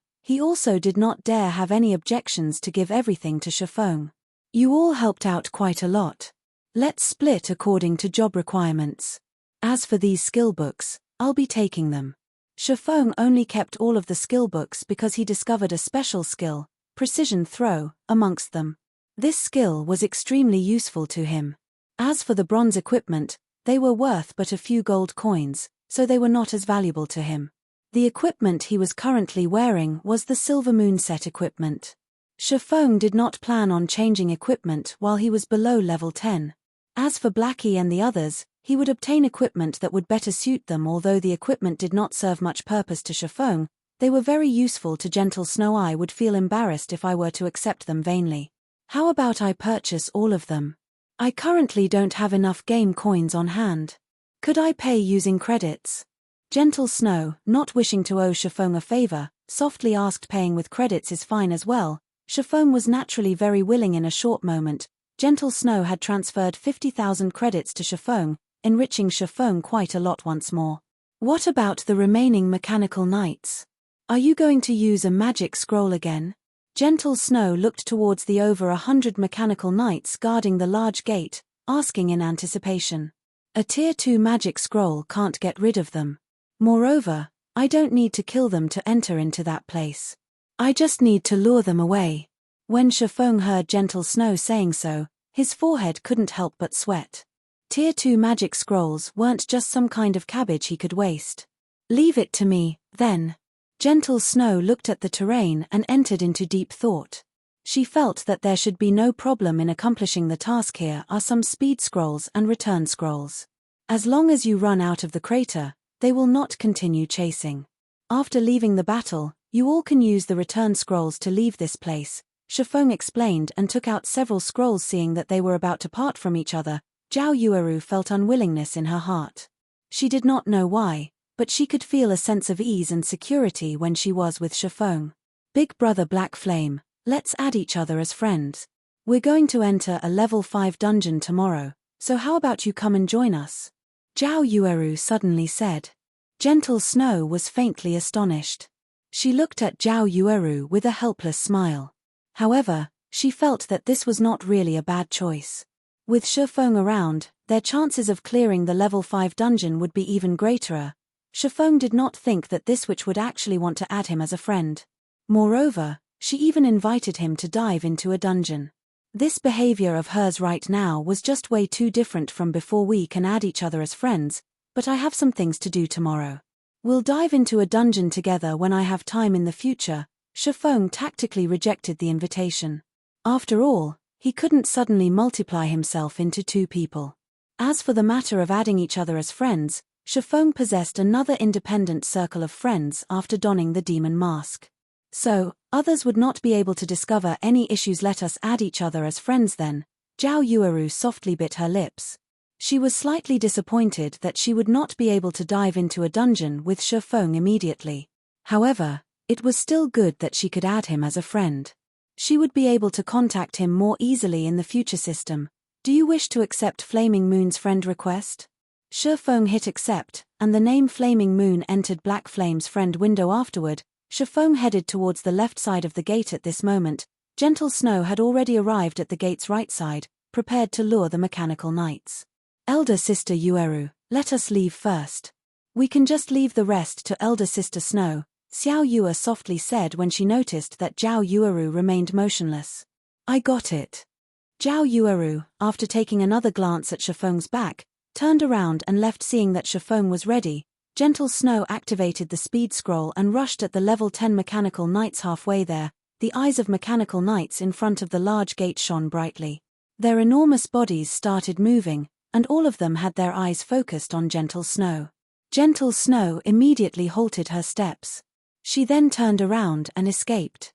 he also did not dare have any objections to give everything to Shifeng. You all helped out quite a lot. Let's split according to job requirements. As for these skill books, I'll be taking them. Shifeng only kept all of the skill books because he discovered a special skill, Precision Throw, amongst them. This skill was extremely useful to him. As for the bronze equipment, they were worth but a few gold coins, so they were not as valuable to him. The equipment he was currently wearing was the Silvermoon set equipment. Shifeng did not plan on changing equipment while he was below level 10. As for Blackie and the others, he would obtain equipment that would better suit them. Although the equipment did not serve much purpose to Shifeng, they were very useful to Gentle Snow. I would feel embarrassed if I were to accept them vainly. How about I purchase all of them? I currently don't have enough game coins on hand. Could I pay using credits? Gentle Snow, not wishing to owe Shifeng a favor, softly asked. Paying with credits is fine as well. Shifeng was naturally very willing. In a short moment, Gentle Snow had transferred 50,000 credits to Shifeng, enriching Shifeng quite a lot once more. What about the remaining mechanical knights? Are you going to use a magic scroll again? Gentle Snow looked towards the over 100 mechanical knights guarding the large gate, asking in anticipation. A tier 2 magic scroll can't get rid of them. Moreover, I don't need to kill them to enter into that place. I just need to lure them away. When Shifeng heard Gentle Snow saying so, his forehead couldn't help but sweat. Tier 2 magic scrolls weren't just some kind of cabbage he could waste. Leave it to me, then. Gentle Snow looked at the terrain and entered into deep thought. She felt that there should be no problem in accomplishing the task. Here are some speed scrolls and return scrolls. As long as you run out of the crater, they will not continue chasing. After leaving the battle, you all can use the return scrolls to leave this place, Shifeng explained and took out several scrolls. Seeing that they were about to part from each other, Zhao Yueru felt unwillingness in her heart. She did not know why, but she could feel a sense of ease and security when she was with Shifeng. Big brother Black Flame, let's add each other as friends. We're going to enter a level 5 dungeon tomorrow, so how about you come and join us? Zhao Yueru suddenly said. Gentle Snow was faintly astonished. She looked at Zhao Yueru with a helpless smile. However, she felt that this was not really a bad choice. With Shifeng around, their chances of clearing the level 5 dungeon would be even greater. Shifeng did not think that this witch would actually want to add him as a friend. Moreover, she even invited him to dive into a dungeon. This behavior of hers right now was just way too different from before. We can add each other as friends, but I have some things to do tomorrow. We'll dive into a dungeon together when I have time in the future. Shifeng tactically rejected the invitation. After all, he couldn't suddenly multiply himself into 2 people. As for the matter of adding each other as friends, Shifeng possessed another independent circle of friends after donning the demon mask. So, others would not be able to discover any issues. Let us add each other as friends then. Zhao Yueru softly bit her lips. She was slightly disappointed that she would not be able to dive into a dungeon with Shifeng immediately. However, it was still good that she could add him as a friend. She would be able to contact him more easily in the future system. Do you wish to accept Flaming Moon's friend request? Shifeng hit accept, and the name Flaming Moon entered Black Flame's friend window. Afterward, Shifeng headed towards the left side of the gate. At this moment, Gentle Snow had already arrived at the gate's right side, prepared to lure the mechanical knights. Elder Sister Yueru, let us leave first. We can just leave the rest to Elder Sister Snow, Xiao Yue softly said when she noticed that Zhao Yueru remained motionless. I got it. Zhao Yueru, after taking another glance at Shifeng's back, turned around and left. Seeing that Shifeng was ready, Gentle Snow activated the speed scroll and rushed at the level 10 mechanical knights. Halfway there, the eyes of mechanical knights in front of the large gate shone brightly. Their enormous bodies started moving, and all of them had their eyes focused on Gentle Snow. Gentle Snow immediately halted her steps. She then turned around and escaped.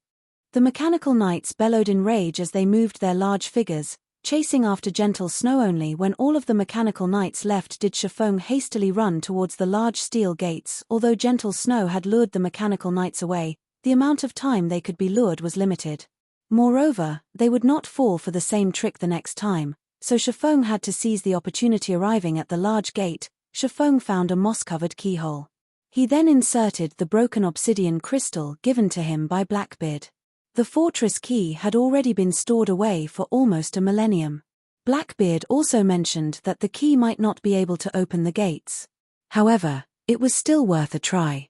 The mechanical knights bellowed in rage as they moved their large figures, chasing after Gentle Snow. Only when all of the mechanical knights left did Shifeng hastily run towards the large steel gates. Although Gentle Snow had lured the mechanical knights away, the amount of time they could be lured was limited. Moreover, they would not fall for the same trick the next time, so Shifeng had to seize the opportunity. Arriving at the large gate, Shifeng found a moss-covered keyhole. He then inserted the broken obsidian crystal given to him by Blackbeard. The fortress key had already been stored away for almost a millennium. Blackbeard also mentioned that the key might not be able to open the gates. However, it was still worth a try.